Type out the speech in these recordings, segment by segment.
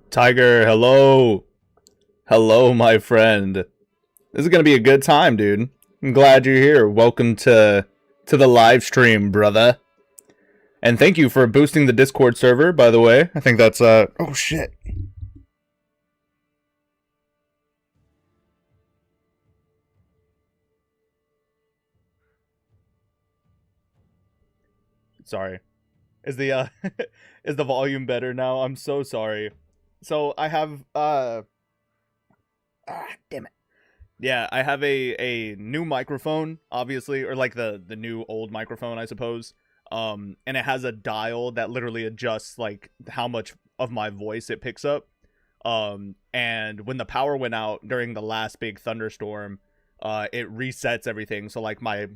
Tiger, hello. Hello, my friend. This is going to be a good time, dude. I'm glad you're here. Welcome to the live stream, brother. And thank you for boosting the Discord server, by the way. I think that's oh shit. Sorry. Is the is the volume better now? I'm so sorry. So I have damn it. Yeah, I have a new microphone, obviously, or like the new old microphone, I suppose. And it has a dial that literally adjusts like how much of my voice it picks up. And when the power went out during the last big thunderstorm, it resets everything. So like my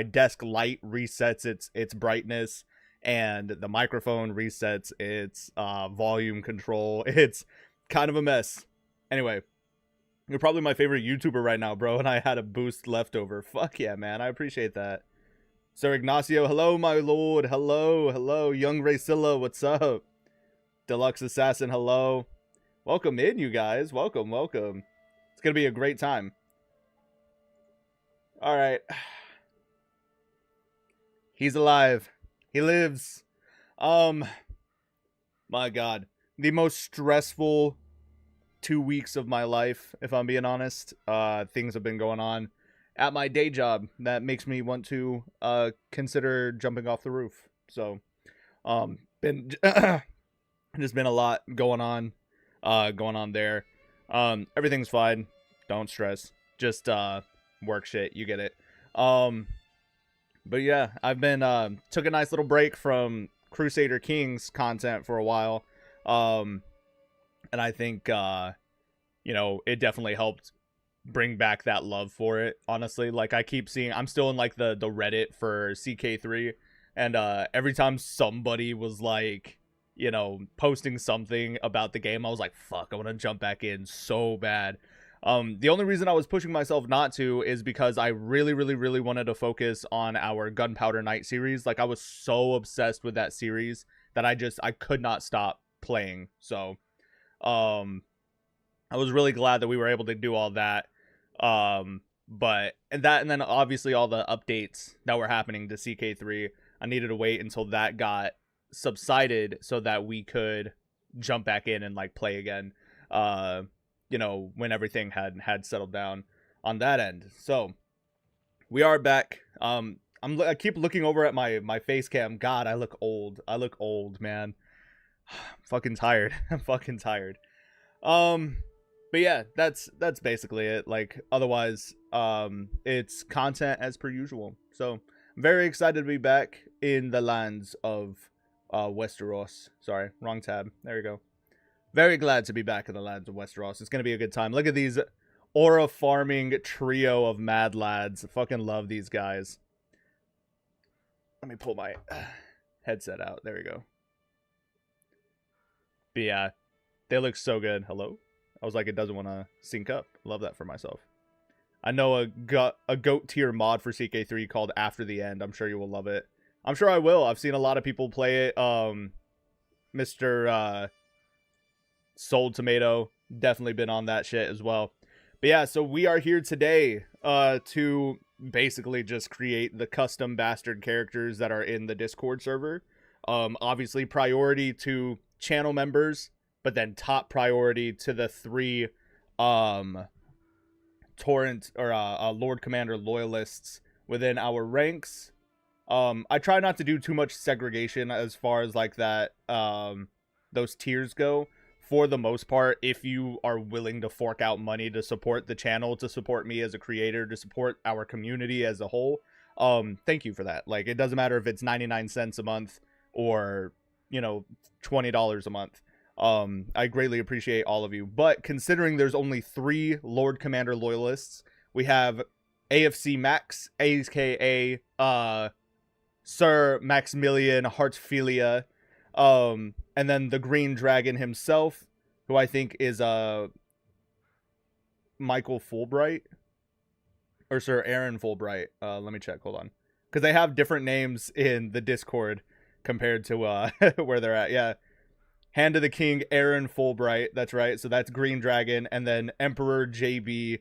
desk light resets its brightness, and the microphone resets its volume control. It's kind of a mess. Anyway, you're probably my favorite YouTuber right now, bro, and I had a boost left over. Fuck yeah, man. I appreciate that. Sir Ignacio, hello, my lord. Hello, hello. Young Racilla, what's up? Deluxe Assassin, hello. Welcome in, you guys. Welcome, welcome. It's going to be a great time. All right. He's alive. He lives. My God. The most stressful 2 weeks of my life, if I'm being honest. Things have been going on at my day job that makes me want to consider jumping off the roof. So been there's been a lot going on there. Everything's fine, don't stress, just work shit, you get it. But yeah, I've been took a nice little break from Crusader Kings content for a while. And I think it definitely helped bring back that love for it, honestly. Like, I keep seeing, I'm still in like the Reddit for CK3, and every time somebody was like, posting something about the game, I was like, fuck, I want to jump back in so bad. The only reason I was pushing myself not to is because I really, really, really wanted to focus on our Gunpowder Night series. Like, I was so obsessed with that series that I could not stop playing. So I was really glad that we were able to do all that. And then obviously all the updates that were happening to CK3, I needed to wait until that got subsided so that we could jump back in and like play again. When everything had settled down on that end. So we are back. I keep looking over at my face cam. God, I look old. I look old, man. I'm fucking tired. I'm fucking tired. But yeah, that's basically it. Like, otherwise, it's content as per usual. So I'm very excited to be back in the lands of Westeros. Sorry, wrong tab. There you go. Very glad to be back in the lands of Westeros. It's gonna be a good time. Look at these aura farming trio of mad lads. I fucking love these guys. Let me pull my headset out. There we go. But yeah, they look so good. Hello? I was like, it doesn't want to sync up. Love that for myself. I know a GOAT tier mod for CK3 called After the End. I'm sure you will love it. I'm sure I will. I've seen a lot of people play it. Mr. Sold Tomato definitely been on that shit as well. But yeah, so we are here today to basically just create the custom bastard characters that are in the Discord server. Obviously priority to channel members, but then top priority to the 3 torrent or Lord Commander loyalists within our ranks. I try not to do too much segregation as far as like that those tiers go. For the most part, if you are willing to fork out money to support the channel, to support me as a creator, to support our community as a whole, thank you for that. Like, it doesn't matter if it's 99 cents a month or $20 a month. I greatly appreciate all of you. But considering there's only 3 Lord Commander loyalists, we have AFC Max, aka Sir Maximilian Hartfilia, and then the Green Dragon himself, who I think is Michael Fulbright or Sir Aaron Fulbright. Let me check. Hold on, because they have different names in the Discord compared to where they're at. Yeah, Hand of the King, Aaron Fulbright. That's right. So that's Green Dragon. And then Emperor JB,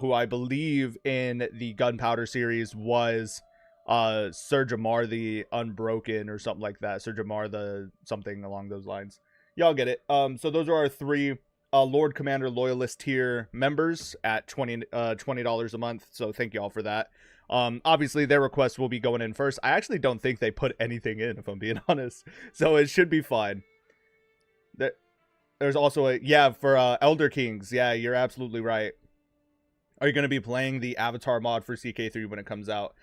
who I believe in the Gunpowder series was Sir Jamar the Unbroken or something like that. Sir Jamar the something along those lines. Y'all get it. So those are our three Lord Commander Loyalist tier members at $20 a month. So thank y'all for that. Obviously their requests will be going in first. I actually don't think they put anything in, if I'm being honest. So it should be fine. There's also for Elder Kings. Yeah, you're absolutely right. Are you going to be playing the Avatar mod for CK3 when it comes out?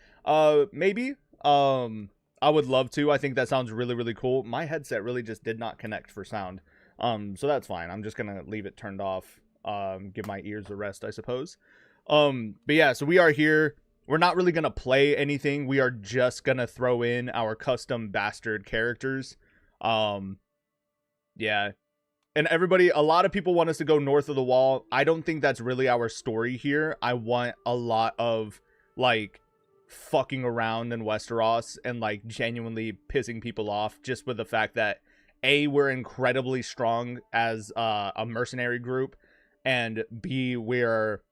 Maybe. I would love to. I think that sounds really, really cool. My headset really just did not connect for sound. So that's fine. I'm just going to leave it turned off. Give my ears a rest, I suppose. But yeah, so we are here. We're not really going to play anything. We are just going to throw in our custom bastard characters. Yeah. And everybody, a lot of people want us to go north of the wall. I don't think that's really our story here. I want a lot of, like, fucking around in Westeros and, like, genuinely pissing people off just with the fact that, A, we're incredibly strong as a mercenary group, and B, we're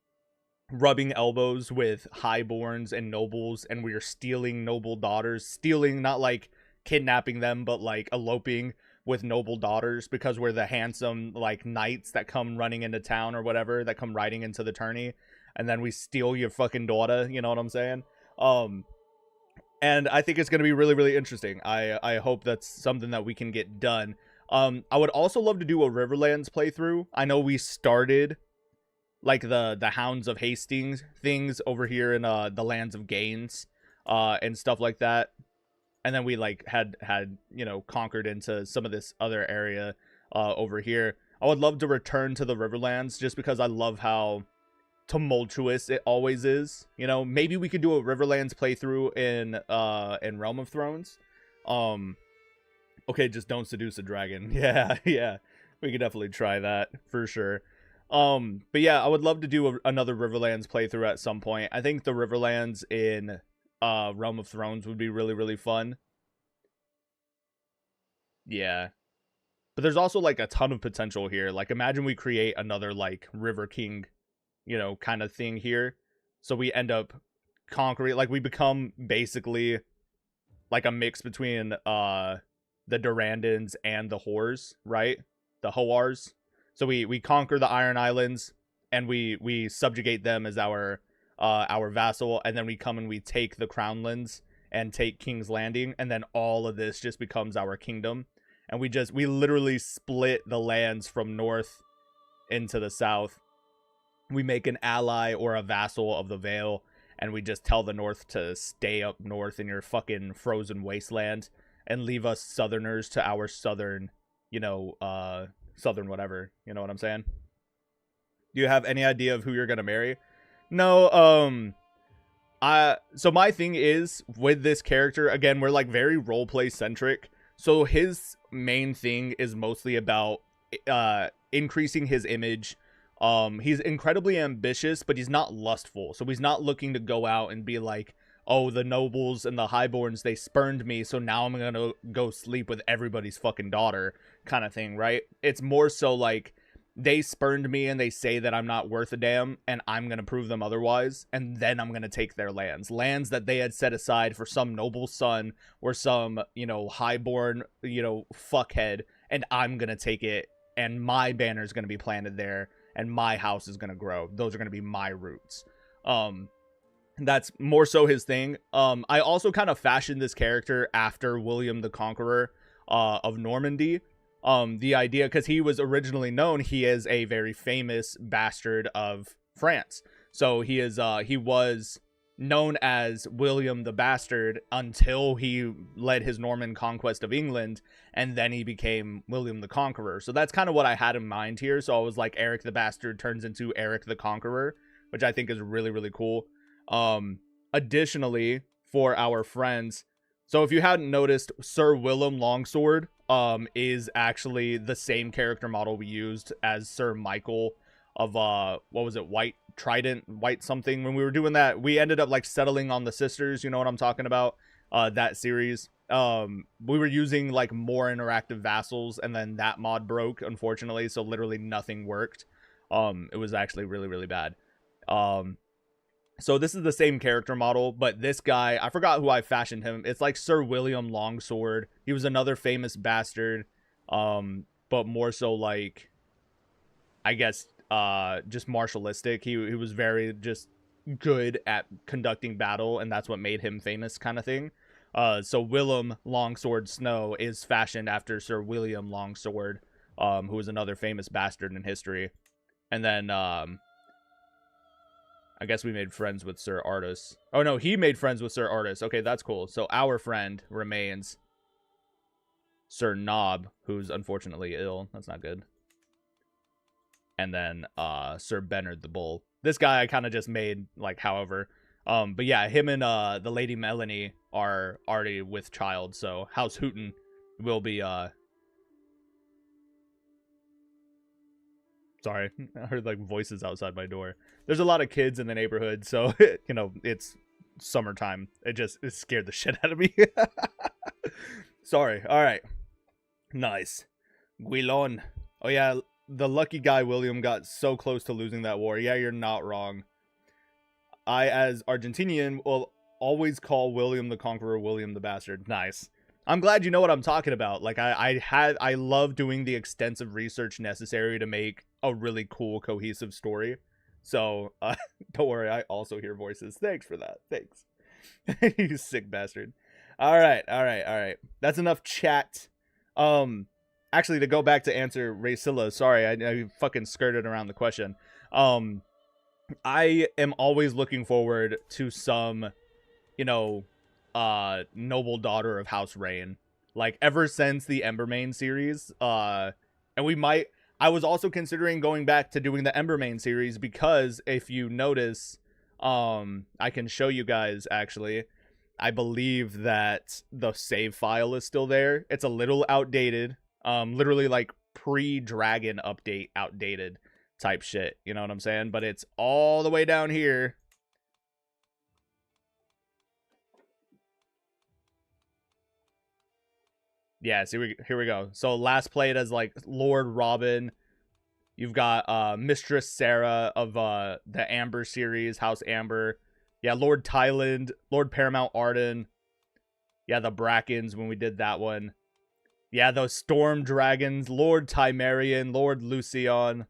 rubbing elbows with highborns and nobles, and we are stealing noble daughters. Stealing, not, like, kidnapping them, but, like, eloping with noble daughters because we're the handsome, like, knights that come running into town or whatever, that come riding into the tourney, and then we steal your fucking daughter, you know what I'm saying? And I think it's going to be really, really interesting. I hope that's something that we can get done. I would also love to do a Riverlands playthrough. I know we started, like, the Hounds of Hastings things over here in the Lands of Gaines, and stuff like that. And then we, like, had you know, conquered into some of this other area over here. I would love to return to the Riverlands just because I love how tumultuous it always is. You know, maybe we could do a Riverlands playthrough in Realm of Thrones. Okay, just don't seduce a dragon. Yeah, yeah. We could definitely try that for sure. But yeah, I would love to do another Riverlands playthrough at some point. I think the Riverlands in Realm of Thrones would be really, really fun. Yeah. But there's also, like, a ton of potential here. Like, imagine we create another, like, River King, you know, kind of thing here. So we end up conquering, like, we become basically like a mix between the Durandans and the Whores, right? The Hoars. So we conquer the Iron Islands and we subjugate them as our vassal, and then we come and we take the Crownlands and take King's Landing, and then all of this just becomes our kingdom. And we literally split the lands from north into the south. We make an ally or a vassal of the Vale, and we just tell the north to stay up north in your fucking frozen wasteland and leave us southerners to our southern, you know, southern whatever, you know what I'm saying? Do you have any idea of who you're gonna marry? No, so my thing is with this character, again, we're, like, very roleplay centric. So his main thing is mostly about increasing his image. He's incredibly ambitious, but he's not lustful. So he's not looking to go out and be like, oh, the nobles and the highborns, they spurned me, so now I'm gonna go sleep with everybody's fucking daughter kind of thing, right? It's more so like, they spurned me and they say that I'm not worth a damn, and I'm gonna prove them otherwise, and then I'm gonna take their lands that they had set aside for some noble son or some, you know, highborn, you know, fuckhead, and I'm gonna take it, and my banner's gonna be planted there, and my house is gonna grow. Those are gonna be my roots. That's more so his thing. I also kind of fashioned this character after William the Conqueror of Normandy. The idea, because he was originally known, he is a very famous bastard of France. So he was known as William the Bastard until he led his Norman conquest of England, and then he became William the Conqueror. So that's kind of what I had in mind here. So I was like, Eric the Bastard turns into Eric the Conqueror, which I think is really, really cool. Additionally, for our friends, so if you hadn't noticed, Sir Willem Longsword is actually the same character model we used as Sir Michael of what was it, White Trident, White something. When we were doing that, we ended up, like, settling on the sisters, you know what I'm talking about, that series. We were using like more interactive vassals, and then that mod broke, unfortunately, so literally nothing worked. It was actually really, really bad. So this is the same character model, but this guy, I forgot who I fashioned him. It's like Sir William Longsword. He was another famous bastard, but more so like, I guess, just martialistic. He was very just good at conducting battle, and that's what made him famous, kind of thing. So Willem Longsword Snow is fashioned after Sir William Longsword, who was another famous bastard in history. And then I guess we made friends with Sir Artus. Oh no, he made friends with Sir Artus. Okay, that's cool. So our friend remains Sir Nob, who's unfortunately ill. That's not good. And then Sir Bernard the Bull. This guy I kind of just made, like, however. But yeah, him and the Lady Melanie are already with child, so House Hooten will be sorry, I heard like voices outside my door. There's a lot of kids in the neighborhood, so you know, it's summertime. It scared the shit out of me. Sorry. All right. Nice. Guilon. Oh yeah, the lucky guy William got so close to losing that war. Yeah, you're not wrong. I, as Argentinian, will always call William the Conqueror William the Bastard. Nice. I'm glad you know what I'm talking about. Like, I love doing the extensive research necessary to make a really cool, cohesive story. So, don't worry, I also hear voices. Thanks for that. Thanks. You sick bastard. All right. That's enough chat. Actually, to go back to answer Raycilla, sorry, I fucking skirted around the question. I am always looking forward to some, you know, noble daughter of House Rain. Like, ever since the Embermane series, and I was also considering going back to doing the Embermane series, because if you notice, I can show you guys, actually. I believe that the save file is still there. It's a little outdated, literally like pre-Dragon update outdated type shit, you know what I'm saying? But it's all the way down here. Yeah, see, here we go. So last played as like Lord Robin. You've got Mistress Sarah of the Amber series, House Amber. Yeah, Lord Thailand, Lord Paramount Arden. Yeah, the Brackens when we did that one. Yeah, those Storm Dragons, Lord Timerian, Lord Lucion.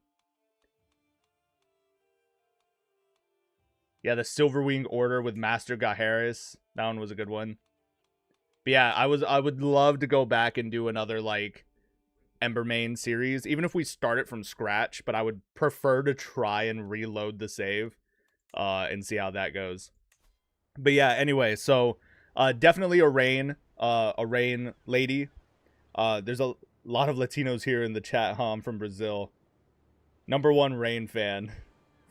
Yeah, the Silverwing Order with Master Gaheris. That one was a good one. But yeah, I would love to go back and do another like Embermane series, even if we start it from scratch, but I would prefer to try and reload the save and see how that goes. But yeah, anyway, so definitely a rain lady. There's a lot of Latinos here in the chat, huh? I'm from Brazil. #1 Rain fan.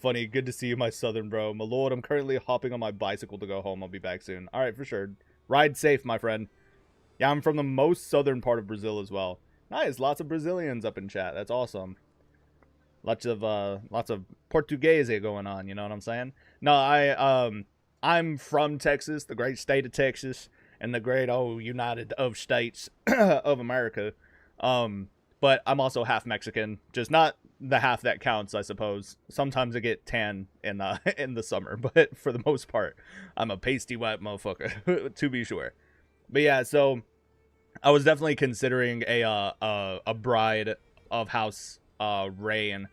Funny, good to see you, my southern bro. My lord, I'm currently hopping on my bicycle to go home. I'll be back soon. All right, for sure. Ride safe, my friend. Yeah, I'm from the most southern part of Brazil as well. Nice, lots of Brazilians up in chat. That's awesome. Lots of Portuguese going on, you know what I'm saying? No, I'm from Texas, the great state of Texas, and the great United of States of America. But I'm also half Mexican, just not the half that counts, I suppose. Sometimes I get tan in the summer, but for the most part, I'm a pasty white motherfucker, to be sure. But yeah, so I was definitely considering a bride of House Rain,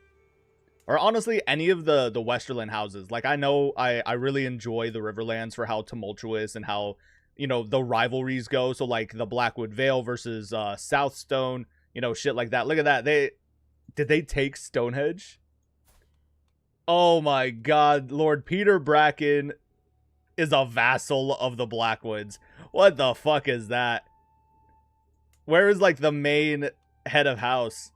or honestly any of the Westerland houses. Like, I know I really enjoy the Riverlands for how tumultuous and how, you know, the rivalries go. So like the Blackwood Vale versus Southstone, you know, shit like that. Look at that. Did they take Stonehenge? Oh my god, Lord Peter Bracken is a vassal of the Blackwoods. What the fuck is that? Where is like the main head of house?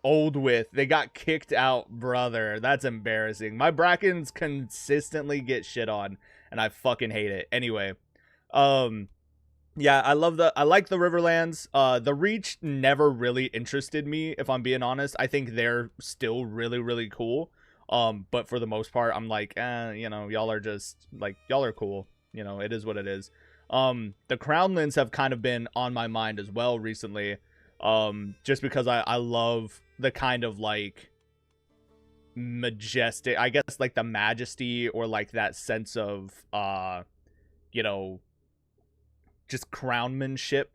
Oldwith. They got kicked out, brother. That's embarrassing. My Brackens consistently get shit on, and I fucking hate it. Anyway, yeah, I like the Riverlands. The Reach never really interested me, if I'm being honest. I think they're still really, really cool. But for the most part, I'm like, you know, y'all are just like, y'all are cool. you know, it is what it is. The Crownlands have kind of been on my mind as well recently, just because I love the kind of like majestic, I guess, like the majesty or like that sense of you know, just crownmanship,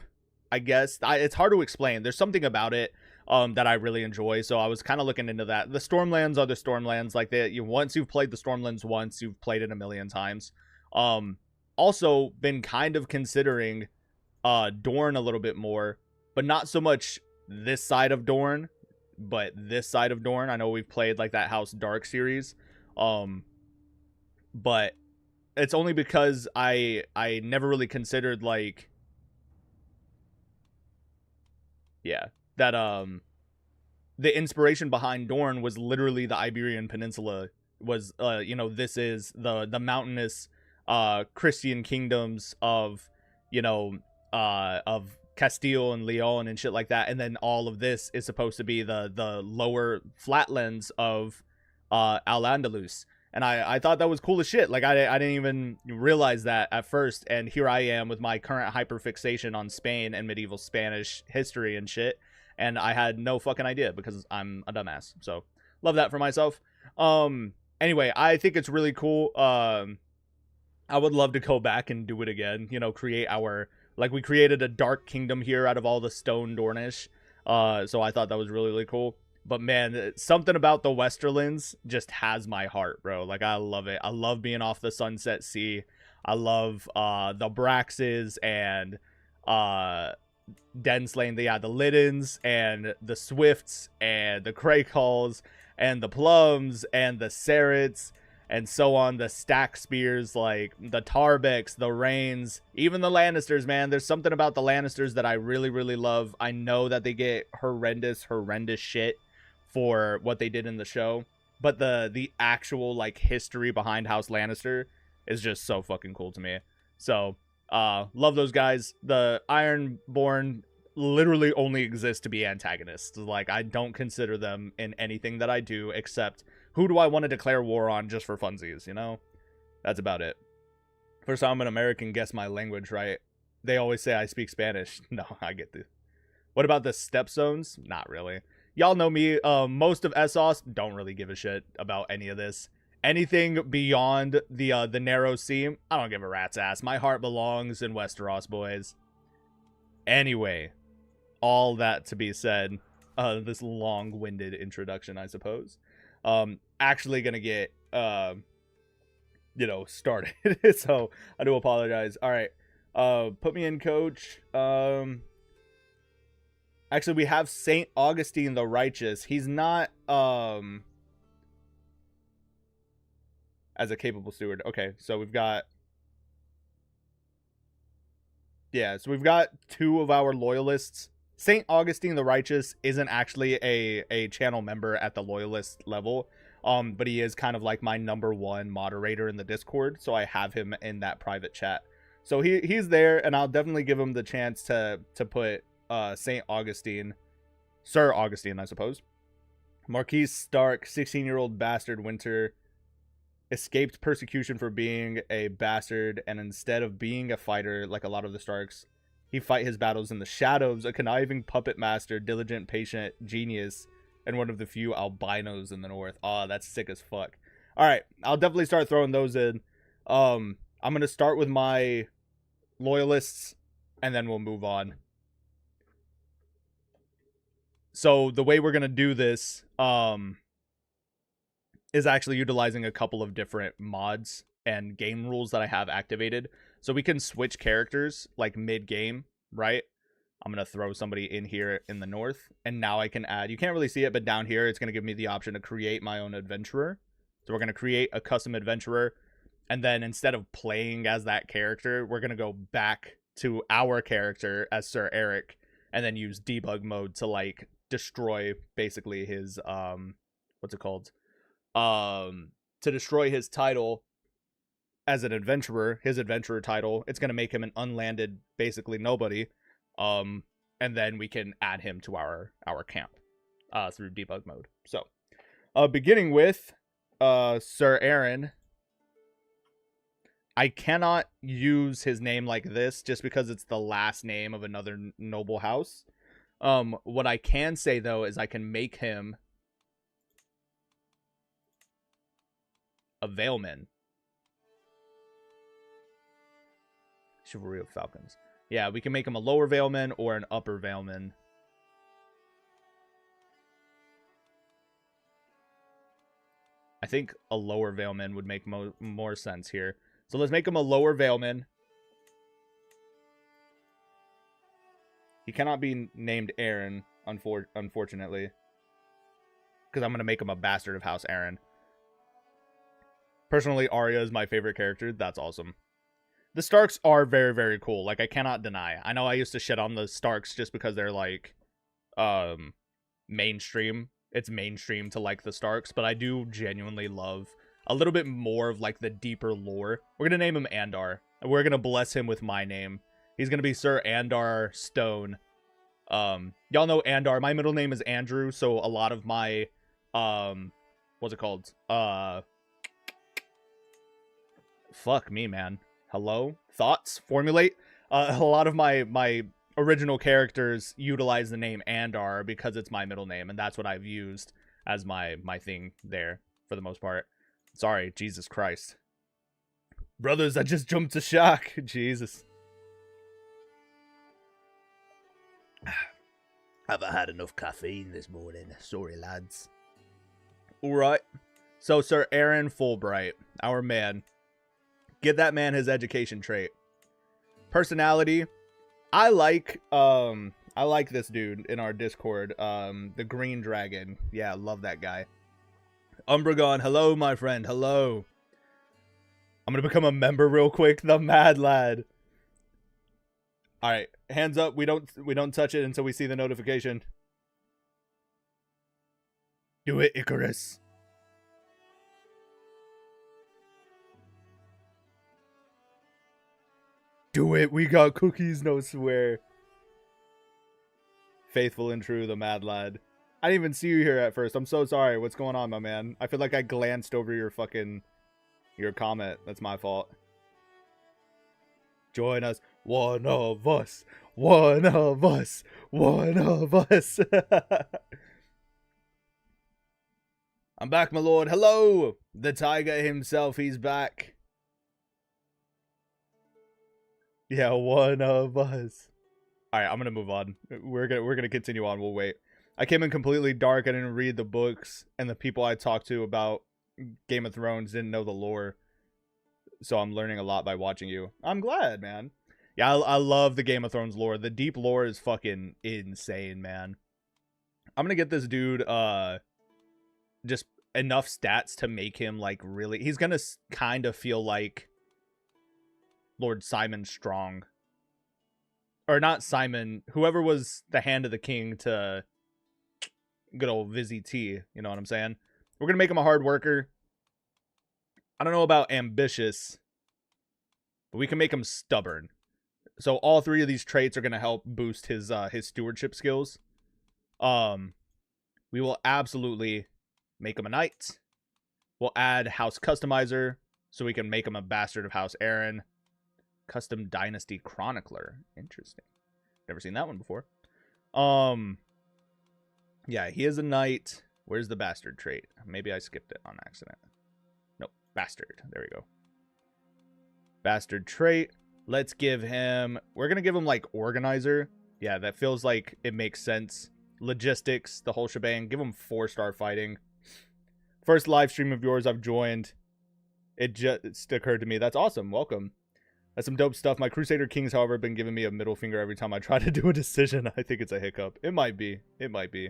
I guess. It's hard to explain. There's something about it that I really enjoy. So I was kind of looking into that. The Stormlands are the Stormlands. Like once you've played the Stormlands once, you've played it a million times. Also been kind of considering Dorne a little bit more, but not so much this side of Dorne, but this side of Dorne. I know we've played like that House Dark series. But it's only because I never really considered like, yeah, that the inspiration behind Dorne was literally the Iberian Peninsula. Was you know, this is the mountainous Christian kingdoms of, you know, of Castile and Leon and shit like that, and then all of this is supposed to be the lower flatlands of Al-Andalus. And I thought that was cool as shit. Like, I didn't even realize that at first. And here I am with my current hyperfixation on Spain and medieval Spanish history and shit. And I had no fucking idea because I'm a dumbass. So, love that for myself. Anyway, I think it's really cool. I would love to go back and do it again. You know, create our... Like, we created a dark kingdom here out of all the stone Dornish. So I thought that was really, really cool. But man, something about the Westerlands just has my heart, bro. Like, I love it. I love being off the Sunset Sea. I love the Braxes and Denslane, the Liddens and the Swifts and the Craycalls and the Plums and the Serrets and so on, the Stack Spears, like the Tarbecks, the Rains, even the Lannisters, man. There's something about the Lannisters that I really, really love. I know that they get horrendous shit for what they did in the show, but the actual like history behind House Lannister is just so fucking cool to me. So love those guys. The Ironborn literally only exist to be antagonists. Like, I don't consider them in anything that I do, except who do I want to declare war on just for funsies, you know? That's about it. First time an American guess my language right. They always say I speak Spanish. No, I get this. What about the step zones? Not really. Y'all know me. Most of Essos don't really give a shit about any of this. Anything beyond the narrow sea, I don't give a rat's ass. My heart belongs in Westeros, boys. Anyway, all that to be said, this long-winded introduction, I suppose. Actually gonna get you know, started. So I do apologize. All right, put me in, coach. Actually, we have Saint Augustine the Righteous. He's not as a capable steward. Okay, so we've got, yeah, so we've got two of our loyalists. Saint Augustine the Righteous isn't actually a channel member at the loyalist level, but he is kind of like my #1 moderator in the Discord, so I have him in that private chat. So he's there, and I'll definitely give him the chance to put Saint Augustine, Sir Augustine, I suppose. Marquis Stark, 16-year-old bastard Winter, escaped persecution for being a bastard, and instead of being a fighter like a lot of the Starks, he fight his battles in the shadows, a conniving puppet master, diligent, patient, genius, and one of the few albinos in the north. Oh, that's sick as fuck. Alright, I'll definitely start throwing those in. I'm going to start with my loyalists, and then we'll move on. So, the way we're going to do this, is actually utilizing a couple of different mods and game rules that I have activated. So we can switch characters like mid-game, right? I'm going to throw somebody in here in the north, and now I can add, you can't really see it, but down here it's going to give me the option to create my own adventurer. So we're going to create a custom adventurer, and then instead of playing as that character, we're going to go back to our character as Sir Eric, and then use debug mode to like destroy basically his what's it called? To destroy his title as an adventurer, his adventurer title. It's going to make him an unlanded, basically nobody. And then we can add him to our camp through debug mode. So, beginning with Sir Aaron. I cannot use his name like this just because it's the last name of another noble house. What I can say, though, is I can make him a Valeman. Chivalry of Falcons. Yeah, we can make him a lower Valeman or an upper Valeman. I think a lower Valeman would make more sense here. So let's make him a lower Valeman. He cannot be named Aaron, unfortunately. Because I'm going to make him a bastard of House Aaron. Personally, Arya is my favorite character. That's awesome. The Starks are very, very cool. Like, I cannot deny. I know I used to shit on the Starks just because they're, like, mainstream. It's mainstream to like the Starks, but I do genuinely love a little bit more of, like, the deeper lore. We're going to name him Andar, and we're going to bless him with my name. He's going to be Sir Andar Stone. Y'all know Andar. My middle name is Andrew, so a lot of my, what's it called? Fuck me, man. Hello? Thoughts? Formulate? A lot of my original characters utilize the name Andar because it's my middle name, and that's what I've used as my thing there for the most part. Sorry, Jesus Christ. Brothers, I just jumped to shock. Jesus. Haven't had enough caffeine this morning. Sorry, lads. Alright. So, Sir Aaron Fulbright, our man. Get that man his education trait. Personality. I like this dude in our Discord. The Green Dragon. Yeah, love that guy. Umbragon, hello, my friend. Hello. I'm gonna become a member real quick. The Mad Lad. Alright, hands up. We don't touch it until we see the notification. Do it, Icarus. Do it. We got cookies, no swear. Faithful and true, the Mad Lad. I didn't even see you here at first. I'm so sorry. What's going on, my man? I feel like I glanced over your comment. That's my fault. Join us. One of us. One of us. One of us. I'm back, my lord. Hello. The tiger himself. He's back. Yeah, one of us. All right, I'm gonna move on. We're gonna continue on. We'll wait. I came in completely dark. I didn't read the books, and the people I talked to about Game of Thrones didn't know the lore. So I'm learning a lot by watching you. I'm glad, man. Yeah, I love the Game of Thrones lore. The deep lore is fucking insane, man. I'm gonna get this dude just enough stats to make him like really. He's gonna kind of feel like Lord Simon Strong. Or not Simon, whoever was the hand of the king to good old Vizzy T, you know what I'm saying? We're going to make him a hard worker. I don't know about ambitious, but we can make him stubborn. So all three of these traits are going to help boost his stewardship skills. We will absolutely make him a knight. We'll add House Customizer so we can make him a bastard of House Aaron. Custom Dynasty Chronicler. Interesting. Never seen that one before. Yeah, he is a knight. Where's the bastard trait? Maybe I skipped it on accident. Nope, bastard. There we go. Bastard trait. Let's give him... We're going to give him, like, organizer. Yeah, that feels like it makes sense. Logistics, the whole shebang. Give him 4-star fighting. First live stream of yours I've joined. It just occurred to me. That's awesome. Welcome. That's some dope stuff. My Crusader Kings, however, have been giving me a middle finger every time I try to do a decision. I think it's a hiccup. It might be. It might be.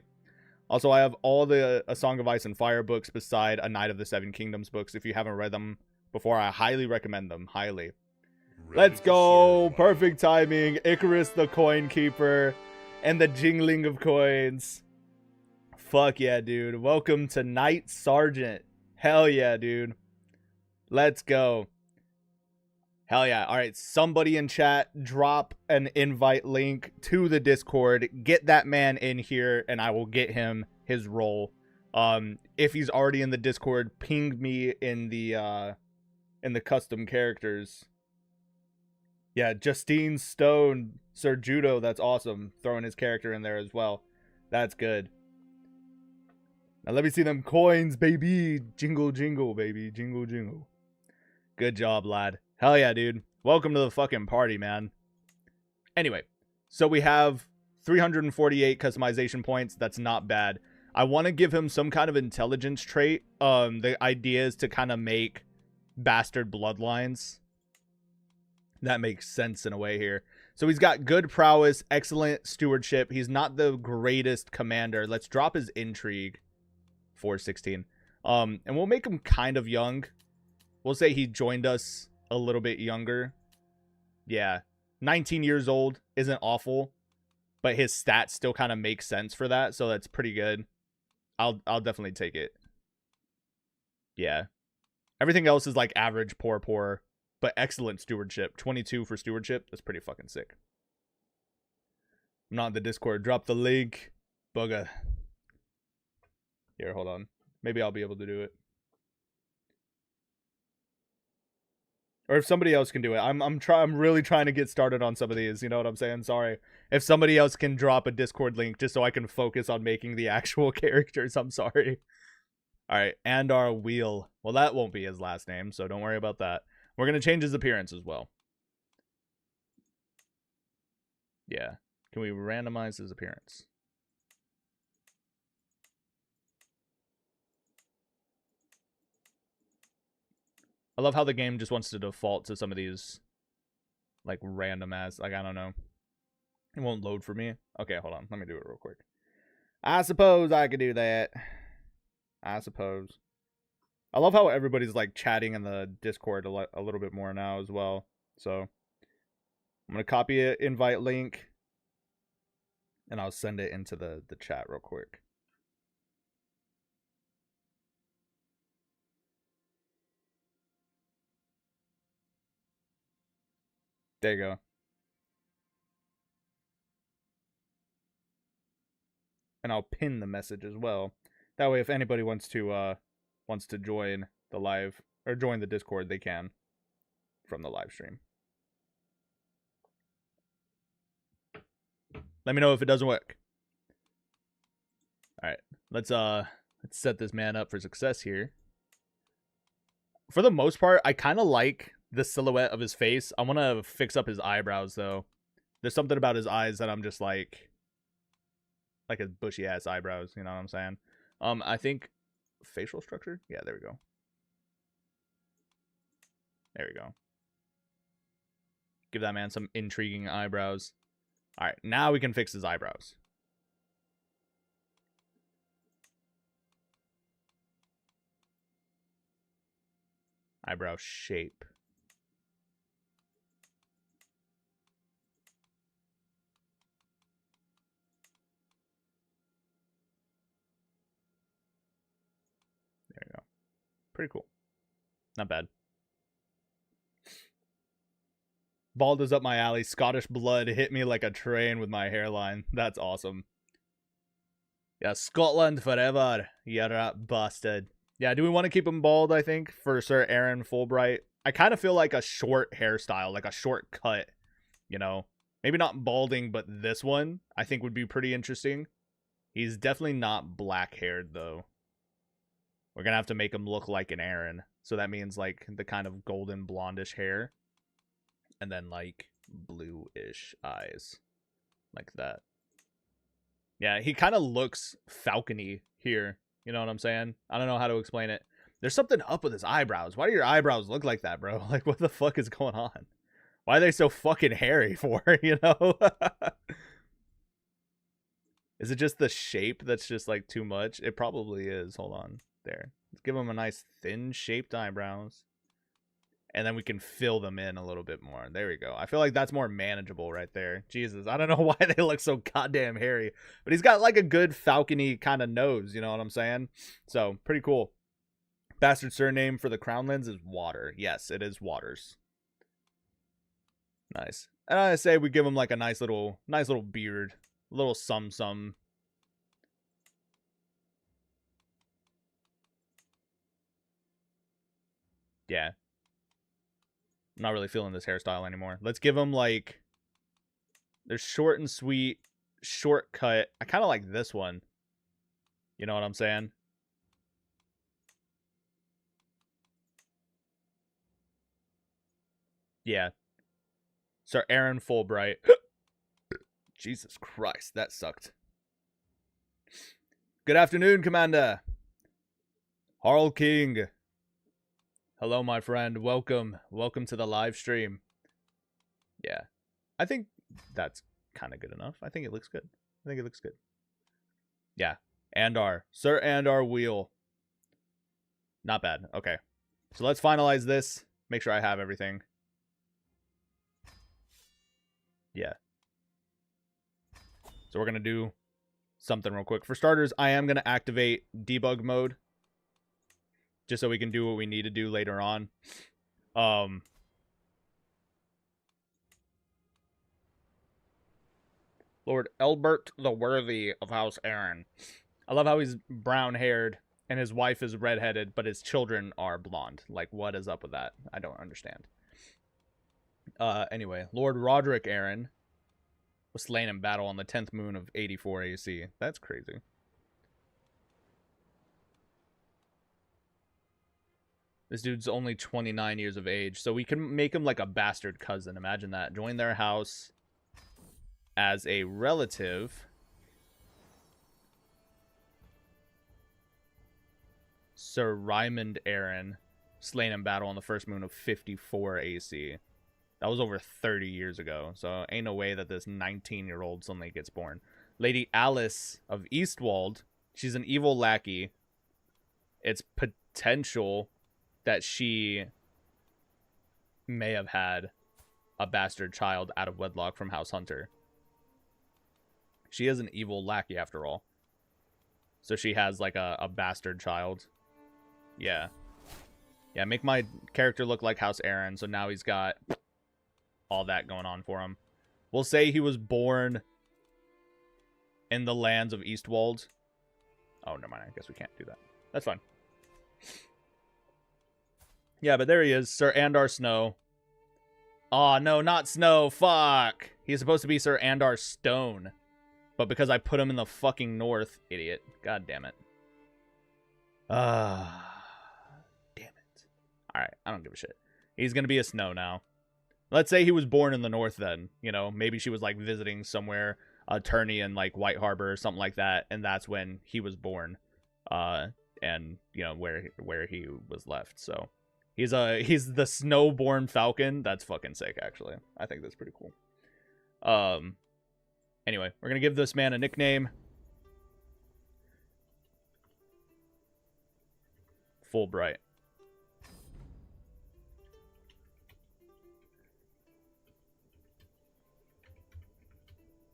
Also, I have all the A Song of Ice and Fire books beside A Knight of the Seven Kingdoms books. If you haven't read them before, I highly recommend them. Highly. Let's go. Perfect timing. Icarus the Coin Keeper and the Jingling of Coins. Fuck yeah, dude. Welcome to Knight Sergeant. Hell yeah, dude. Let's go. Hell yeah. All right, somebody in chat, drop an invite link to the Discord. Get that man in here, and I will get him his role. If he's already in the Discord, ping me in the in the custom characters. Yeah, Justine Stone, Sir Judo, that's awesome. Throwing his character in there as well. That's good. Now let me see them coins, baby. Jingle, jingle, baby. Jingle, jingle. Good job, lad. Hell yeah, dude. Welcome to the fucking party, man. Anyway, so we have 348 customization points. That's not bad. I want to give him some kind of intelligence trait. The idea is to kind of make bastard bloodlines. That makes sense in a way here. So he's got good prowess, excellent stewardship. He's not the greatest commander. Let's drop his intrigue. 416. And we'll make him kind of young. We'll say he joined us a little bit younger. Yeah. 19 years old isn't awful, but his stats still kind of make sense for that, so that's pretty good. I'll definitely take it. Yeah. Everything else is like average, poor, but excellent stewardship. 22 for stewardship. That's pretty fucking sick. I'm not in the Discord. Drop the link. Bugger. Here, hold on. Maybe I'll be able to do it. Or if somebody else can do it. I'm really trying to get started on some of these, you know what I'm saying? Sorry. If somebody else can drop a Discord link just so I can focus on making the actual characters, I'm sorry. Alright, and our wheel. Well, that won't be his last name, so don't worry about that. We're going to change his appearance as well. Yeah. Can we randomize his appearance? I love how the game just wants to default to some of these, like, random ass, like, I don't know. It won't load for me. Okay, hold on. Let me do it real quick. I suppose I could do that. I suppose. I love how everybody's, like, chatting in the Discord a little bit more now as well. So, I'm going to copy an invite link, and I'll send it into the chat real quick. There you go. And I'll pin the message as well. That way, if anybody wants to join the live or join the Discord, they can from the live stream. Let me know if it doesn't work. All right, let's set this man up for success here. For the most part, I kind of like the silhouette of his face. I want to fix up his eyebrows though. There's something about his eyes that I'm just like his bushy ass eyebrows, you know what I'm saying? I think facial structure? Yeah, there we go. There we go. Give that man some intriguing eyebrows. All right, now we can fix his eyebrows. Eyebrow shape. There we go. Pretty cool. Not bad. Bald is up my alley. Scottish blood hit me like a train with my hairline. That's awesome. Yeah, Scotland forever. You rat bastard. Yeah, do we want to keep him bald, I think, for Sir Aaron Fulbright? I kind of feel like a short hairstyle, like a short cut, you know? Maybe not balding, but this one, I think would be pretty interesting. He's definitely not black-haired, though. We're going to have to make him look like an Aaron. So that means, like, the kind of golden blondish hair. And then, like, blue-ish eyes. Like that. Yeah, he kind of looks falcony here. You know what I'm saying? I don't know how to explain it. There's something up with his eyebrows. Why do your eyebrows look like that, bro? Like, what the fuck is going on? Why are they so fucking hairy for, you know? Is it just the shape that's just, like, too much? It probably is. Hold on. There. Let's give him a nice thin-shaped eyebrows. And then we can fill them in a little bit more. There we go. I feel like that's more manageable right there. Jesus, I don't know why they look so goddamn hairy. But he's got like a good falcony kind of nose, you know what I'm saying? So, pretty cool. Bastard surname for the crown lens is Water. Yes, it is Waters. Nice. And I say we give him like a nice little beard. A little sum. Yeah. I'm not really feeling this hairstyle anymore. Let's give him, like... There's short and sweet, shortcut. I kind of like this one. You know what I'm saying? Yeah. Sir Aaron Fulbright. Jesus Christ, that sucked. Good afternoon, Commander. Harl King. Hello, my friend. Welcome. Welcome to the live stream. Yeah. I think that's kind of good enough. I think it looks good. I think it looks good. Yeah. Andar. Sir Andar Wheel. Not bad. Okay. So let's finalize this. Make sure I have everything. Yeah. So we're going to do something real quick. For starters, I am going to activate debug mode. Just so we can do what we need to do later on. Lord Elbert the Worthy of House Aaron. I love how he's brown-haired and his wife is redheaded, but his children are blonde. Like, what is up with that? I don't understand. Anyway, Lord Roderick Aaron was slain in battle on the 10th moon of 84 AC. That's crazy. This dude's only 29 years of age, so we can make him like a bastard cousin. Imagine that. Join their house as a relative. Sir Raymond Aaron, slain in battle on the first moon of 54 AC. That was over 30 years ago, so ain't no way that this 19-year-old suddenly gets born. Lady Alice of Eastwald, she's an evil lackey. It's potential that she may have had a bastard child out of wedlock from House Hunter. She is an evil lackey after all. So she has like a bastard child. Yeah. Yeah, make my character look like House Aaron, so now he's got all that going on for him. We'll say he was born in the lands of Eastwald. Oh, never mind. I guess we can't do that. That's fine. Yeah, but there he is, Sir Andar Snow. Aw, no, not Snow. Fuck. He's supposed to be Sir Andar Stone. But because I put him in the fucking north, idiot. God damn it. Damn it. Alright, I don't give a shit. He's gonna be a Snow now. Let's say he was born in the north then. You know, maybe she was like visiting somewhere, attorney in like White Harbor or something like that, and that's when he was born. And, you know, where he was left, so... He's the Snowborn Falcon. That's fucking sick, actually. I think that's pretty cool. Anyway, we're gonna give this man a nickname. Fulbright.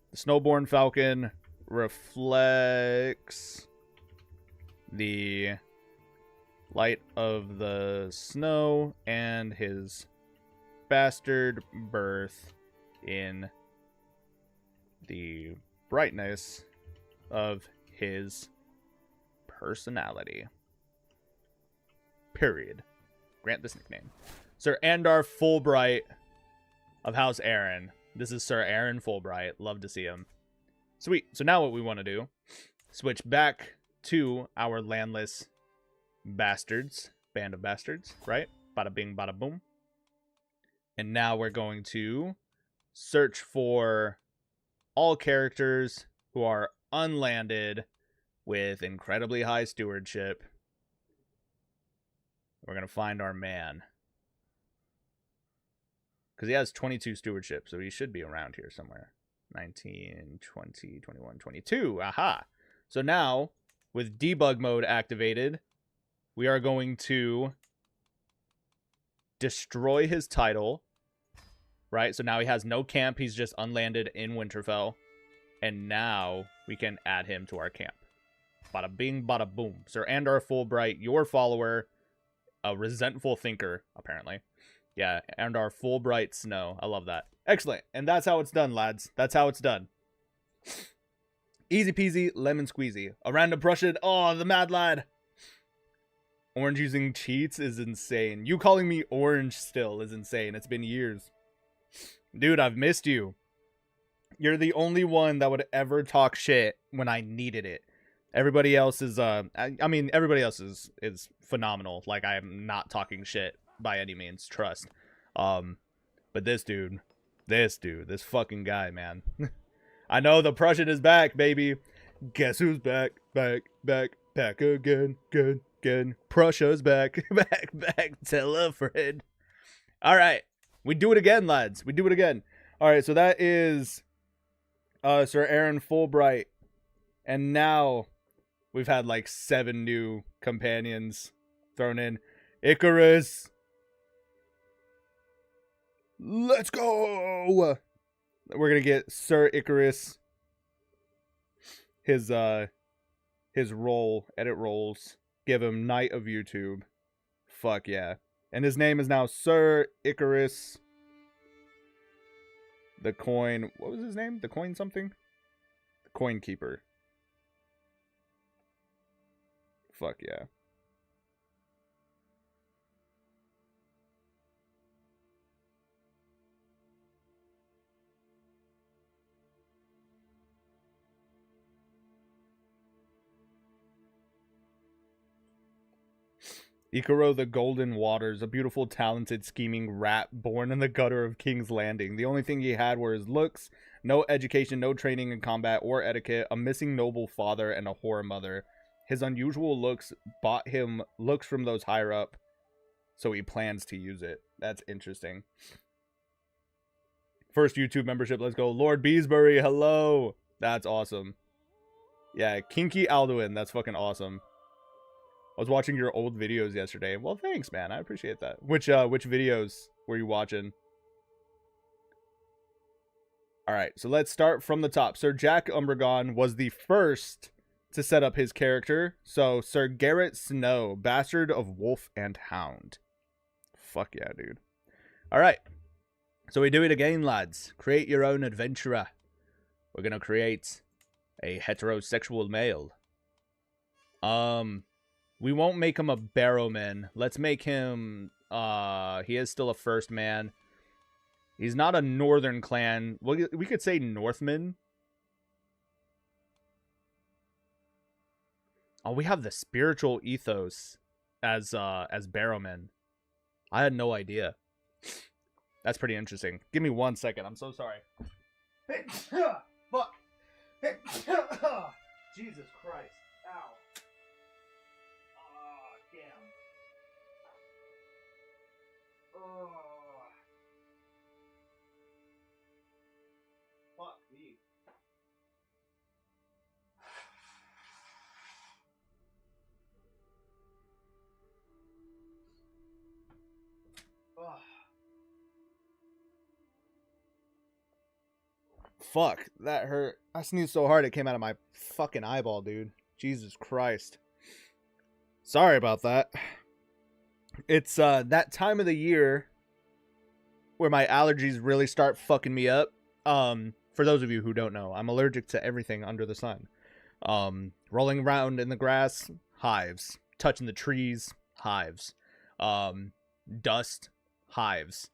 The Snowborn Falcon reflects the light of the snow and his bastard birth in the brightness of his personality. Period. Grant this nickname. Sir Andar Fulbright of House Aaron. This is Sir Aaron Fulbright. Love to see him. Sweet. So now what we want to do, switch back to our landless bastards, band of bastards, right? Bada bing, bada boom. And now we're going to search for all characters who are unlanded with incredibly high stewardship. We're going to find our man. Because he has 22 stewardship, so he should be around here somewhere. 19, 20, 21, 22. Aha! So now, with debug mode activated, we are going to destroy his title, right? So now he has no camp. He's just unlanded in Winterfell. And now we can add him to our camp. Bada bing, bada boom. Sir Andar Fulbright, your follower, a resentful thinker, apparently. Yeah, Andar Fulbright Snow. I love that. Excellent. And that's how it's done, lads. That's how it's done. Easy peasy, lemon squeezy. A random Prussian. Oh, the mad lad. Orange using cheats is insane. You calling me orange still is insane. It's been years. Dude, I've missed you. You're the only one that would ever talk shit when I needed it. Everybody else is, I mean, everybody else is phenomenal. Like, I am not talking shit by any means, trust. But this fucking guy, man. I know the Prussian is back, baby. Guess who's back, back again, again. Prussia's back, back, tell a friend. All right, we do it again, lads. We do it again. All right, so that is Sir Aaron Fulbright. And now we've had like 7 new companions thrown in. Icarus. Let's go. We're going to get Sir Icarus. His role, edit roles. Give him Knight of YouTube. Fuck yeah. And his name is now Sir Icarus. The coin. What was his name? The coin something? The coin keeper. Fuck yeah. Ikaro the Golden Waters, a beautiful, talented, scheming rat born in the gutter of King's Landing. The only thing he had were his looks, no education, no training in combat or etiquette, a missing noble father, and a whore mother. His unusual looks bought him looks from those higher up, so he plans to use it. That's interesting. First YouTube membership, let's go. Lord Beesbury, hello. That's awesome. Yeah, Kinky Alduin, that's fucking awesome. I was watching your old videos yesterday. Well, thanks, man. I appreciate that. Which videos were you watching? All right, so let's start from the top. Sir Jack Umbregon was the first to set up his character. So, Sir Garrett Snow, bastard of Wolf and Hound. Fuck yeah, dude. All right. So we do it again, lads. Create your own adventurer. We're going to create a heterosexual male. We won't make him a barrowman. Let's make him, he is still a first man. He's not a northern clan. We could say Northman. Oh, we have the spiritual ethos as barrowmen. I had no idea. That's pretty interesting. Give me 1 second. I'm so sorry. Fuck. Jesus Christ. Ow. Damn. Oh. Fuck me. Oh. Fuck, that hurt. I sneezed so hard it came out of my fucking eyeball, dude. Jesus Christ. Sorry about that. It's that time of the year where my allergies really start fucking me up. For those of you who don't know, I'm allergic to everything under the sun. Rolling around in the grass, hives. Touching the trees, hives. Dust, hives.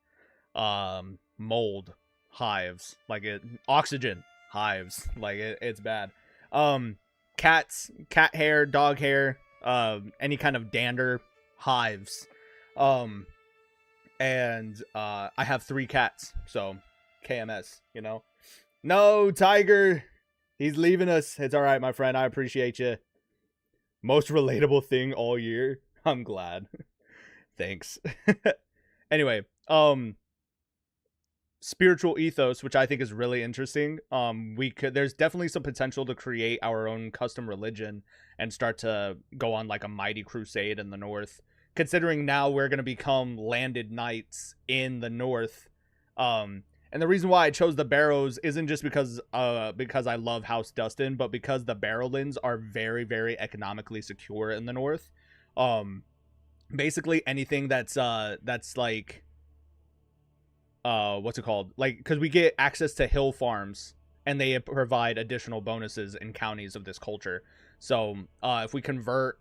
Mold, hives. Like oxygen, hives. Like it's bad. Cats, cat hair, dog hair, any kind of dander, hives. And I have 3 cats, so KMS, you know. No, Tiger, he's leaving us. It's all right, my friend. I appreciate you. Most relatable thing all year. I'm glad. Thanks. Anyway, spiritual ethos, which I think is really interesting. There's definitely some potential to create our own custom religion and start to go on like a mighty crusade in the north. Considering now we're going to become landed knights in the north. And the reason why I chose the Barrows isn't just because I love House Dustin, but because the Barrowlands are very, very economically secure in the north. Basically anything that's like, what's it called? Like, because we get access to hill farms, and they provide additional bonuses in counties of this culture. So, if we convert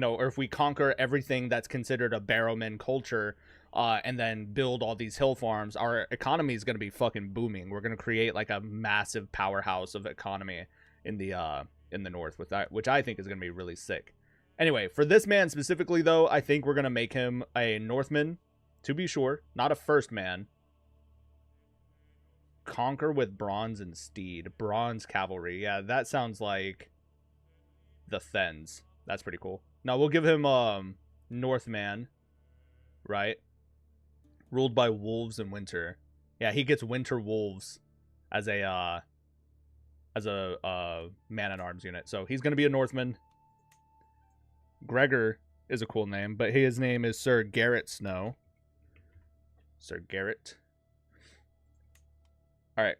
or if we conquer everything that's considered a barrowman culture, and then build all these hill farms, our economy is going to be fucking booming. We're going to create like a massive powerhouse of economy in the north with that, which I think is going to be really sick. Anyway, for this man specifically though, I think we're going to make him a Northman, to be sure, not a first man. Conquer with bronze and steed, bronze cavalry. Yeah, that sounds like the Thens. That's pretty cool. Now we'll give him Northman, right? Ruled by wolves in winter. Yeah, he gets winter wolves as a man at arms unit. So he's gonna be a Northman. Gregor is a cool name, but his name is Sir Garrett Snow. Sir Garrett. All right.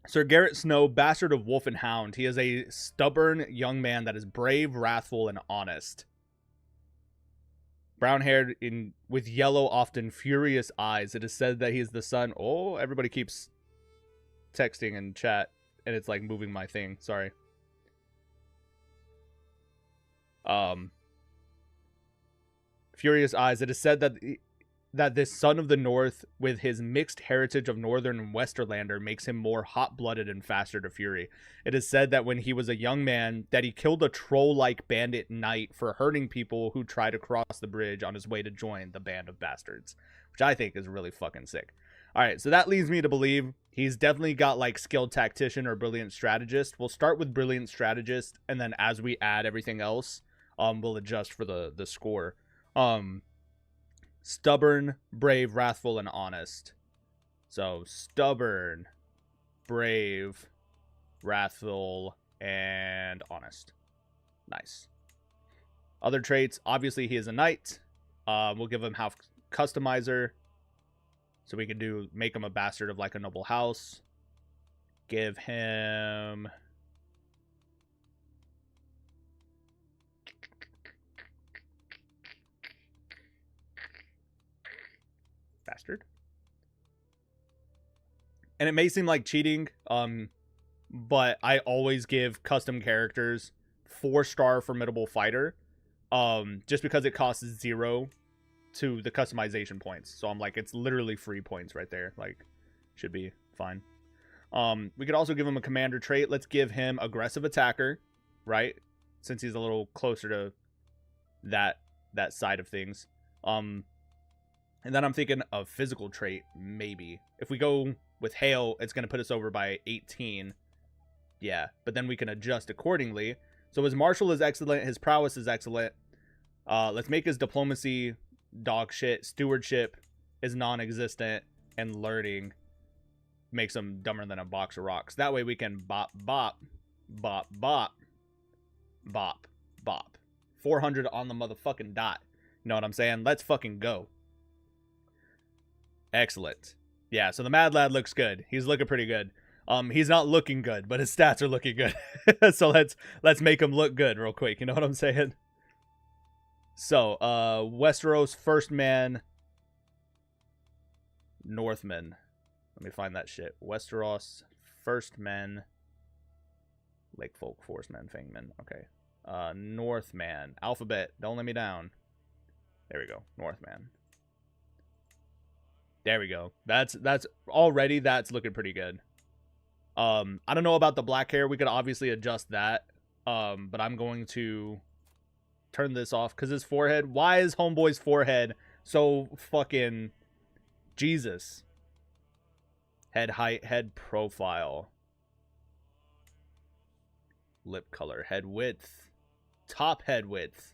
Sir Garrett Snow, bastard of wolf and hound. He is a stubborn young man that is brave, wrathful, and honest. Brown-haired with yellow, often furious eyes. It is said that he is the son. Oh, everybody keeps texting in chat, and it's like moving my thing. Sorry. Furious eyes. It is said that this son of the north, with his mixed heritage of northern and westerlander, makes him more hot-blooded and faster to fury. It is said that when he was a young man, that he killed a troll-like bandit knight for hurting people who try to cross the bridge on his way to join the band of bastards, which I think is really fucking sick. All right, so that leads me to believe he's definitely got like skilled tactician or brilliant strategist. We'll start with brilliant strategist, and then as we add everything else, we'll adjust for the score. Stubborn, brave, wrathful, and honest. So, stubborn, brave, wrathful, and honest. Nice. Other traits, obviously he is a knight. We'll give him half customizer. So we can make him a bastard of like a noble house. Give him... bastard. And it may seem like cheating, but I always give custom characters 4-star formidable fighter, just because it costs 0 to the customization points. So I'm like, it's literally free points right there. Like, should be fine. We could also give him a commander trait. Let's give him aggressive attacker, right? Since he's a little closer to that side of things. And then I'm thinking of physical trait, maybe. If we go with hail, it's going to put us over by 18. Yeah, but then we can adjust accordingly. So his martial is excellent. His prowess is excellent. Let's make his diplomacy dog shit. Stewardship is non-existent. And learning makes him dumber than a box of rocks. That way we can bop, bop, bop, bop, bop, bop. 400 on the motherfucking dot. You know what I'm saying? Let's fucking go. Excellent. Yeah, so the Mad Lad looks good. He's looking pretty good. He's not looking good, but his stats are looking good. So let's make him look good real quick. You know what I'm saying? So, Westeros first man Northman. Let me find that shit. Westeros first men Lake Folk Forest men Fangmen. Okay. Northman. Alphabet. Don't let me down. There we go. Northman. There we go. That's already looking pretty good. I don't know about the black hair. We could obviously adjust that. But I'm going to turn this off because his forehead. Why is Homeboy's forehead so fucking Jesus? Head height, head profile, lip color, head width, top head width.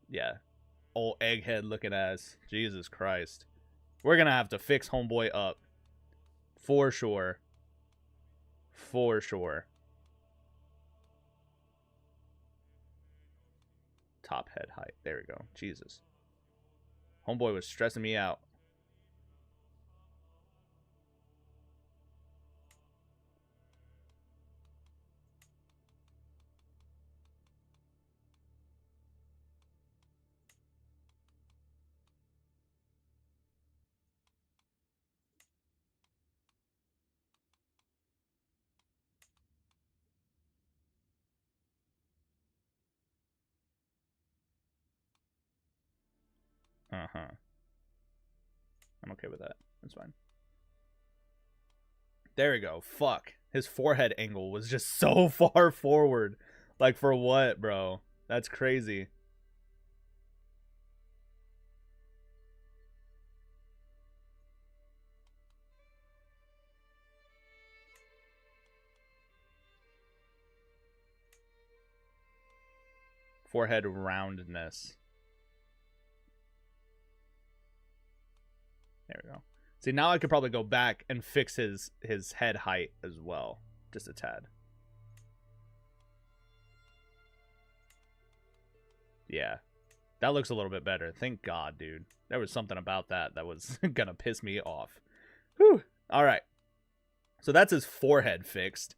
Yeah, old egghead looking ass. Jesus Christ. We're going to have to fix Homeboy up. For sure. For sure. Top head height. There we go. Jesus. Homeboy was stressing me out. Uh-huh. I'm okay with that. That's fine. There we go. Fuck. His forehead angle was just so far forward. Like, for what, bro? That's crazy. Forehead roundness. There we go. See, now I could probably go back and fix his head height as well. Just a tad. Yeah. That looks a little bit better. Thank God, dude. There was something about that that was gonna piss me off. Whew. All right. So that's his forehead fixed.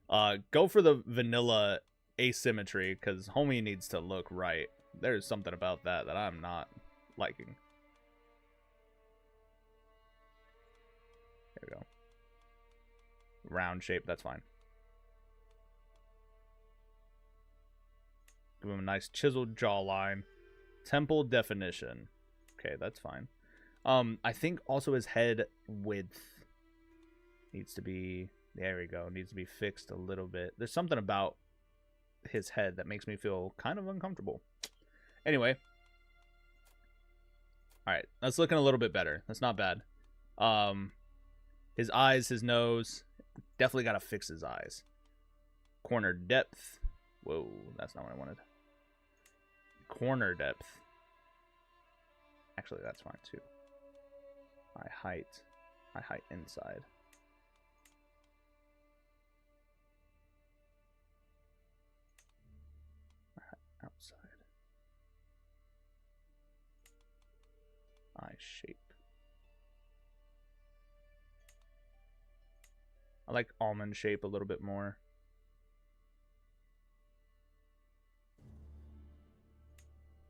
Go for the vanilla asymmetry, because homie needs to look right. There's something about that I'm not liking. There we go. Round shape, that's fine. Give him a nice chiseled jawline. Temple definition. Okay, that's fine. I think also his head width needs to be... There we go. Needs to be fixed a little bit. There's something about his head that makes me feel kind of uncomfortable. Anyway. Alright, that's looking a little bit better. That's not bad. His eyes, his nose. Definitely got to fix his eyes. Corner depth. Whoa, that's not what I wanted. Corner depth. Actually, that's fine too. Eye height. Eye height inside. Eye height outside. Eye shape. I like almond shape a little bit more.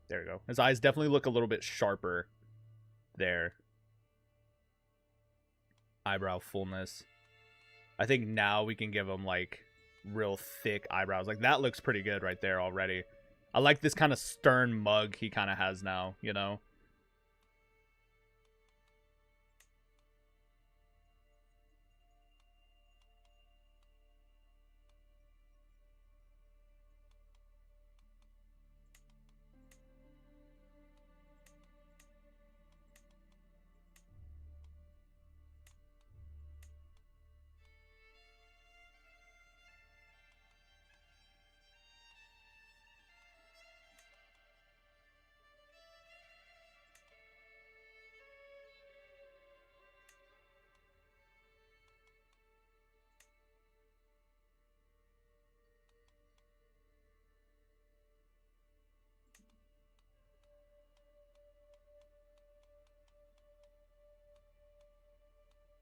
There we go. His eyes definitely look a little bit sharper there. Eyebrow fullness. I think now we can give him like real thick eyebrows. Like that looks pretty good right there already. I like this kind of stern mug he kind of has now, you know?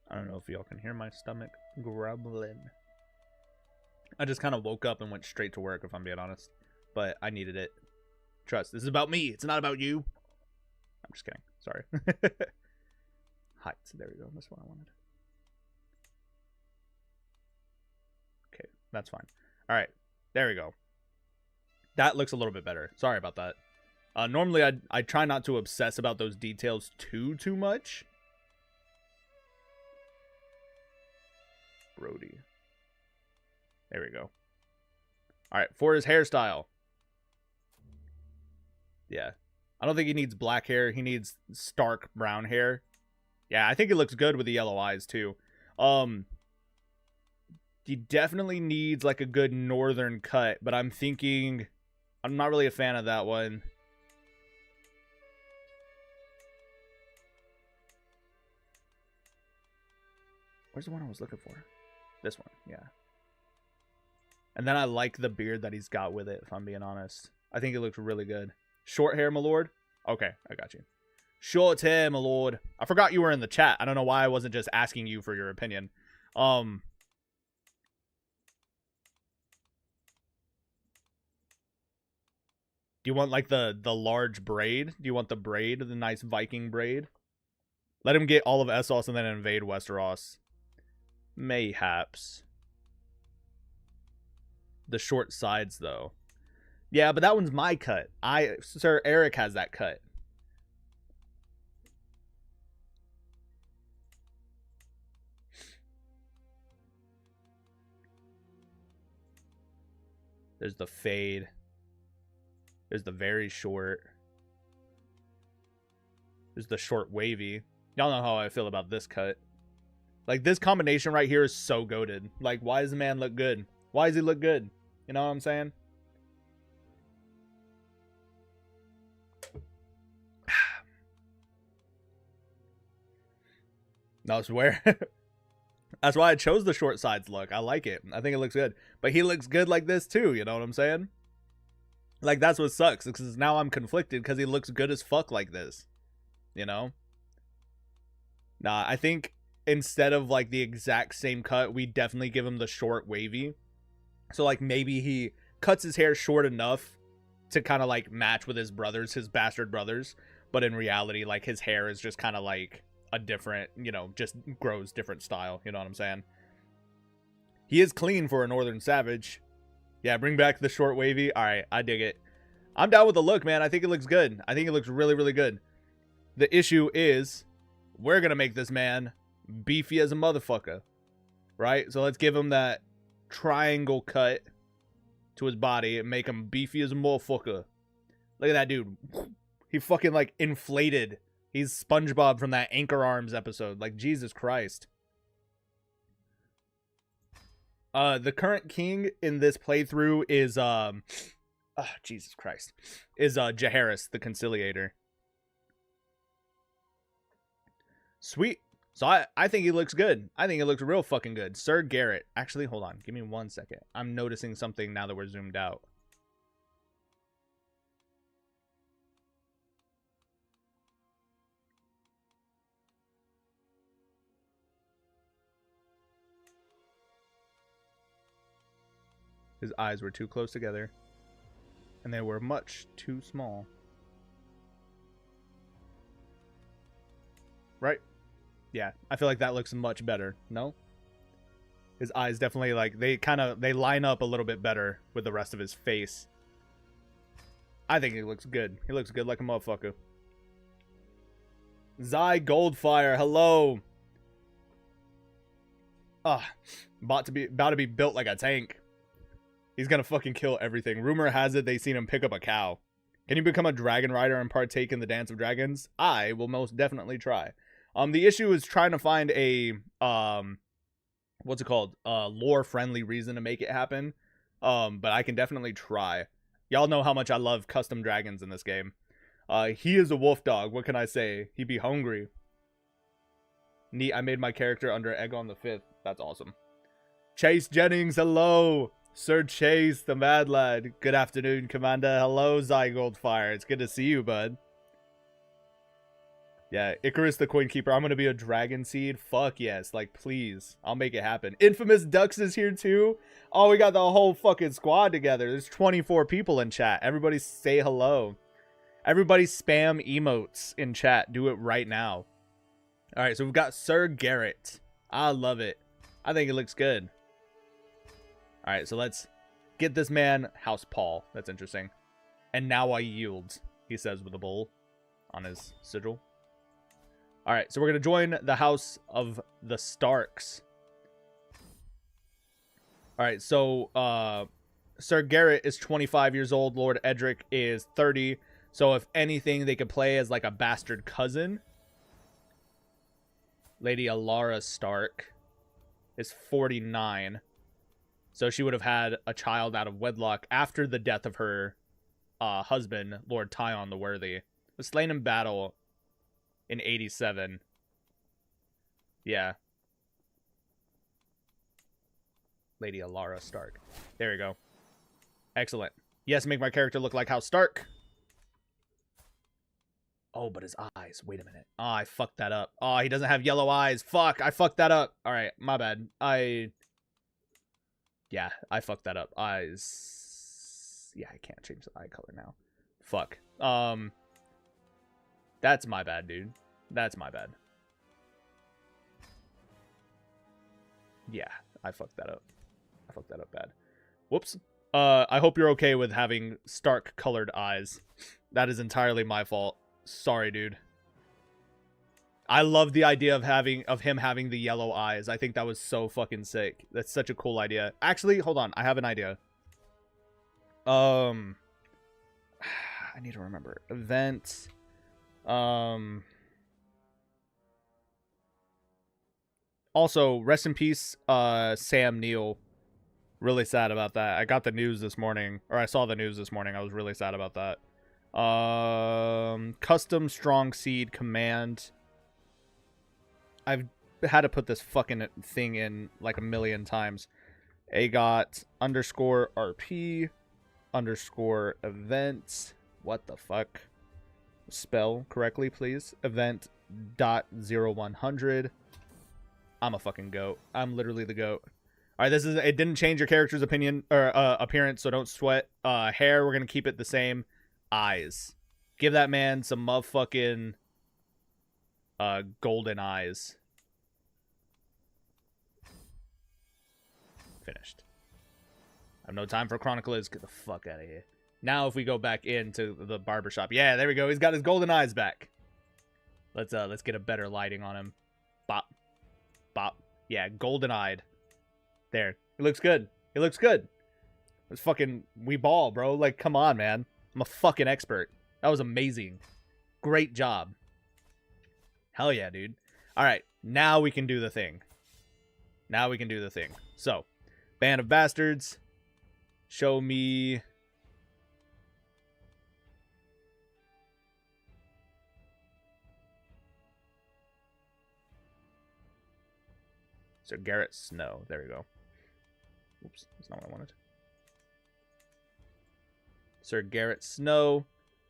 I don't know if y'all can hear my stomach grumbling. I just kind of woke up and went straight to work, if I'm being honest. But I needed it. Trust, this is about me. It's not about you. I'm just kidding. Sorry. Height. There we go. That's what I wanted. Okay, that's fine. All right. There we go. That looks a little bit better. Sorry about that. Normally, I try not to obsess about those details too much. Brody. There we go. All right, for his hairstyle. Yeah. I don't think he needs black hair. He needs stark brown hair. Yeah, I think it looks good with the yellow eyes, too. He definitely needs, like, a good northern cut, but I'm thinking... I'm not really a fan of that one. Where's the one I was looking for? This one, yeah. And then I like the beard that he's got with it, if I'm being honest. I think it looks really good. Short hair, my lord? Okay, I got you. Short hair, my lord. I forgot you were in the chat. I don't know why I wasn't just asking you for your opinion. Do you want, like, the large braid? Do you want the braid, the nice Viking braid? Let him get all of Essos and then invade Westeros. Mayhaps. The short sides, though. Yeah, but that one's my cut. Sir Eric has that cut. There's the fade. There's the very short. There's the short wavy. Y'all know how I feel about this cut. Like, this combination right here is so goated. Like, why does the man look good? Why does he look good? You know what I'm saying? No, I swear. That's why I chose the short sides look. I like it. I think it looks good. But he looks good like this too, you know what I'm saying? Like, that's what sucks, because now I'm conflicted because he looks good as fuck like this. You know? Nah, I think instead of, like, the exact same cut, we definitely give him the short wavy. So, like, maybe he cuts his hair short enough to kind of, like, match with his brothers, his bastard brothers. But in reality, like, his hair is just kind of, like, a different, you know, just grows different style. You know what I'm saying? He is clean for a Northern Savage. Yeah, bring back the short wavy. All right, I dig it. I'm down with the look, man. I think it looks good. I think it looks really, really good. The issue is we're going to make this man beefy as a motherfucker, right? So let's give him that triangle cut to his body and make him beefy as a motherfucker. Look at that dude. He fucking, like, inflated. He's SpongeBob from that Anchor Arms episode. Like, Jesus Christ. The current king in this playthrough is, Jesus Christ. Is, Jaehaerys, the Conciliator. Sweet. So I think he looks good. I think he looks real fucking good. Sir Garrett. Actually, hold on. Give me 1 second. I'm noticing something now that we're zoomed out. His eyes were too close together. And they were much too small. Right? Yeah, I feel like that looks much better. No? His eyes definitely, like, they line up a little bit better with the rest of his face. I think he looks good. He looks good like a motherfucker. Zy Goldfire, hello. About to be built like a tank. He's gonna fucking kill everything. Rumor has it they seen him pick up a cow. Can you become a dragon rider and partake in the Dance of Dragons? I will most definitely try. The issue is trying to find a, what's it called? Lore-friendly reason to make it happen. But I can definitely try. Y'all know how much I love custom dragons in this game. He is a wolf dog. What can I say? He be hungry. Neat, I made my character under AGOT the 5th. That's awesome. Chase Jennings, hello. Sir Chase, the mad lad. Good afternoon, Commander. Hello, Zy Goldfire. It's good to see you, bud. Yeah, Icarus the Coin Keeper. I'm going to be a dragon seed. Fuck yes. Like, please. I'll make it happen. Infamous Ducks is here, too. Oh, we got the whole fucking squad together. There's 24 people in chat. Everybody say hello. Everybody spam emotes in chat. Do it right now. All right, so we've got Sir Garrett. I love it. I think it looks good. All right, so let's get this man House Paul. That's interesting. And now I yield, he says with a bull on his sigil. All right, so we're going to join the House of the Starks. All right, so Sir Garrett is 25 years old. Lord Edric is 30. So if anything, they could play as like a bastard cousin. Lady Alara Stark is 49. So she would have had a child out of wedlock after the death of her husband, Lord Tyon the Worthy. Was slain in battle in 87. Yeah. Lady Alara Stark. There we go. Excellent. Yes, make my character look like House Stark. Oh, but his eyes. Wait a minute. Oh, I fucked that up. Oh, he doesn't have yellow eyes. Fuck, I fucked that up. All right, my bad. Yeah, I fucked that up. Eyes. Yeah, I can't change the eye color now. Fuck. That's my bad, dude. That's my bad. Yeah, I fucked that up. I fucked that up bad. Whoops. I hope you're okay with having Stark colored eyes. That is entirely my fault. Sorry, dude. I love the idea of him having the yellow eyes. I think that was so fucking sick. That's such a cool idea. Actually, hold on. I have an idea. I need to remember. Event. Also, rest in peace, Sam Neill. Really sad about that. I got the news this morning, or I saw the news this morning. I was really sad about that. Custom strong seed command. I've had to put this fucking thing in like a million times. AGOT underscore RP underscore event. What the fuck? Spell correctly, please. Event .0100. I'm a fucking goat. I'm literally the goat. All right, this is. It didn't change your character's opinion or appearance, so don't sweat. Hair, we're gonna keep it the same. Eyes, give that man some motherfucking golden eyes. Finished. I have no time for chroniclers. Get the fuck out of here. Now, if we go back into the barbershop, yeah, there we go. He's got his golden eyes back. Let's get a better lighting on him. Bop, bop. Yeah, golden eyed. There. It looks good. It looks good. It's fucking, we ball, bro. Like, come on, man. I'm a fucking expert. That was amazing. Great job. Hell yeah, dude. All right, now we can do the thing. Now we can do the thing. So, Band of Bastards. Show me. Sir Garrett Snow. There we go. Oops, that's not what I wanted. Sir Garrett Snow.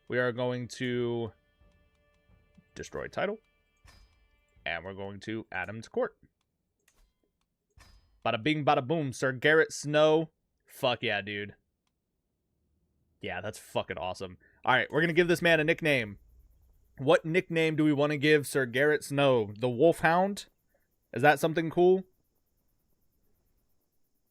We are going to destroy title. And we're going to add him to court. Bada bing, bada boom. Sir Garrett Snow. Fuck yeah, dude. Yeah, that's fucking awesome. All right, we're going to give this man a nickname. What nickname do we want to give Sir Garrett Snow? The Wolfhound? Is that something cool?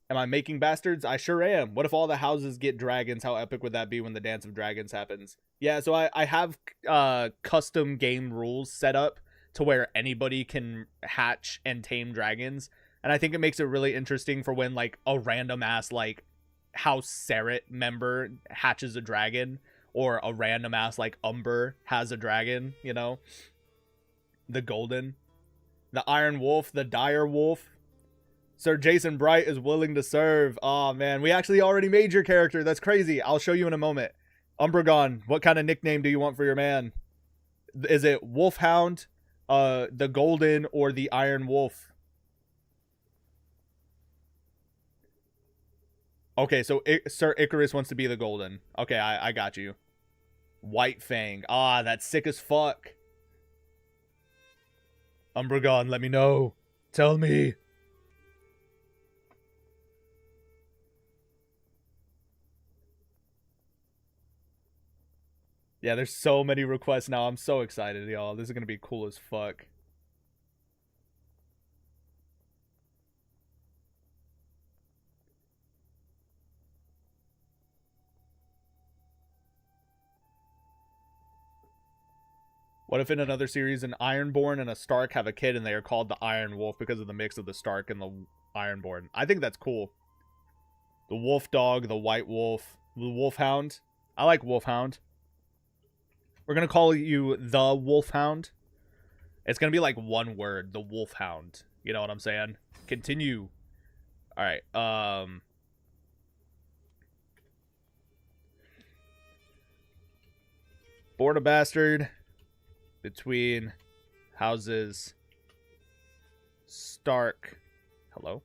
Am I making bastards? I sure am. What if all the houses get dragons? How epic would that be when the Dance of Dragons happens? Yeah, so I have custom game rules set up to where anybody can hatch and tame dragons. And I think it makes it really interesting for when, like, a random ass, like, House Serret member hatches a dragon. Or a random ass, like, Umber has a dragon, you know? The Golden. The Iron Wolf. The Dire Wolf. Sir Jason Bright is willing to serve. Oh man, we actually already made your character. That's crazy. I'll show you in a moment. Umbragon, what kind of nickname do you want for your man? Is it Wolfhound, the Golden, or the Iron Wolf? Okay, so Sir Icarus wants to be the Golden. Okay, I got you. White Fang. Ah, that's sick as fuck. Umbragon, let me know. Tell me. Yeah, there's so many requests now. I'm so excited, y'all. This is going to be cool as fuck. What if in another series an Ironborn and a Stark have a kid and they are called the Iron Wolf because of the mix of the Stark and the Ironborn? I think that's cool. The Wolf Dog, the White Wolf, the Wolfhound. I like Wolfhound. We're going to call you the Wolfhound. It's going to be like one word, the Wolfhound. You know what I'm saying? Continue. All right. Born a bastard between houses Stark, hello,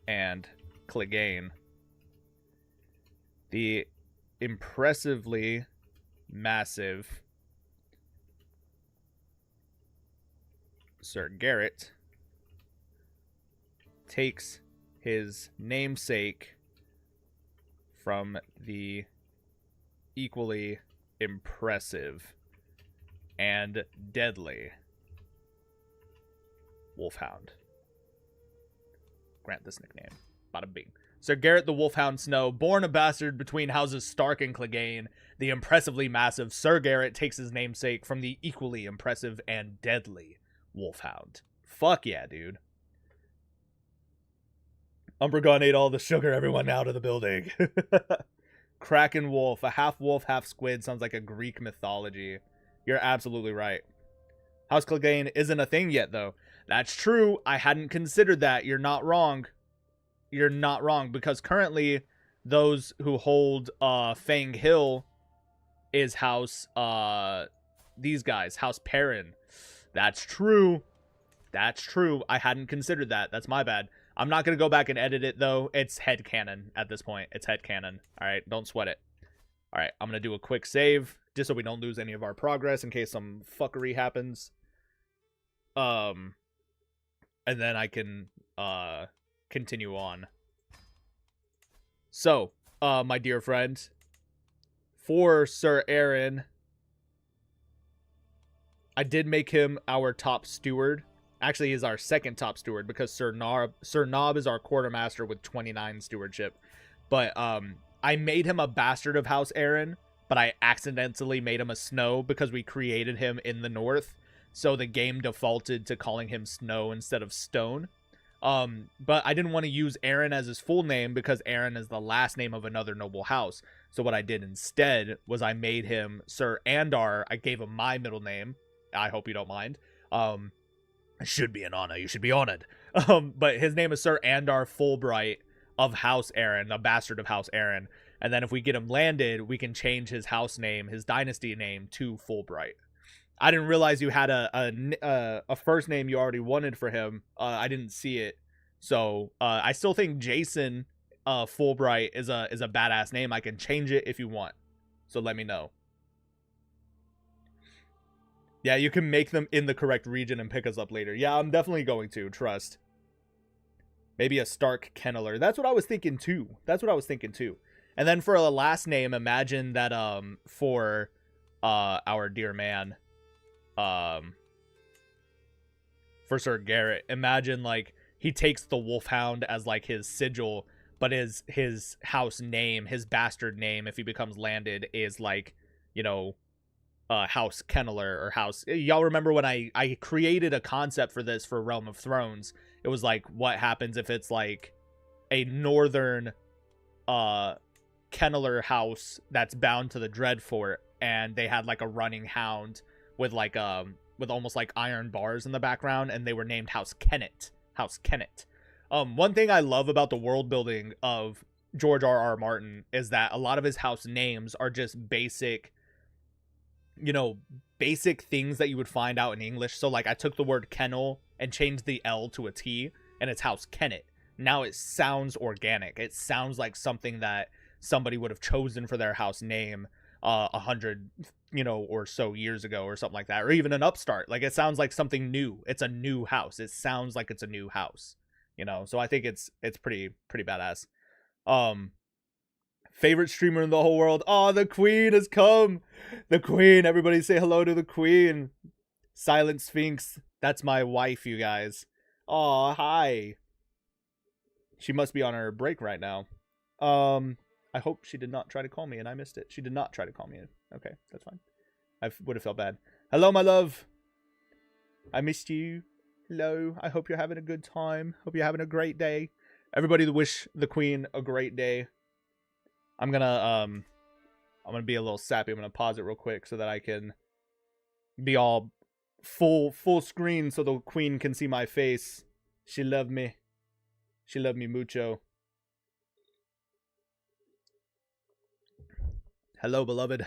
and Clegane. The impressively massive Sir Garrett takes his namesake from the equally impressive and deadly Wolfhound. Grant this nickname. Bada bing. Sir Garrett the Wolfhound Snow, born a bastard between houses Stark and Clegane, the impressively massive Sir Garrett takes his namesake from the equally impressive and deadly Wolfhound. Fuck yeah, dude. Umbragon ate all the sugar, everyone out of the building. Kraken wolf, a half wolf, half squid sounds like a Greek mythology. You're absolutely right. House Clegane isn't a thing yet, though. That's true. I hadn't considered that. You're not wrong. You're not wrong, because currently those who hold Fang Hill is House these guys, House Perrin. That's true. That's true. I hadn't considered that. That's my bad. I'm not going to go back and edit it, though. It's headcanon at this point. It's headcanon. All right, don't sweat it. All right, I'm going to do a quick save just so we don't lose any of our progress in case some fuckery happens. And then I can continue on. So, my dear friend, for Sir Aaron, I did make him our top steward. Actually, he's our second top steward because Sir Nob is our quartermaster with 29 stewardship. But I made him a bastard of House Aaron, but I accidentally made him a Snow because we created him in the north. So the game defaulted to calling him Snow instead of Stone. But I didn't want to use Aaron as his full name because Aaron is the last name of another noble house. So what I did instead was I made him Sir Andar. I gave him my middle name. I hope you don't mind. It should be an honor. You should be honored. But his name is Sir Andar Fulbright of House Aaron, a bastard of House Aaron. And then if we get him landed, we can change his house name, his dynasty name, to Fulbright. I didn't realize you had a first name you already wanted for him. I didn't see it. So I still think Jason Fulbright is a badass name. I can change it if you want. So let me know. Yeah, you can make them in the correct region and pick us up later. Yeah, I'm definitely going to. Trust. Maybe a Stark Kenneler. That's what I was thinking too. That's what I was thinking too. And then for a last name, imagine that for our dear man, for Sir Garrett, imagine like he takes the Wolfhound as like his sigil, but his house name, his bastard name, if he becomes landed, is like, you know, House Kenneler or House. Y'all remember when I created a concept for this for Realm of Thrones? It was like, what happens if it's like a northern Kenneler house that's bound to the Dreadfort, and they had like a running hound with like with almost like iron bars in the background, and they were named House Kennet. House Kennet. One thing I love about the world building of George R.R. Martin is that a lot of his house names are just basic, you know, basic things that you would find out in English. So like I took the word kennel and changed the L to a T, and it's House Kennet. Now it sounds organic. It sounds like something that somebody would have chosen for their house name 100, you know, or so years ago or something like that, or even an upstart. Like it sounds like something new. It's a new house. It sounds like it's a new house, you know. So I think it's pretty badass. Favorite streamer in the whole world. Oh, the Queen has come. The Queen. Everybody say hello to the Queen. Silent Sphinx. That's my wife, you guys. Oh, hi. She must be on her break right now. I hope she did not try to call me and I missed it. She did not try to call me. Okay, that's fine. I would have felt bad. Hello, my love. I missed you. Hello. I hope you're having a good time. Hope you're having a great day. Everybody wish the Queen a great day. I'm gonna be a little sappy. I'm gonna pause it real quick so that I can be all full screen so the Queen can see my face. She loved me. She loved me mucho. Hello, beloved.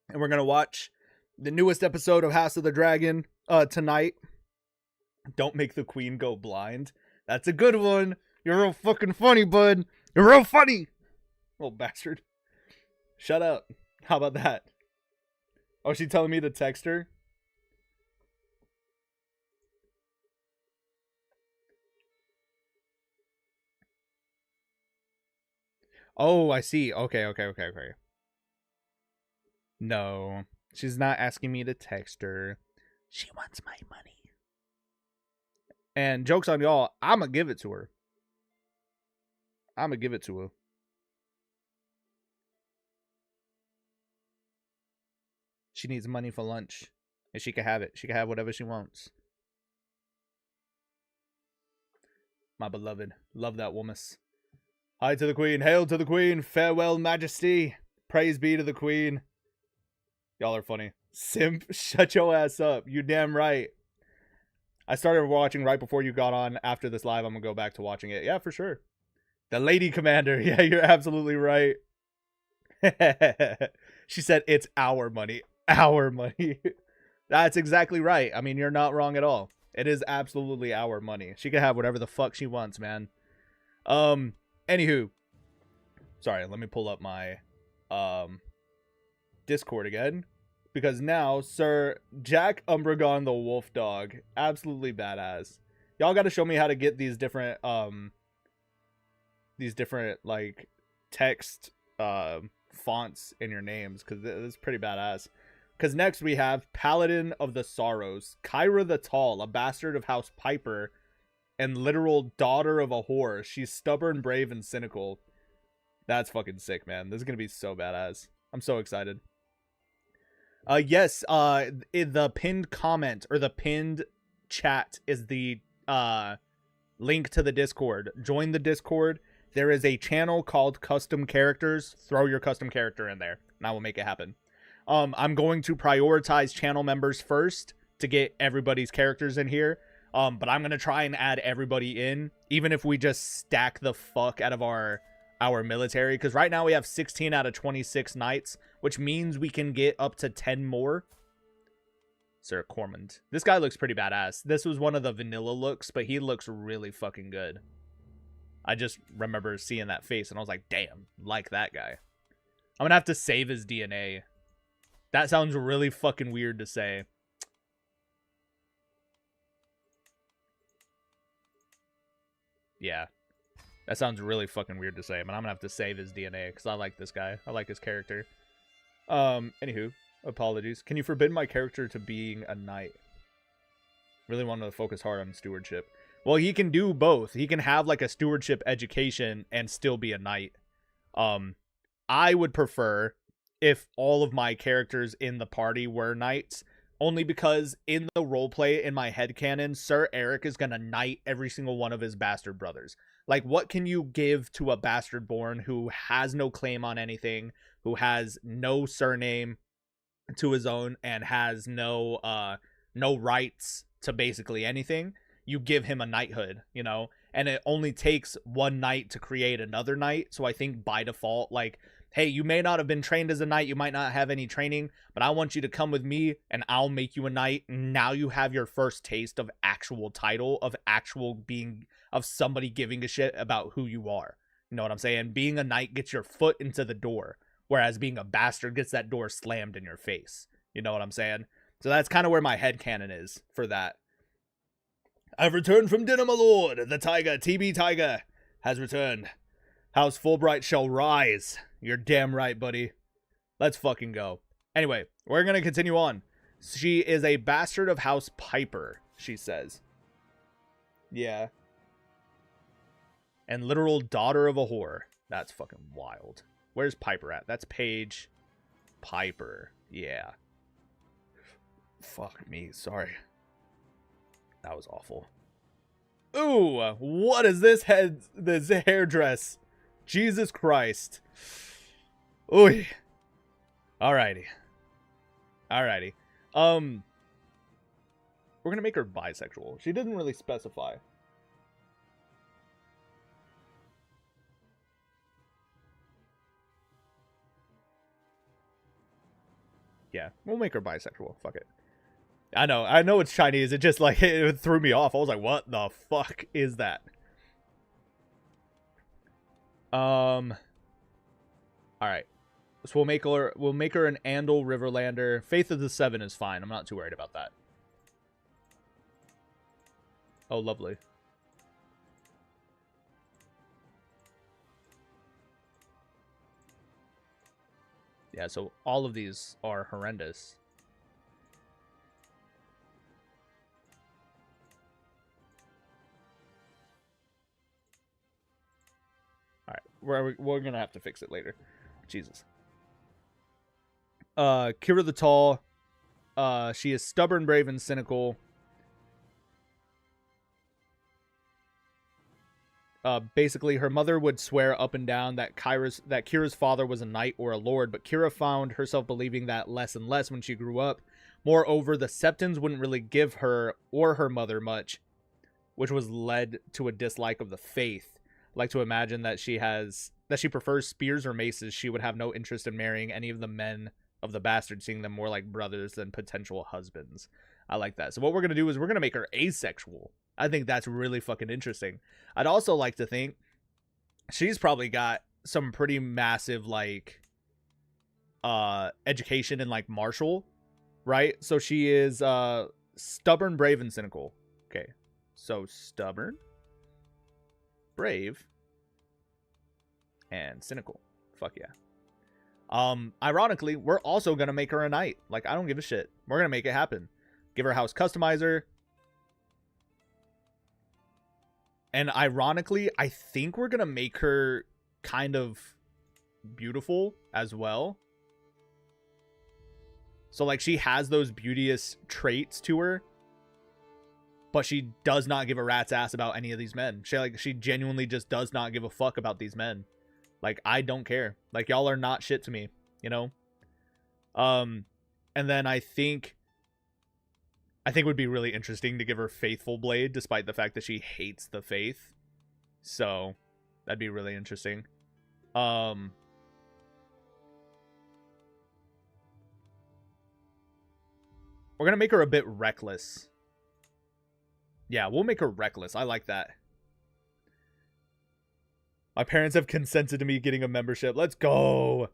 And we're gonna watch the newest episode of House of the Dragon tonight. Don't make the Queen go blind. That's a good one. You're real fucking funny, bud. You're real funny. Little bastard. Shut up. How about that? Oh, she telling me to text her? Oh, I see. Okay. No, she's not asking me to text her. She wants my money. And joke's on y'all, I'm going to give it to her. I'm going to give it to her. She needs money for lunch. And she can have it. She can have whatever she wants. My beloved. Love that woman. Hi to the queen. Hail to the queen. Farewell, majesty. Praise be to the queen. Y'all are funny. Simp, shut your ass up. You damn right. I started watching right before you got on. After this live, I'm going to go back to watching it. Yeah, for sure. The lady commander. Yeah, you're absolutely right. She said, it's our money. Our money. That's exactly right. I mean, you're not wrong at all. It is absolutely our money. She can have whatever the fuck she wants, man. Anywho. Sorry, let me pull up my Discord again. Because now, Sir Jack Umbragon the Wolf Dog, absolutely badass. Y'all got to show me how to get these different like text fonts in your names, because it's pretty badass. Because next we have Paladin of the Sorrows, Kyra the Tall, a bastard of House Piper, and literal daughter of a whore. She's stubborn, brave, and cynical. That's fucking sick, man. This is gonna be so badass. I'm so excited. Yes, in the pinned comment or the pinned chat is the link to the Discord. Join the Discord. There is a channel called Custom Characters. Throw your custom character in there, and I will make it happen. I'm going to prioritize channel members first to get everybody's characters in here. But I'm gonna try and add everybody in, even if we just stack the fuck out of our military, because right now we have 16 out of 26 knights, which means we can get up to 10 more. Sir Cormond. This guy looks pretty badass. This was one of the vanilla looks, but he looks really fucking good. I just remember seeing that face and I was like, damn, like that guy. I'm gonna have to save his DNA. That sounds really fucking weird to say. Yeah. That sounds really fucking weird to say, but I'm gonna have to save his DNA because I like this guy. I like his character. Anywho, apologies. Can you forbid my character to being a knight? Really wanted to focus hard on stewardship. Well, he can do both. He can have like a stewardship education and still be a knight. I would prefer if all of my characters in the party were knights, only because in the roleplay in my headcanon, Sir Eric is gonna knight every single one of his bastard brothers. Like, what can you give to a bastard born who has no claim on anything, who has no surname to his own, and has no rights to basically anything? You give him a knighthood, you know? And it only takes one knight to create another knight, so I think by default, like, hey, you may not have been trained as a knight, you might not have any training, but I want you to come with me, and I'll make you a knight. Now you have your first taste of actual title, of actual being, of somebody giving a shit about who you are. You know what I'm saying? Being a knight gets your foot into the door, whereas being a bastard gets that door slammed in your face. You know what I'm saying? So that's kind of where my headcanon is for that. I've returned from dinner, my lord. The tiger, TB Tiger, has returned. House Fulbright shall rise. You're damn right, buddy. Let's fucking go. Anyway, we're going to continue on. She is a bastard of House Piper, she says. Yeah. And literal daughter of a whore. That's fucking wild. Where's Piper at? That's Paige Piper. Yeah. Fuck me. Sorry. That was awful. Ooh, what is this hairdress? Jesus Christ. Ooh. Alrighty. Alrighty. We're gonna make her bisexual. She didn't really specify. Yeah, we'll make her bisexual. Fuck it. I know it's Chinese. It just like it threw me off. I was like, what the fuck is that? Alright. So we'll make her an Andal Riverlander. Faith of the Seven is fine. I'm not too worried about that. Oh, lovely. Yeah, so all of these are horrendous. Alright, we're gonna have to fix it later. Jesus. Kira the Tall. She is stubborn, brave, and cynical. Basically, her mother would swear up and down that Kira's father was a knight or a lord, but Kira found herself believing that less and less when she grew up. Moreover, the Septons wouldn't really give her or her mother much, which was led to a dislike of the faith. Like to imagine that she prefers spears or maces, she would have no interest in marrying any of the men of the bastard, seeing them more like brothers than potential husbands. I like that. So what we're going to do is we're going to make her asexual. I think that's really fucking interesting. I'd also like to think she's probably got some pretty massive, like, education in, like, martial, right? So she is, stubborn, brave, and cynical. Okay. So stubborn, brave, and cynical. Fuck yeah. Ironically, we're also going to make her a knight. Like, I don't give a shit. We're going to make it happen. Give her house customizer. And ironically, I think we're going to make her kind of beautiful as well. So, like, she has those beauteous traits to her, but she does not give a rat's ass about any of these men. She genuinely just does not give a fuck about these men. Like, I don't care. Like, y'all are not shit to me, you know? And then I think it would be really interesting to give her Faithful Blade, despite the fact that she hates the faith. So, that'd be really interesting. We're going to make her a bit reckless. Yeah, we'll make her reckless. I like that. My parents have consented to me getting a membership. Let's go.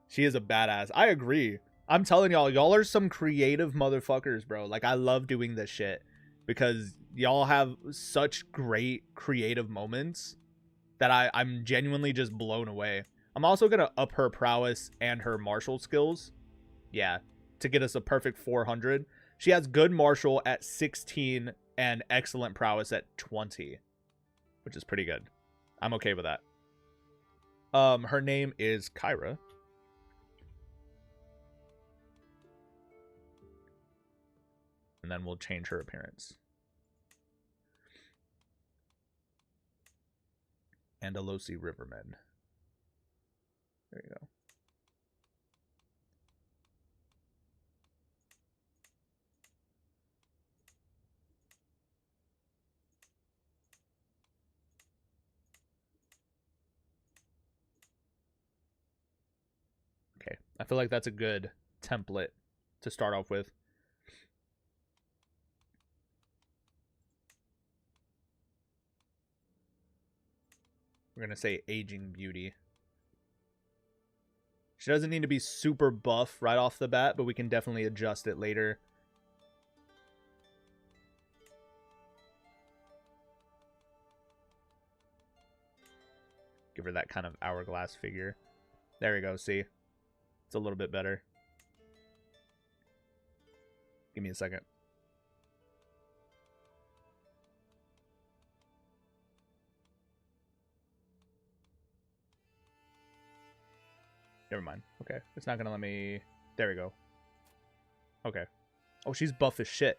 She is a badass. I agree. I'm telling y'all are some creative motherfuckers, bro. Like, I love doing this shit because y'all have such great creative moments that I'm genuinely just blown away. I'm also going to up her prowess and her martial skills. Yeah, to get us a perfect 400. She has good martial at 16 and excellent prowess at 20, which is pretty good. I'm okay with that. Her name is Kyra. And then we'll change her appearance. Andalosi Rivermen. There you go. Okay, I feel like that's a good template to start off with. We're going to say aging beauty. She doesn't need to be super buff right off the bat, but we can definitely adjust it later. Give her that kind of hourglass figure. There we go, see? It's a little bit better. Give me a second. Never mind. Okay. It's not going to let me... There we go. Okay. Oh, she's buff as shit.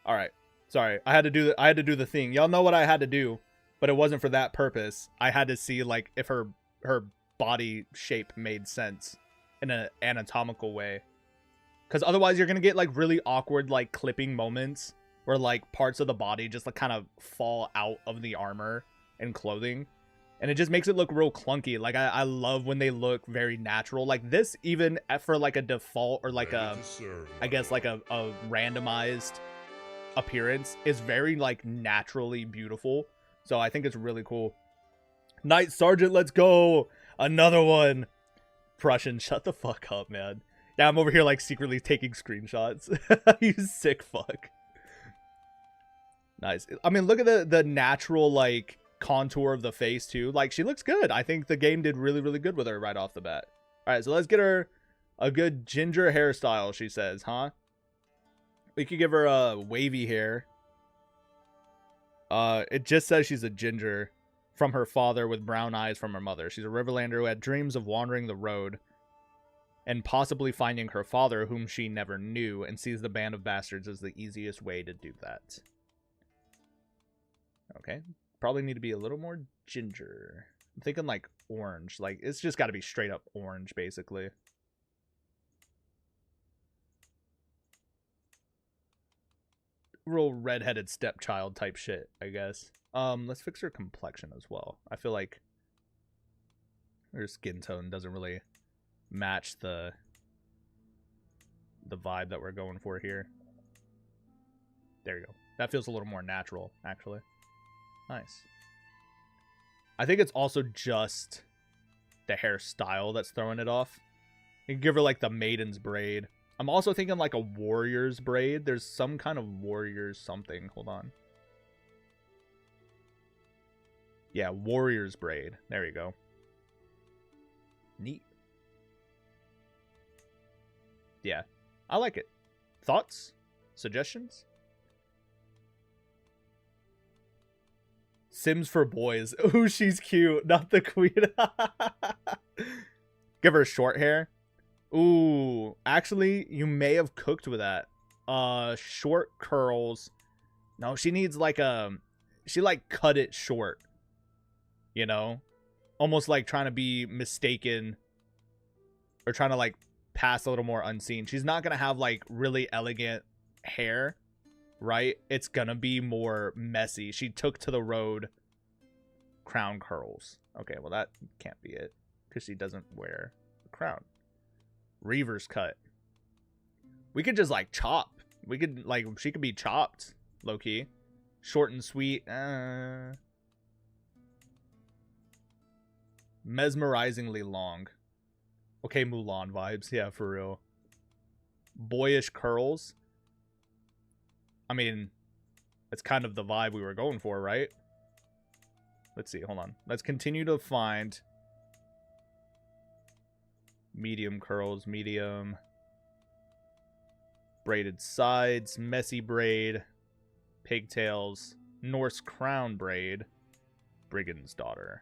All right. Sorry. I had to do the thing. Y'all know what I had to do, but it wasn't for that purpose. I had to see like if her body shape made sense in an anatomical way. Cuz otherwise you're going to get like really awkward like clipping moments where like parts of the body just like kind of fall out of the armor and clothing. And it just makes it look real clunky. Like, I love when they look very natural. Like, this, even for, like, a default or, like, I guess, like, a randomized appearance is very, like, naturally beautiful. So, I think it's really cool. Knight Sergeant, let's go! Another one! Prussian, shut the fuck up, man. Yeah, I'm over here, like, secretly taking screenshots. You sick fuck. Nice. I mean, look at the natural, like... contour of the face too. Like, she looks good. I think the game did really, really good with her right off the bat. All right, so let's get her a good ginger hairstyle, she says, huh? We could give her a wavy hair. It just says she's a ginger from her father with brown eyes from her mother. She's a Riverlander who had dreams of wandering the road and possibly finding her father, whom she never knew, and sees the band of bastards as the easiest way to do that. Okay. Probably need to be a little more ginger. I'm thinking like orange. Like, it's just got to be straight up orange, basically. Real redheaded stepchild type shit, I guess. Let's fix her complexion as well. I feel like her skin tone doesn't really match the vibe that we're going for here. There you go. That feels a little more natural, actually. Nice. I think it's also just the hairstyle that's throwing it off. You can give her like the maiden's braid. I'm also thinking like a warrior's braid. There's some kind of warrior's something. Hold on. Yeah, warrior's braid. There you go. Neat. Yeah, I like it. Thoughts? Suggestions? Sims for boys. Ooh, she's cute. Not the queen. Give her short hair. Ooh, actually, you may have cooked with that. Short curls. No, she needs like she like cut it short. You know? Almost like trying to be mistaken. Or trying to like pass a little more unseen. She's not going to have like really elegant hair. Right? It's gonna be more messy. She took to the road crown curls. Okay, well that can't be it. Because she doesn't wear a crown. Reaver's cut. We could just like chop. We could like, she could be chopped. Low-key. Short and sweet. Mesmerizingly long. Okay, Mulan vibes. Yeah, for real. Boyish curls. I mean, that's kind of the vibe we were going for, right? Let's see. Hold on. Let's continue to find medium curls, medium braided sides, messy braid, pigtails, Norse crown braid, brigand's daughter.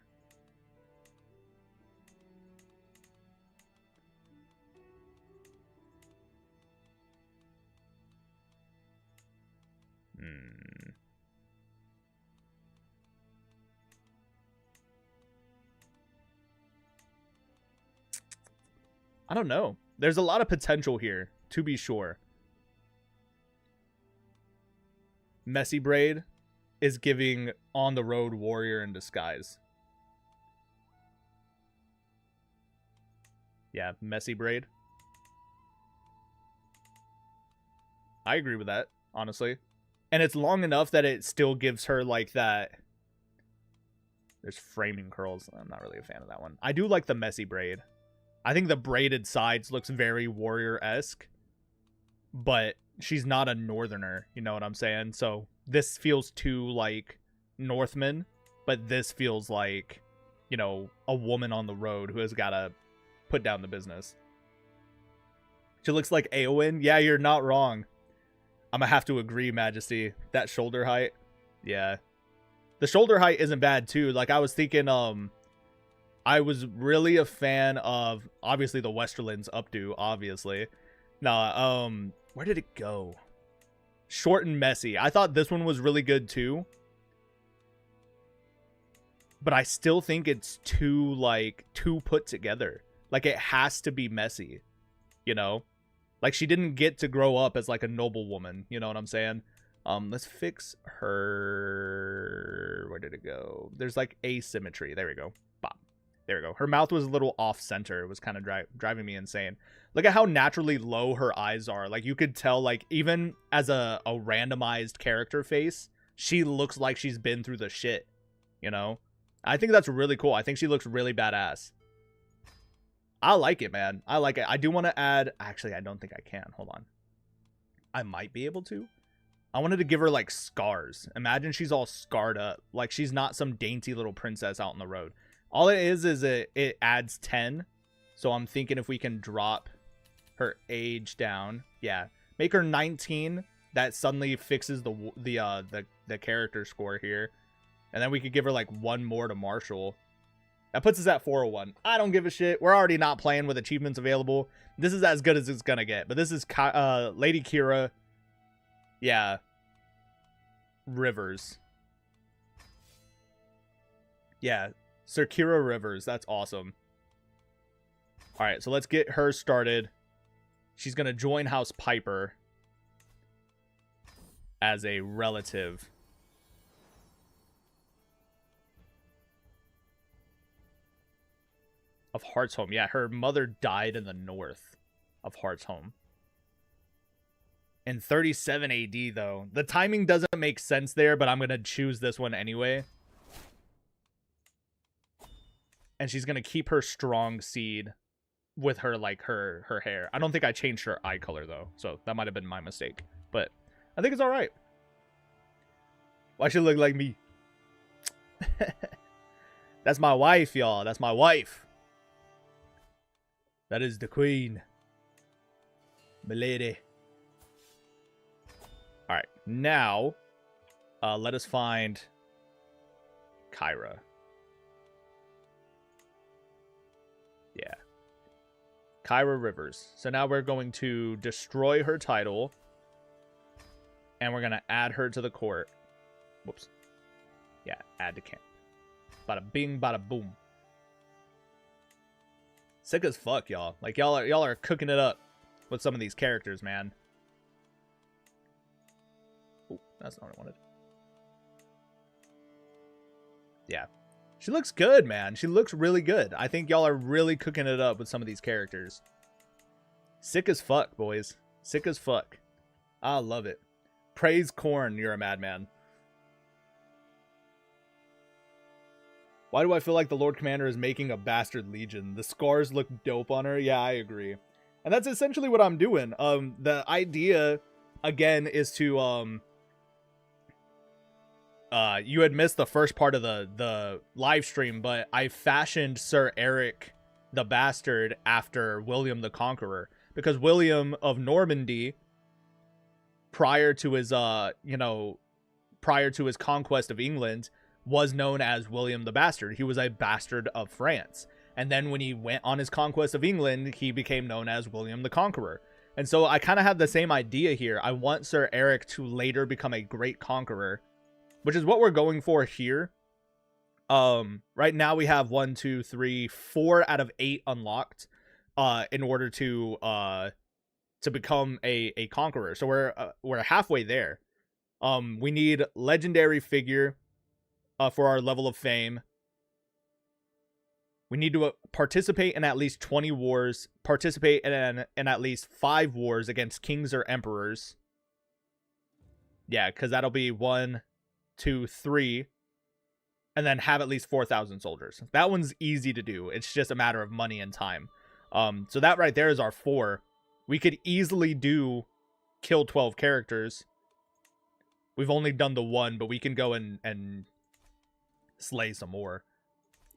I don't know. There's a lot of potential here, to be sure. Messy braid is giving on the road warrior in disguise. Yeah, messy braid. I agree with that, honestly. And it's long enough that it still gives her like that. There's framing curls. I'm not really a fan of that one. I do like the messy braid. I think the braided sides looks very warrior-esque, but she's not a northerner, you know what I'm saying? So this feels too like Northman, but this feels like, you know, a woman on the road who has got to put down the business. She looks like Eowyn. Yeah, you're not wrong. I'm gonna have to agree, Majesty. That shoulder height, yeah. The shoulder height isn't bad too. Like I was thinking, I was really a fan of, obviously, the Westerlands updo, obviously. Nah, where did it go? Short and messy. I thought this one was really good, too. But I still think it's too put together. Like, it has to be messy, you know? Like, she didn't get to grow up as, like, a noble woman, you know what I'm saying? Let's fix her... Where did it go? There's, like, asymmetry. There we go. Bop. There we go. Her mouth was a little off-center. It was kind of driving me insane. Look at how naturally low her eyes are. Like, you could tell, like, even as a randomized character face, she looks like she's been through the shit, you know? I think that's really cool. I think she looks really badass. I like it, man. I like it. I do want to add... Actually, I don't think I can. Hold on. I might be able to. I wanted to give her, like, scars. Imagine she's all scarred up. Like, she's not some dainty little princess out on the road. All it is it adds 10. So I'm thinking if we can drop her age down. Yeah. Make her 19. That suddenly fixes the character score here. And then we could give her, like, one more to Marshall. That puts us at 401. I don't give a shit. We're already not playing with achievements available. This is as good as it's gonna get. But this is Lady Kira. Yeah. Rivers. Yeah, Sakura Rivers. That's awesome. All right, so let's get her started. She's going to join House Piper as a relative. Of Hearthstone. Yeah, her mother died in the north of Hearthstone. In 37 AD, though. The timing doesn't make sense there, but I'm going to choose this one anyway. And she's going to keep her strong seed with her, like, her hair. I don't think I changed her eye color, though. So that might have been my mistake. But I think it's all right. Why she look like me? That's my wife, y'all. That's my wife. That is the queen. Milady. Alright, now, let us find Kyra. Yeah. Kyra Rivers. So now we're going to destroy her title. And we're going to add her to the court. Whoops. Yeah, add to camp. Bada bing, bada boom. Sick as fuck, y'all. Like, y'all are cooking it up with some of these characters, man. Oh, that's not what I wanted. Yeah. She looks good, man. She looks really good. I think y'all are really cooking it up with some of these characters. Sick as fuck, boys. Sick as fuck. I love it. Praise Korn, you're a madman. Why do I feel like the Lord Commander is making a Bastard Legion? The scars look dope on her. Yeah, I agree. And that's essentially what I'm doing. The idea, again, is to, you had missed the first part of the live stream, but I fashioned Sir Eric the Bastard after William the Conqueror. Because William of Normandy, prior to his, prior to his conquest of England, was known as William the Bastard. He was a bastard of France. And then when he went on his conquest of England, he became known as William the Conqueror. And so I kind of have the same idea here. I want Sir Eric to later become a great conqueror, which is what we're going for here. Right now we have 1, 2, 3, 4 out of 8 unlocked in order to become a conqueror. So we're halfway there. We need legendary figure for our level of fame. We need to participate in at least 20 wars, participate in at least 5 wars against kings or emperors. Yeah, because that'll be 1, 2, 3, and then have at least 4,000 soldiers. That one's easy to do. It's just a matter of money and time. So that right there is our 4. We could easily kill 12 characters. We've only done the 1, but we can go and slay some more.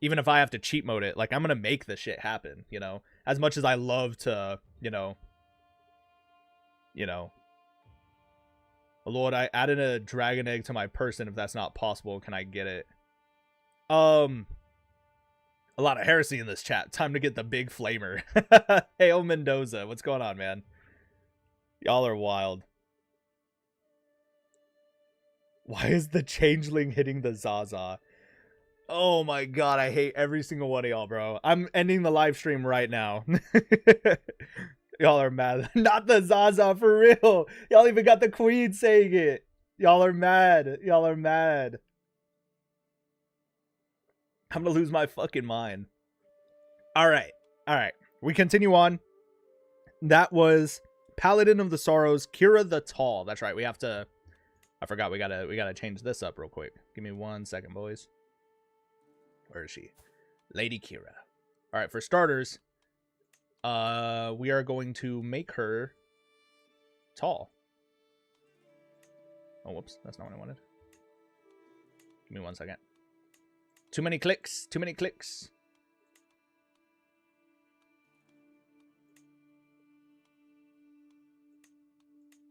Even if I have to cheat mode it, like, I'm gonna make this shit happen, you know? As much as I love to, you know... Lord, I added a dragon egg to my person. If that's not possible, can I get it? A lot of heresy in this chat. Time to get the big flamer. Hail Mendoza. What's going on, man? Y'all are wild. Why is the changeling hitting the Zaza? Oh my god, I hate every single one of y'all, bro. I'm ending the live stream right now. Y'all are mad. Not the Zaza, for real. Y'all even got the queen saying it. Y'all are mad. Y'all are mad. I'm gonna lose my fucking mind. Alright. Alright. We continue on. That was Paladin of the Sorrows, Kira the Tall. That's right. We have to... I forgot we gotta change this up real quick. Give me 1 second, boys. Where is she? Lady Kira. Alright, for starters, we are going to make her tall. Oh, whoops. That's not what I wanted. Give me 1 second. Too many clicks. Too many clicks.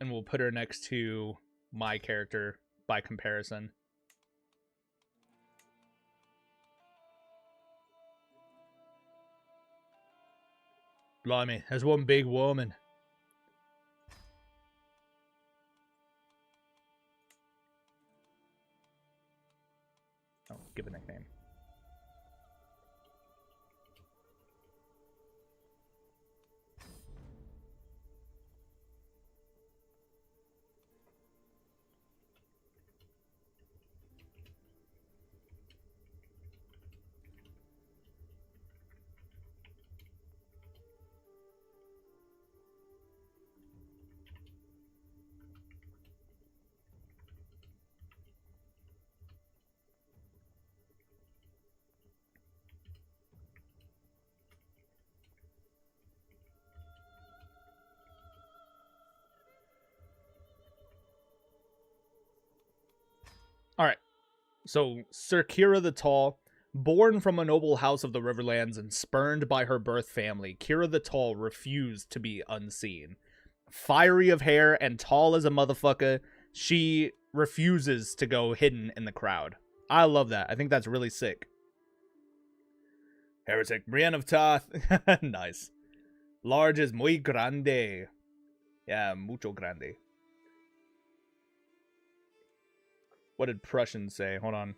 And we'll put her next to my character by comparison. Blimey, there's one big woman. Oh, give a nickname. All right. So, Sir Kira the Tall, born from a noble house of the Riverlands and spurned by her birth family, Kira the Tall refused to be unseen. Fiery of hair and tall as a motherfucker, she refuses to go hidden in the crowd. I love that. I think that's really sick. Heretic Brienne of Tarth. Nice. Large is muy grande. Yeah, mucho grande. What did Prussian say? Hold on.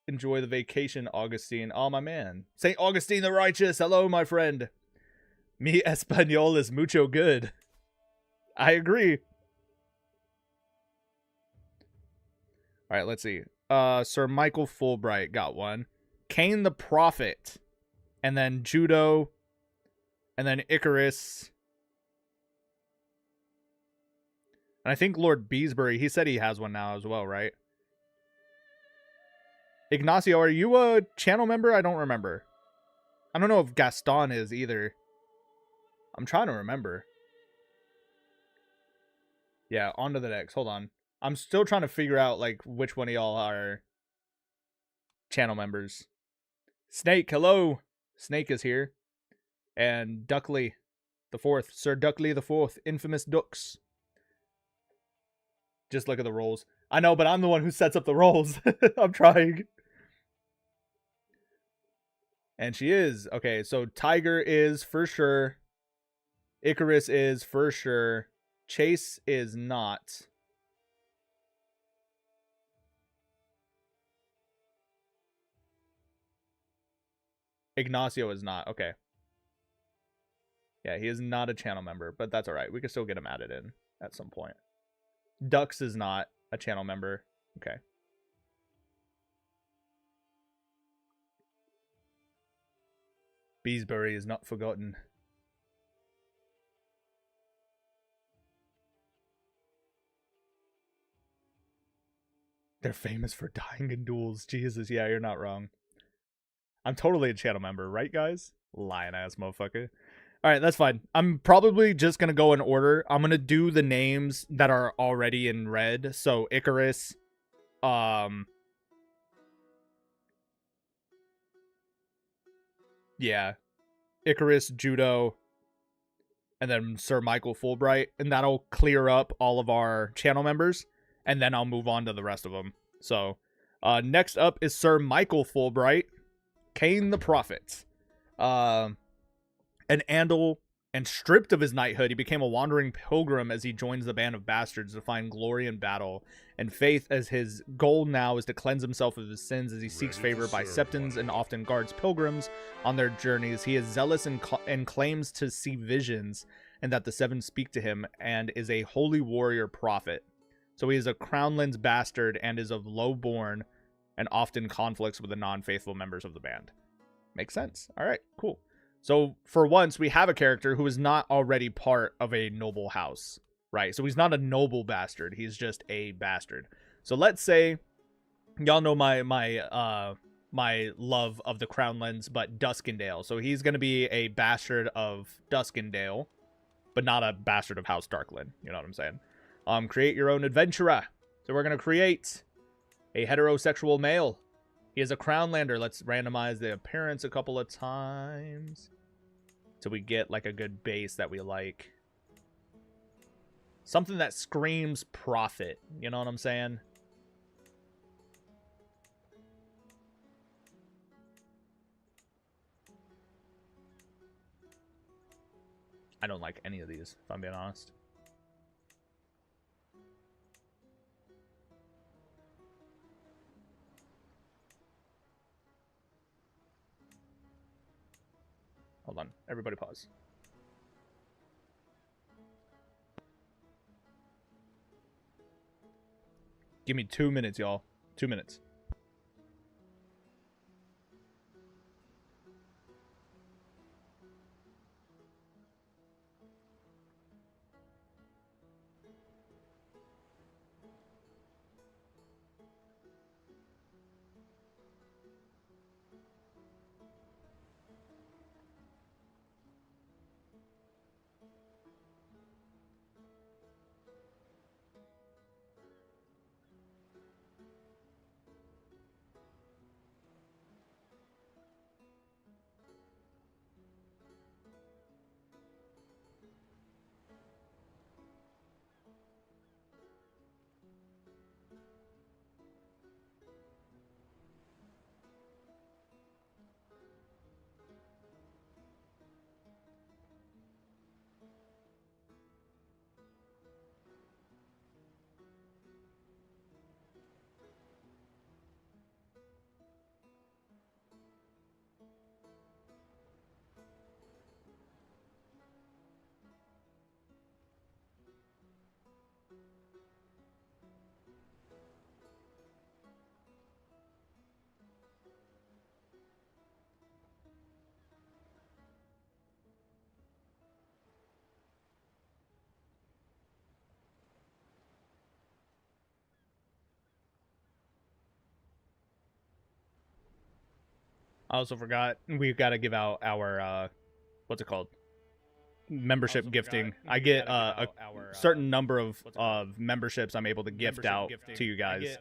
Enjoy the vacation, Augustine. Oh, my man. St. Augustine the Righteous. Hello, my friend. Mi español is mucho good. I agree. All right, let's see. Sir Michael Fulbright got one. Cain the Prophet. And then Judo. And then Icarus. And I think Lord Beesbury, he said he has one now as well, right? Ignacio, are you a channel member? I don't remember. I don't know if Gaston is either. I'm trying to remember. Yeah, on to the next. Hold on. I'm still trying to figure out, like, which one of y'all are channel members. Snake, hello. Snake is here. And Duckley the Fourth. Sir Duckley the Fourth. Infamous Dux. Just look at the rolls. I know, but I'm the one who sets up the rolls. I'm trying. And she is. Okay, so Tiger is for sure. Icarus is for sure. Chase is not. Ignacio is not. Okay. Yeah, he is not a channel member, but that's all right. We can still get him added in at some point. Dux is not a channel member. Okay. Beesbury is not forgotten. They're famous for dying in duels. Jesus, yeah, you're not wrong. I'm totally a channel member, right, guys? Lion ass motherfucker. All right, that's fine. I'm probably just going to go in order. I'm going to do the names that are already in red. So Icarus, yeah, Icarus, Judo, and then Sir Michael Fulbright, and that'll clear up all of our channel members, and then I'll move on to the rest of them. So, next up is Sir Michael Fulbright, Cain the Prophet. An Andal, and stripped of his knighthood, he became a wandering pilgrim as he joins the band of bastards to find glory in battle, and faith as his goal now is to cleanse himself of his sins as he seeks favor by septons and often guards pilgrims on their journeys. He is zealous and claims to see visions, and that the seven speak to him, and is a holy warrior prophet. So he is a crownlands bastard and is of low born, and often conflicts with the non-faithful members of the band. Makes sense. All right, cool. So for once, we have a character who is not already part of a noble house, right? So he's not a noble bastard. He's just a bastard. So let's say, y'all know my love of the Crownlands, but Duskendale. So he's going to be a bastard of Duskendale, but not a bastard of House Darkland. You know what I'm saying? Create your own adventurer. So we're going to create a heterosexual male. He is a Crownlander. Let's randomize the appearance a couple of times so we get like a good base that we like. Something that screams profit. You know what I'm saying? I don't like any of these, if I'm being honest. Hold on. Everybody pause. Give me 2 minutes, y'all. 2 minutes. I also forgot we got to give out our what's it called? Membership gifting. I get a certain number of memberships I'm able to gift out to you guys.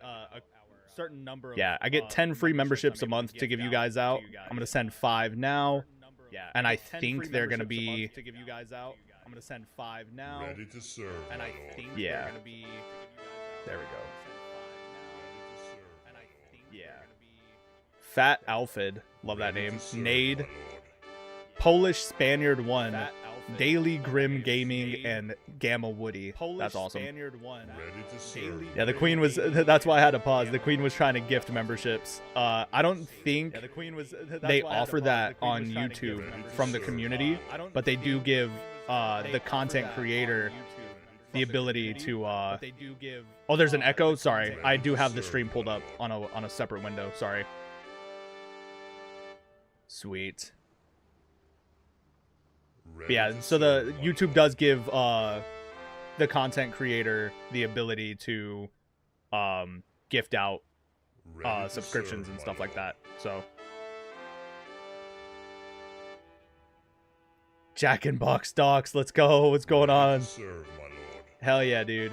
Yeah, I get 10 free memberships a month to give you guys out. I'm gonna send 5 now, and I think they're gonna be. I'm gonna send 5 now, Ready to serve, and I think they're gonna be. There we go. Yeah. Fat Alfred, love that name. Nade, Polish Spaniard 1, Daily Grim Gaming, and Gamma Woody. That's awesome. Yeah, the Queen was. That's why I had to pause. The Queen was trying to gift memberships. I don't think they offer that on YouTube from the community, but they do give the content creator the ability to. Oh, there's an echo. Sorry, I do have the stream pulled up on a separate window. Sorry. Sweet. But yeah, so the YouTube does give the content creator the ability to gift out subscriptions and stuff like that. So Jack and Box Docs, let's go. What's going on? Hell yeah, dude.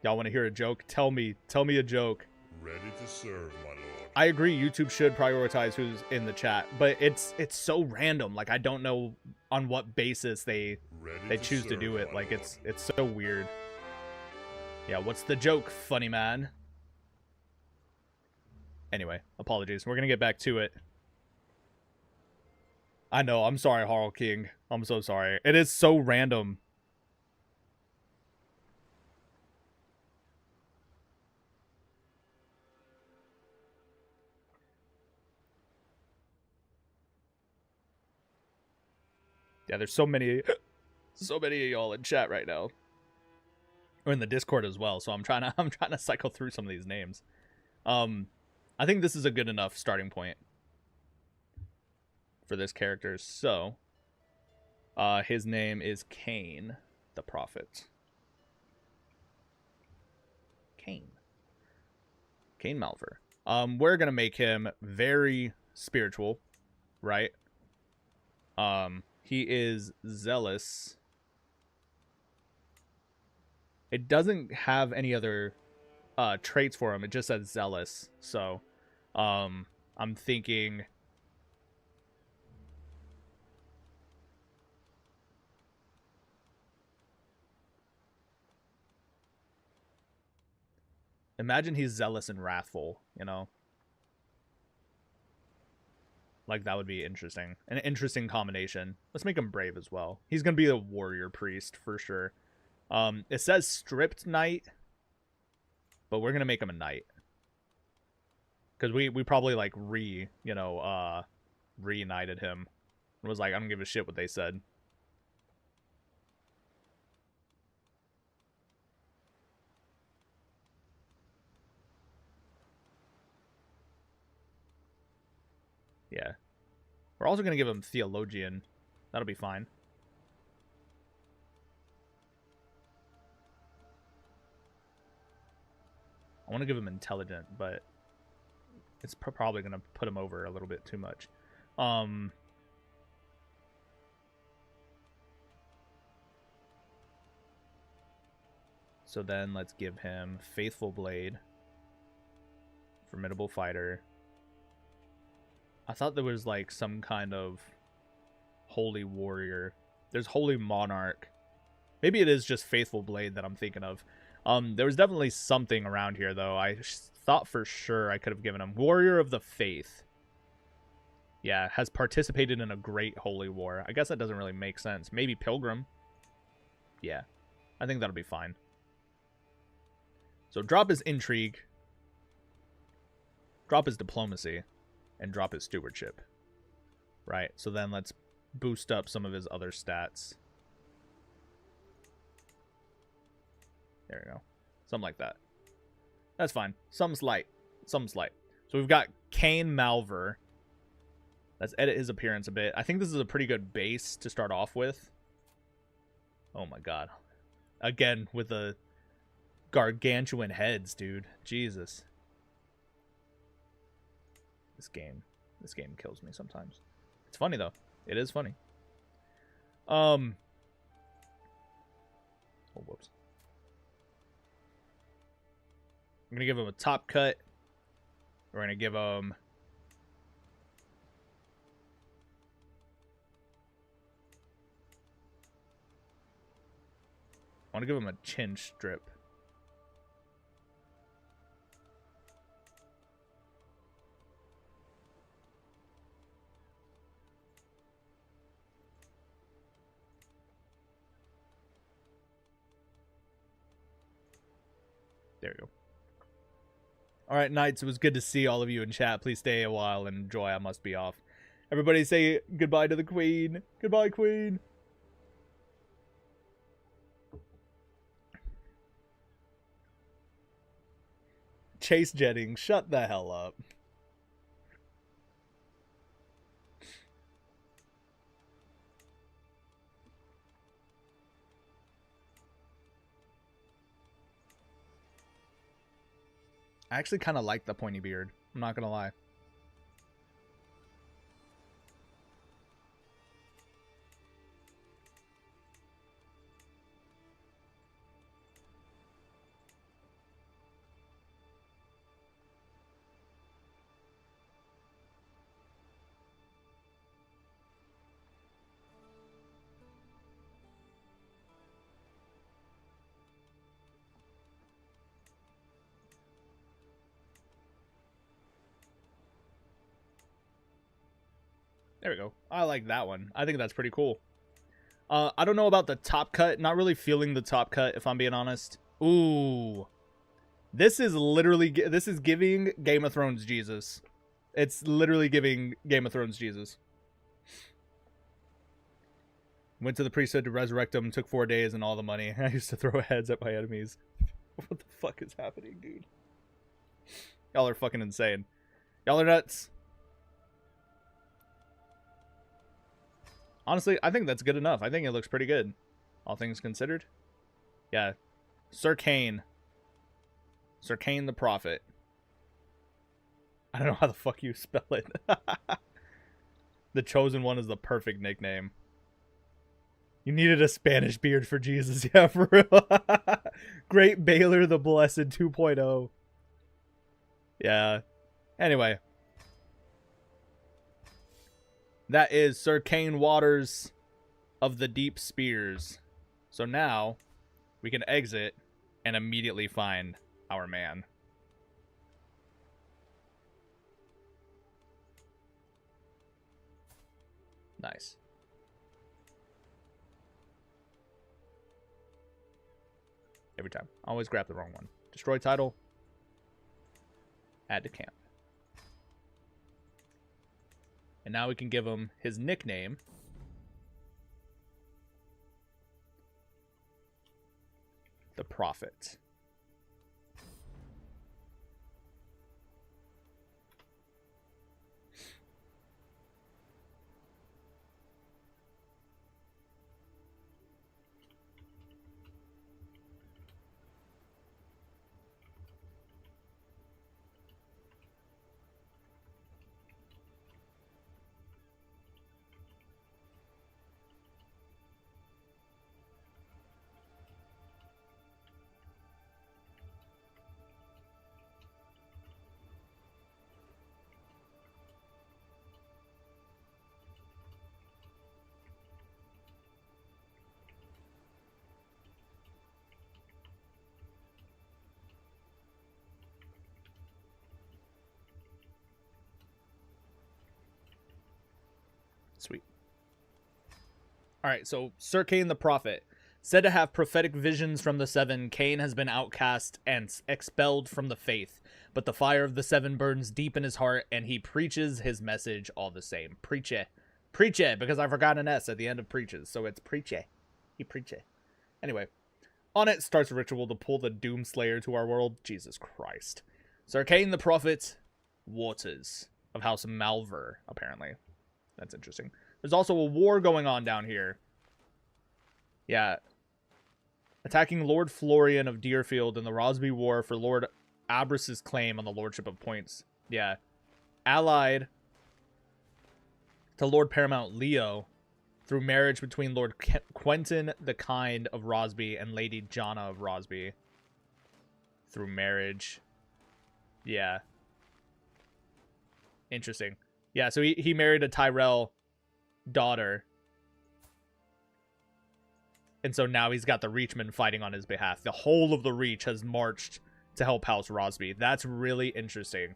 Y'all want to hear a joke? Tell me a joke. Ready to serve, my lord. I agree YouTube should prioritize who's in the chat, but it's so random. Like, I don't know on what basis they choose to do it. Like, it's so weird. Yeah, what's the joke, funny man? Anyway, apologies. We're gonna get back to it. I know, I'm sorry, Harl King. I'm so sorry. It is so random. Yeah, there's so many of y'all in chat right now, or in the Discord as well. So I'm trying to cycle through some of these names. I think this is a good enough starting point for this character. So, his name is Cain, the Prophet. Cain Malver. We're gonna make him very spiritual, right? He is zealous. It doesn't have any other traits for him. It just says zealous. So, I'm thinking imagine he's zealous and wrathful, you know? Like, that would be interesting. An interesting combination. Let's make him brave as well. He's going to be a warrior priest for sure. It says stripped knight, but we're going to make him a knight. Because we probably, like, reunited him. It was like, I don't give a shit what they said. Yeah. We're also going to give him theologian. That'll be fine. I want to give him intelligent, but it's probably going to put him over a little bit too much. So then let's give him faithful blade. Formidable fighter. I thought there was like some kind of holy warrior. There's holy monarch. Maybe it is just faithful blade that I'm thinking of. There was definitely something around here though. I thought for sure I could have given him warrior of the faith. Yeah, has participated in a great holy war. I guess that doesn't really make sense. Maybe pilgrim. Yeah, I think that'll be fine. So drop his intrigue. Drop his diplomacy. And drop his stewardship. Right, so then let's boost up some of his other stats. There we go. Something like that. That's fine. Some slight. So we've got Cain Malver. Let's edit his appearance a bit. I think this is a pretty good base to start off with. Oh my god. Again, with the gargantuan heads, dude. Jesus. This game kills me sometimes. It's funny though. It is funny. Oh, whoops. I'm gonna give him a top cut. We're gonna give him I want to give him a chin strip. There we go. All right, Knights, it was good to see all of you in chat. Please stay a while and enjoy. I must be off. Everybody say goodbye to the Queen. Goodbye, Queen. Chase jetting. Shut the hell up. I actually kind of like the pointy beard. I'm not gonna lie. There we go. I like that one. I think that's pretty cool. I don't know about the top cut. Not really feeling the top cut, if I'm being honest. Ooh. This is literally... This is giving Game of Thrones Jesus. It's literally giving Game of Thrones Jesus. Went to the priesthood to resurrect him. Took 4 days and all the money. I used to throw heads at my enemies. What the fuck is happening, dude? Y'all are fucking insane. Y'all are nuts. Honestly, I think that's good enough. I think it looks pretty good. All things considered. Yeah. Sir Kane. Sir Kane the Prophet. I don't know how the fuck you spell it. The Chosen One is the perfect nickname. You needed a Spanish beard for Jesus. Yeah, for real. Great Baylor the Blessed 2.0. Yeah. Anyway. That is Sir Kane Waters of the Deep Spears. So now we can exit and immediately find our man. Nice. Every time. Always grab the wrong one. Destroy title. Add to camp. And now we can give him his nickname. The Prophet. Sweet. Alright, so Sir Kane the Prophet. Said to have prophetic visions from the Seven, Kane has been outcast and expelled from the faith. But the fire of the Seven burns deep in his heart, and he preaches his message all the same. Preach it. Preach it, because I forgot an S at the end of preaches, so it's preach it. He preach it. Anyway, on it starts a ritual to pull the Doomslayer to our world. Jesus Christ. Sir Kane the Prophet, Waters of House Malver, apparently. That's interesting. There's also a war going on down here. Yeah. Attacking Lord Florian of Deerfield in the Rosby War for Lord Abras's claim on the Lordship of Points. Yeah. allied to Lord Paramount Leo through marriage between Lord Quentin the Kind of Rosby and Lady Jonna of Rosby. Through marriage. Yeah. Interesting. Yeah, so he married a Tyrell daughter. And so now he's got the Reachmen fighting on his behalf. The whole of the Reach has marched to help House Rosby. That's really interesting.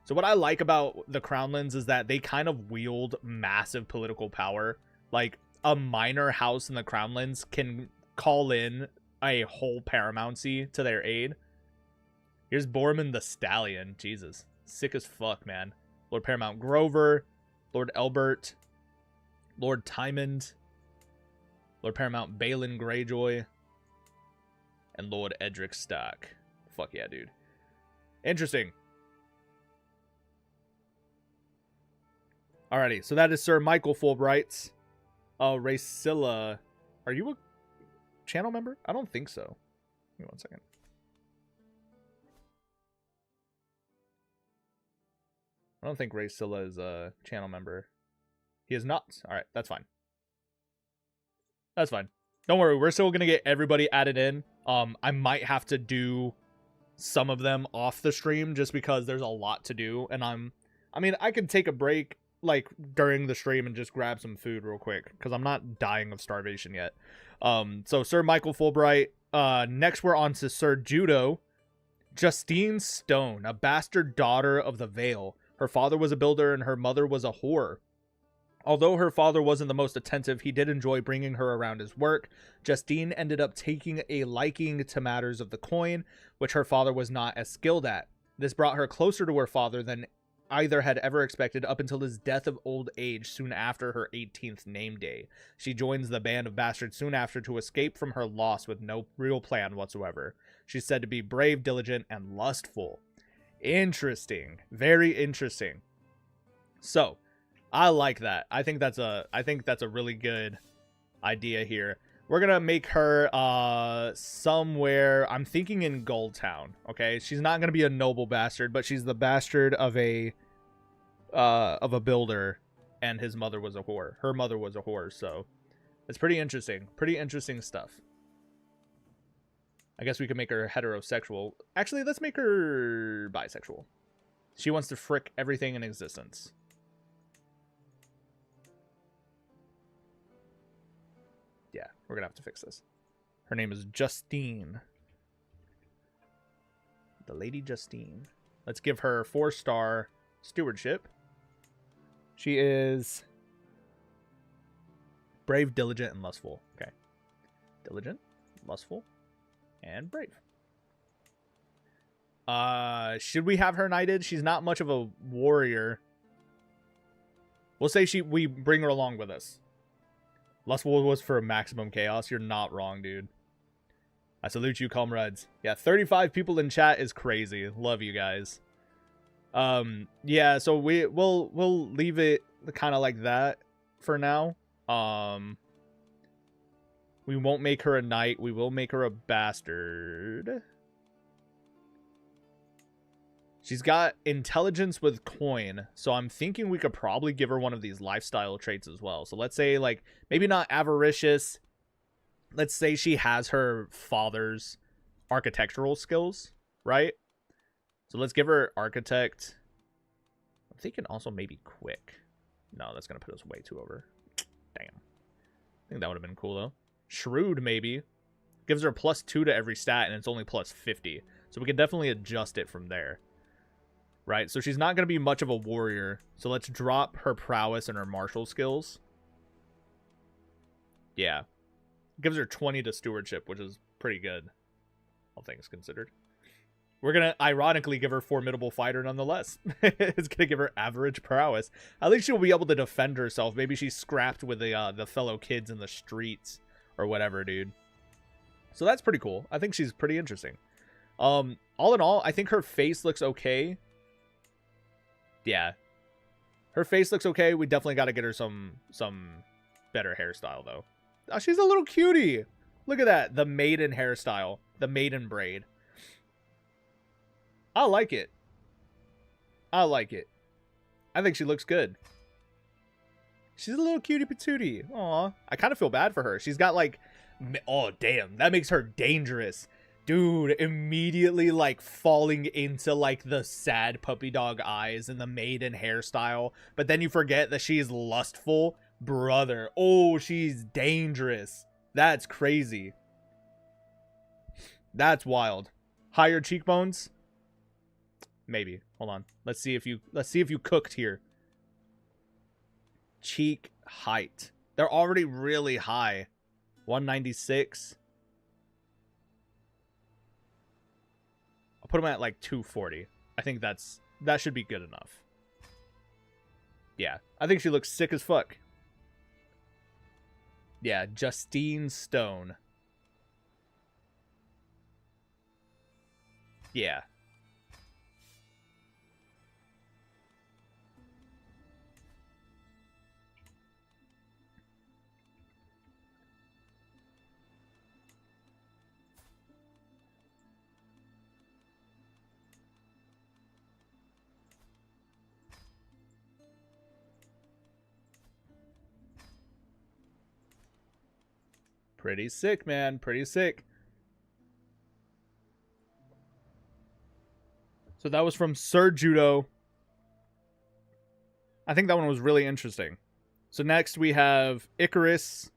So what I like about the Crownlands is that they kind of wield massive political power. Like, a minor house in the Crownlands can call in a whole paramountcy to their aid. Here's Borman the Stallion. Jesus. Sick as fuck, man. Lord Paramount Grover. Lord Elbert. Lord Tymond. Lord Paramount Balin Greyjoy. And Lord Edric Stark. Fuck yeah, dude. Interesting. Alrighty, so that is Sir Michael Fulbright. Racilla. Are you a channel member? I don't think so. Give me 1 second. I don't think Racilla is a channel member. He is not. Alright, that's fine. That's fine. Don't worry, we're still gonna get everybody added in. I might have to do some of them off the stream just because there's a lot to do, and I mean, I could take a break like during the stream and just grab some food real quick because I'm not dying of starvation yet. So Sir Michael Fulbright. Next we're on to Sir Judo. Justine Stone, a bastard daughter of the Vale. Her father was a builder and her mother was a whore. Although her father wasn't the most attentive, he did enjoy bringing her around his work. Justine ended up taking a liking to matters of the coin, which her father was not as skilled at. This brought her closer to her father than either had ever expected up until his death of old age soon after her 18th name day. She joins the band of bastards soon after to escape from her loss with no real plan whatsoever. She's said to be brave, diligent, and lustful. Interesting. Very interesting. So, I like that. I think that's a really good idea here. We're gonna make her somewhere. I'm thinking in Goldtown. Okay, she's not gonna be a noble bastard, but she's the bastard of a builder, and his mother was a whore. Her mother was a whore. So it's pretty interesting. Pretty interesting stuff. I guess we could make her heterosexual. Actually, let's make her bisexual. She wants to frick everything in existence. Yeah, we're gonna have to fix this. Her name is Justine. The Lady Justine. Let's give her 4-star stewardship. She is brave, diligent, and lustful. Okay. Diligent, lustful, and brave. Should we have her knighted? She's not much of a warrior. We'll say we bring her along with us. Lustful was for maximum chaos. You're not wrong, dude. I salute you, comrades. Yeah, 35 people in chat is crazy. Love you guys. Yeah, so we'll leave it kind of like that for now. We won't make her a knight. We will make her a bastard. She's got intelligence with coin, so I'm thinking we could probably give her one of these lifestyle traits as well. So let's say, like, maybe not avaricious. Let's say she has her father's architectural skills, right? So let's give her architect. I'm thinking also maybe quick. No, that's going to put us way too over. Damn. I think that would have been cool, though. Shrewd, maybe. Gives her +2 to every stat, and it's only +50. So we can definitely adjust it from there. Right, so she's not going to be much of a warrior. So let's drop her prowess and her martial skills. Yeah. Gives her 20 to stewardship, which is pretty good, all things considered. We're going to ironically give her formidable fighter nonetheless. It's going to give her average prowess. At least she'll be able to defend herself. Maybe she's scrapped with the fellow kids in the streets or whatever, dude. So that's pretty cool. I think she's pretty interesting. All in all, I think her face looks okay. Yeah. Her face looks okay. We definitely got to get her some better hairstyle, though. Oh, she's a little cutie. Look at that. The maiden hairstyle. The maiden braid. I like it. I like it. I think she looks good. She's a little cutie patootie. Aw. I kind of feel bad for her. She's got like... Oh, damn. That makes her dangerous. Dude, immediately like falling into like the sad puppy dog eyes and the maiden hairstyle. But then you forget that she's lustful. Brother. Oh, she's dangerous. That's crazy. That's wild. Higher cheekbones? Maybe. Hold on. Let's see if you cooked here. Cheek height. They're already really high. 196. I'll put them at like 240. I think that should be good enough. Yeah, I think she looks sick as fuck. Yeah, Justine Stone. Yeah. Pretty sick, man. Pretty sick. So that was from Sir Judo. I think that one was really interesting. So next we have Icarus.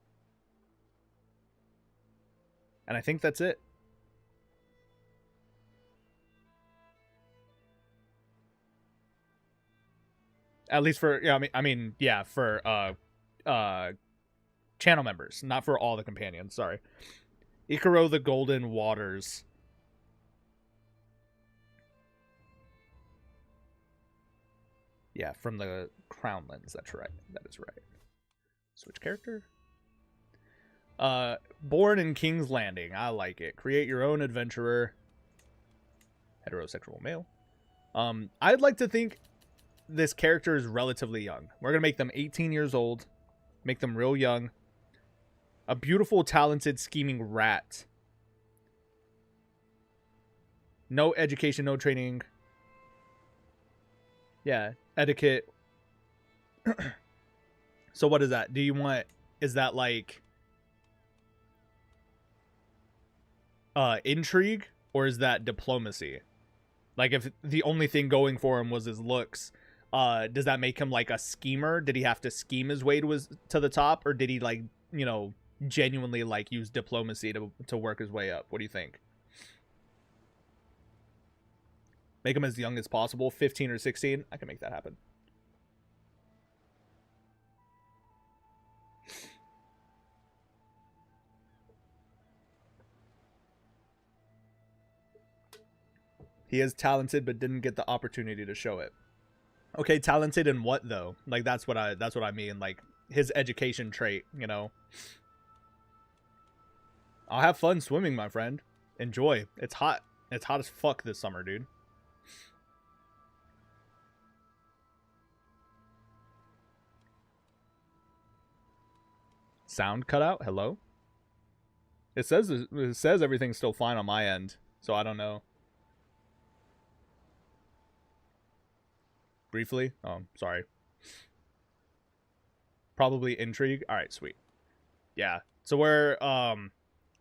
And I think that's it. At least for, yeah, yeah, for channel members, not for all the companions, sorry. Icaro the Golden Waters. Yeah, from the Crownlands, that's right. That is right. Switch character. Born in King's Landing. I like it. Create your own adventurer. Heterosexual male. I'd like to think this character is relatively young. We're going to make them 18 years old. Make them real young. A beautiful, talented, scheming rat. No education, no training. Yeah, etiquette. So what is that? Do you want... Is that like... intrigue? Or is that diplomacy? Like, if the only thing going for him was his looks... does that make him like a schemer? Did he have to scheme his way to the top? Or did he like, you know, genuinely like use diplomacy to work his way up? What do you think? Make him as young as possible, 15 or 16. I can make that happen. He is talented but didn't get the opportunity to show it. Okay, talented in what though? Like that's what I mean, like his education trait, you know. I'll have fun swimming, my friend. Enjoy. It's hot. It's hot as fuck this summer, dude. Sound cut out? Hello? It says everything's still fine on my end, so I don't know. Briefly? Oh, sorry. Probably intrigue. All right, sweet. Yeah. So we're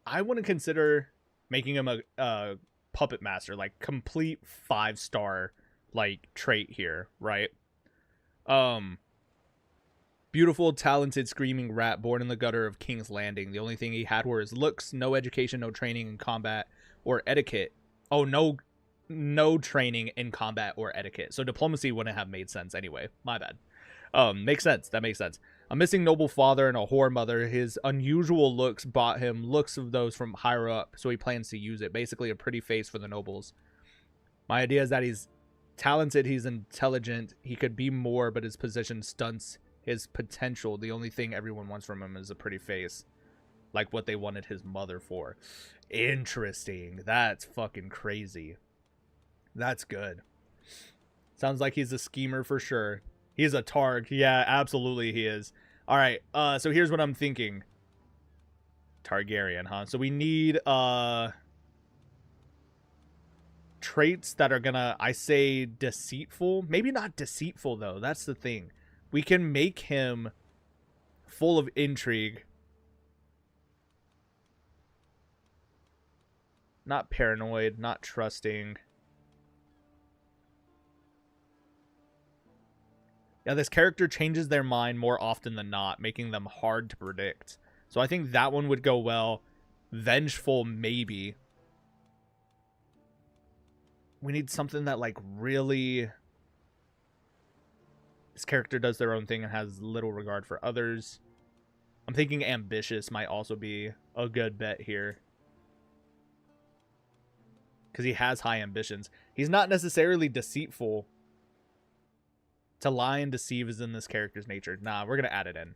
I want to consider making him a puppet master, like complete 5-star like trait here, right? Beautiful, talented, screaming rat born in the gutter of King's Landing. The only thing he had were his looks, no education, no training in combat or etiquette. Oh, no training in combat or etiquette. So diplomacy wouldn't have made sense anyway. My bad. Makes sense. That makes sense. A missing noble father and a whore mother. His unusual looks bought him looks of those from higher up, so he plans to use it. Basically a pretty face for the nobles. My idea is that he's talented, he's intelligent, he could be more, but his position stunts his potential. The only thing everyone wants from him is a pretty face. Like what they wanted his mother for. Interesting. That's fucking crazy. That's good. Sounds like he's a schemer for sure. He's a targ. Yeah, absolutely he is. Alright, so here's what I'm thinking. Targaryen, huh? So we need, traits that are gonna, I say, deceitful. Maybe not deceitful, though. That's the thing. We can make him full of intrigue. Not paranoid, not trusting. Yeah, this character changes their mind more often than not, making them hard to predict. So I think that one would go well. Vengeful, maybe. We need something that, like, really... This character does their own thing and has little regard for others. I'm thinking ambitious might also be a good bet here. Because he has high ambitions. He's not necessarily deceitful. To lie and deceive is in this character's nature. Nah, we're going to add it in.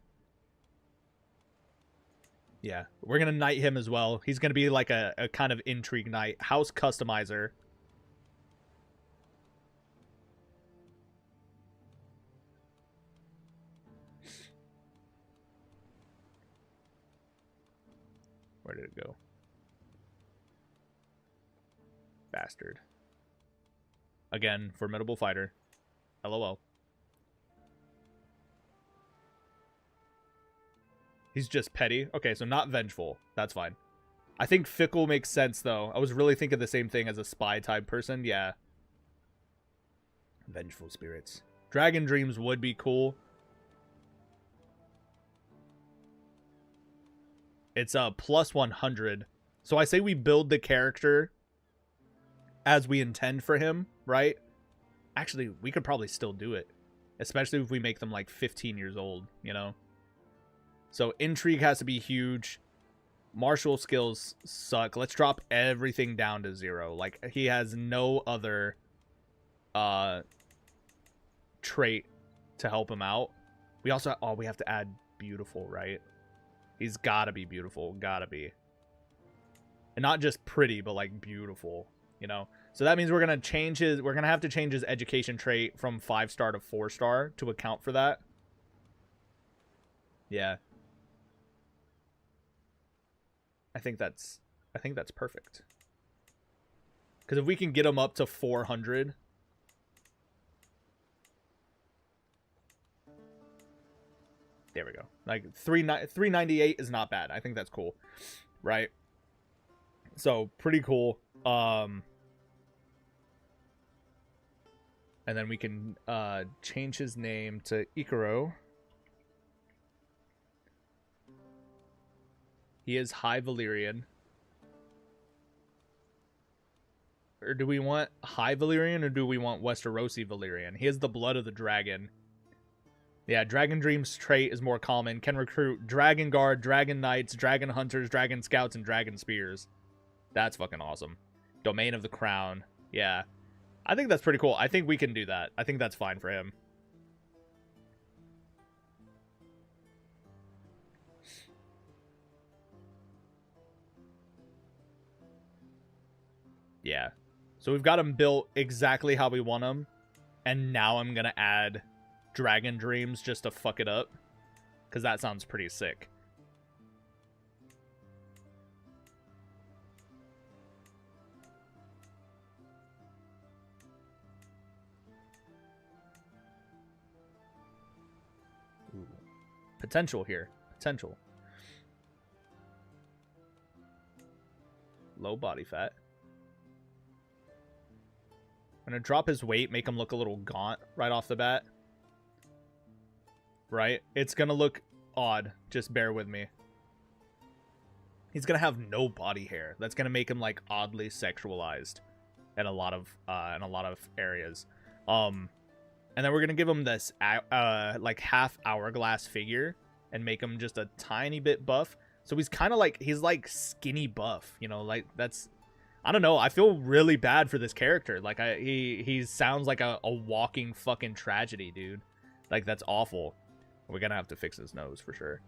Yeah, we're going to knight him as well. He's going to be like a kind of intrigue knight. House customizer. Where did it go? Bastard. Again, formidable fighter. LOL. He's just petty. Okay, so not vengeful. That's fine. I think fickle makes sense, though. I was really thinking the same thing as a spy type person. Yeah. Vengeful spirits. Dragon dreams would be cool. It's a plus 100. So I say we build the character as we intend for him, right? Actually, we could probably still do it. Especially if we make them like 15 years old, you know? So intrigue has to be huge. Martial skills suck. Let's drop everything down to 0. Like, he has no other trait to help him out. We also, we have to add beautiful, right? He's gotta be beautiful. Gotta be. And not just pretty, but like beautiful, you know? So that means we're gonna change his, we're gonna have to change his education trait from 5-star to 4-star to account for that. Yeah. I think that's perfect. Because if we can get him up to 400, there we go. Like 398 is not bad. I think that's cool, right? So pretty cool. And then we can change his name to Ikaro. He is High Valyrian. Or do we want High Valyrian or do we want Westerosi Valyrian? He has the blood of the dragon. Yeah, Dragon Dream's trait is more common. Can recruit Dragon Guard, Dragon Knights, Dragon Hunters, Dragon Scouts, and Dragon Spears. That's fucking awesome. Domain of the Crown. Yeah. I think that's pretty cool. I think we can do that. I think that's fine for him. Yeah. So we've got him built exactly how we want him. And now I'm going to add Dragon Dreams just to fuck it up. Because that sounds pretty sick. Ooh. Potential here. Potential. Low body fat. I'm going to drop his weight, make him look a little gaunt right off the bat. Right? It's going to look odd. Just bear with me. He's going to have no body hair. That's going to make him like oddly sexualized in a lot of areas. And then we're going to give him this like half hourglass figure and make him just a tiny bit buff. So he's kind of like, he's like skinny buff, you know, like that's, I don't know. I feel really bad for this character. Like he sounds like a walking fucking tragedy, dude. Like that's awful. We're gonna have to fix his nose for sure.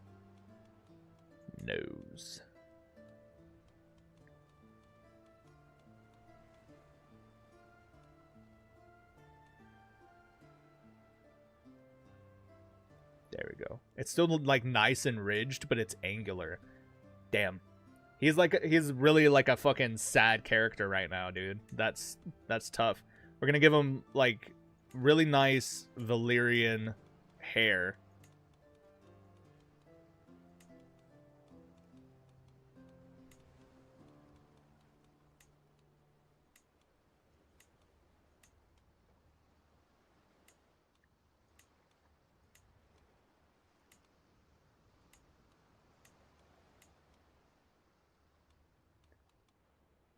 Nose. There we go. It's still like nice and ridged, but it's angular. Damn. He's really like a fucking sad character right now, dude. That's tough. We're gonna give him like really nice Valyrian hair.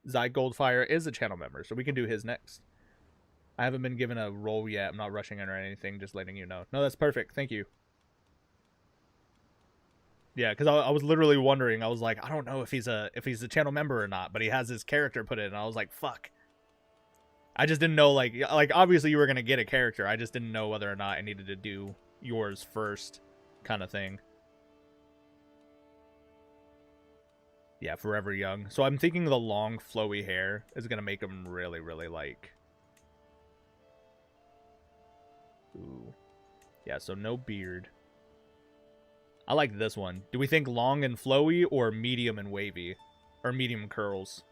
Zy Goldfire is a channel member, so we can do his next. I haven't been given a role yet. I'm not rushing it or anything, just letting you know. No, that's perfect. Thank you. Yeah, because I was literally wondering. I was like, I don't know if he's a channel member or not, but he has his character put in, and I was like, fuck. I just didn't know, like obviously you were gonna get a character. I just didn't know whether or not I needed to do yours first, kind of thing. Yeah, Forever Young. So I'm thinking the long, flowy hair is gonna make him really, really like. Ooh. Yeah, so no beard. I like this one. Do we think long and flowy or medium and wavy? Or medium curls?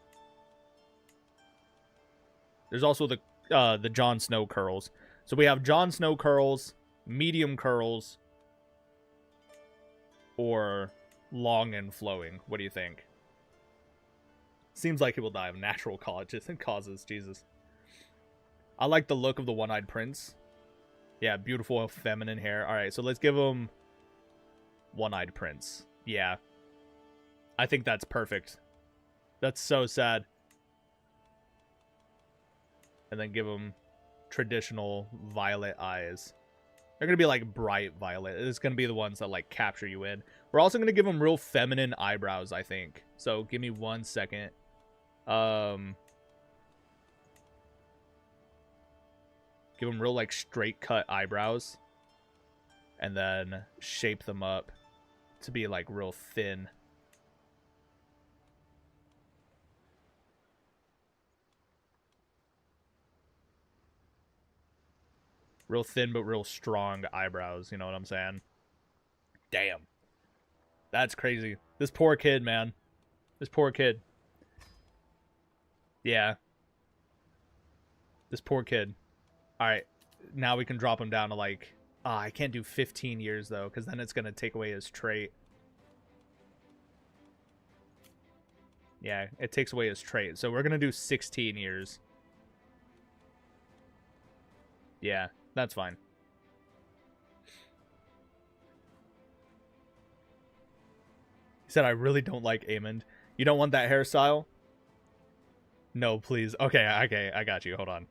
There's also the Jon Snow curls. So we have Jon Snow curls, medium curls, or long and flowing. What do you think? Seems like he will die of natural causes. Jesus. I like the look of the one-eyed prince. Yeah, beautiful feminine hair. All right, so let's give him one-eyed prince. Yeah. I think that's perfect. That's so sad. And then give him traditional violet eyes. They're going to be like bright violet. It's going to be the ones that like capture you in. We're also going to give him real feminine eyebrows, I think. So give me 1 second. Give him real like straight cut eyebrows. And then shape them up to be like real thin. Real thin but real strong eyebrows, you know what I'm saying? Damn. That's crazy. This poor kid, man. This poor kid. Yeah. This poor kid. Alright. Now we can drop him down to like... I can't do 15 years though, because then it's going to take away his trait. Yeah, it takes away his trait. So we're going to do 16 years. Yeah, that's fine. He said, I really don't like Aemond. You don't want that hairstyle? No, please. Okay, I got you. Hold on.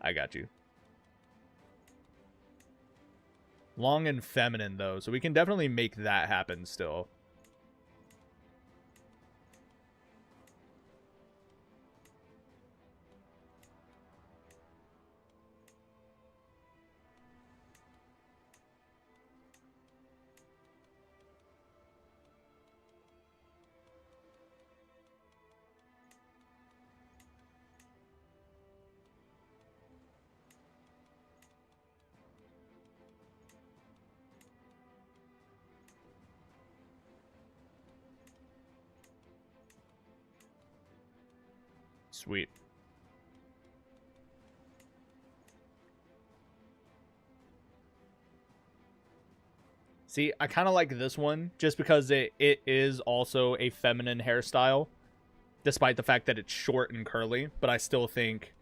I got you. Long and feminine, though, so we can definitely make that happen still. Sweet. See, I kind of like this one just because it is also a feminine hairstyle, despite the fact that it's short and curly, but I still think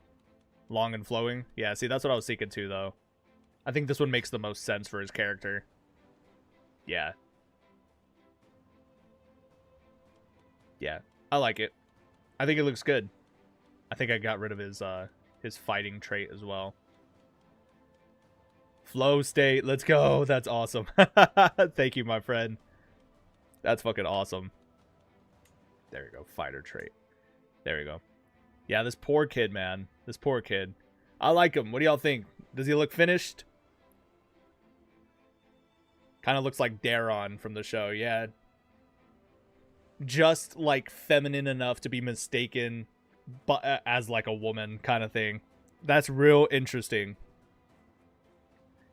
long and flowing. Yeah, see, that's what I was seeking too, though. I think this one makes the most sense for his character. Yeah. Yeah, I like it. I think it looks good. I think I got rid of his fighting trait as well. Flow state, let's go. That's awesome. Thank you, my friend. That's fucking awesome. There we go, fighter trait. There we go. Yeah, this poor kid, man. This poor kid. I like him. What do y'all think? Does he look finished? Kind of looks like Daron from the show, yeah. Just like feminine enough to be mistaken but as like a woman kind of thing. That's real interesting.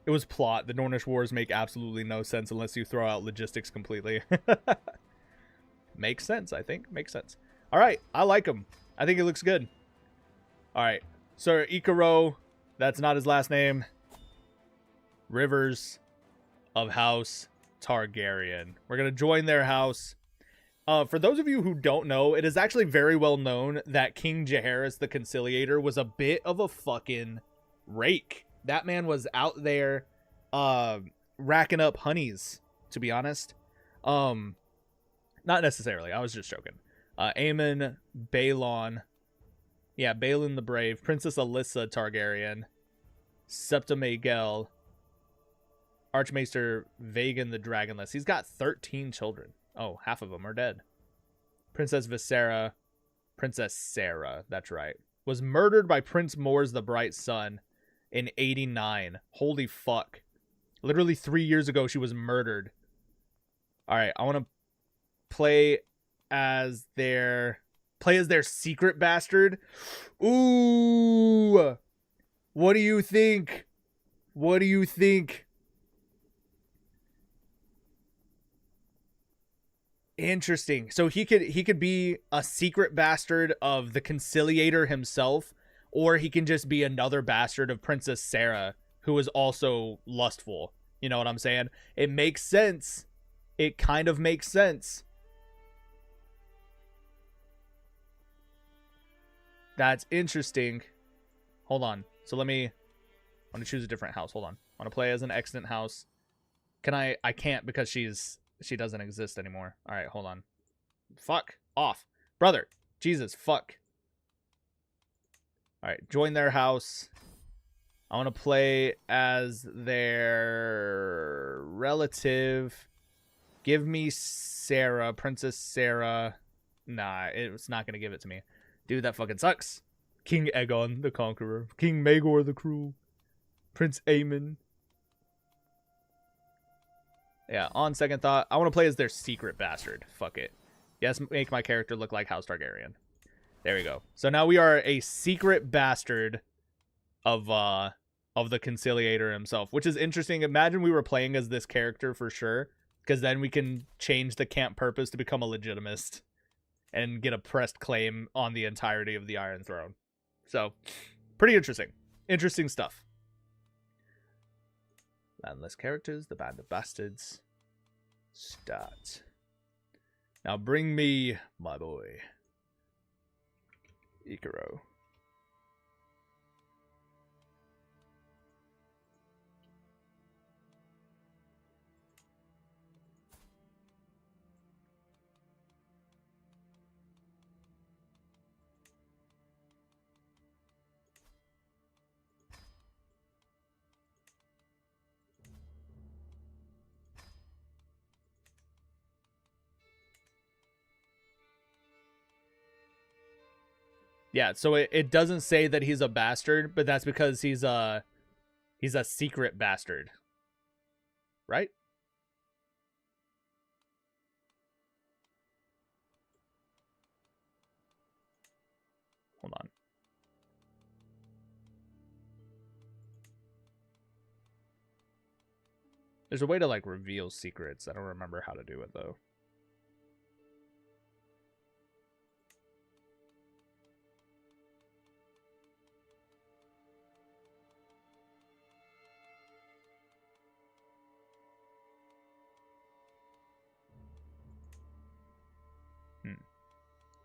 It was plot. The Nornish Wars make absolutely no sense unless you throw out logistics completely. Makes sense, I think. Makes sense. All right, I like him. I think he looks good. All right, Sir Ikaro, that's not his last name. Rivers of House Targaryen. We're going to join their house. For those of you who don't know, it is actually very well known that King Jaehaerys the Conciliator was a bit of a fucking rake. That man was out there racking up honeys, to be honest. Not necessarily. I was just joking. Aemon, Balon. Yeah, Balon the Brave. Princess Alyssa Targaryen. Septa Maegel. Archmaester Vagan the Dragonless. He's got 13 children. Oh, half of them are dead. Princess Visera. Princess Sarah, that's right. Was murdered by Prince Mors the Bright Sun in 89. Holy fuck. Literally 3 years ago, she was murdered. Alright, I want to play as their secret bastard. Ooh. What do you think? What do you think? Interesting. So he could be a secret bastard of the Conciliator himself, or he can just be another bastard of Princess Sarah, who is also lustful. You know what I'm saying? It makes sense. It kind of makes sense. That's interesting. Hold on. So I want to choose a different house. Hold on. I want to play as an extant house. Can I can't because she doesn't exist anymore. All right, hold on. Fuck off. Brother. Jesus, fuck. All right, join their house. I want to play as their relative. Give me Sarah, Princess Sarah. Nah, it's not going to give it to me. Dude, that fucking sucks. King Aegon, the Conqueror. King Maegor, the Cruel. Prince Aemon. Yeah, on second thought, I want to play as their secret bastard. Fuck it. Yes, make my character look like House Targaryen. There we go. So now we are a secret bastard of the Conciliator himself, which is interesting. Imagine we were playing as this character for sure, because then we can change the camp purpose to become a legitimist and get a pressed claim on the entirety of the Iron Throne. So, pretty interesting. Interesting stuff. Landless characters, the Band of Bastards. Start. Now bring me my boy, Ikaro. Yeah, so it doesn't say that he's a bastard, but that's because he's a secret bastard. Right? Hold on. There's a way to like reveal secrets. I don't remember how to do it though.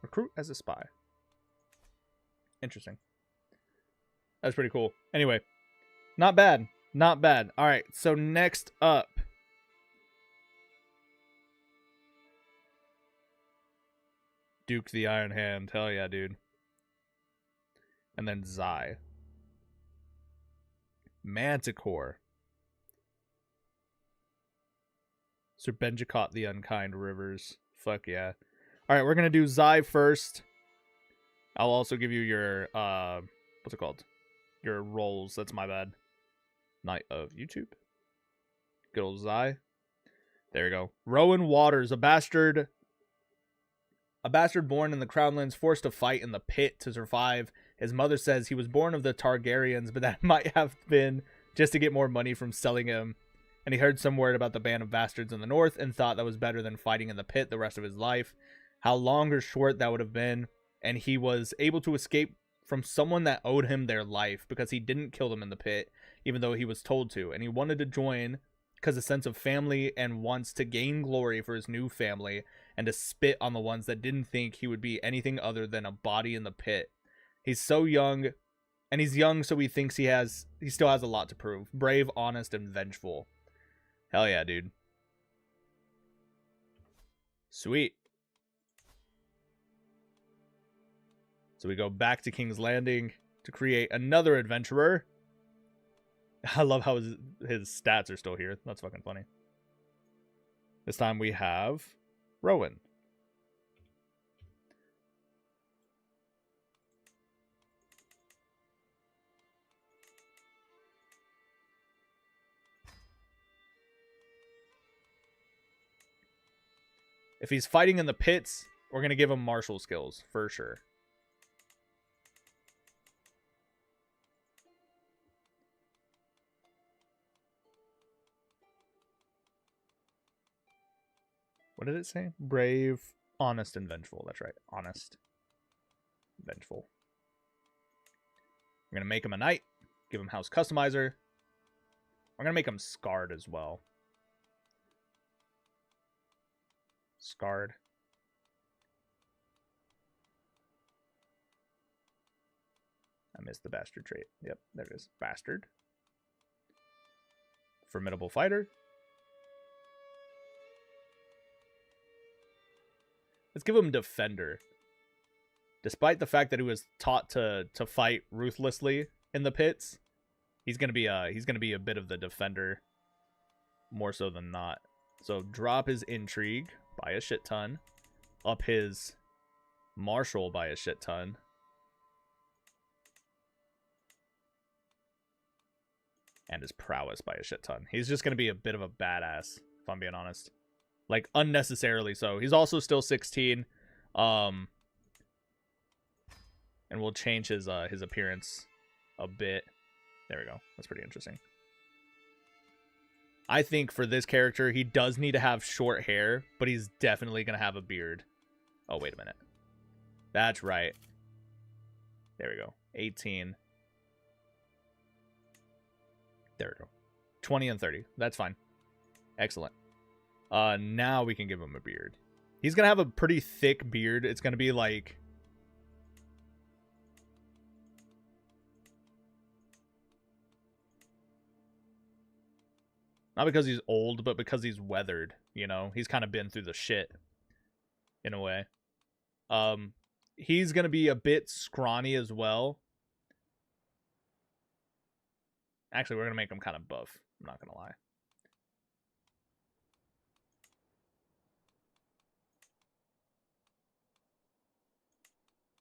Recruit as a spy. Interesting. That's pretty cool. Anyway, not bad. Not bad. All right, so next up. Duke the Iron Hand. Hell yeah, dude. And then Zai. Manticore. Sir Benjicott the Unkind Rivers. Fuck yeah. Alright, we're going to do Zai first. I'll also give you your, what's it called? Your roles. That's my bad. Knight of YouTube. Good old Zai. There we go. Rowan Waters, a bastard born in the Crownlands, forced to fight in the pit to survive. His mother says he was born of the Targaryens, but that might have been just to get more money from selling him. And he heard some word about the band of bastards in the north and thought that was better than fighting in the pit the rest of his life. how long or short that would have been, and he was able to escape from someone that owed him their life because he didn't kill them in the pit, even though he was told to, and he wanted to join because a sense of family and wants to gain glory for his new family and to spit on the ones that didn't think he would be anything other than a body in the pit. He's so young, and he's young, so he thinks he still has a lot to prove. Brave, honest, and vengeful. Hell yeah, dude. Sweet. So we go back to King's Landing to create another adventurer. I love how his stats are still here. That's fucking funny. This time we have Rowan. If he's fighting in the pits, we're going to give him martial skills for sure. What did it say? Brave, honest, and vengeful. That's right. Honest, vengeful. We're going to make him a knight. Give him house customizer. I'm going to make him scarred as well. Scarred. I missed the bastard trait. Yep, there it is. Bastard. Formidable fighter. Let's give him defender. Despite the fact that he was taught to fight ruthlessly in the pits, he's gonna be a bit of the defender, more so than not. So drop his intrigue by a shit ton, up his martial by a shit ton, and his prowess by a shit ton. He's just gonna be a bit of a badass, if I'm being honest. Like, unnecessarily so. He's also still 16. And we'll change his appearance a bit. There we go. That's pretty interesting. I think for this character, he does need to have short hair, but he's definitely going to have a beard. Oh, wait a minute. That's right. There we go. 18. There we go. 20 and 30. That's fine. Excellent. Now we can give him a beard. He's going to have a pretty thick beard. It's going to be like... Not because he's old, but because he's weathered, you know? He's kind of been through the shit, in a way. He's going to be a bit scrawny as well. Actually, we're going to make him kind of buff. I'm not going to lie.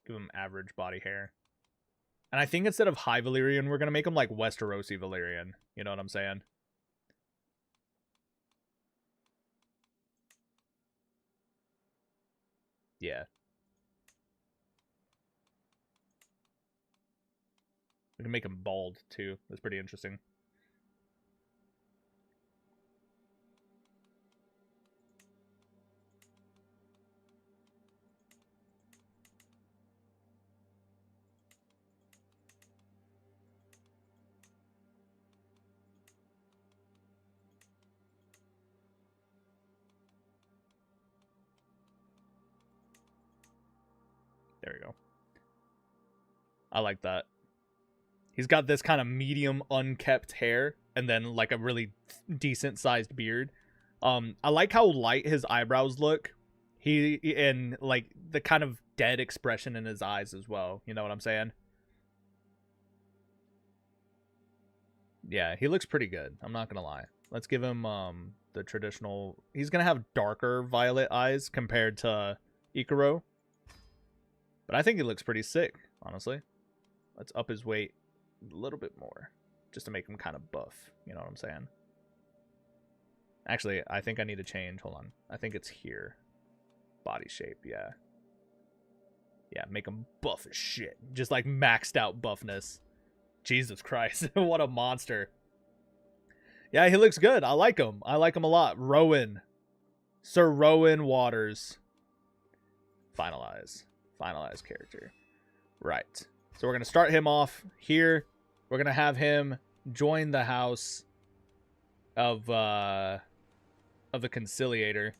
Give him average body hair. And I think instead of High Valyrian, we're going to make him like Westerosi Valyrian. You know what I'm saying? Yeah. We can make him bald, too. That's pretty interesting. There we go. I like that. He's got this kind of medium unkept hair and then like a really decent sized beard. I like how light his eyebrows look. And like the kind of dead expression in his eyes as well. You know what I'm saying? Yeah, he looks pretty good. I'm not gonna lie. Let's give him the traditional. He's gonna have darker violet eyes compared to Ikaro. But I think he looks pretty sick, honestly. Let's up his weight a little bit more. Just to make him kind of buff. You know what I'm saying? Actually, I think I need to change. Hold on. I think it's here. Body shape, yeah. Yeah, make him buff as shit. Just like maxed out buffness. Jesus Christ. What a monster. Yeah, he looks good. I like him. I like him a lot. Rowan. Sir Rowan Waters. Finalize. Finalize character. Right. So we're going to start him off here. We're going to have him join the house of the conciliator.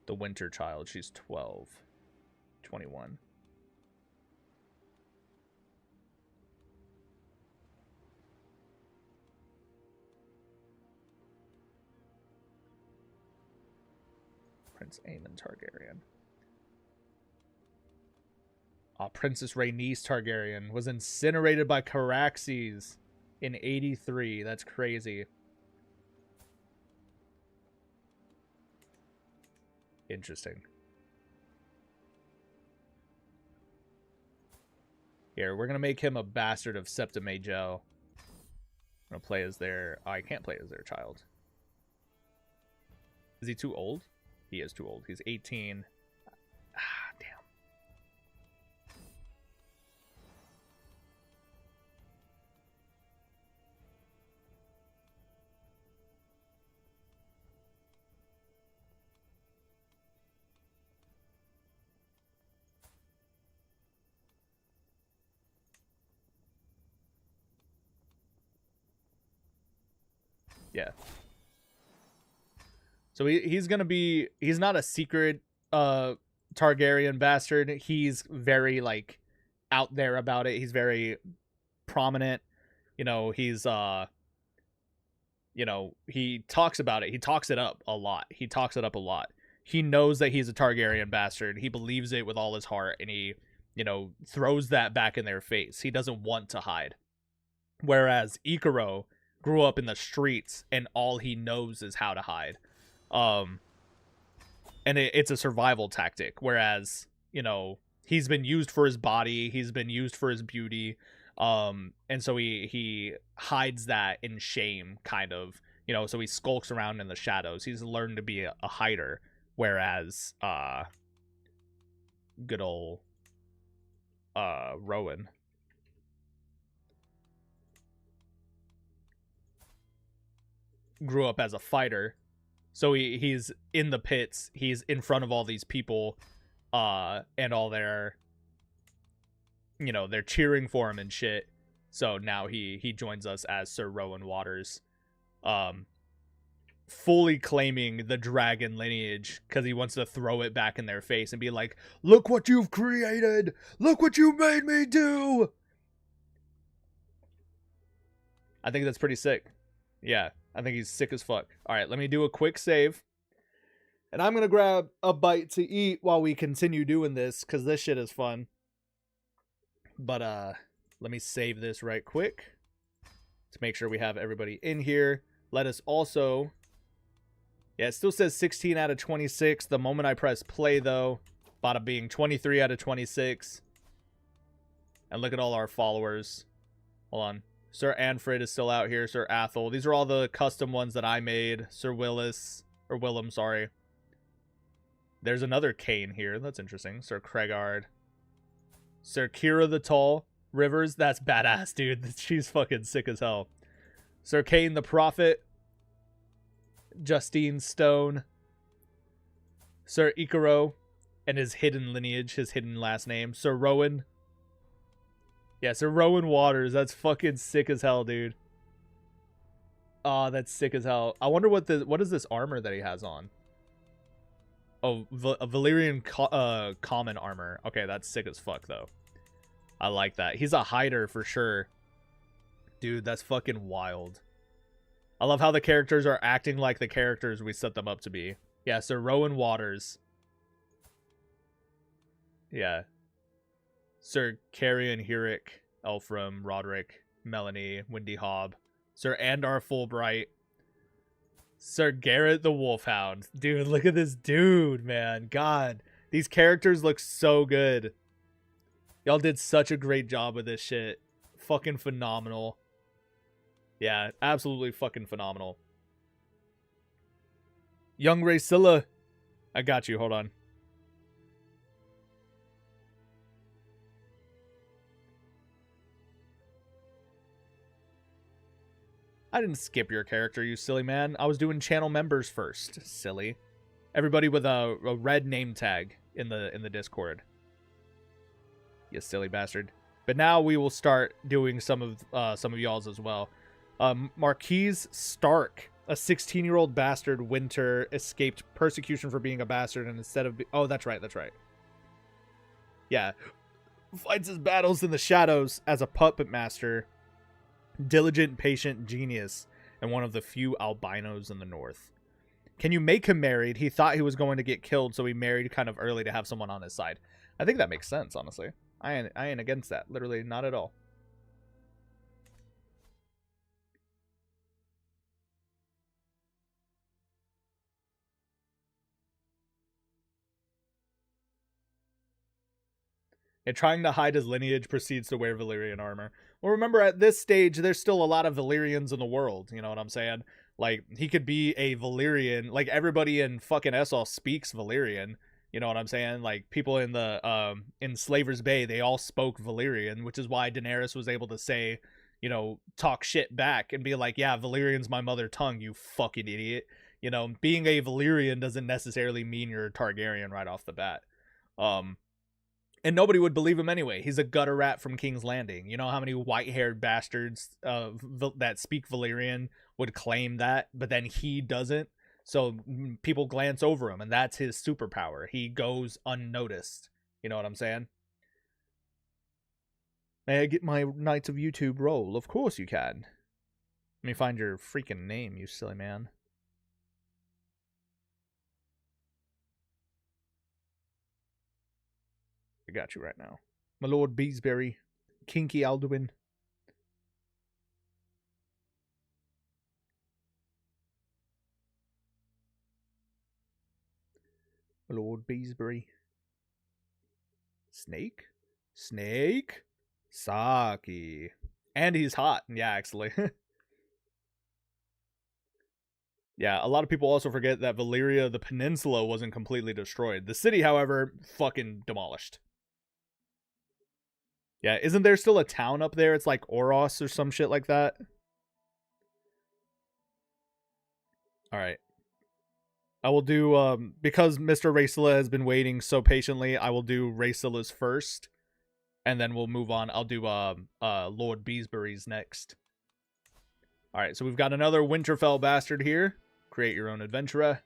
The winter child. She's 12. 21. Prince Aemon Targaryen. Princess Rhaenys Targaryen was incinerated by Caraxes in 83. That's crazy. Interesting. Here, we're going to make him a bastard of Septa Maegel. I'm going to play as their... Oh, I can't play as their child. Is he too old? He is too old. He's 18. Ah, damn. Yeah. So he's going to be... He's not a secret Targaryen bastard. He's very, like, out there about it. He's very prominent. You know, he's... You know, he talks about it. He talks it up a lot. He talks it up a lot. He knows that he's a Targaryen bastard. He believes it with all his heart. And he, you know, throws that back in their face. He doesn't want to hide. Whereas Ikaro grew up in the streets and all he knows is how to hide. And it's a survival tactic, whereas, you know, he's been used for his body, he's been used for his beauty, and so he hides that in shame, kind of, you know, so he skulks around in the shadows. He's learned to be a hider, whereas good old Rowan grew up as a fighter. So he's in the pits, he's in front of all these people, and all their, you know, they're cheering for him and shit. So now he joins us as Sir Rowan Waters, fully claiming the dragon lineage because he wants to throw it back in their face and be like, look what you've created! Look what you made me do! I think that's pretty sick. Yeah. I think he's sick as fuck. All right, let me do a quick save. And I'm going to grab a bite to eat while we continue doing this, because this shit is fun. But let me save this right quick to make sure we have everybody in here. Let us also... Yeah, it still says 16 out of 26. The moment I press play, though, bada being 23 out of 26. And look at all our followers. Hold on. Sir Anfred is still out here. Sir Athel. These are all the custom ones that I made. Sir Willis. Or Willem, sorry. There's another Kane here. That's interesting. Sir Cregard. Sir Kira the Tall. Rivers. That's badass, dude. She's fucking sick as hell. Sir Kane the Prophet. Justine Stone. Sir Ikaro. And his hidden lineage. His hidden last name. Sir Rowan. Yeah, Sir Rowan Waters. That's fucking sick as hell, dude. Oh, that's sick as hell. I wonder what is this armor that he has on? Oh, a Valyrian common armor. Okay, that's sick as fuck, though. I like that. He's a hider for sure. Dude, that's fucking wild. I love how the characters are acting like the characters we set them up to be. Yeah, Sir Rowan Waters. Yeah. Sir Carrion Hurick, Elfram, Roderick, Melanie, Windy Hobb, Sir Andar Fulbright, Sir Garrett the Wolfhound. Dude, look at this dude, man. God, these characters look so good. Y'all did such a great job with this shit. Fucking phenomenal. Yeah, absolutely fucking phenomenal. Young Racilla. I got you, hold on. I didn't skip your character, you silly man. I was doing channel members first. Silly. Everybody with a red name tag in the Discord. You silly bastard. But now we will start doing some of y'all's as well. Marquise Stark, a 16-year-old bastard winter, escaped persecution for being a bastard, and instead of oh, that's right. Yeah. Fights his battles in the shadows as a puppet master, diligent, patient genius, and one of the few albinos in the north. Can you make him married? He thought he was going to get killed, so he married kind of early to have someone on his side. I think that makes sense, honestly. I ain't against that. Literally, not at all. And trying to hide his lineage, proceeds to wear Valyrian armor. Well, remember, at this stage, there's still a lot of Valyrians in the world. You know what I'm saying? Like, he could be a Valyrian. Like, everybody in fucking Essos speaks Valyrian. You know what I'm saying? Like, people in the in Slaver's Bay, they all spoke Valyrian, which is why Daenerys was able to say, you know, talk shit back and be like, yeah, Valyrian's my mother tongue, you fucking idiot. You know, being a Valyrian doesn't necessarily mean you're a Targaryen right off the bat. And nobody would believe him anyway. He's a gutter rat from King's Landing. You know how many white-haired bastards that speak Valyrian would claim that, but then he doesn't? So people glance over him, and that's his superpower. He goes unnoticed. You know what I'm saying? May I get my Knights of YouTube roll? Of course you can. Let me find your freaking name, you silly man. I got you right now. My Lord Beesbury. Kinky Alduin. My Lord Beesbury. Snake? Snake? Saki. And he's hot. Yeah, actually. Yeah, a lot of people also forget that Valyria, the peninsula, wasn't completely destroyed. The city, however, fucking demolished. Yeah, isn't there still a town up there? It's like Oros or some shit like that. Alright. I will do, because Mr. Racela has been waiting so patiently, I will do Racela's first. And then we'll move on. I'll do, Lord Beesbury's next. Alright, so we've got another Winterfell bastard here. Create your own adventurer.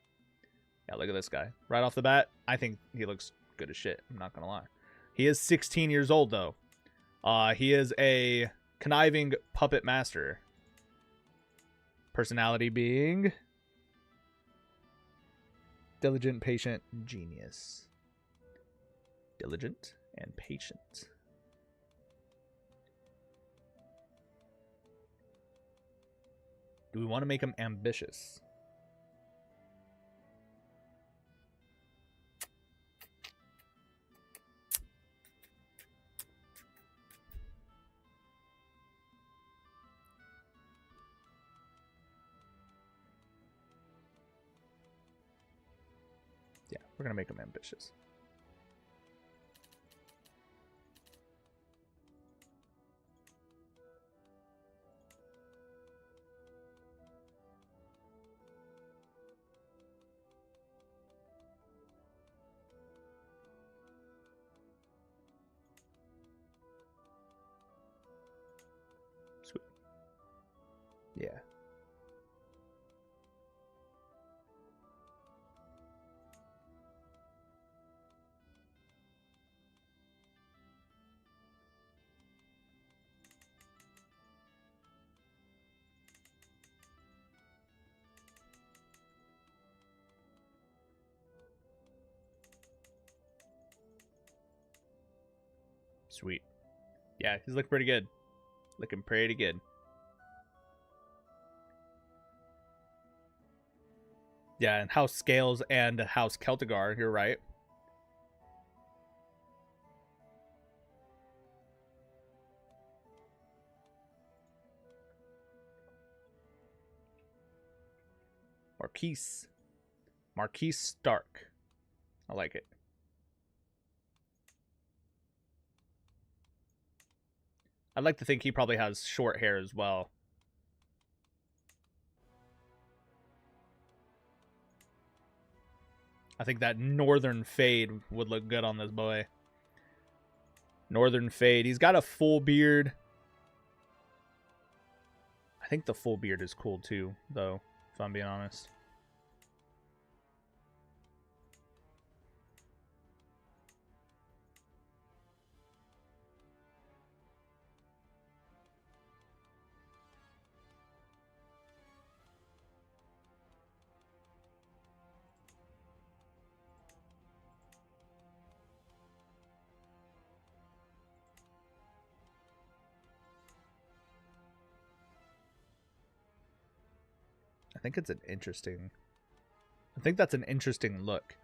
Yeah, look at this guy. Right off the bat, I think he looks good as shit. I'm not gonna lie. He is 16 years old, though. He is a conniving puppet master. Personality being diligent, patient, genius. Diligent and patient. Do we want to make him ambitious? Yeah, we're going to make him ambitious. Sweet. Yeah. Sweet. Yeah, he's looking pretty good. Looking pretty good. Yeah, and House Scales and House Celtigar, you're right. Marquise. Marquise Stark. I like it. I'd like to think he probably has short hair as well. I think that northern fade would look good on this boy. Northern fade. He's got a full beard. I think the full beard is cool too, though, if I'm being honest. I think it's an interesting... I think that's an interesting look.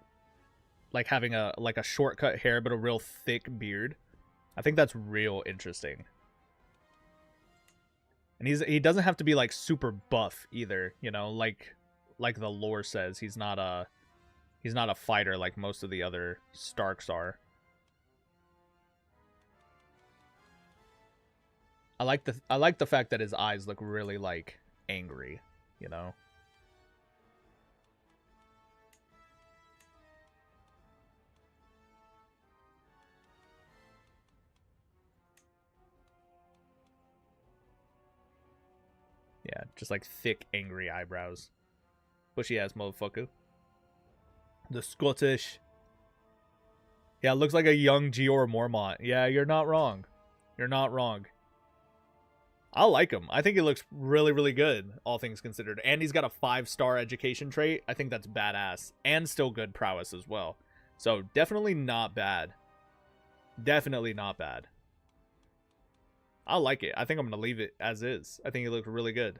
Like having a shortcut hair but a real thick beard. I think that's real interesting. And he doesn't have to be like super buff either, you know, like the lore says. He's not a fighter like most of the other Starks are. I like the fact that his eyes look really like angry, you know. Yeah, just like thick, angry eyebrows. Bushy ass motherfucker. The Scottish. Yeah, looks like a young Gior Mormont. Yeah, you're not wrong. You're not wrong. I like him. I think he looks really, really good, all things considered. And he's got a 5-star education trait. I think that's badass. And still good prowess as well. So, definitely not bad. Definitely not bad. I like it. I think I'm going to leave it as is. I think he looks really good.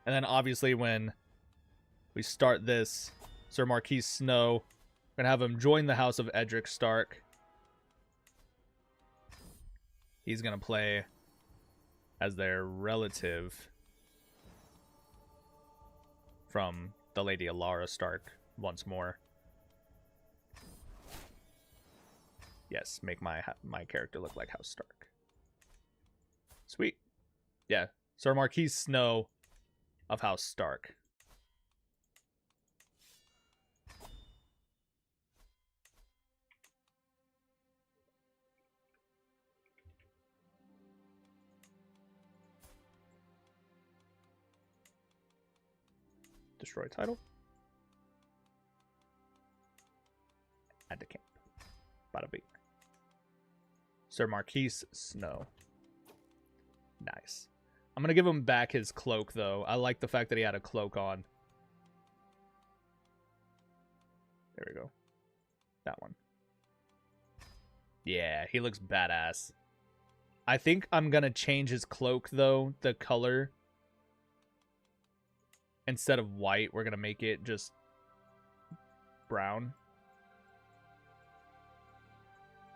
And then, obviously, when we start this, Sir Marquis Snow, we're going to have him join the House of Edric Stark. He's going to play as their relative from the Lady Alara Stark once more. Yes, make my character look like House Stark. Sweet. Yeah, Sir Marquis Snow of House Stark. Destroy title. Add to camp. Bada bing. Sir Marquis Snow. Nice. I'm going to give him back his cloak, though. I like the fact that he had a cloak on. There we go. That one. Yeah, he looks badass. I think I'm going to change his cloak, though. The color. Instead of white, we're going to make it just brown.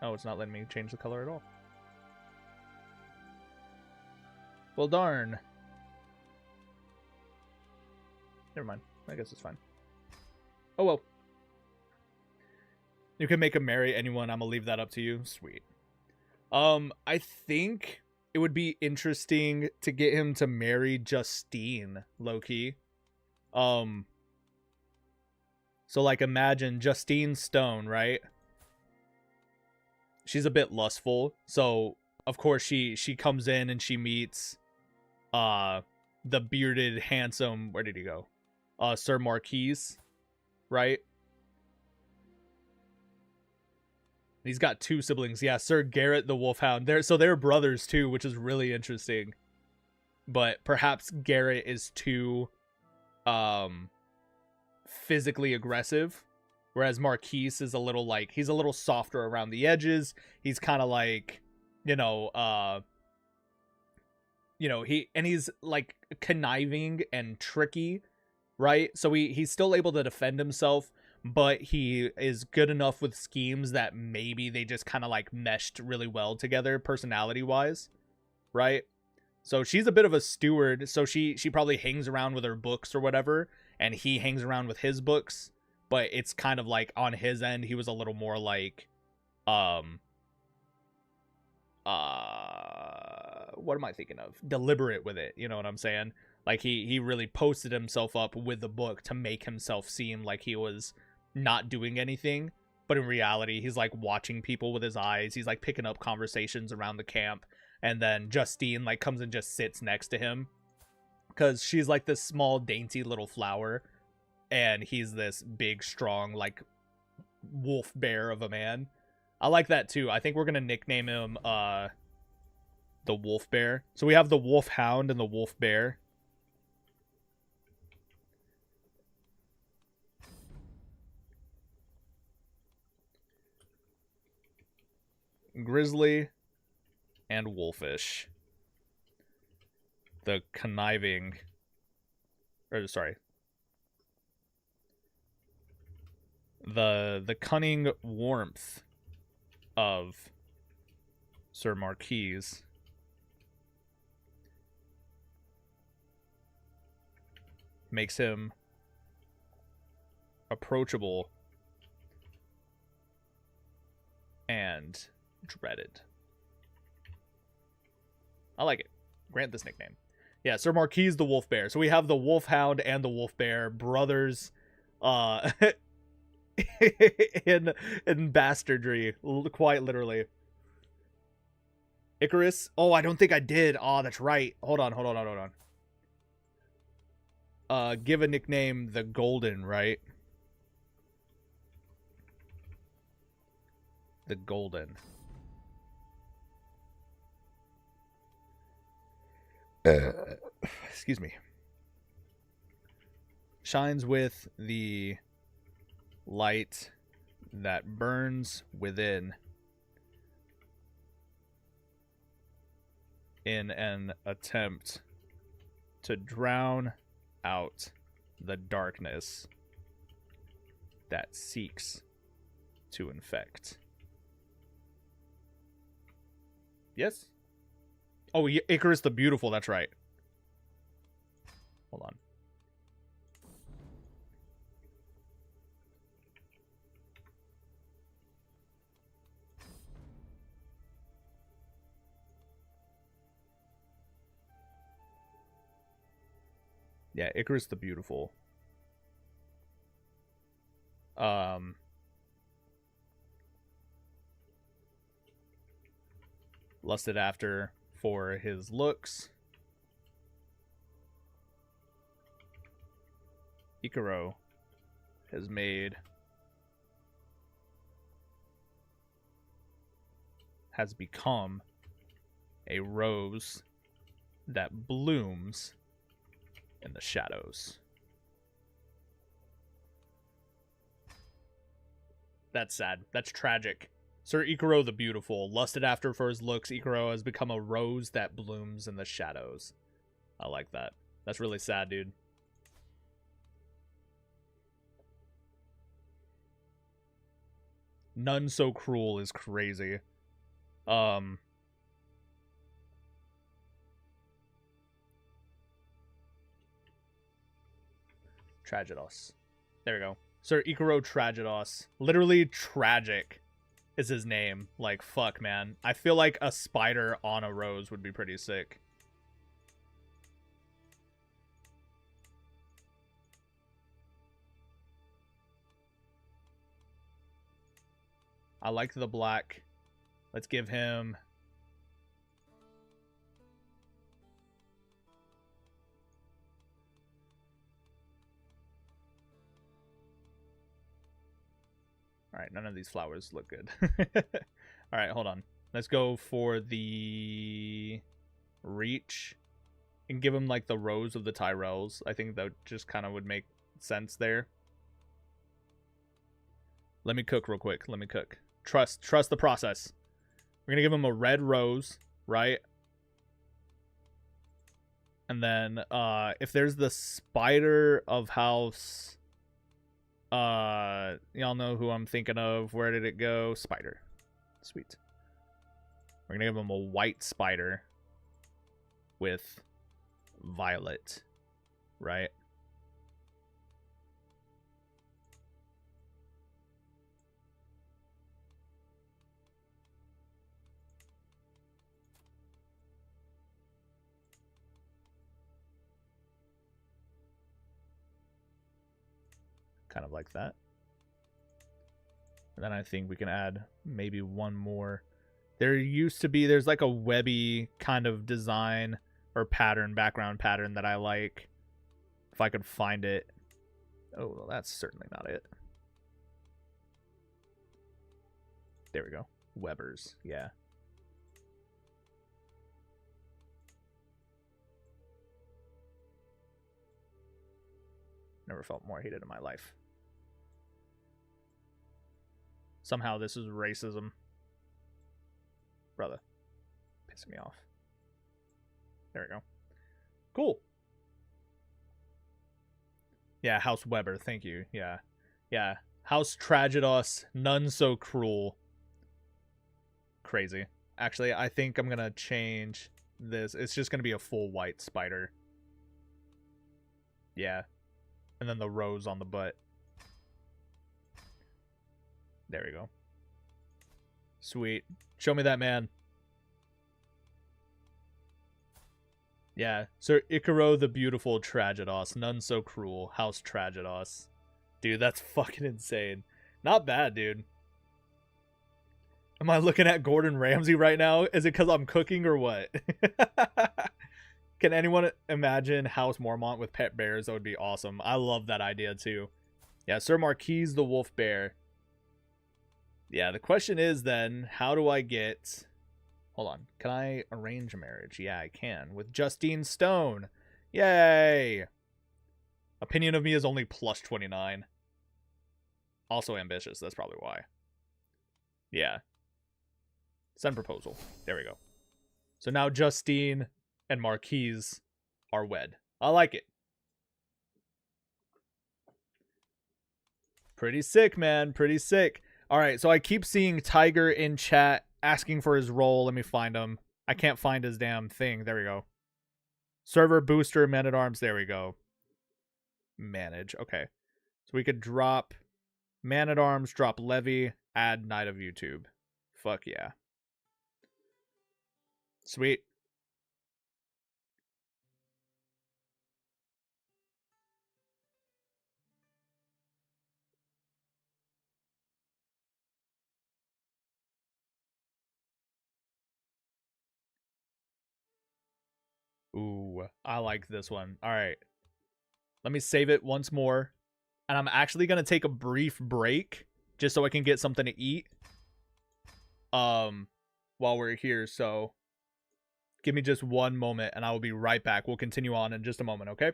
Oh, it's not letting me change the color at all. Well, darn. Never mind. I guess it's fine. Oh, well. You can make him marry anyone. I'm going to leave that up to you. Sweet. I think it would be interesting to get him to marry Justine, low-key. So, like, imagine Justine Stone, right? She's a bit lustful, so of course she comes in and she meets the bearded, handsome, where did he go? Sir Marquis, right? He's got 2 siblings. Yeah, Sir Garrett the Wolfhound. They're brothers too, which is really interesting. But perhaps Garrett is too physically aggressive. Whereas Marquis is a little like, he's a little softer around the edges. He's kind of like, he's like conniving and tricky, right? So he's still able to defend himself, but he is good enough with schemes that maybe they just kind of like meshed really well together personality wise, right? So she's a bit of a steward. So she probably hangs around with her books or whatever, and he hangs around with his books. But it's kind of like on his end, he was a little more like, what am I thinking of? Deliberate with it. You know what I'm saying? Like he really posted himself up with the book to make himself seem like he was not doing anything, but in reality he's like watching people with his eyes. He's like picking up conversations around the camp, and then Justine like comes and just sits next to him because she's like this small dainty little flower, and he's this big strong like wolf bear of a man. I like that too. I think we're gonna nickname him the wolf bear. So we have the wolf hound and the wolf bear. Grizzly and wolfish. The conniving, or sorry, the cunning warmth of Sir Marquis makes him approachable and dreaded. I like it. Grant this nickname. Yeah, Sir Marquis the Wolf Bear. So we have the Wolf Hound and the Wolf Bear, brothers, in bastardry, quite literally. Icarus. Oh, I don't think I did. Oh, that's right. Hold on. Give a nickname the Golden, right? The Golden. Excuse me. Shines with the light that burns within in an attempt to drown out the darkness that seeks to infect. Yes? Oh, Icarus the Beautiful, that's right. Hold on. Yeah, Icarus the Beautiful. Lusted after for his looks. Icaro has become a rose that blooms in the shadows. That's sad. That's tragic. Sir Icaro the Beautiful, lusted after for his looks, Icaro has become a rose that blooms in the shadows. I like that. That's really sad, dude. None so cruel is crazy. Tragidos. There we go. Sir Icaro Tragidos. Literally tragic is his name. Like, fuck, man. I feel like a spider on a rose would be pretty sick. I like the black. Let's give him... Alright, none of these flowers look good. Alright, hold on. Let's go for the reach and give him like the rose of the Tyrells. I think that just kind of would make sense there. Let me cook real quick. Let me cook. Trust the process. We're going to give him a red rose, right? And then if there's the spider of house... y'all know who I'm thinking of. Where did it go? Spider. Sweet. We're gonna give him a white spider with violet, right? kind of like that. And then I think we can add maybe one more. There's like a webby kind of design or pattern, background pattern that I like. If I could find it. Oh, well, that's certainly not it. There we go. Webbers, yeah. Never felt more hated in my life. Somehow this is racism. Brother. Pissing me off. There we go. Cool. Yeah, House Weber, thank you. Yeah. Yeah. House Tragedos, none so cruel. Crazy. Actually, I think I'm gonna change this. It's just gonna be a full white spider. Yeah. And then the rose on the butt. There we go. Sweet. Show me that man. Yeah. Sir Icaro the Beautiful Tragedos. None so cruel. House Tragedos. Dude, that's fucking insane. Not bad, dude. Am I looking at Gordon Ramsay right now? Is it because I'm cooking or what? Can anyone imagine House Mormont with pet bears? That would be awesome. I love that idea too. Yeah, Sir Marquise the Wolf Bear. Yeah, the question is then, how do I get... Hold on. Can I arrange a marriage? Yeah, I can. With Justine Stone. Yay! Opinion of me is only plus 29. Also ambitious. That's probably why. Yeah. Send proposal. There we go. So now Justine and Marquise are wed. I like it. Pretty sick, man. Pretty sick. All right, so I keep seeing Tiger in chat asking for his role. Let me find him. I can't find his damn thing. There we go. Server booster, man at arms. There we go. Manage. Okay. So we could drop man at arms, drop levy, add Knight of YouTube. Fuck yeah. Sweet. Ooh, I like this one. All right. Let me save it once more. And I'm actually going to take a brief break just so I can get something to eat while we're here. So give me just one moment and I will be right back. We'll continue on in just a moment, okay?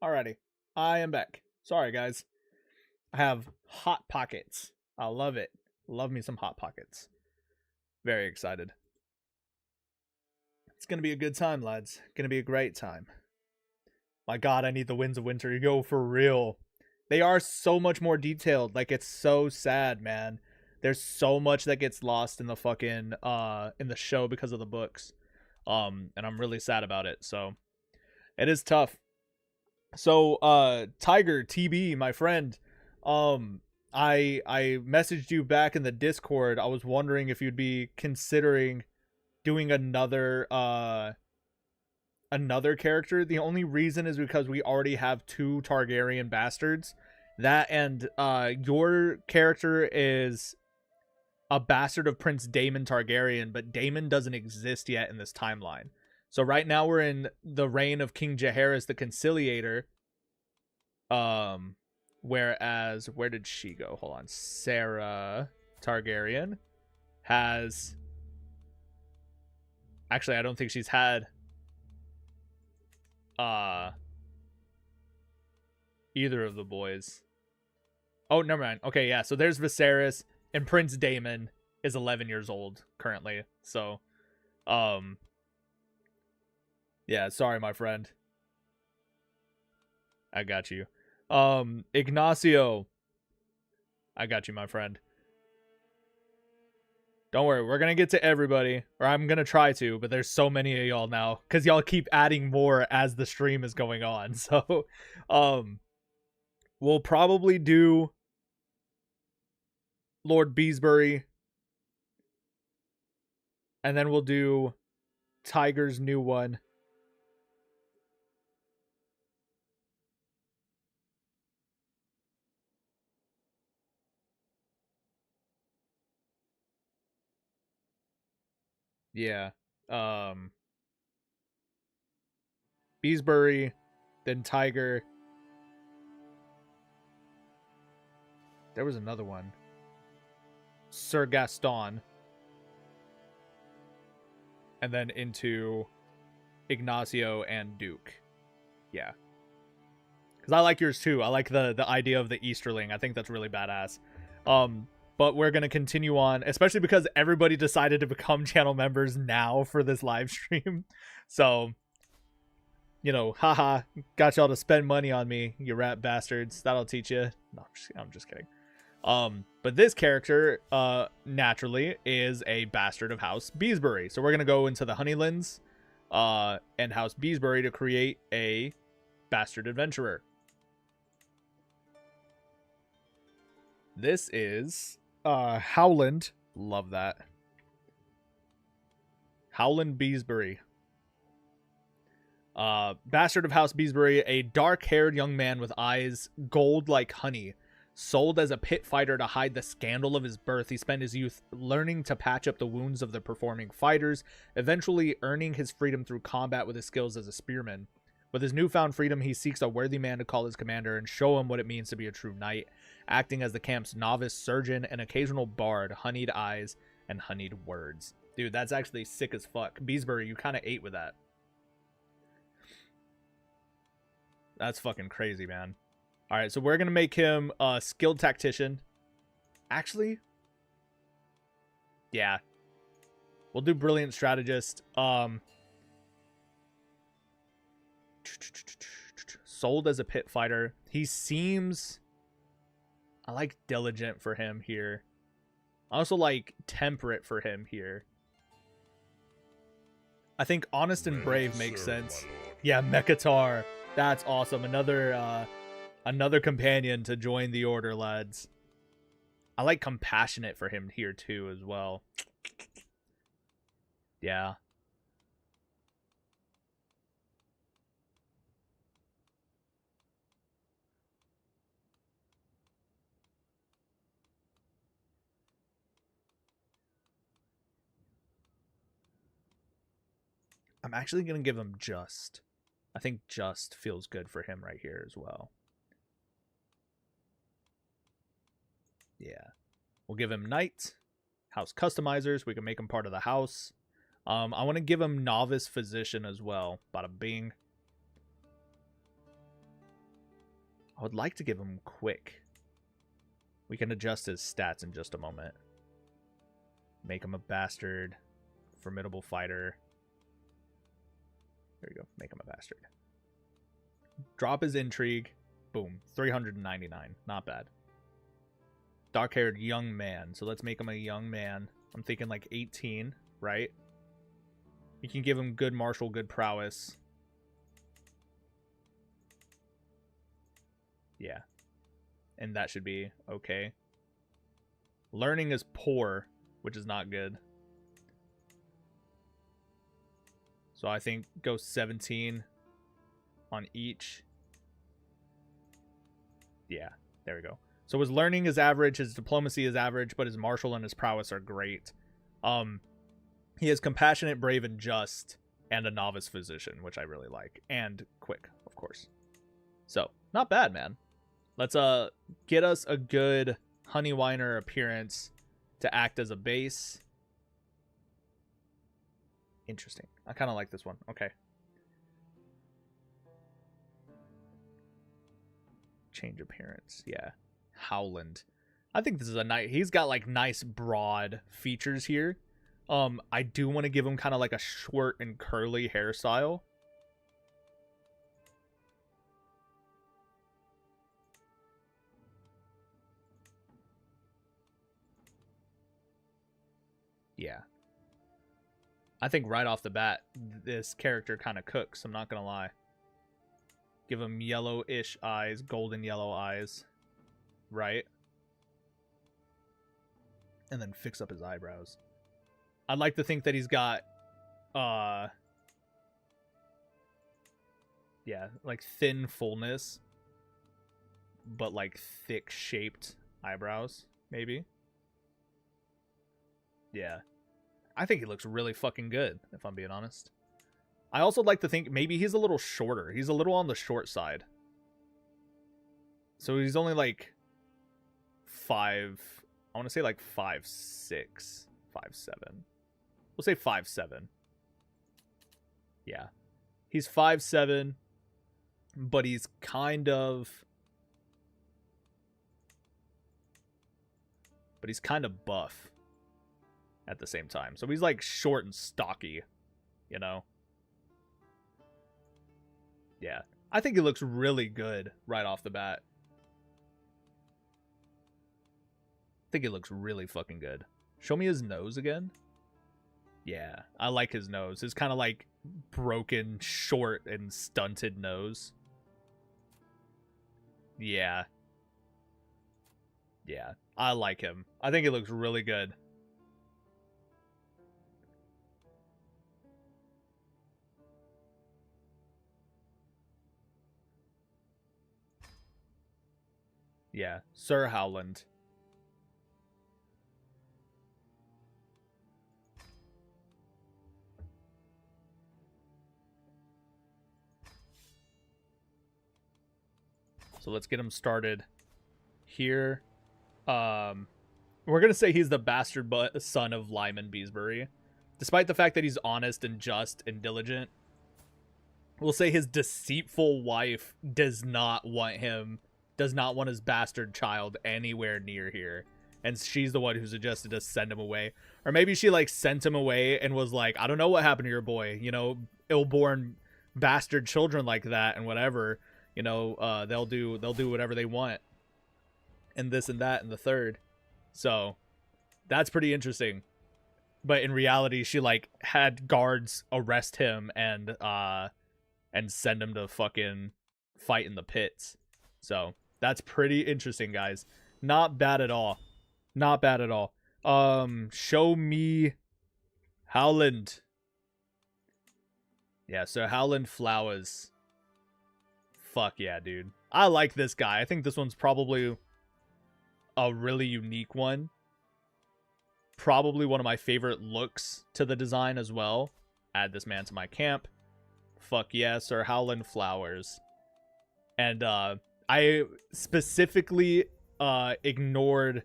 Alrighty, I am back. Sorry, guys. I have Hot Pockets. I love it. Love me some Hot Pockets. Very excited. It's gonna be a good time, lads. Gonna be a great time. My god, I need the Winds of Winter to go for real. They are so much more detailed. Like, it's so sad, man. There's so much that gets lost in the fucking in the show because of the books. And I'm really sad about it. So it is tough. So Tiger TB, my friend, I messaged you back in the Discord. I was wondering if you'd be considering doing another character. The only reason is because we already have 2 Targaryen bastards. That and your character is a bastard of Prince Daemon Targaryen, but Daemon doesn't exist yet in this timeline. So right now we're in the reign of King Jaehaerys the Conciliator. Whereas where did she go? Hold on. Sarah Targaryen has, actually I don't think she's had either of the boys. Oh, never mind. Okay, yeah. So there's Viserys, and Prince Daemon is 11 years old currently. So, yeah. Sorry, my friend. I got you. Ignacio. I got you, my friend. Don't worry, we're gonna get to everybody, or I'm gonna try to, but there's so many of y'all now, because y'all keep adding more as the stream is going on. So, we'll probably do Lord Beesbury, and then we'll do Tiger's new one. Yeah. Beesbury, then Tiger. There was another one. Sir Gaston. And then into Ignacio and Duke. Yeah. Because I like yours too. I like the idea of the Easterling. I think that's really badass. But we're going to continue on, especially because everybody decided to become channel members now for this live stream. So, you know, haha, got y'all to spend money on me, you rat bastards. That'll teach you. No, I'm just kidding. But this character, naturally, is a bastard of House Beesbury. So we're going to go into the Honeylands, and House Beesbury to create a bastard adventurer. This is Howland. Love that. Howland Beesbury. Bastard of House Beesbury, a dark-haired young man with eyes gold like honey. Sold as a pit fighter to hide the scandal of his birth, he spent his youth learning to patch up the wounds of the performing fighters, eventually earning his freedom through combat with his skills as a spearman. With his newfound freedom, he seeks a worthy man to call his commander and show him what it means to be a true knight, acting as the camp's novice surgeon and occasional bard, honeyed eyes and honeyed words. Dude, that's actually sick as fuck. Beesbury, you kind of ate with that. That's fucking crazy, man. All right, so we're going to make him a skilled tactician. Actually, yeah. We'll do brilliant strategist. Sold as a pit fighter. He seems... I like diligent for him here. I also like temperate for him here. I think honest and brave makes sense. Yeah, Mekatar. That's awesome. Another companion to join the order, lads. I like compassionate for him here too as well. Yeah. I'm actually going to give him just. I think just feels good for him right here as well. Yeah. We'll give him Knight. House Customizers. We can make him part of the house. I want to give him Novice Physician as well. Bada bing. I would like to give him quick. We can adjust his stats in just a moment. Make him a bastard. Formidable fighter. There you go. Make him a bastard. Drop his intrigue. Boom. 399. Not bad. Dark-haired young man. So let's make him a young man. I'm thinking like 18, right? You can give him good martial, good prowess. Yeah. And that should be okay. Learning is poor, which is not good. So I think go 17 on each. Yeah, there we go. So his learning is average, his diplomacy is average, but his martial and his prowess are great. He is compassionate, brave, and just, and a novice physician, which I really like. And quick, of course. So, not bad, man. Let's get us a good Honey Whiner appearance to act as a base. Interesting. I kind of like this one. Okay. Change appearance. Yeah. Howland. I think this is a nice... He's got, like, nice broad features here. I do want to give him kind of like a short and curly hairstyle. Yeah. I think right off the bat, this character kind of cooks. I'm not going to lie. Give him yellowish eyes, golden yellow eyes. Right? And then fix up his eyebrows. I'd like to think that he's got, yeah, like thin fullness, but like thick shaped eyebrows, maybe. Yeah. I think he looks really fucking good, if I'm being honest. I also like to think maybe he's a little shorter. He's a little on the short side. So he's only like 5, I want to say like 5'6", 5'7". We'll say 5'7". Yeah. He's 5'7", but he's kind of... But he's kind of buff at the same time. So he's like short and stocky, you know? Yeah. I think he looks really good right off the bat. I think he looks really fucking good. Show me his nose again. Yeah, I like his nose. His kind of like broken, short, and stunted nose. Yeah. Yeah, I like him. I think he looks really good. Yeah, Sir Howland. So let's get him started here. We're going to say he's the bastard son of Lyman Beesbury. Despite the fact that he's honest and just and diligent, we'll say his deceitful wife does not want his bastard child anywhere near here. And she's the one who suggested to send him away. Or maybe she like sent him away and was like, I don't know what happened to your boy. You know, ill-born bastard children like that and whatever. You know, they'll do whatever they want. And this and that and the third. So that's pretty interesting. But in reality, she like had guards arrest him and send him to fucking fight in the pits. So that's pretty interesting, guys. Not bad at all. Not bad at all. Show me Howland. Yeah, so Howland Flowers. Fuck yeah, dude. I like this guy. I think this one's probably a really unique one. Probably one of my favorite looks to the design as well. Add this man to my camp. Fuck yeah, Sir Howland Flowers. And I specifically ignored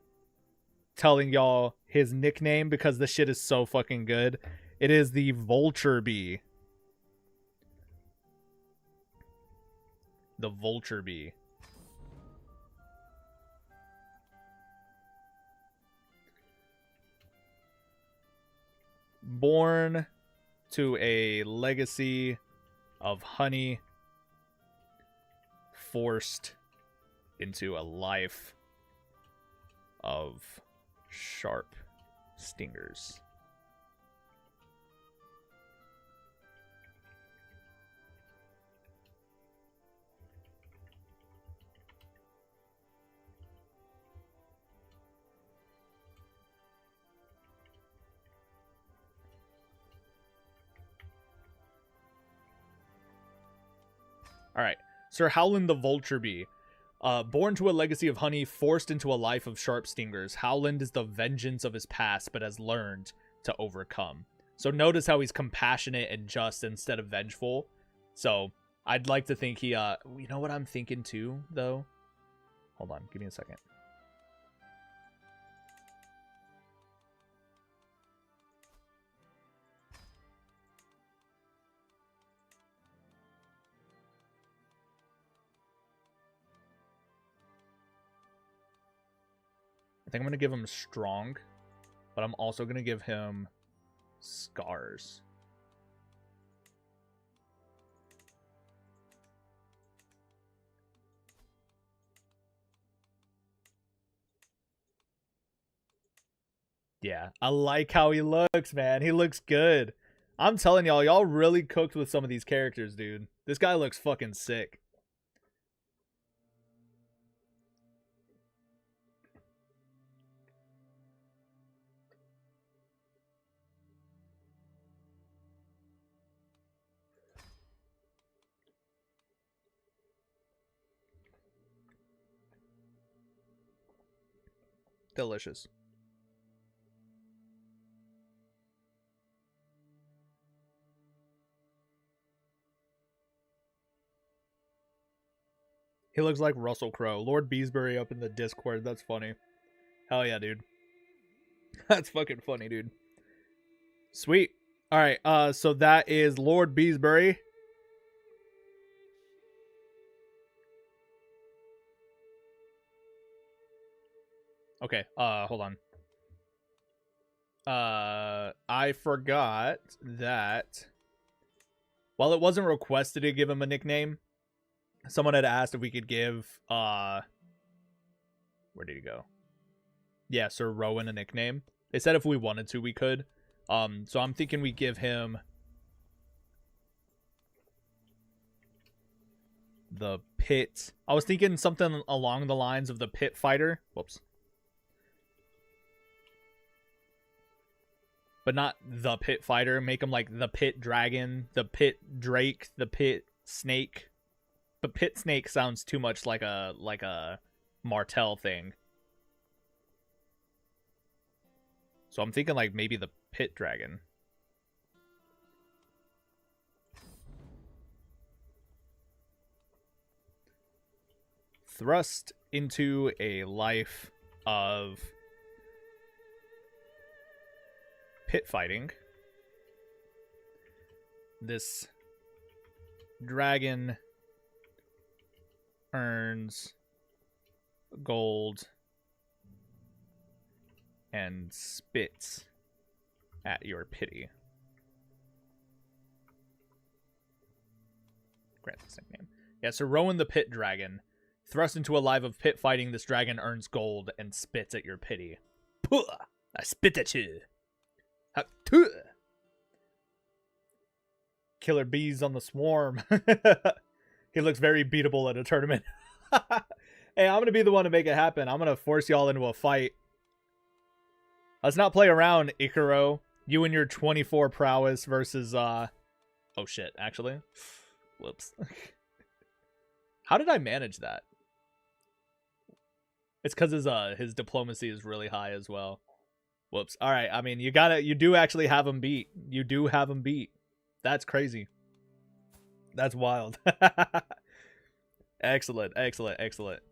telling y'all his nickname because the shit is so fucking good. It is the Vulture Bee. The Vulture Bee. Born to a legacy of honey, forced into a life of sharp stingers. All right. Sir Howland the Vulture Bee. Born to a legacy of honey, forced into a life of sharp stingers, Howland is the vengeance of his past, but has learned to overcome. So notice how he's compassionate and just instead of vengeful. So I'd like to think he, you know what I'm thinking too, though? Hold on, give me a second. I think I'm going to give him strong, but I'm also going to give him scars. Yeah, I like how he looks, man. He looks good. I'm telling y'all really cooked with some of these characters, dude. This guy looks fucking sick. Delicious. He looks like Russell Crowe. Lord Beesbury up in the Discord. That's funny. Hell yeah, dude. That's fucking funny, dude. Sweet. All right. So that is Lord Beesbury. Okay. Hold on. I forgot that while it wasn't requested to give him a nickname, someone had asked if we could give where did he go? Yeah, Sir Rowan a nickname. They said if we wanted to, we could. So I'm thinking we give him the Pit. I was thinking something along the lines of the Pit Fighter. Whoops. But not the Pit Fighter. Make him like the Pit Dragon, the Pit Drake, the Pit Snake. But Pit Snake sounds too much like a Martell thing. So I'm thinking like maybe the Pit Dragon. Thrust into a life of pit fighting. This dragon earns gold and spits at your pity. Grant this nickname. Yeah, so Rowan the Pit Dragon. Thrust into a life of pit fighting, this dragon earns gold and spits at your pity. Puh! I spit at you. Killer bees on the swarm. He looks very beatable at a tournament. Hey, I'm going to be the one to make it happen. I'm going to force y'all into a fight. Let's not play around, Ikaro. You and your 24 prowess versus, oh shit, actually. Whoops. How did I manage that? It's because his diplomacy is really high as well. Whoops. All right. I mean, you do actually have him beat. You do have him beat. That's crazy. That's wild. Excellent, excellent, excellent.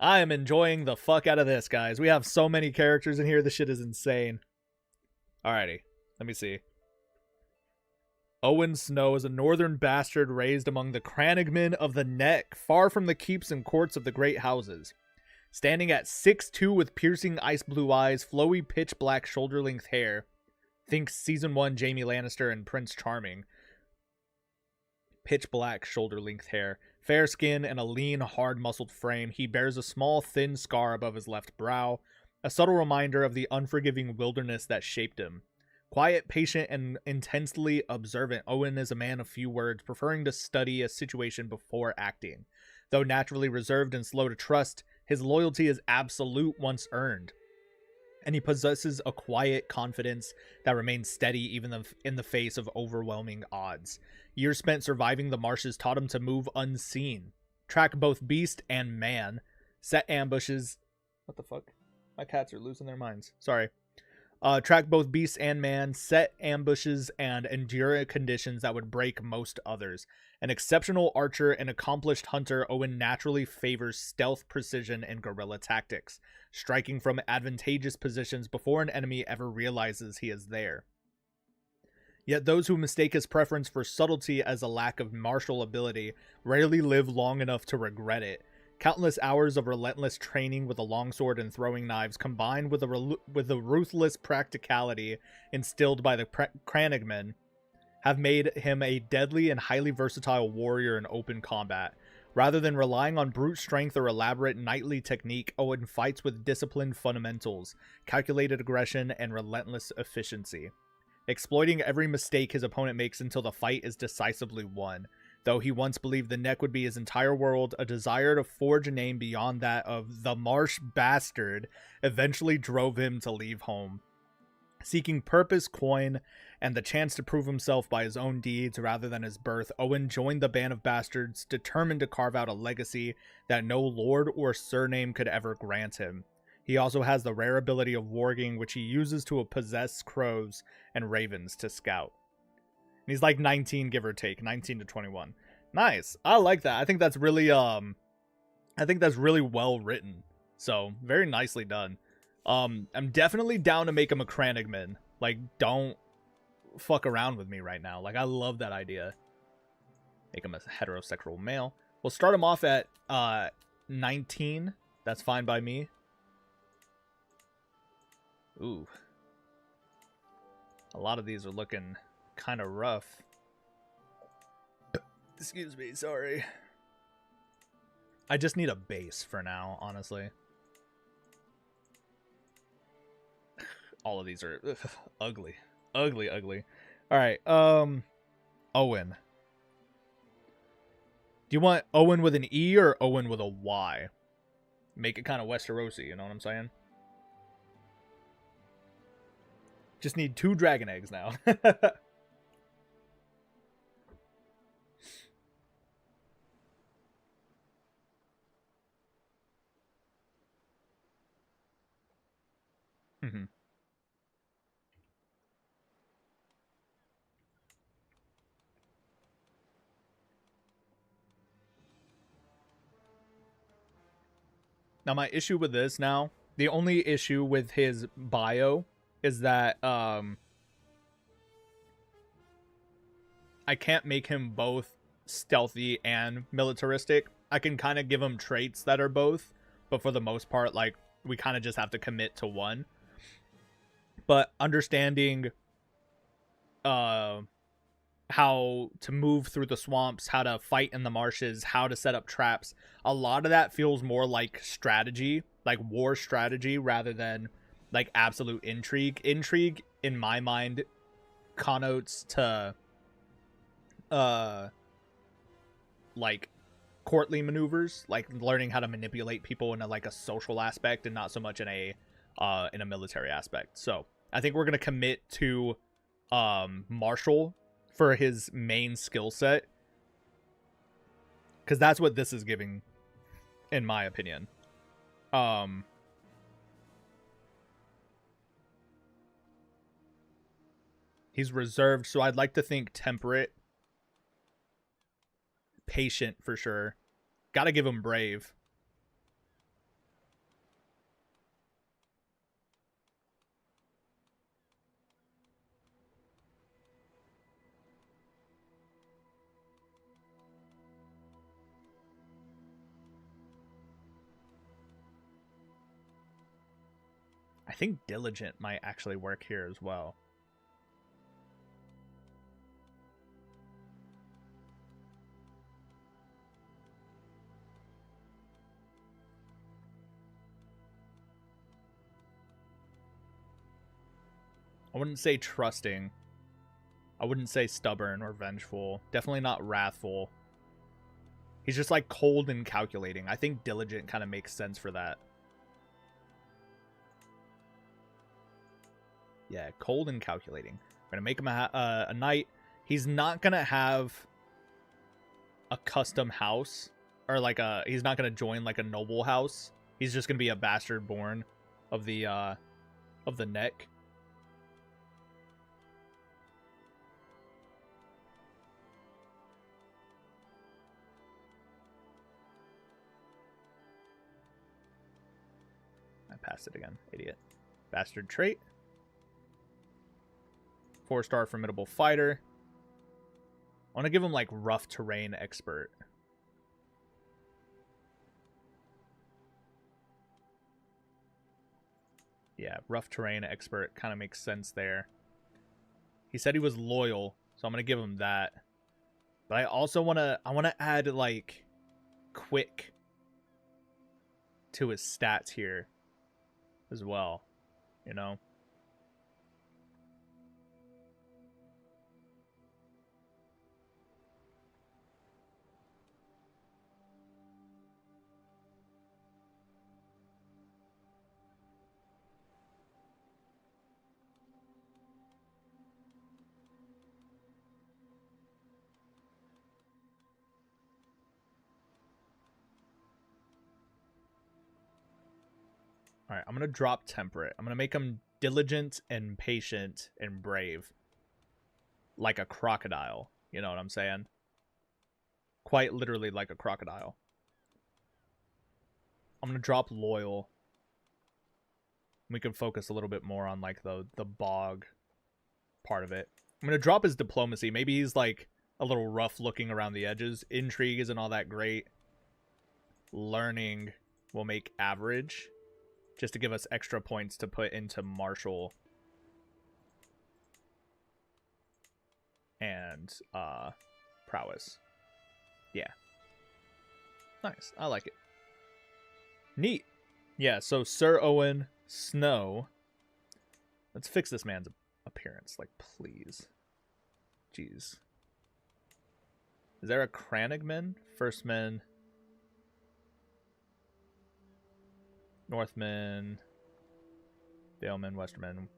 I am enjoying the fuck out of this, guys. We have so many characters in here. This shit is insane. Alrighty. Let me see. Owen Snow is a northern bastard raised among the Cranigmen of the Neck, far from the keeps and courts of the great houses. Standing at 6'2" with piercing ice blue eyes, flowy pitch black shoulder-length hair, Think season 1 Jaime Lannister and Prince Charming. Pitch black shoulder-length hair, fair skin, and a lean, hard-muscled frame. He bears a small, thin scar above his left brow, a subtle reminder of the unforgiving wilderness that shaped him. Quiet, patient, and intensely observant, Owen is a man of few words, preferring to study a situation before acting. Though naturally reserved and slow to trust, his loyalty is absolute once earned, and he possesses a quiet confidence that remains steady even in the face of overwhelming odds. Years spent surviving the marshes taught him to move unseen, track both beast and man, set ambushes. What the fuck? My cats are losing their minds. Sorry. Track both beast and man, set ambushes, and endure conditions that would break most others. An exceptional archer and accomplished hunter, Owen naturally favors stealth, precision, and guerrilla tactics, striking from advantageous positions before an enemy ever realizes he is there. Yet those who mistake his preference for subtlety as a lack of martial ability rarely live long enough to regret it. Countless hours of relentless training with a longsword and throwing knives, combined with the ruthless practicality instilled by the Crannogmen, have made him a deadly and highly versatile warrior in open combat. Rather than relying on brute strength or elaborate knightly technique, Owen fights with disciplined fundamentals, calculated aggression, and relentless efficiency, exploiting every mistake his opponent makes until the fight is decisively won. Though he once believed the neck would be his entire world, a desire to forge a name beyond that of the Marsh Bastard eventually drove him to leave home. Seeking purpose, coin, and the chance to prove himself by his own deeds rather than his birth, Owen joined the band of bastards, determined to carve out a legacy that no lord or surname could ever grant him. He also has the rare ability of warging, which he uses to possess crows and ravens to scout. And he's like 19, give or take, 19 to 21. Nice. I like that. I think that's really well written. So, very nicely done. I'm definitely down to make him a Crannogman. Like, don't fuck around with me right now. Like, I love that idea. Make him a heterosexual male. We'll start him off at 19. That's fine by me. Ooh. A lot of these are looking kind of rough. Excuse me, sorry. I just need a base for now, honestly. All of these are ugly. Ugly. Alright, Owen. Do you want Owen with an E or Owen with a Y? Make it kind of Westerosi, you know what I'm saying? Just need 2 dragon eggs now. Mm-hmm. Now, my issue with this now, the only issue with his bio is that I can't make him both stealthy and militaristic. I can kind of give him traits that are both, but for the most part, like, we kind of just have to commit to one. But understanding how to move through the swamps, how to fight in the marshes, how to set up traps, a lot of that feels more like strategy, like war strategy, rather than like absolute intrigue. Intrigue, in my mind, connotes to like courtly maneuvers, like learning how to manipulate people in a social aspect and not so much in a military aspect. So I think we're gonna commit to martial for his main skill set, because that's what this is giving, in my opinion. He's reserved, so I'd like to think temperate, patient for sure. Gotta give him brave. I think diligent might actually work here as well. I wouldn't say trusting. I wouldn't say stubborn or vengeful. Definitely not wrathful. He's just like cold and calculating. I think diligent kind of makes sense for that. Yeah, cold and calculating. We're going to make him a knight. He's not going to have a custom house. Or like he's not going to join like a noble house. He's just going to be a bastard born of the neck. I passed it again, idiot. Bastard trait. 4-star formidable fighter. I want to give him like rough terrain expert. Yeah, rough terrain expert kind of makes sense there. He said he was loyal, so I'm going to give him that. But I also want to add like quick to his stats here as well, you know. All right, I'm going to drop temperate. I'm going to make him diligent and patient and brave. Like a crocodile. You know what I'm saying? Quite literally like a crocodile. I'm going to drop loyal. We can focus a little bit more on like the bog part of it. I'm going to drop his diplomacy. Maybe he's like a little rough looking around the edges. Intrigue isn't all that great. Learning will make average. Just to give us extra points to put into martial and prowess. Yeah. Nice. I like it. Neat. Yeah, so Sir Owen Snow. Let's fix this man's appearance, like, please. Jeez. Is there a Cranigman? Firstman. Northman. Daleman, Westerman.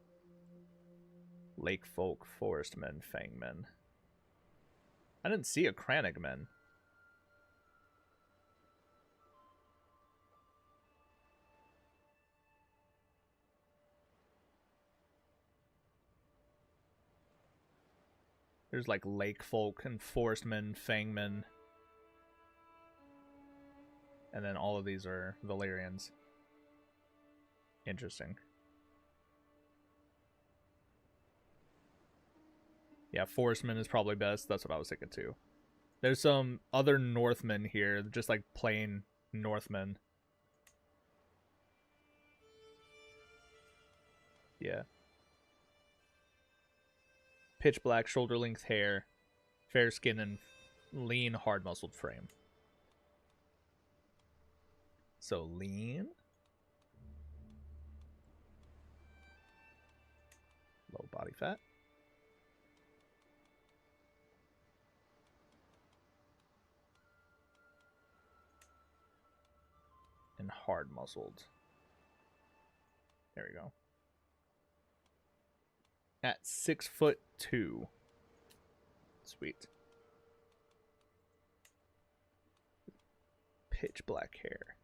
Lake Folk, Forestman, Fangman. I didn't see a Cranigman. There's like Lake Folk and Forestman, Fangman. And then all of these are Valyrians. Interesting. Yeah, Forestman is probably best. That's what I was thinking too. There's some other Northmen here, just like plain Northmen. Yeah. Pitch black, shoulder length hair, fair skin, and lean, hard muscled frame. So lean. Low body fat. And hard muscled. There we go. At 6'2". Sweet. Pitch black hair.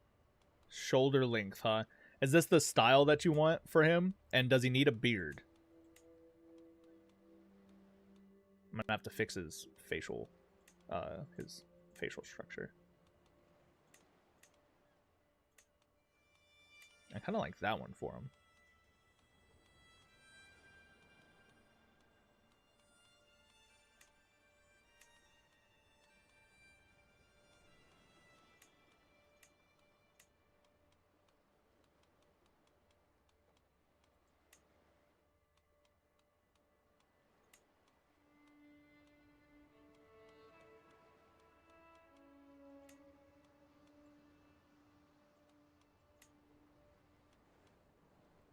Shoulder length, huh? Is this the style that you want for him? And does he need a beard? I'm gonna have to fix his facial structure. I kind of like that one for him.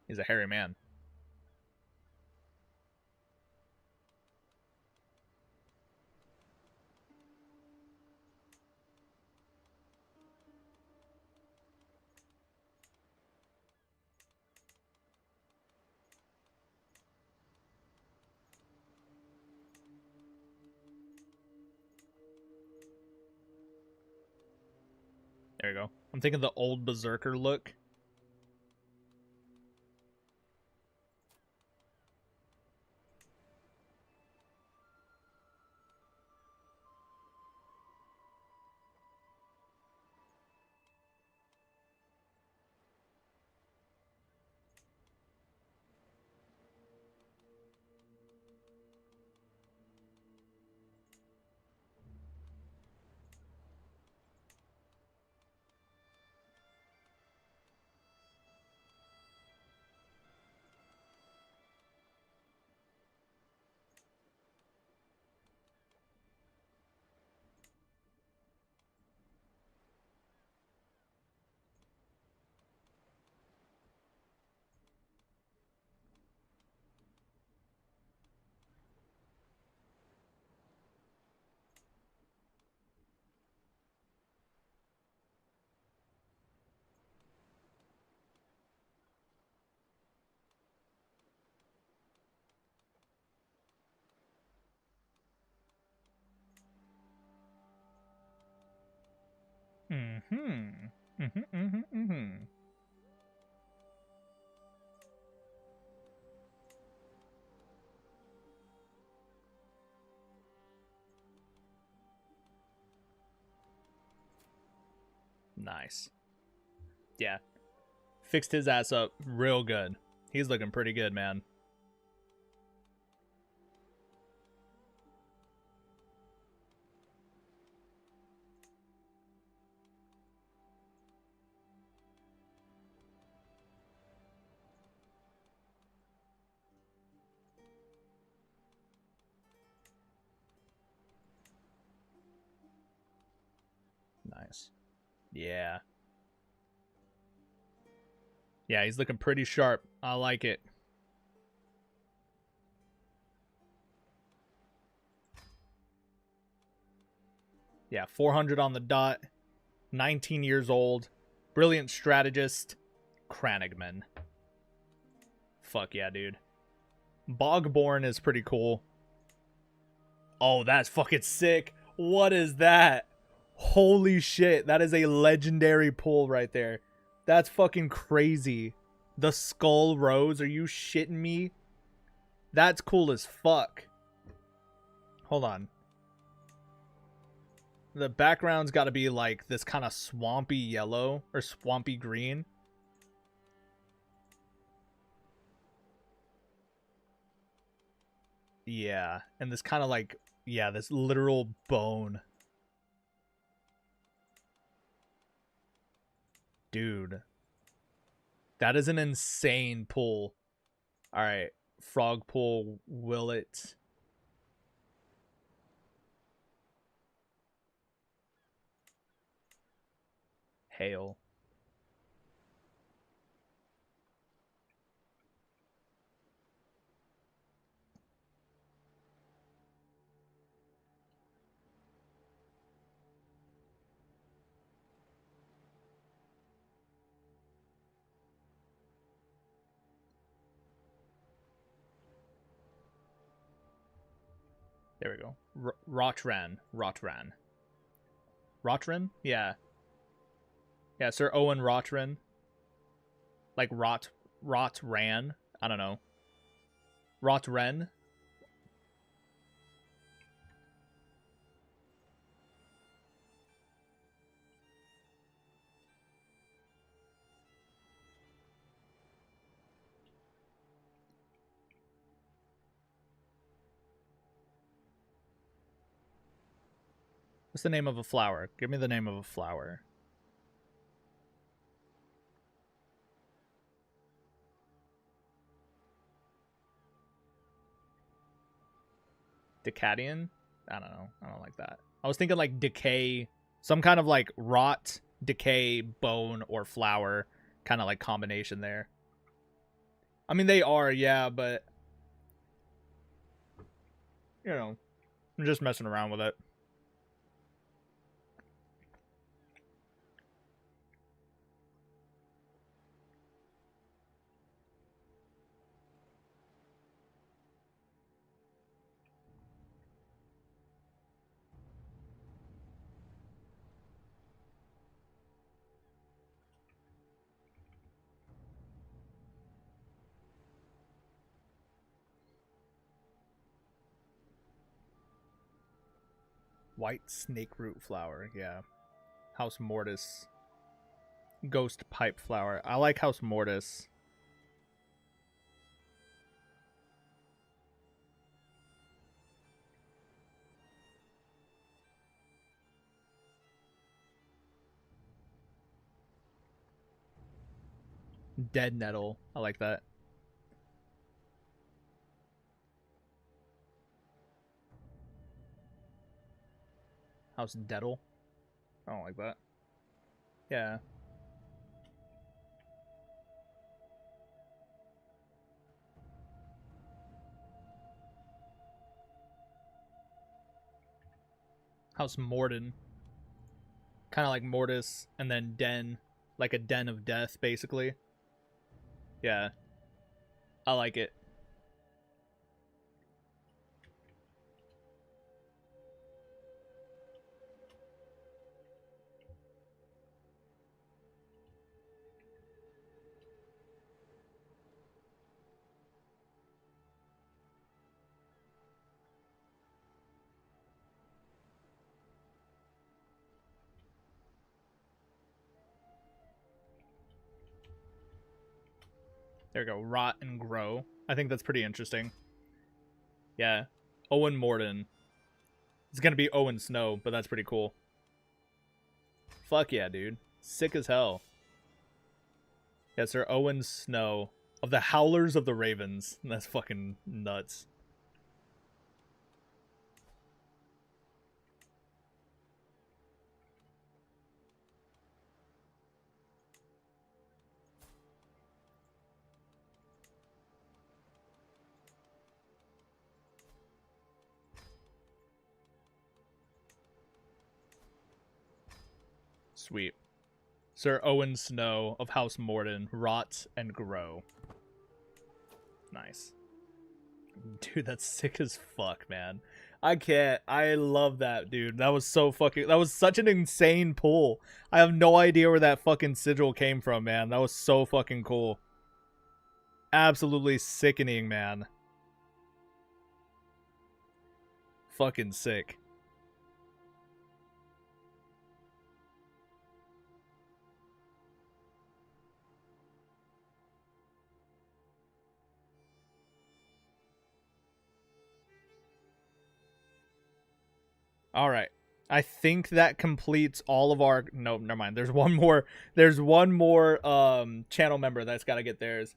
He's a hairy man. There we go. I'm thinking the old Berserker look. Mm-hmm. Mm-hmm. Mm-hmm. Mm-hmm. Nice. Yeah. Fixed his ass up real good. He's looking pretty good, man. Nice. Yeah. Yeah, he's looking pretty sharp. I like it. Yeah, 400 on the dot. 19 years old. Brilliant strategist. Kranigman. Fuck yeah, dude. Bogborn is pretty cool. Oh, that's fucking sick. What is that? Holy shit. That is a legendary pull right there. That's fucking crazy. The Skull Rose. Are you shitting me? That's cool as fuck. Hold on. The background's got to be like this kind of swampy yellow or swampy green. Yeah. And this kind of like, yeah, this literal bone. Dude. That is an insane pull. All right. Frog pull, will it? Hail. There we go. Rotran. Rotran. Rotran? Yeah. Yeah, Sir Owen Rotran. Like Rotran. I don't know. Rotren. What's the name of a flower? Give me the name of a flower. Decadian? I don't know. I don't like that. I was thinking like decay, some kind of like rot, decay, bone, or flower kind of like combination there. I mean, they are, yeah, but you know, I'm just messing around with it. White snake root flower, yeah. House Mortis. Ghost pipe flower. I like House Mortis. Dead nettle. I like that. House Deddle. I don't like that. Yeah. House Morden. Kind of like Mortis and then Den. Like a den of death, basically. Yeah. I like it. There we go. Rot and grow. I think that's pretty interesting. Yeah. Owen Morden. It's gonna be Owen Snow, but that's pretty cool. Fuck yeah, dude. Sick as hell. Yeah, Sir Owen Snow of the Howlers of the Ravens. That's fucking nuts. Sweet. Sir Owen Snow of House Morden. Rot and grow. Nice. Dude, that's sick as fuck, man. I can't. I love that, dude. That was so fucking... That was such an insane pull. I have no idea where that fucking sigil came from, man. That was so fucking cool. Absolutely sickening, man. Fucking sick. All right. I think that completes all of our... No, never mind. There's one more. There's one more channel member that's got to get theirs.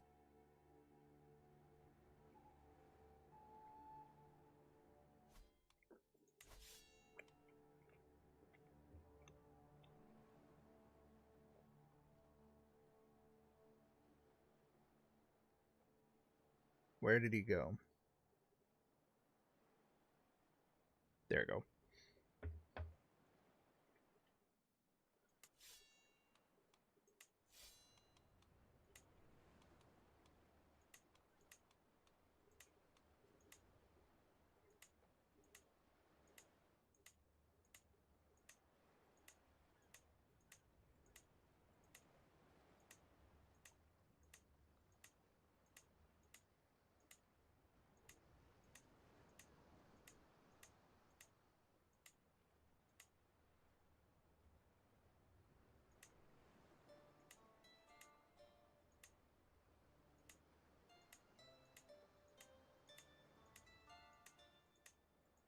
Where did he go? There we go.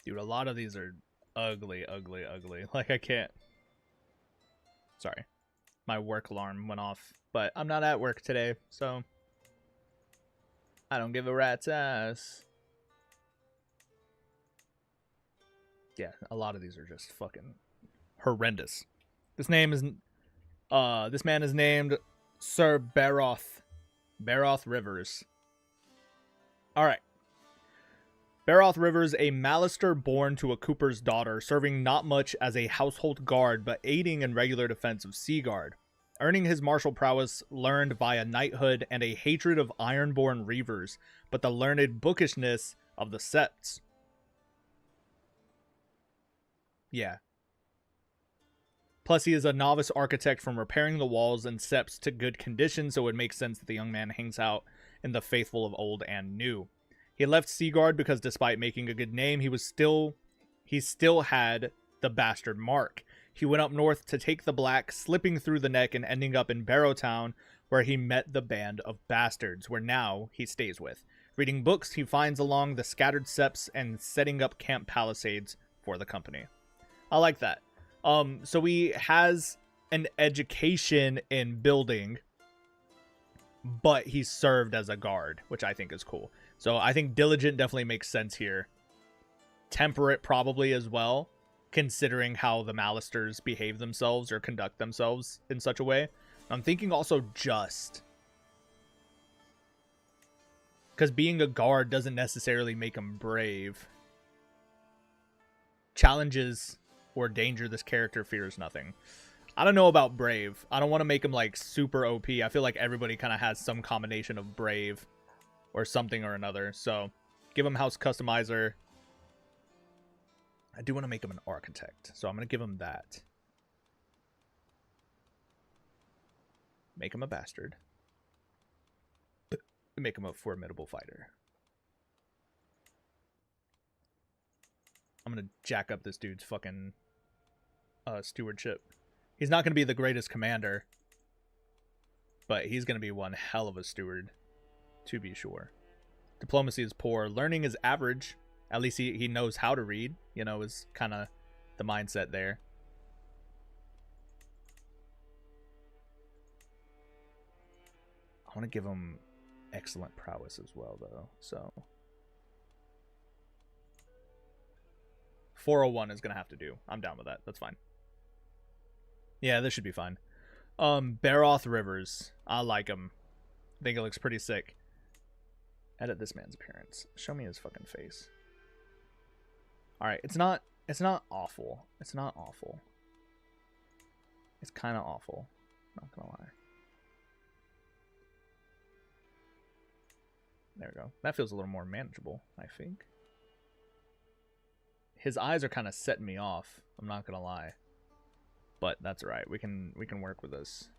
Dude, a lot of these are ugly, ugly, ugly. Like, I can't... Sorry. My work alarm went off. But I'm not at work today, so... I don't give a rat's ass. Yeah, a lot of these are just fucking horrendous. This man is named Sir Baroth. Baroth Rivers. Alright. Baroth Rivers, a Malister born to a Cooper's daughter, serving not much as a household guard, but aiding in regular defense of Seaguard. Earning his martial prowess learned via knighthood and a hatred of ironborn reavers, but the learned bookishness of the septs. Yeah. Plus, he is a novice architect from repairing the walls and septs to good condition, so it makes sense that the young man hangs out in the faithful of old and new. He left Seaguard because despite making a good name, he still had the bastard Mark. He went up north to take the black, slipping through the neck and ending up in Barrowtown, where he met the band of bastards, where now he stays with. Reading books he finds along the scattered steps and setting up camp palisades for the company. I like that. So he has an education in building, but he served as a guard, which I think is cool. So I think diligent definitely makes sense here. Temperate probably as well, considering how the Malisters behave themselves or conduct themselves in such a way. I'm thinking also just, because being a guard doesn't necessarily make him brave. Challenges or danger this character fears nothing. I don't know about brave. I don't want to make him like super OP. I feel like everybody kind of has some combination of brave or something or another. So give him house customizer. I do want to make him an architect, so I'm going to give him that. Make him a bastard. Make him a formidable fighter. I'm going to jack up this dude's fucking stewardship. He's not going to be the greatest commander, but he's going to be one hell of a steward, to be sure. Diplomacy is poor. Learning is average. At least he knows how to read, you know, is kind of the mindset there. I want to give him excellent prowess as well, though. So 401 is going to have to do. I'm down with that. That's fine. Yeah, this should be fine. Baroth Rivers. I like him. I think it looks pretty sick. Edit this man's appearance. Show me his fucking face. Alright, it's not awful. It's not awful. It's kind of awful. Not gonna lie. There we go. That feels a little more manageable, I think. His eyes are kind of setting me off. I'm not gonna lie. But that's alright. We can work with this.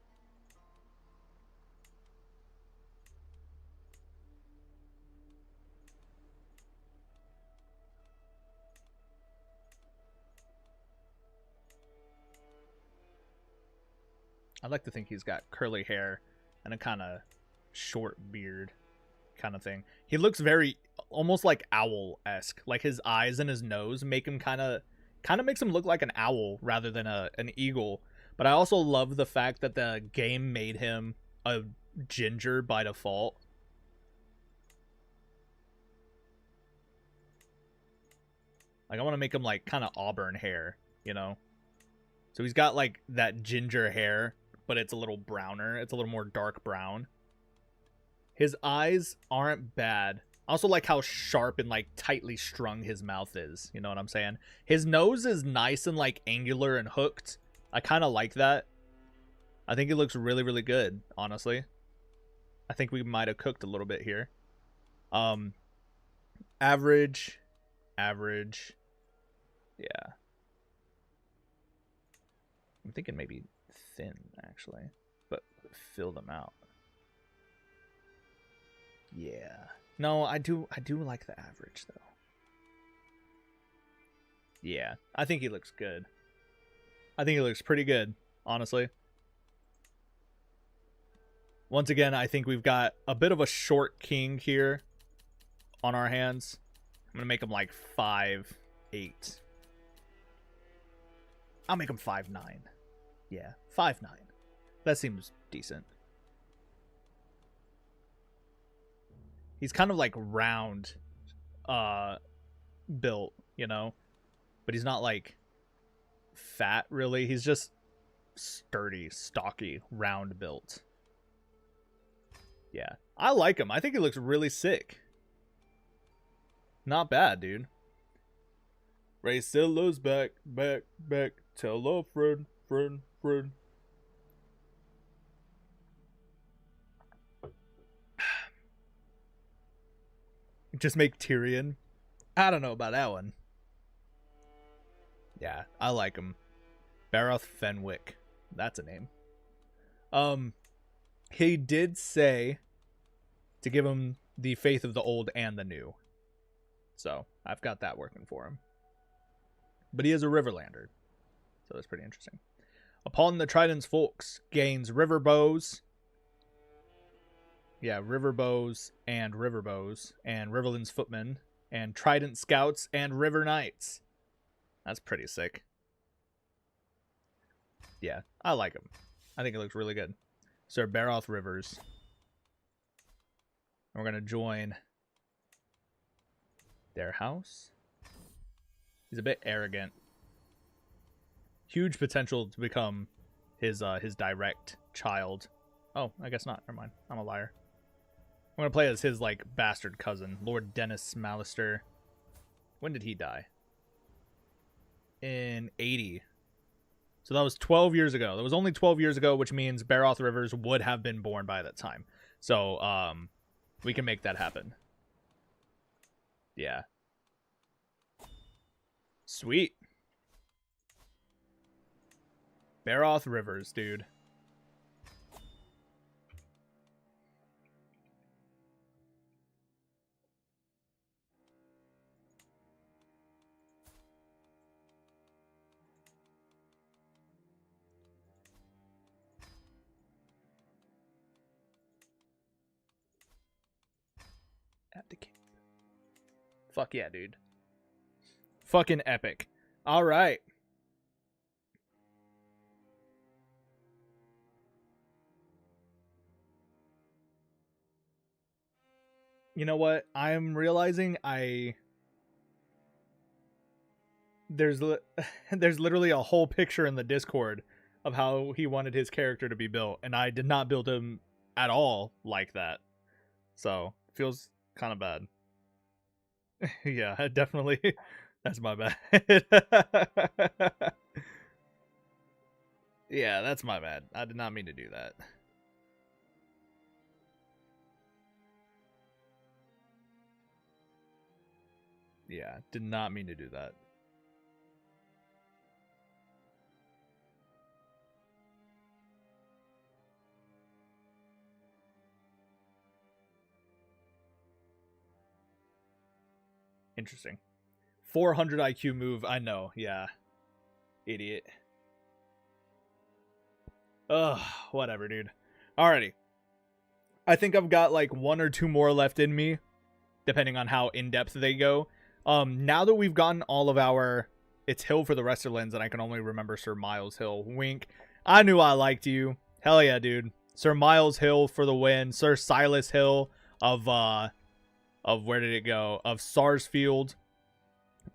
I'd like to think he's got curly hair and a kind of short beard kind of thing. He looks very almost like owl-esque. Like his eyes and his nose make him kind of makes him look like an owl rather than an eagle. But I also love the fact that the game made him a ginger by default. Like I want to make him like kind of auburn hair, you know? So he's got like that ginger hair, but it's a little browner. It's a little more dark brown. His eyes aren't bad. I also like how sharp and like tightly strung his mouth is. You know what I'm saying? His nose is nice and like angular and hooked. I kind of like that. I think it looks really, really good, honestly. I think we might have cooked a little bit here. Average. Yeah. I'm thinking maybe thin, actually. But fill them out. Yeah. No, I do like the average, though. Yeah. I think he looks good. I think he looks pretty good, honestly. Once again, I think we've got a bit of a short king here on our hands. I'm going to make him like 5'8". I'll make him 5'9". Yeah, 5'9". That seems decent. He's kind of like round built, you know? But he's not like fat, really. He's just sturdy, stocky, round built. Yeah, I like him. I think he looks really sick. Not bad, dude. Ray Silla's back. Tell a friend. Just make Tyrion. I don't know about that one. Yeah, I like him. Baroth Fenwick. That's a name. He did say to give him the faith of the old and the new. So, I've got that working for him. But he is a Riverlander. So that's pretty interesting. Upon the Trident's Folks gains River Bows. Yeah, River Bows and Riverland's Footmen and Trident Scouts and River Knights. That's pretty sick. Yeah, I like him. I think it looks really good. Sir Baroth Rivers. And we're going to join their house. He's a bit arrogant. Huge potential to become his direct child. Oh, I guess not. Never mind. I'm a liar. I'm going to play as his, like, bastard cousin, Lord Dennis Mallister. When did he die? In 80. So that was 12 years ago. That was only 12 years ago, which means Baroth Rivers would have been born by that time. So, we can make that happen. Yeah. Sweet. Baroth Rivers, dude. Abdicate. Fuck yeah, dude. Fucking epic. All right. You know what? I'm realizing there's literally a whole picture in the Discord of how he wanted his character to be built, and I did not build him at all like that. So, feels kind of bad. Yeah, definitely. That's my bad. Yeah, that's my bad. I did not mean to do that. Yeah, did not mean to do that. Interesting. 400 IQ move. I know. Yeah. Idiot. Ugh. Whatever, dude. Alrighty. I think I've got like one or two more left in me, depending on how in-depth they go. Now that we've gotten all of our... It's Hill for the Westerlands, and I can only remember Sir Miles Hill. Wink. I knew I liked you. Hell yeah, dude. Sir Miles Hill for the win. Sir Silas Hill of where did it go? Of Sarsfield.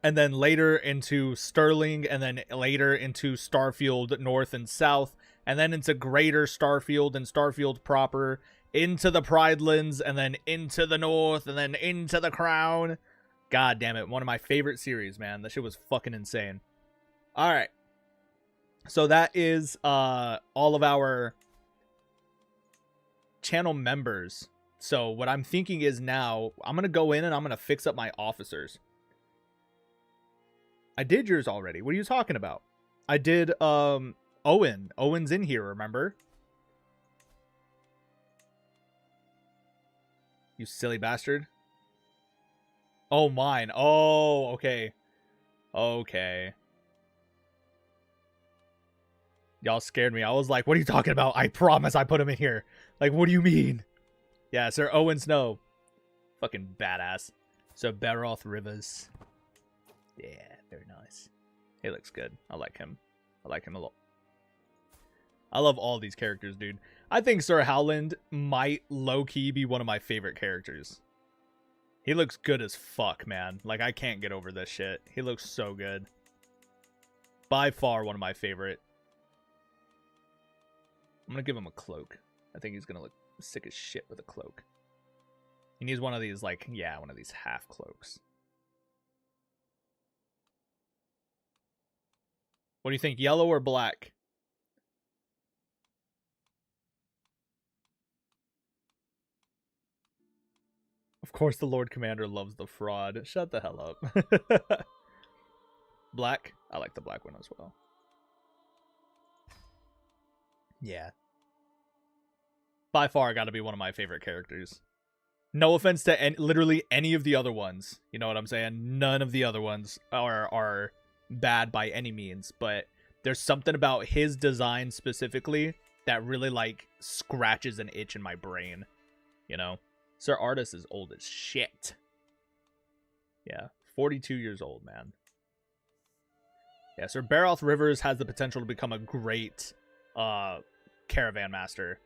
And then later into Stirling, and then later into Starfield North and South, and then into Greater Starfield and Starfield proper, into the Pridelands, and then into the North, and then into the Crown. God damn it. One of my favorite series, man. That shit was fucking insane. Alright. So that is all of our channel members. So what I'm thinking is now, I'm going to go in and I'm going to fix up my officers. I did yours already. What are you talking about? I did Owen. Owen's in here, remember? You silly bastard. Oh, mine. Oh, okay. Okay. Y'all scared me. I was like, what are you talking about? I promise I put him in here. Like, what do you mean? Yeah, Sir Owen Snow. Fucking badass. So, Baroth Rivers. Yeah, very nice. He looks good. I like him. I like him a lot. I love all these characters, dude. I think Sir Howland might low-key be one of my favorite characters. He looks good as fuck, man. Like, I can't get over this shit. He looks so good. By far one of my favorite. I'm gonna give him a cloak. I think he's gonna look sick as shit with a cloak. He needs one of these, like, yeah, one of these half cloaks. What do you think, yellow or black? Of course the Lord Commander loves the fraud. Shut the hell up. Black? I like the black one as well. Yeah. By far gotta be one of my favorite characters. No offense to literally any of the other ones. You know what I'm saying? None of the other ones are bad by any means, but there's something about his design specifically that really like scratches an itch in my brain, you know. Sir Artus is old as shit. Yeah, 42 years old, man. Yeah, Sir Baroth Rivers has the potential to become a great caravan master.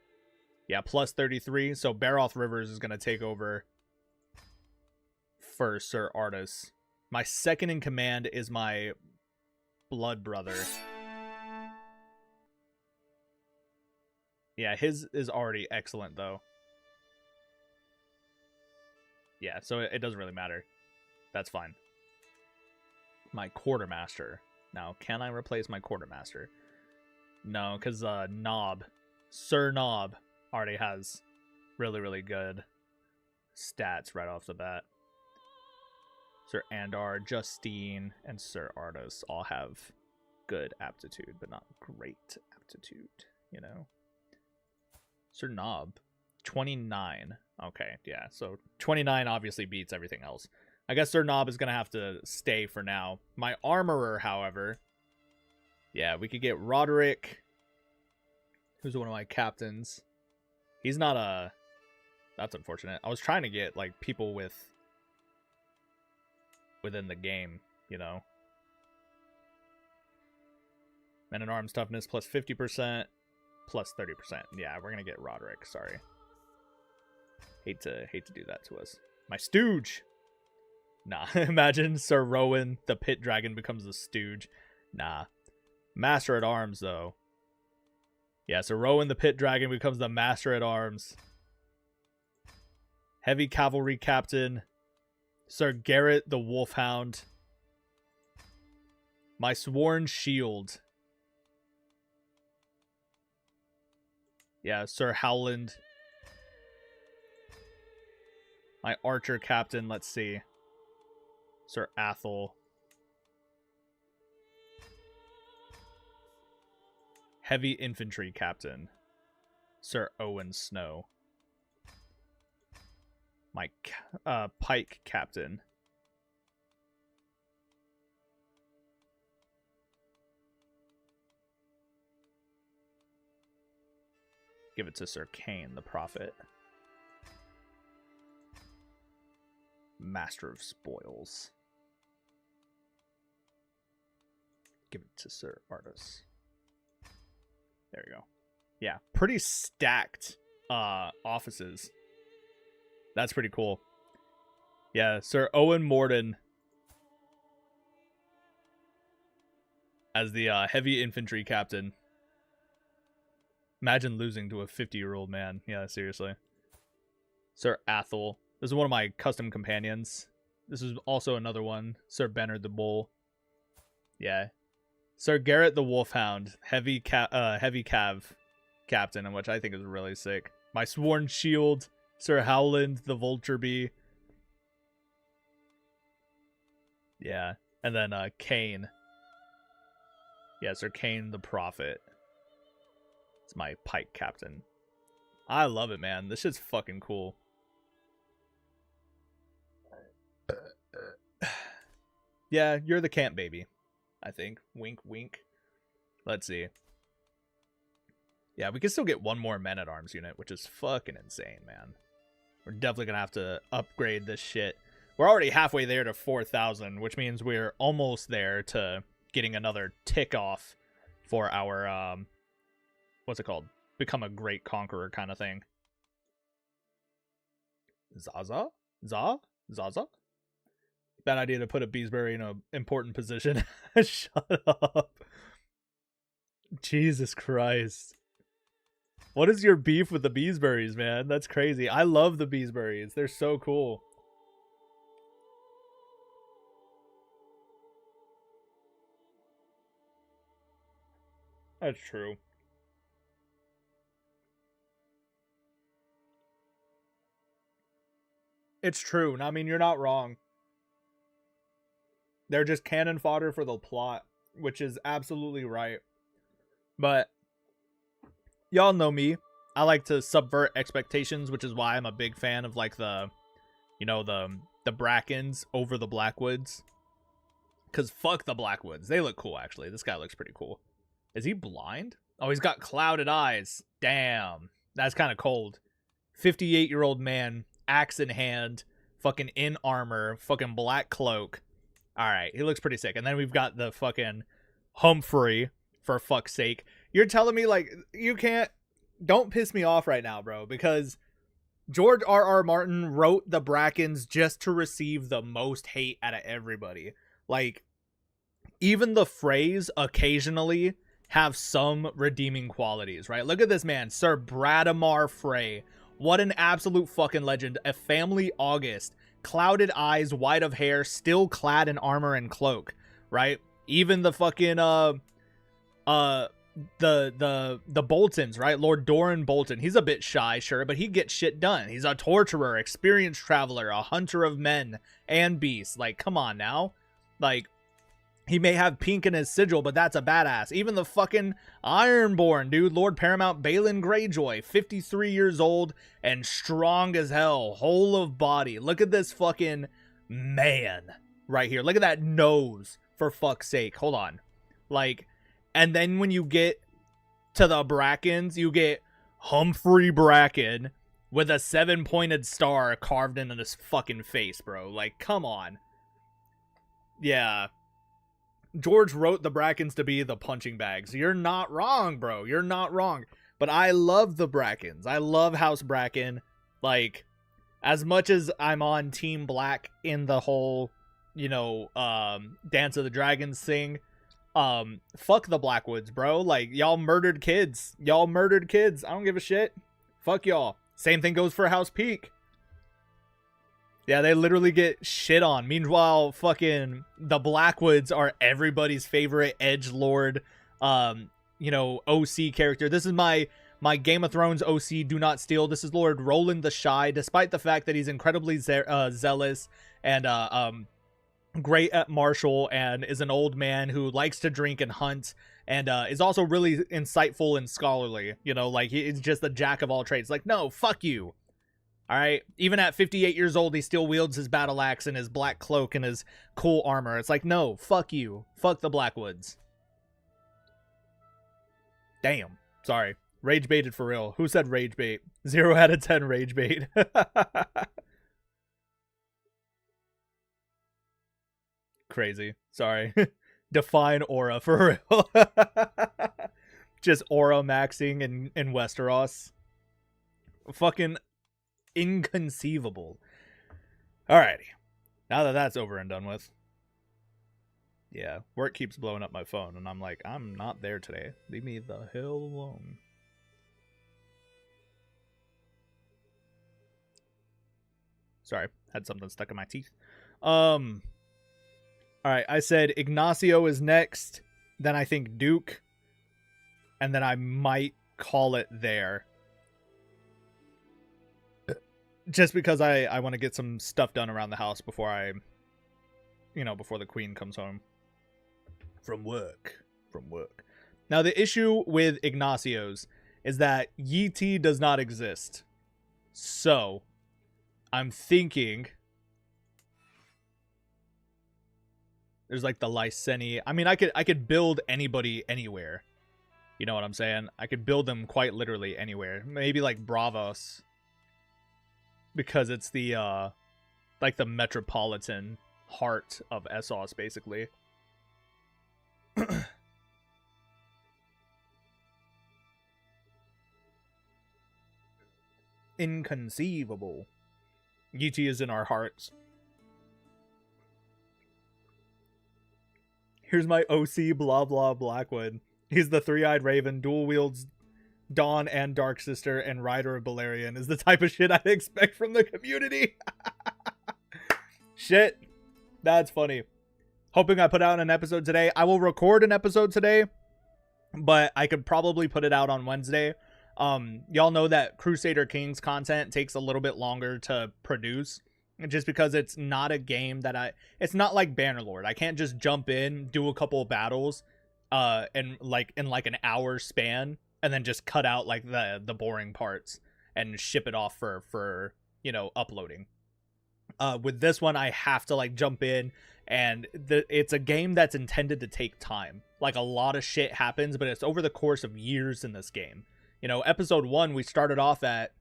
Yeah, plus 33. So Baroth Rivers is going to take over for Sir Artus. My second in command is my blood brother. Yeah, his is already excellent, though. Yeah, so it doesn't really matter. That's fine. My quartermaster. Now, can I replace my quartermaster? No, because Sir Nob already has really, really good stats right off the bat. Sir Andar, Justine, and Sir Artus all have good aptitude, but not great aptitude, you know? Sir Nob, 29. Okay, yeah, so 29 obviously beats everything else. I guess Sir Nob is going to have to stay for now. My armorer, however, yeah, we could get Roderick, who's one of my captains. He's not a... That's unfortunate. I was trying to get, like, people within the game, you know. Men-at-Arms toughness plus 50%, plus 30%. Yeah, we're going to get Roderick, sorry. Hate to do that to us. My Stooge! Nah, imagine Sir Rowan, the Pit Dragon, becomes a Stooge. Nah. Master-at-Arms, though. Yeah, so Rowan, the Pit Dragon, becomes the Master-at-Arms. Heavy Cavalry Captain. Sir Garrett, the Wolfhound. My Sworn Shield. Yeah, Sir Howland. My Archer Captain, let's see. Sir Athel. Heavy Infantry Captain. Sir Owen Snow. My Pike Captain. Give it to Sir Kane, the Prophet. Master of Spoils. Give it to Sir Artus. There you go. Yeah, pretty stacked offices. That's pretty cool. Yeah, Sir Owen Morden as the heavy infantry captain. Imagine losing to a 50-year-old man. Yeah, seriously. Sir Athel. This is one of my custom companions. This is also another one. Sir Bernard the Bull. Yeah. Sir Garrett the Wolfhound. Heavy Cav captain, which I think is really sick. My Sworn Shield. Sir Howland the Vulture Bee. Yeah. And then Kane. Yeah, Sir Kane the Prophet. It's my Pike captain. I love it, man. This shit's fucking cool. Yeah, you're the camp baby, I think. Wink, wink. Let's see. Yeah, we can still get one more men-at-arms unit, which is fucking insane, man. We're definitely gonna have to upgrade this shit. We're already halfway there to 4,000, which means we're almost there to getting another tick off for our, what's it called? Become a great conqueror kind of thing. Zaza? Zaza? Bad idea to put a Beesbury in an important position. Shut up. Jesus Christ. What is your beef with the Beesburys, man? That's crazy. I love the Beesburys. They're so cool. That's true. It's true. I mean, you're not wrong. They're just cannon fodder for the plot, which is absolutely right. But y'all know me. I like to subvert expectations, which is why I'm a big fan of like the Brackens over the Blackwoods. Because fuck the Blackwoods. They look cool, actually. This guy looks pretty cool. Is he blind? Oh, he's got clouded eyes. Damn. That's kind of cold. 58-year-old man, axe in hand, fucking in armor, fucking black cloak. All right, he looks pretty sick. And then we've got the fucking Humphrey, for fuck's sake. You're telling me, like, you can't... Don't piss me off right now, bro, because George R.R. Martin wrote the Brackens just to receive the most hate out of everybody. Like, even the phrase occasionally have some redeeming qualities, right? Look at this man, Sir Bradamar Frey. What an absolute fucking legend. A family August. Clouded eyes, white of hair, still clad in armor and cloak, right? Even the fucking, the Boltons, right? Lord Doran Bolton. He's a bit shy, sure, but he gets shit done. He's a torturer, experienced traveler, a hunter of men and beasts. Like, come on now. Like, he may have pink in his sigil, but that's a badass. Even the fucking Ironborn, dude. Lord Paramount Balin Greyjoy, 53 years old and strong as hell. Whole of body. Look at this fucking man right here. Look at that nose, for fuck's sake. Hold on. Like, and then when you get to the Brackens, you get Humphrey Bracken with a 7-pointed star carved into his fucking face, bro. Like, come on. Yeah. George wrote the Brackens to be the punching bags. You're not wrong, bro. You're not wrong. But I love the Brackens. I love House Bracken. Like, as much as I'm on Team Black in the whole, you know, Dance of the Dragons thing, fuck the Blackwoods, bro. Like, y'all murdered kids. Y'all murdered kids. I don't give a shit. Fuck y'all. Same thing goes for House Peak. Yeah, they literally get shit on. Meanwhile, fucking the Blackwoods are everybody's favorite edgelord, you know, OC character. This is my Game of Thrones OC, Do Not Steal. This is Lord Roland the Shy, despite the fact that he's incredibly zealous and great at martial and is an old man who likes to drink and hunt and is also really insightful and scholarly. You know, like, he's just a jack of all trades. Like, no, fuck you. All right, even at 58 years old, he still wields his battle axe and his black cloak and his cool armor. It's like, no, fuck you. Fuck the Blackwoods. Damn. Sorry. Rage baited for real. Who said rage bait? 0 out of 10 rage bait. Crazy. Sorry. Define aura for real. Just aura maxing in Westeros. Fucking inconceivable. Alrighty. Now that that's over and done with. Yeah, work keeps blowing up my phone, and I'm like, I'm not there today. Leave me the hell alone. Sorry, had something stuck in my teeth. Alright, I said Ignacio is next, then I think Duke, and then I might call it there. Just because I want to get some stuff done around the house before before the queen comes home from work. Now, the issue with Ignacio's is that Yi does not exist. So, I'm thinking there's like the Lyseni. I mean, I could build anybody anywhere. You know what I'm saying? I could build them quite literally anywhere. Maybe like Bravos. Because it's the, like the metropolitan heart of Essos, basically. Inconceivable. Yi is in our hearts. Here's my OC blah blah Blackwood. He's the three-eyed raven, dual wields Dawn and Dark Sister, and Rider of Balerion is the type of shit I'd expect from the community. Shit. That's funny. Hoping I put out an episode today. I will record an episode today, but I could probably put it out on Wednesday. Y'all know that Crusader Kings content takes a little bit longer to produce, just because it's not a game that it's not like Bannerlord. I can't just jump in, do a couple of battles, in like an hour span, and then just cut out like the boring parts and ship it off for uploading. With this one, I have to like jump in And it's a game that's intended to take time. Like, a lot of shit happens, but it's over the course of years in this game. You know, episode 1, we started off at,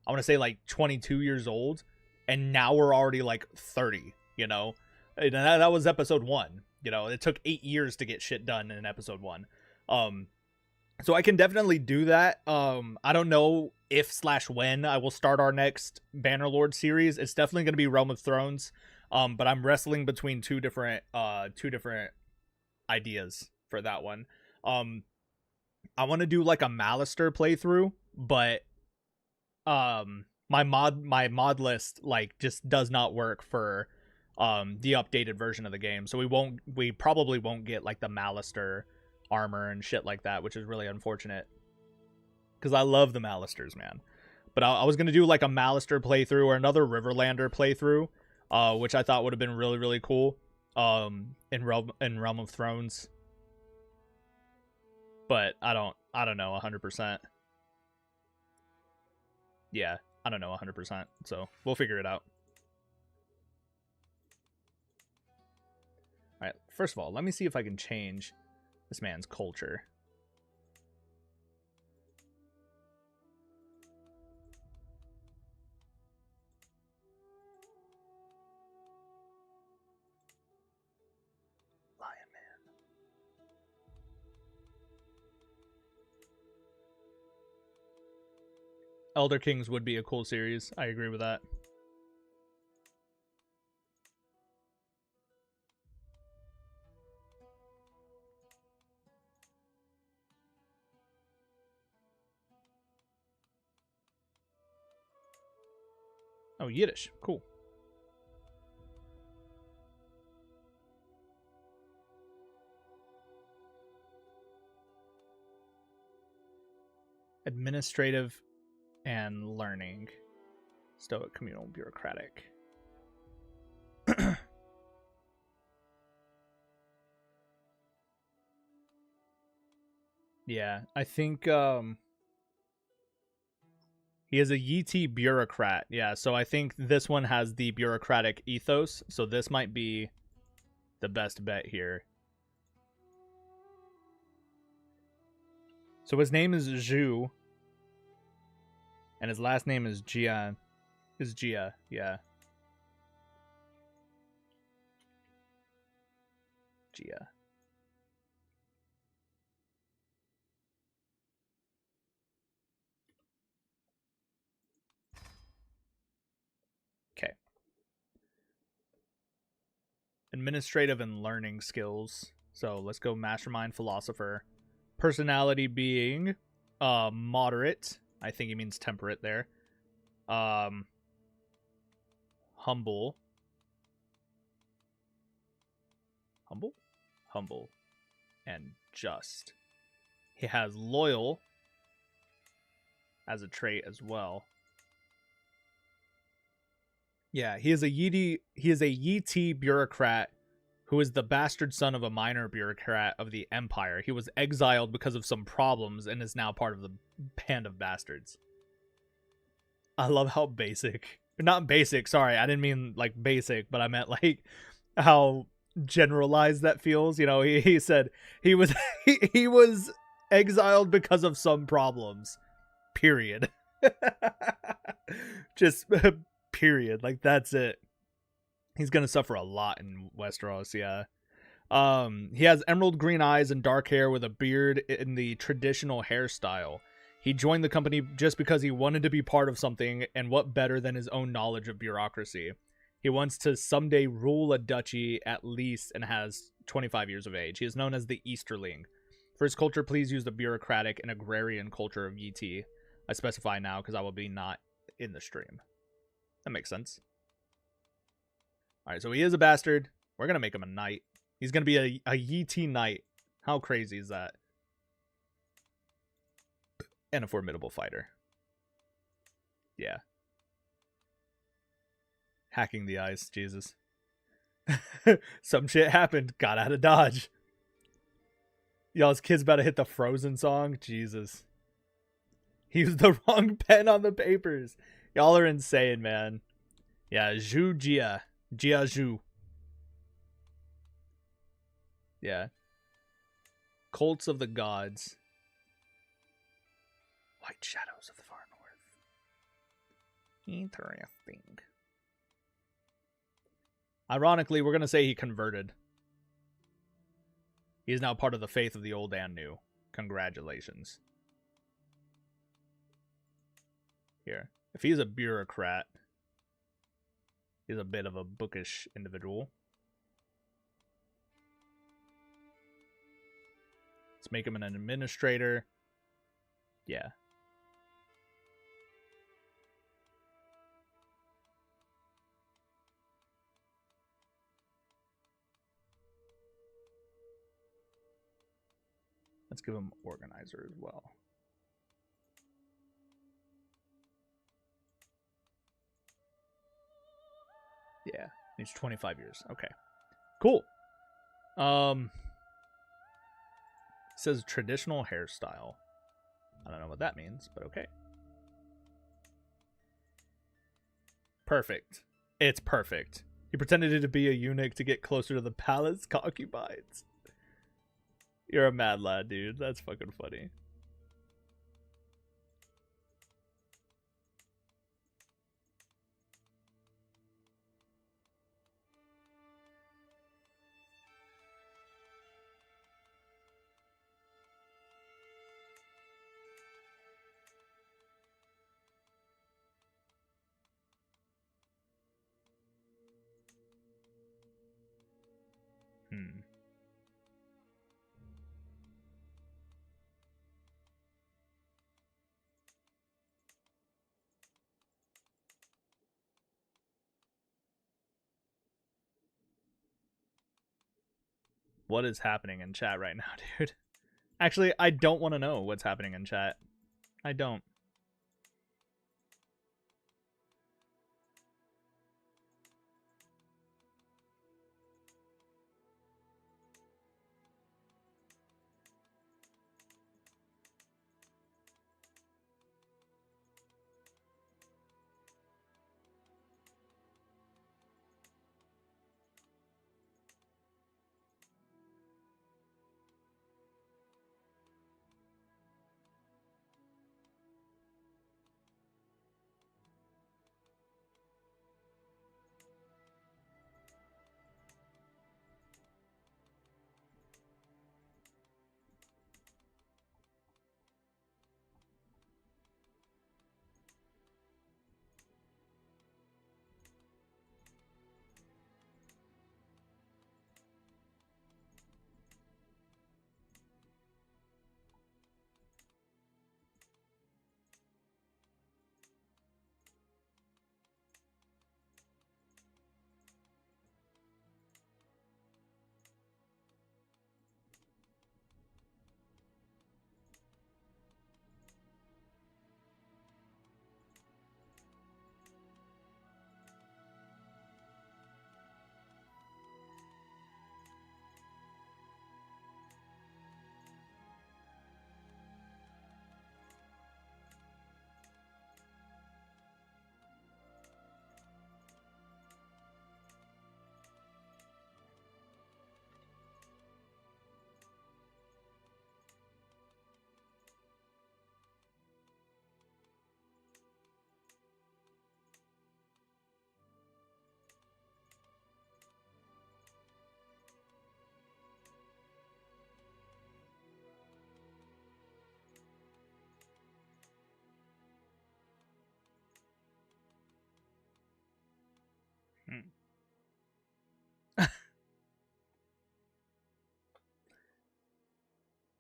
I want to say, like 22 years old, and now we're already like 30, you know? And that was episode 1. You know, it took 8 years to get shit done in episode 1. So I can definitely do that. I don't know if/when I will start our next Bannerlord series. It's definitely going to be Realm of Thrones. But I'm wrestling between two different ideas for that one. I want to do like a Malister playthrough, but my mod list like just does not work for the updated version of the game. So we probably won't get like the Malister armor and shit like that, which is really unfortunate because I love the Malisters, man. But I was gonna do like a Malister playthrough or another Riverlander playthrough, which I thought would have been really, really cool in Realm of Thrones. But I don't know 100%. Yeah, I don't know 100%. So we'll figure it out. All right, first of all, let me see if I can change this man's culture. Lion Man. Elder Kings would be a cool series. I agree with that. Oh, Yiddish. Cool. Administrative and learning. Stoic, communal, bureaucratic. Yeah, I think he is a Yeti bureaucrat. Yeah, so I think this one has the bureaucratic ethos. So this might be the best bet here. So his name is Zhu. And his last name is Jia. Yeah. Jia. Okay. Administrative and learning skills. So let's go mastermind, philosopher. Personality being moderate. I think he means temperate there. Humble. Humble. And just. He has loyal as a trait as well. Yeah, he is a Yeti bureaucrat who is the bastard son of a minor bureaucrat of the Empire. He was exiled because of some problems and is now part of the band of bastards. I love how basic. Not basic, sorry. I didn't mean like basic, but I meant like how generalized that feels. You know, he said he was he was exiled because of some problems. Period. Just period. Like that's it. He's gonna suffer a lot in Westeros, yeah. He has emerald green eyes and dark hair with a beard in the traditional hairstyle. He joined the company just because he wanted to be part of something, and what better than his own knowledge of bureaucracy. He wants to someday rule a duchy at least and has 25 years of age. He is known as the Easterling. For his culture, please use the bureaucratic and agrarian culture of Yeti. I specify now because I will be not in the stream. That makes sense. Alright, so he is a bastard. We're going to make him a knight. He's going to be a Yeti knight. How crazy is that? And a formidable fighter. Yeah. Hacking the ice, Jesus. Some shit happened. Got out of dodge. Y'all's kid's about to hit the Frozen song. Jesus. He used the wrong pen on the papers. Y'all are insane, man. Yeah, Zhu Jia. Jia Zhu. Yeah. Cults of the Gods. White Shadows of the Far North. Interesting. Ironically, we're going to say he converted. He is now part of the faith of the old and new. Congratulations. Here. If he's a bureaucrat, he's a bit of a bookish individual. Let's make him an administrator. Yeah. Let's give him organizer as well. Yeah, he's 25 years. Okay. Cool. Says traditional hairstyle. I don't know what that means, but okay. Perfect. It's perfect. He pretended to be a eunuch to get closer to the palace concubines. You're a mad lad, dude. That's fucking funny. What is happening in chat right now, dude? Actually, I don't want to know what's happening in chat. I don't.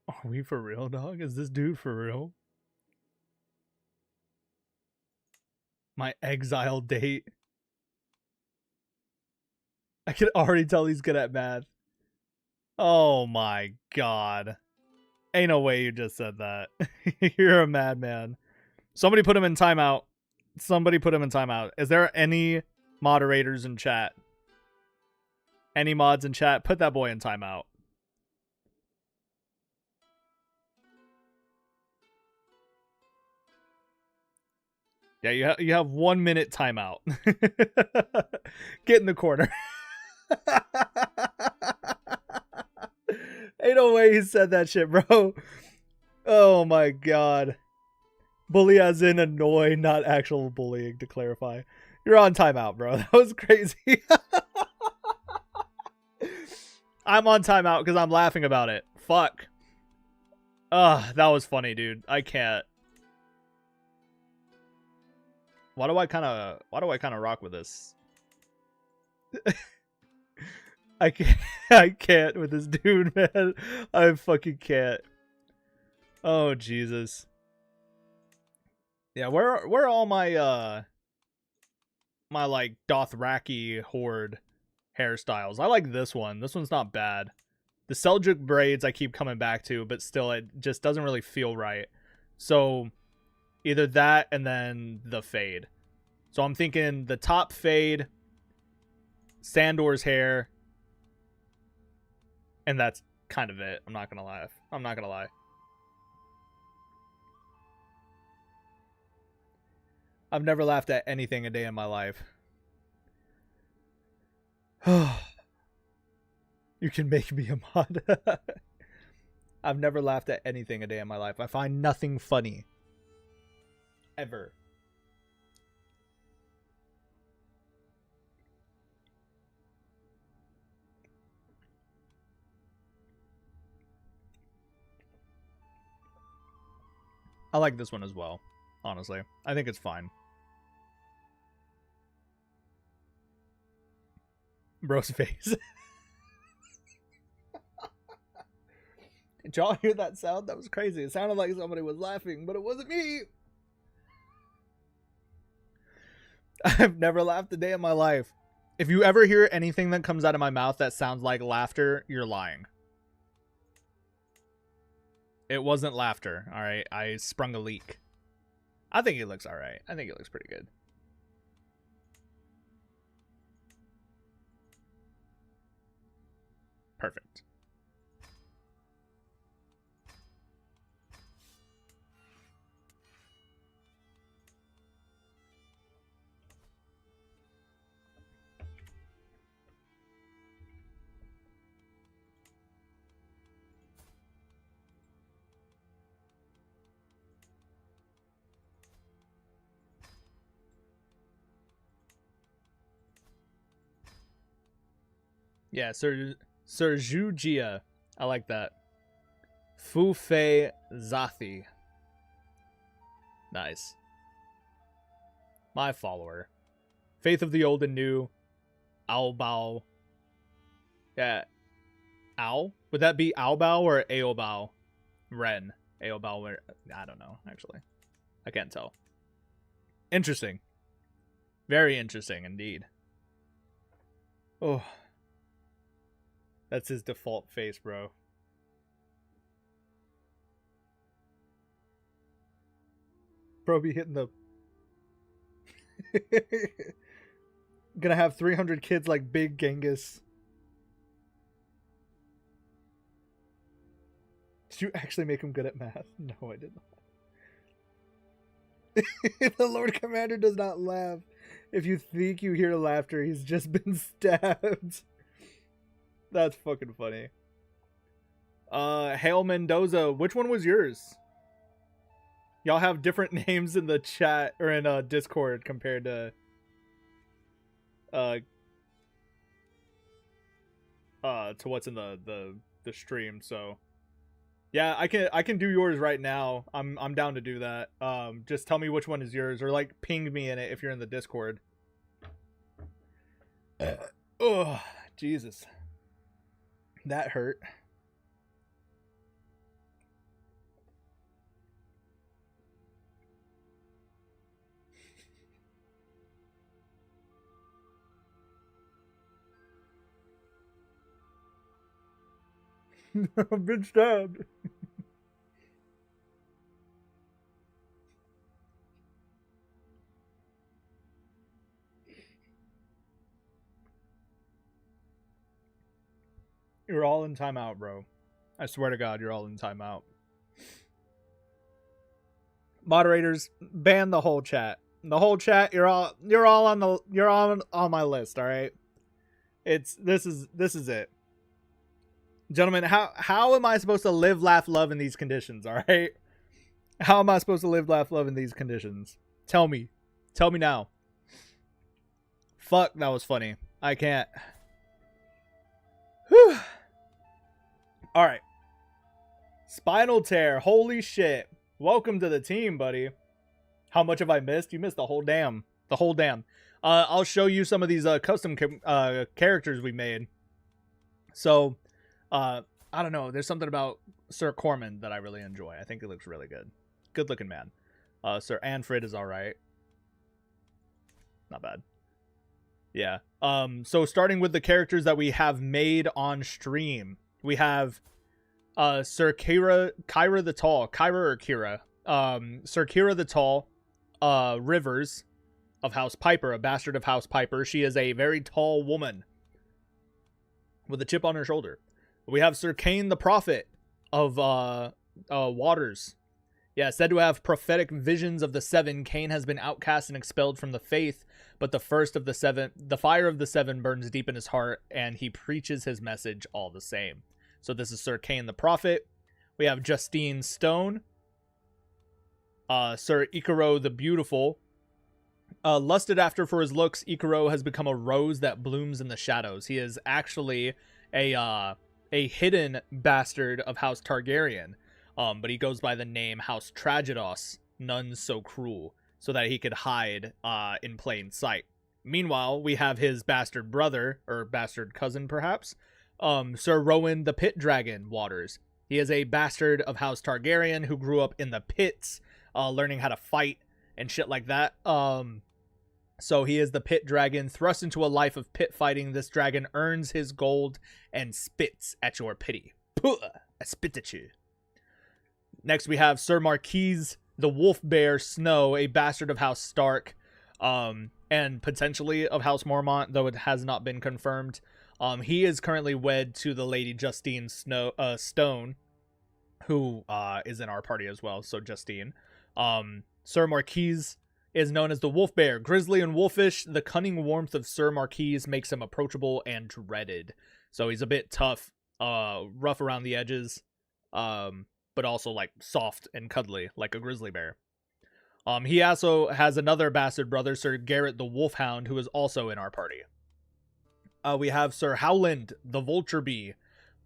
Are we for real, dog? Is this dude for real? My exile date. I can already tell he's good at math. Oh my god. Ain't no way you just said that. You're a madman. Somebody put him in timeout. Somebody put him in timeout. Is there any moderators in chat? Any mods in chat? Put that boy in timeout. Yeah, you have 1 minute timeout. Get in the corner. Ain't no way he said that shit, bro. Oh my god. Bully as in annoy, not actual bullying, to clarify. You're on timeout, bro. That was crazy. I'm on timeout because I'm laughing about it. Fuck. That was funny, dude. I can't. Why do I kind of rock with this? I can't. I can't with this dude, man. I fucking can't. Oh Jesus. Yeah, where are all my my like Dothraki horde hairstyles? I like this one. This one's not bad. The Seljuk braids I keep coming back to, but still it just doesn't really feel right. So either that and then the fade. So I'm thinking the top fade, Sandor's hair, and that's kind of it. I'm not gonna lie. I'm not gonna lie. I've never laughed at anything a day in my life. You can make me a mod. I've never laughed at anything a day in my life. I find nothing funny. Ever. I like this one as well, honestly. I think it's fine. Bro's face. Did y'all hear that sound? That was crazy. It sounded like somebody was laughing, but it wasn't me. I've never laughed a day in my life. If you ever hear anything that comes out of my mouth that sounds like laughter, you're lying. It wasn't laughter, alright? I sprung a leak. I think it looks alright. I think it looks pretty good. Perfect. Yeah, Sir Jugia. I like that. Fufe Zathi. Nice. My follower. Faith of the Old and New. Aobao. Yeah. Ow? Would that be Aobao or Aobao? Ren. Aobao. I don't know, actually. I can't tell. Interesting. Very interesting indeed. Oh. That's his default face, bro. Bro be hitting the... Gonna have 300 kids like Big Genghis. Did you actually make him good at math? No, I did not. The Lord Commander does not laugh. If you think you hear laughter, he's just been stabbed. That's fucking funny. Hail Mendoza, which one was yours? Y'all have different names in the chat or in Discord compared to what's in the stream. So yeah, I can do yours right now. I'm down to do that. Just tell me which one is yours, or like ping me in it if you're in the Discord. Oh, Jesus. That hurt. I've been stabbed. You're all in timeout, bro. I swear to God, you're all in timeout. Moderators, ban the whole chat. The whole chat, you're all on my list, all right? This is it. Gentlemen, how am I supposed to live, laugh, love in these conditions, alright? How am I supposed to live, laugh, love in these conditions? Tell me. Tell me now. Fuck, that was funny. I can't. Whew. Alright. Spinal tear. Holy shit. Welcome to the team, buddy. How much have I missed? You missed the whole damn. The whole damn. I'll show you some of these custom characters we made. So, I don't know. There's something about Sir Corman that I really enjoy. I think he looks really good. Good looking man. Sir Anfred is alright. Not bad. Yeah. So starting with the characters that we have made on stream. We have Sir Kyra the Tall. Kyra or Kira? Sir Kira the Tall. Rivers of House Piper, a bastard of House Piper. She is a very tall woman with a chip on her shoulder. We have Sir Kane the Prophet of Waters. Yeah, said to have prophetic visions of the seven. Kane has been outcast and expelled from the faith, but the first of the seven, the fire of the seven burns deep in his heart, and he preaches his message all the same. So this is Sir Kane the Prophet. We have Justine Stone. Sir Ikaro the Beautiful. Lusted after for his looks, Ikaro has become a rose that blooms in the shadows. He is actually a hidden bastard of House Targaryen. But he goes by the name House Tragedos, none so cruel, so that he could hide in plain sight. Meanwhile, we have his bastard brother, or bastard cousin perhaps, Sir Rowan the Pit Dragon Waters. He is a bastard of House Targaryen who grew up in the pits, learning how to fight and shit like that. So he is the Pit Dragon. Thrust into a life of pit fighting, this dragon earns his gold and spits at your pity. Puh, I spit at you. Next, we have Sir Marquise the Wolf Bear Snow, a bastard of House Stark, and potentially of House Mormont, though it has not been confirmed. He is currently wed to the Lady Justine Stone, who is in our party as well, so Justine. Sir Marquise is known as the Wolf Bear. Grizzly and wolfish, the cunning warmth of Sir Marquise makes him approachable and dreaded. So he's a bit tough, rough around the edges, but also like soft and cuddly like a grizzly bear. He also has another bastard brother, Sir Garrett the Wolfhound, who is also in our party. We have Sir Howland the Vulture Bee.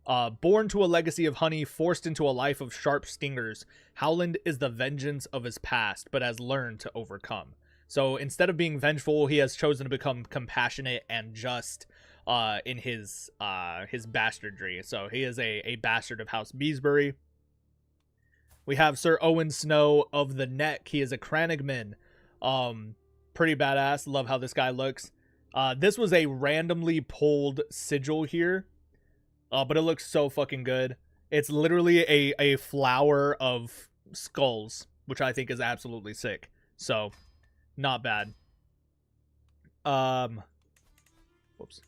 Born to a legacy of honey, forced into a life of sharp stingers, Howland is the vengeance of his past, but has learned to overcome. So instead of being vengeful, he has chosen to become compassionate and just in his bastardry. So he is a bastard of House Beesbury. We have Sir Owen Snow of the Neck. He is a Cranigman. Pretty badass. Love how this guy looks. This was a randomly pulled sigil here. But it looks so fucking good. It's literally a flower of skulls, which I think is absolutely sick. So, not bad. Whoops.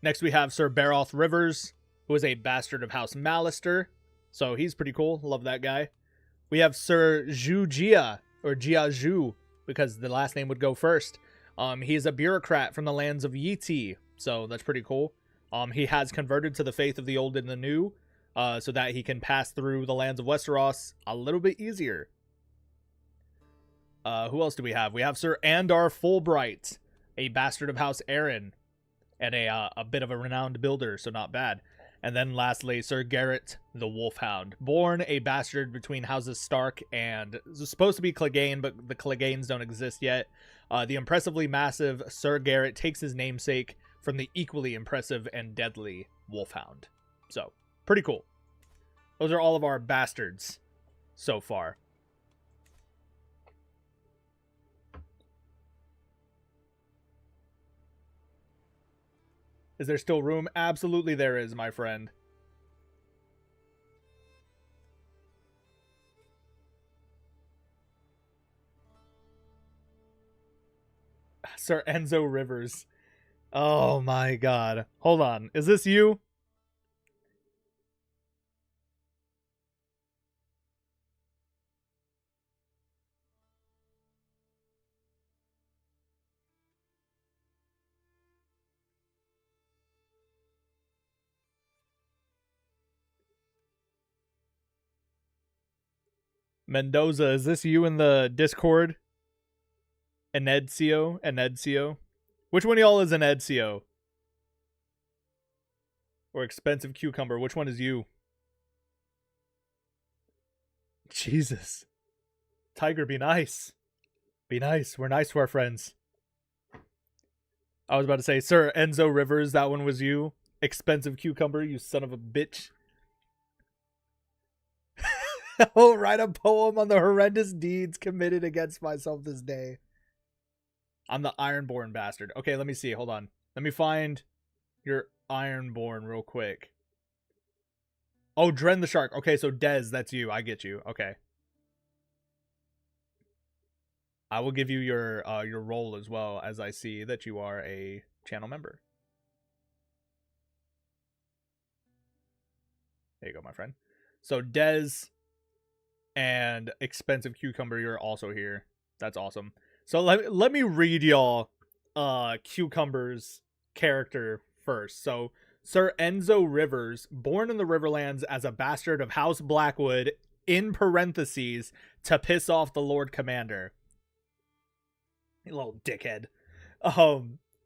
Next we have Sir Baroth Rivers, who is a bastard of House Mallister. So he's pretty cool. Love that guy. We have Sir Zhu Jia, or Jia Zhu, because the last name would go first. He's a bureaucrat from the lands of Yiti, so that's pretty cool. He has converted to the faith of the old and the new, so that he can pass through the lands of Westeros a little bit easier. Who else do we have? We have Sir Andar Fulbright, a bastard of House Aaron, and a bit of a renowned builder, so not bad. And then lastly, Sir Garrett the Wolfhound, born a bastard between Houses Stark and supposed to be Clegane, but the Cleganes don't exist yet. The impressively massive Sir Garrett takes his namesake from the equally impressive and deadly Wolfhound. So, pretty cool. Those are all of our bastards so far. Is there still room? Absolutely there is, my friend. Sir Enzo Rivers. Oh my god. Hold on. Is this you? Mendoza, is this you in the Discord? Enedcio? Which one of y'all is Enedcio? Or expensive cucumber? Which one is you? Jesus. Tiger, be nice. Be nice. We're nice to our friends. I was about to say, Sir Enzo Rivers, that one was you. Expensive cucumber, you son of a bitch. I'll write a poem on the horrendous deeds committed against myself this day. I'm the Ironborn bastard. Okay, let me see. Hold on. Let me find your Ironborn real quick. Oh, Dren the Shark. Okay, so Dez, that's you. I get you. Okay. I will give you your role as well, as I see that you are a channel member. There you go, my friend. So Dez and Expensive Cucumber, you're also here. That's awesome. So let me read y'all Cucumber's character first. So Sir Enzo Rivers, born in the Riverlands as a bastard of House Blackwood, in parentheses, to piss off the Lord Commander. You little dickhead.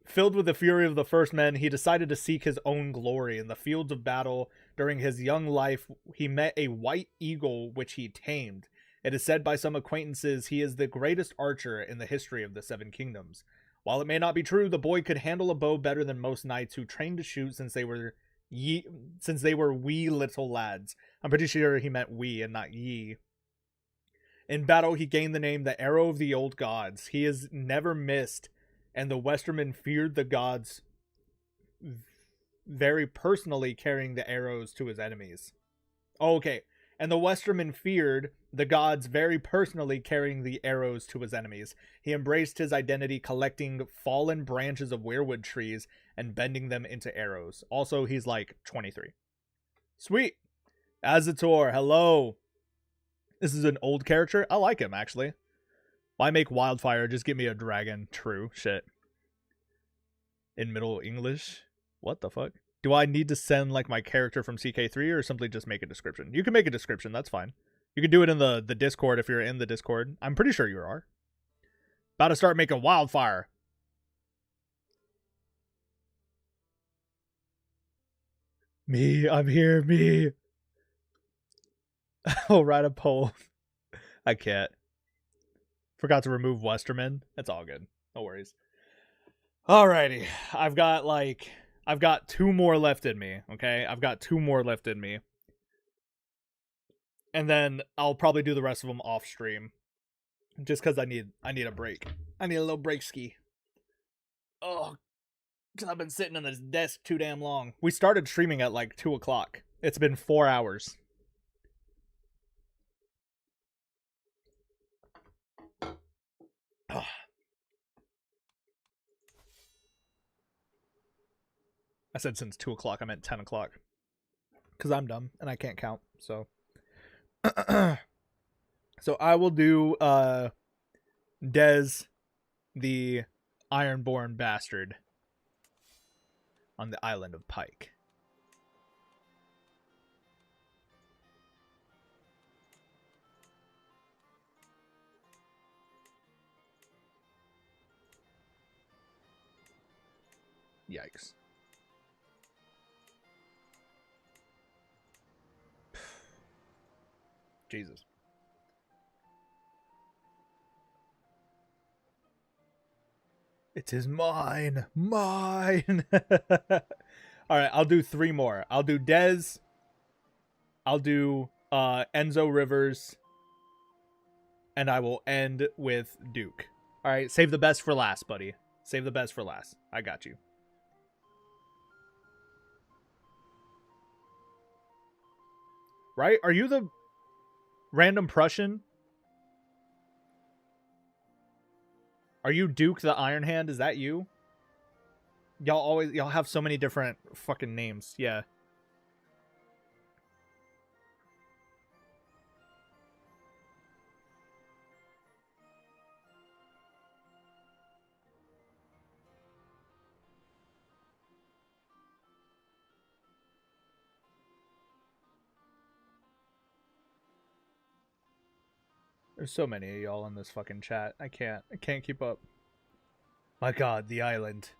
Filled with the fury of the First Men, he decided to seek his own glory. In the fields of battle during his young life, he met a white eagle which he tamed. It is said by some acquaintances he is the greatest archer in the history of the Seven Kingdoms. While it may not be true, the boy could handle a bow better than most knights who trained to shoot since they were wee little lads. I'm pretty sure he meant we and not ye. In battle, he gained the name the Arrow of the Old Gods. He is never missed, and the Westermen feared the gods, very personally carrying the arrows to his enemies. Okay, and the Westermen feared the gods very personally carrying the arrows to his enemies. He embraced his identity collecting fallen branches of weirwood trees and bending them into arrows. Also, he's like 23. Sweet. Azator, hello. This is an old character. I like him, actually. Why make Wildfire? Just give me a dragon. True. Shit. In Middle English? What the fuck? Do I need to send, like, my character from CK3 or simply just make a description? You can make a description. That's fine. You can do it in the Discord if you're in the Discord. I'm pretty sure you are. About to start making Wildfire. Me. I'm here. Me. I'll write a poem. I can't. Forgot to remove Westerman. That's all good. No worries. Alrighty. I've got 2 more left in me, okay? I've got 2 more left in me. And then I'll probably do the rest of them off stream. Just because I need a break. I need a little break ski. Oh, because I've been sitting on this desk too damn long. We started streaming at like 2 o'clock. It's been 4 hours. I said since 2 o'clock, I meant 10 o'clock. Because I'm dumb and I can't count, so. So I will do Dez, the Ironborn bastard, on the island of Pike. Yikes. Jesus. It is mine. Mine. Alright, I'll do 3 more. I'll do Dez. I'll do Enzo Rivers. And I will end with Duke. Alright, save the best for last, buddy. Save the best for last. I got you. Right? Are you the random Prussian? Are you Duke the Iron Hand? Is that you? Y'all have so many different fucking names. Yeah. There's so many of y'all in this fucking chat. I can't keep up. My god, the island.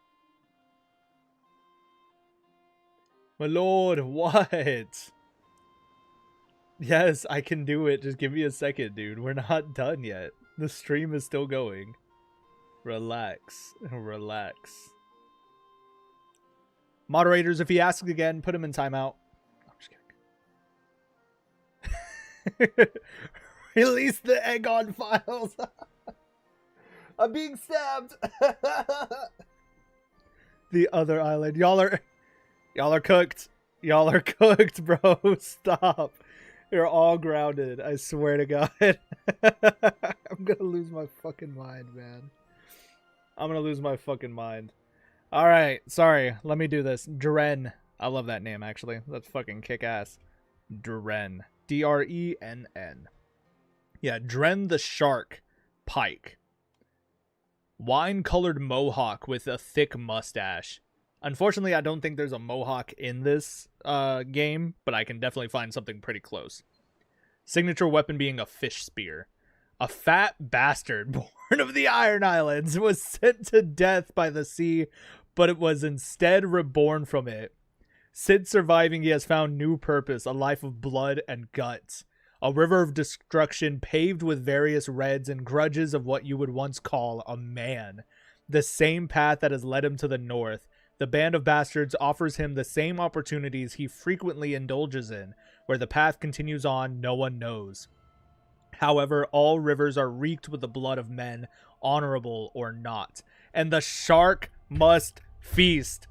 My lord, what? Yes, I can do it. Just give me a second, dude. We're not done yet. The stream is still going. Relax. Relax. Moderators, if he asks again, put him in timeout. I'm just kidding. Release the AGOT files. I'm being stabbed. The other island. Y'all are cooked. Y'all are cooked, bro. Stop. You're all grounded. I swear to God. I'm gonna lose my fucking mind, man. I'm gonna lose my fucking mind. Alright, sorry. Let me do this. Dren. I love that name, actually. That's fucking kick-ass. Dren. D-R-E-N-N. Yeah, Dren the Shark Pike. Wine-colored mohawk with a thick mustache. Unfortunately, I don't think there's a mohawk in this game, but I can definitely find something pretty close. Signature weapon being a fish spear. A fat bastard born of the Iron Islands was sent to death by the sea, but it was instead reborn from it. Since surviving, he has found new purpose, a life of blood and guts. A river of destruction paved with various reds and grudges of what you would once call a man. The same path that has led him to the north. The band of bastards offers him the same opportunities he frequently indulges in. Where the path continues on, no one knows. However, all rivers are reeked with the blood of men, honorable or not. And the shark must feast.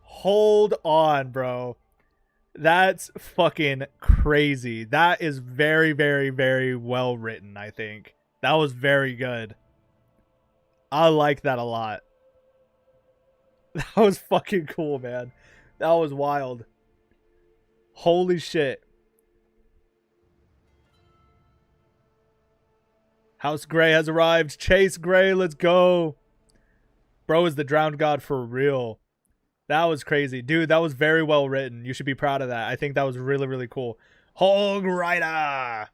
Hold on, bro. That's fucking crazy. That is very, very, very well written, I think. That was very good. I like that a lot. That was fucking cool, man. That was wild. Holy shit. House Gray has arrived. Chase Gray, let's go. Bro is the drowned god for real. That was crazy. Dude, that was very well written. You should be proud of that. I think that was really, really cool. Hog Rider.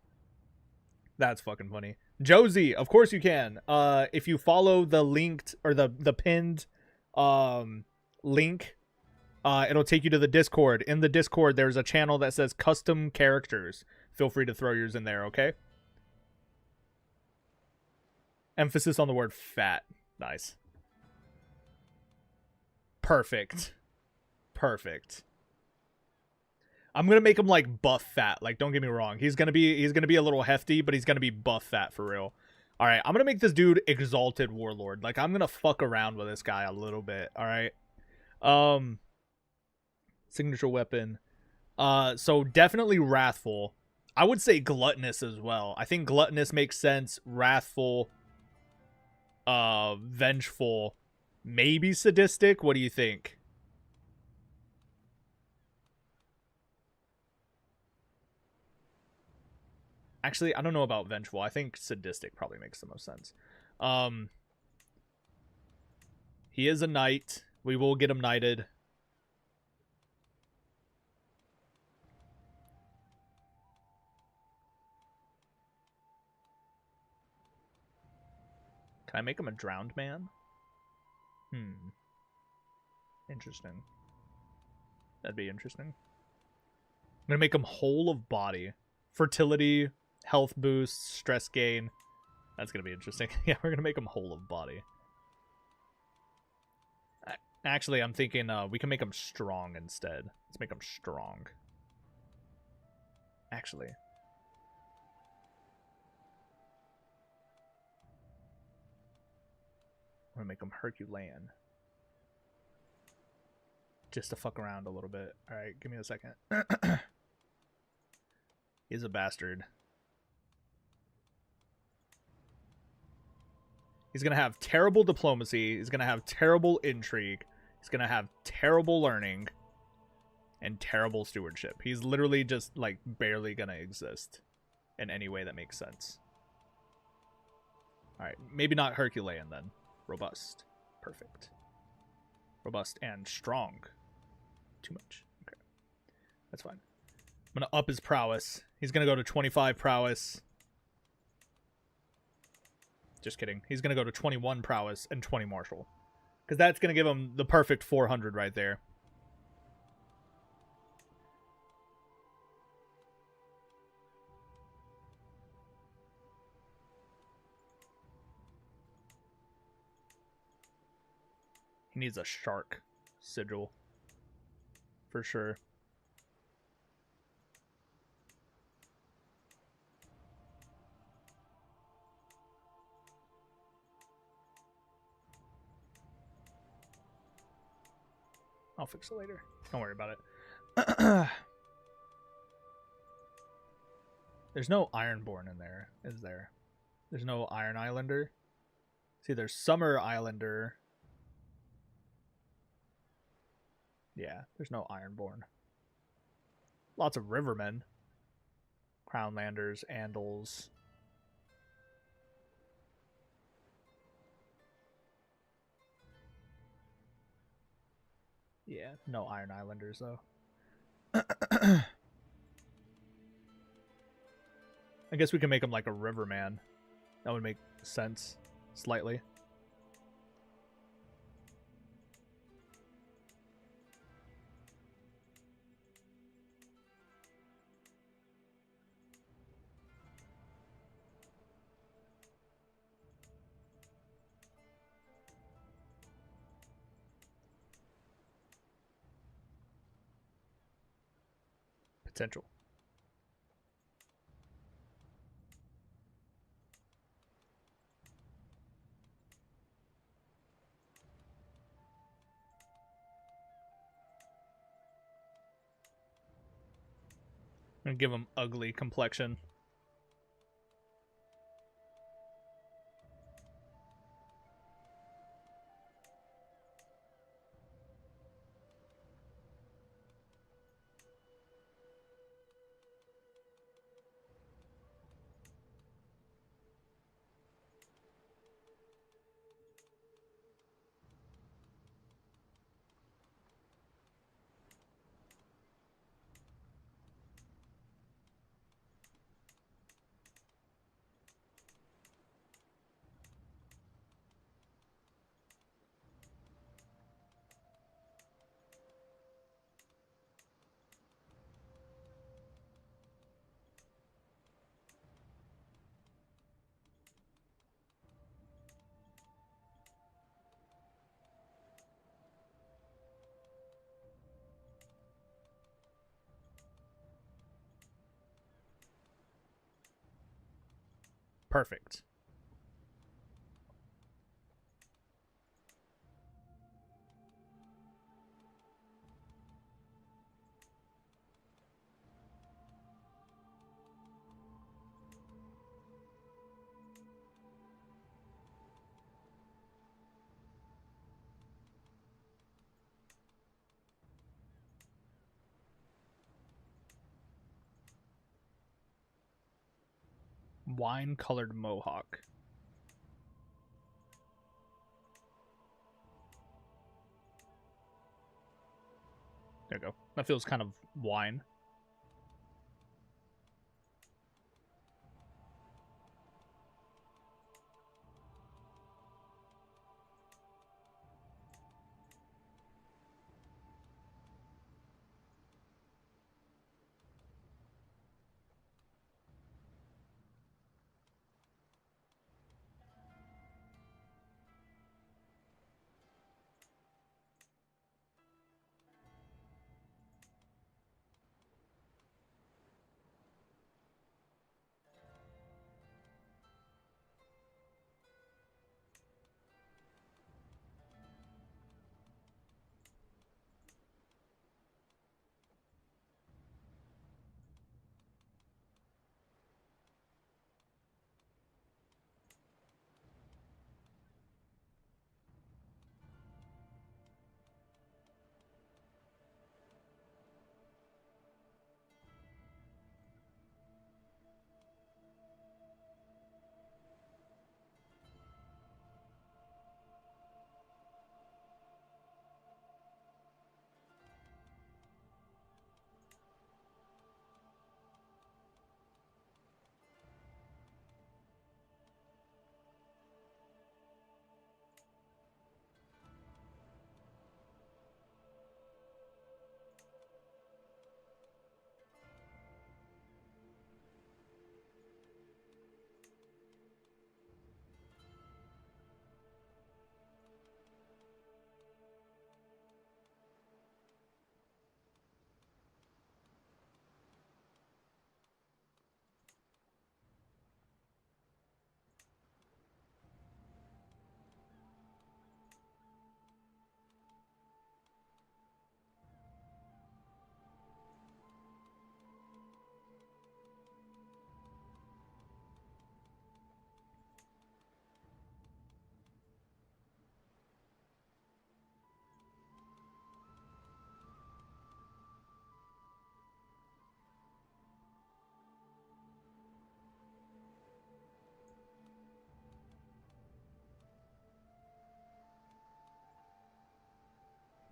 That's fucking funny. Josie, of course you can. If you follow the linked or the pinned link, it'll take you to the Discord. In the Discord, there's a channel that says custom characters. Feel free to throw yours in there, okay? Emphasis on the word fat. Nice. Perfect. Perfect. I'm gonna make him like buff fat. Like, don't get me wrong. He's gonna be a little hefty, but he's gonna be buff fat for real. Alright, I'm gonna make this dude Exalted Warlord. Like, I'm gonna fuck around with this guy a little bit, alright? Signature weapon. So definitely Wrathful. I would say Gluttonous as well. I think Gluttonous makes sense. Wrathful. Vengeful. Maybe Sadistic. What do you think? Actually, I don't know about Vengeful. I think Sadistic probably makes the most sense. He is a knight. We will get him knighted. Can I make him a drowned man? Interesting. That'd be interesting. I'm gonna make him whole of body. Fertility, health boost, stress gain. That's gonna be interesting. Yeah, we're gonna make him whole of body. Actually, I'm thinking we can make him strong instead. Let's make him strong. Actually. I'm gonna make him Herculean. Just to fuck around a little bit. Alright, give me a second. He's a bastard. He's gonna have terrible diplomacy. He's gonna have terrible intrigue. He's gonna have terrible learning. And terrible stewardship. He's literally just, like, barely gonna exist. In any way that makes sense. Alright, maybe not Herculean then. Robust. Perfect. Robust and strong. Too much. Okay. That's fine. I'm going to up his prowess. He's going to go to 25 prowess. Just kidding. He's going to go to 21 prowess and 20 martial. Because that's going to give him the perfect 400 right there. He needs a shark sigil. For sure. I'll fix it later. Don't worry about it. There's no Ironborn in there, is there? There's no Iron Islander. See, there's Summer Islander. Yeah, there's no Ironborn. Lots of Rivermen. Crownlanders, Andals. Yeah, no Iron Islanders, though. I guess we can make him like a Riverman. That would make sense, slightly. Potential. I'm gonna give him ugly complexion. Perfect. Wine-colored mohawk. There you go. That feels kind of wine.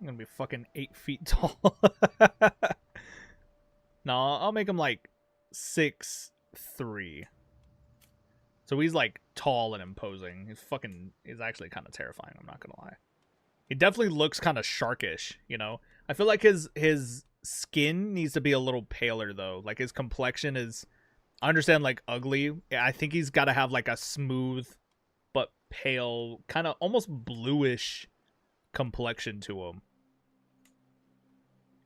I'm gonna be fucking 8 feet tall. No, I'll make him like 6'3". So he's like tall and imposing. He's actually kind of terrifying, I'm not gonna lie. He definitely looks kind of sharkish, you know? I feel like his skin needs to be a little paler though. Like his complexion is, I understand, like ugly. I think he's got to have like a smooth but pale, kind of almost bluish complexion to him.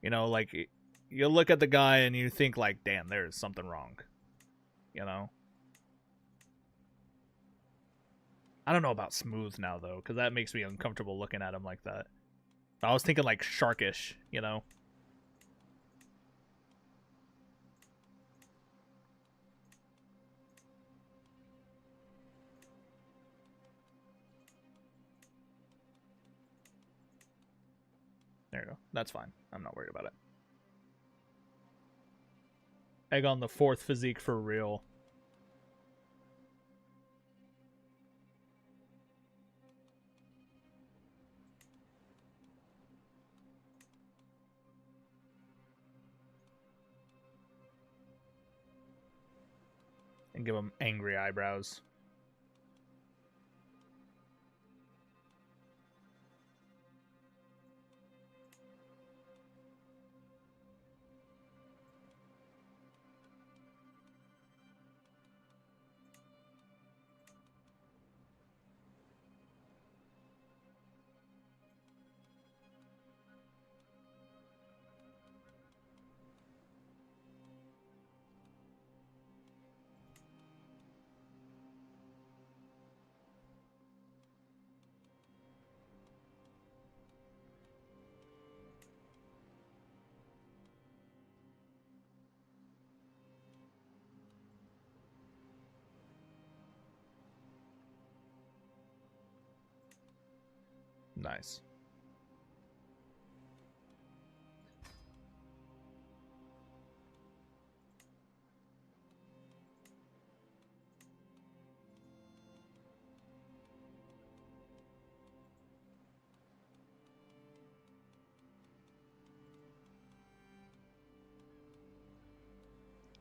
You know, like you look at the guy and you think like, damn, there's something wrong. You know? I don't know about smooth now though, because that makes me uncomfortable looking at him like that. I was thinking like sharkish, you know? There you go. That's fine. I'm not worried about it. Egg on the 4th physique for real. And give him angry eyebrows. Nice.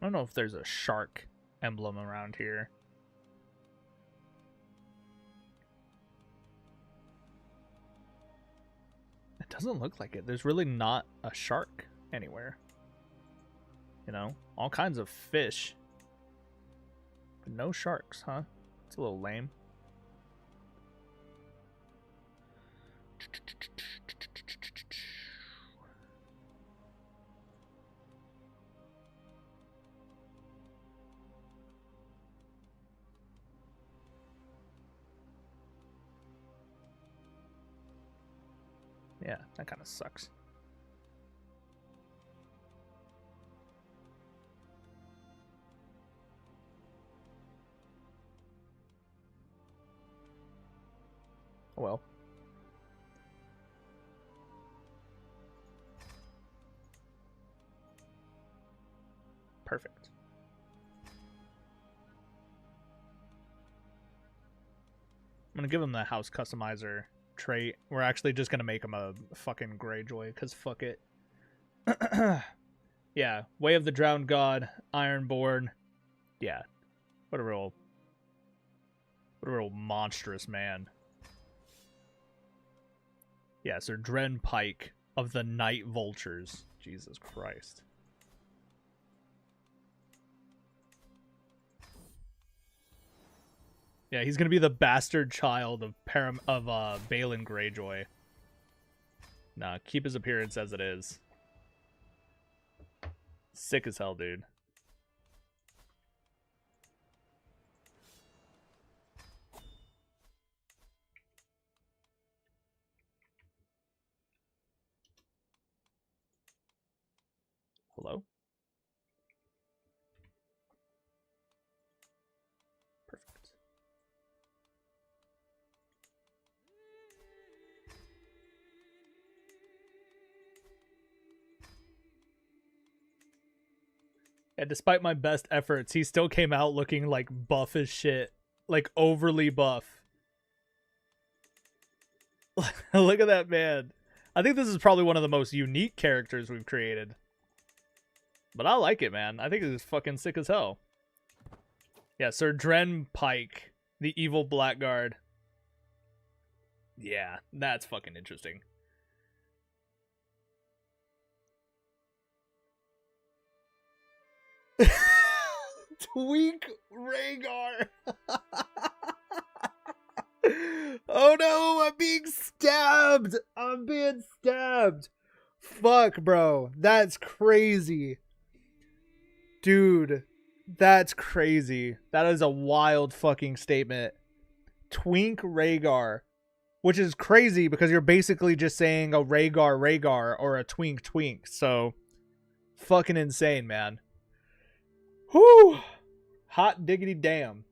I don't know if there's a shark emblem around here. It doesn't look like it. There's really not a shark anywhere. You know, all kinds of fish. But no sharks, huh? It's a little lame. Yeah, that kind of sucks. Well. Perfect. I'm gonna give him the house customizer trait. We're actually just gonna make him a fucking Greyjoy, because fuck it. Yeah, Way of the Drowned God, Ironborn. Yeah, what a real monstrous man. Yeah, Sir Dren Pike of the Night Vultures. Jesus Christ. Yeah, he's gonna be the bastard child of Balin Greyjoy. Nah, keep his appearance as it is. Sick as hell, dude. Hello? Perfect. And despite my best efforts, he still came out looking like buff as shit. Like overly buff. Look at that man. I think this is probably one of the most unique characters we've created. But I like it, man. I think it's fucking sick as hell. Yeah, Sir Dren Pike, the evil blackguard. Yeah, that's fucking interesting. Tweak Rhaegar. Oh no, I'm being stabbed. I'm being stabbed. Fuck, bro. That's crazy. Dude, that's crazy. That is a wild fucking statement. Twink Rhaegar. Which is crazy because you're basically just saying a Rhaegar or a Twink. So, fucking insane, man. Whew. Hot diggity damn.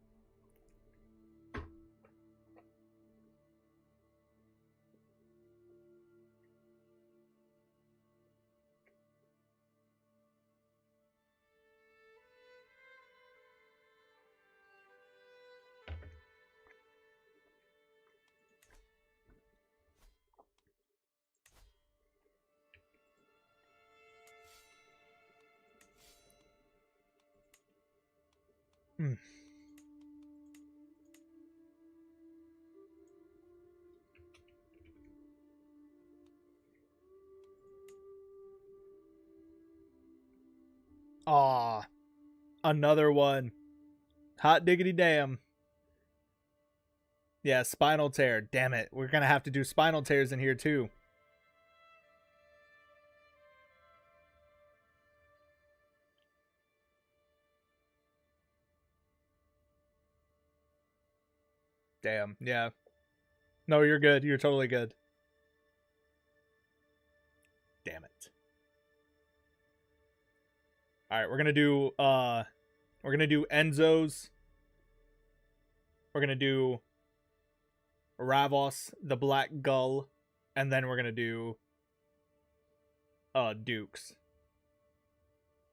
Hmm. Aw. Another one. Hot diggity damn. Yeah, spinal tear. Damn it. We're going to have to do spinal tears in here too. Damn. Yeah. No, you're good. You're totally good. Damn it. All right, we're going to do Enzo's. We're going to do Ravos, the Black Gull, and then we're going to do Dukes.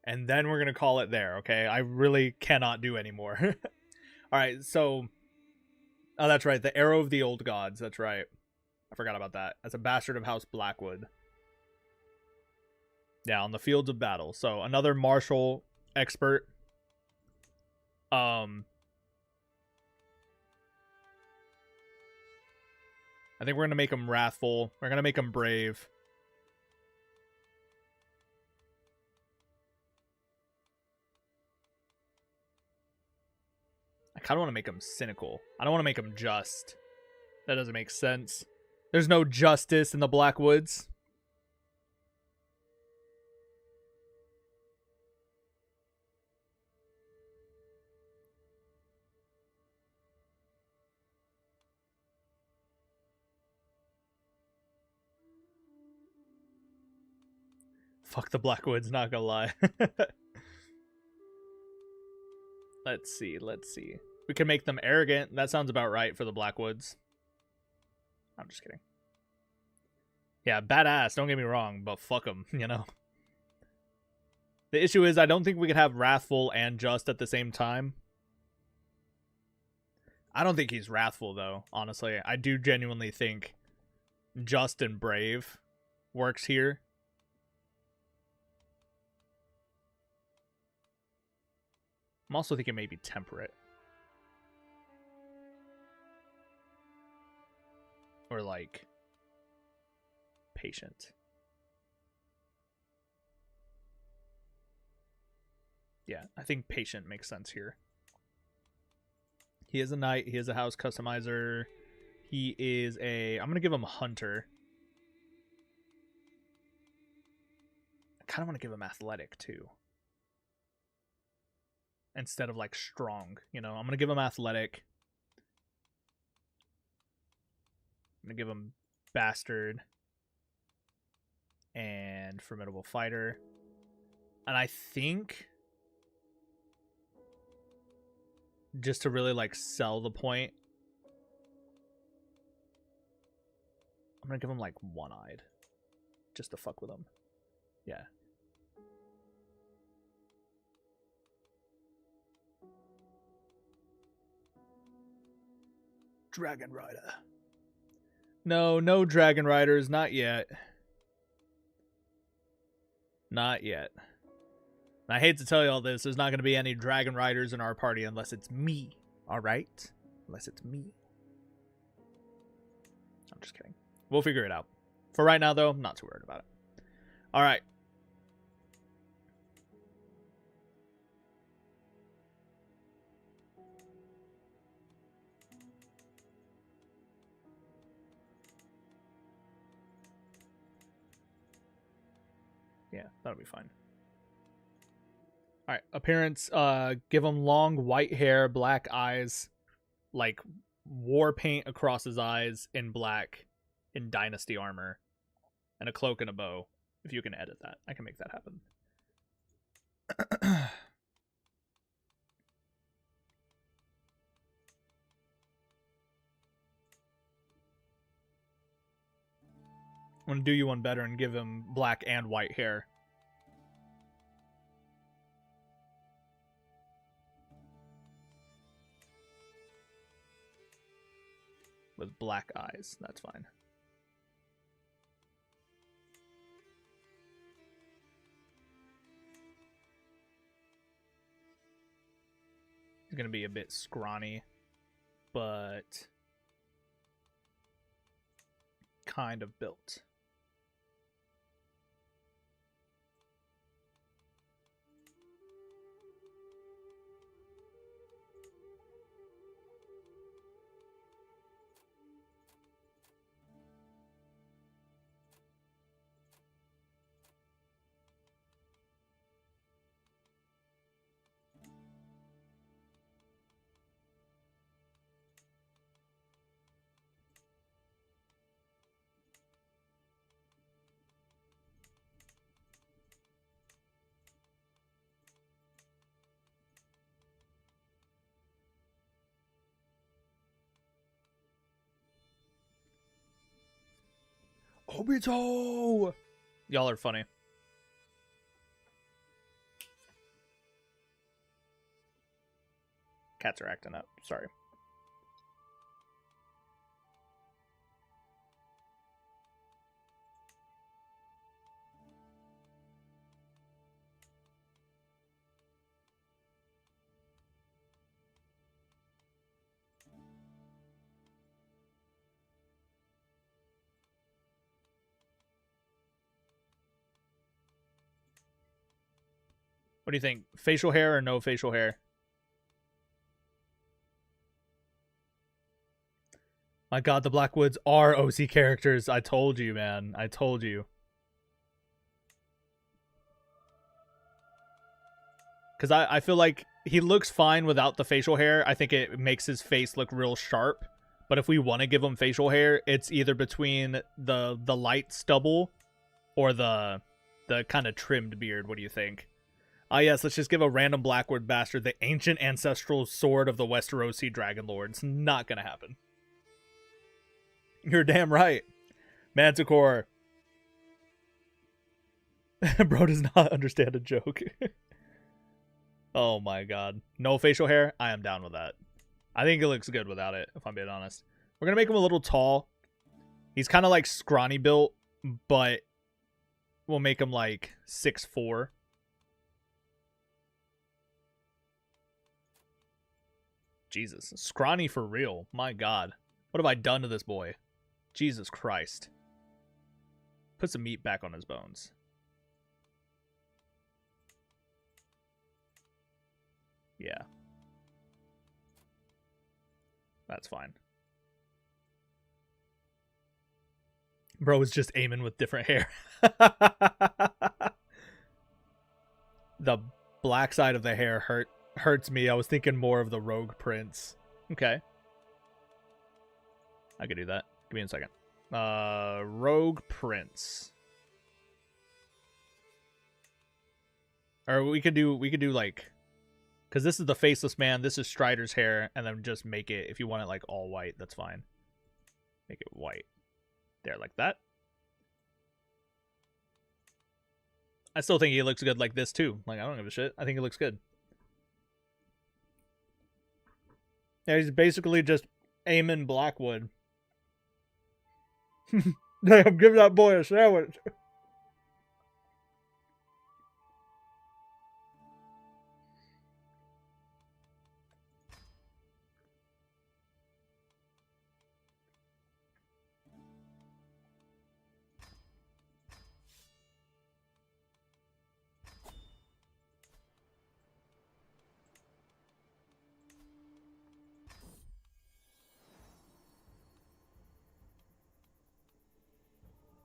And then we're going to call it there, okay? I really cannot do anymore. All right, so oh, that's right. The Arrow of the Old Gods. That's right. I forgot about that. That's a bastard of House Blackwood. Yeah, on the fields of battle. So another martial expert. I think we're gonna make him wrathful. We're gonna make him brave. I kind of want to make him cynical. I don't want to make him just. That doesn't make sense. There's no justice in the Blackwoods. Fuck the Blackwoods, not gonna lie. Let's see. We can make them arrogant. That sounds about right for the Blackwoods. I'm just kidding. Yeah, badass, don't get me wrong, but fuck them, you know? The issue is I don't think we could have wrathful and just at the same time. I don't think he's wrathful, though, honestly. I do genuinely think just and brave works here. I'm also thinking maybe temperate. Or, like, patient. Yeah, I think patient makes sense here. He is a knight. He is a house customizer. He is a... I'm going to give him hunter. I kind of want to give him athletic, too. Instead of, like, strong. You know, I'm going to give him athletic. I'm going to give him bastard. And formidable fighter. And I think... just to really, like, sell the point, I'm gonna give him, like, one-eyed. Just to fuck with him. Yeah. Dragon Rider. No Dragon Riders, not yet. Not yet. I hate to tell you all this, there's not going to be any Dragon Riders in our party unless it's me. Alright? Unless it's me. I'm just kidding. We'll figure it out. For right now, though, I'm not too worried about it. Alright. Yeah, that'll be fine. Alright, appearance, give him long white hair, black eyes, like war paint across his eyes in black, in dynasty armor, and a cloak and a bow. If you can edit that, I can make that happen. I'm gonna do you one better and give him black and white hair. With black eyes, that's fine. He's gonna be a bit scrawny, but kind of built. Obito! Y'all are funny. Cats are acting up. Sorry. What do you think? Facial hair or no facial hair? My god, the Blackwoods are OC characters. I told you, man. I told you. Because I feel like he looks fine without the facial hair. I think it makes his face look real sharp. But if we want to give him facial hair, it's either between the light stubble or the kind of trimmed beard. What do you think? Yes, let's just give a random Blackwood bastard the ancient ancestral sword of the Westerosi Dragon Lord. It's not gonna happen. You're damn right. Manticore. Bro does not understand a joke. Oh my god. No facial hair? I am down with that. I think it looks good without it, if I'm being honest. We're gonna make him a little tall. He's kind of like scrawny built, but we'll make him like 6'4". Jesus. Scrawny for real. My god. What have I done to this boy? Jesus Christ. Put some meat back on his bones. Yeah. That's fine. Bro is just aiming with different hair. The black side of the hair hurts me. I was thinking more of the Rogue Prince. Okay. I could do that. Give me a second. Rogue Prince. Or we could do like, because this is the faceless man, this is Strider's hair, and then just make it, if you want it like all white, that's fine. Make it white. There, like that. I still think he looks good like this too. Like, I don't give a shit. I think he looks good. Yeah, he's basically just Eamon Blackwood. Damn, give that boy a sandwich.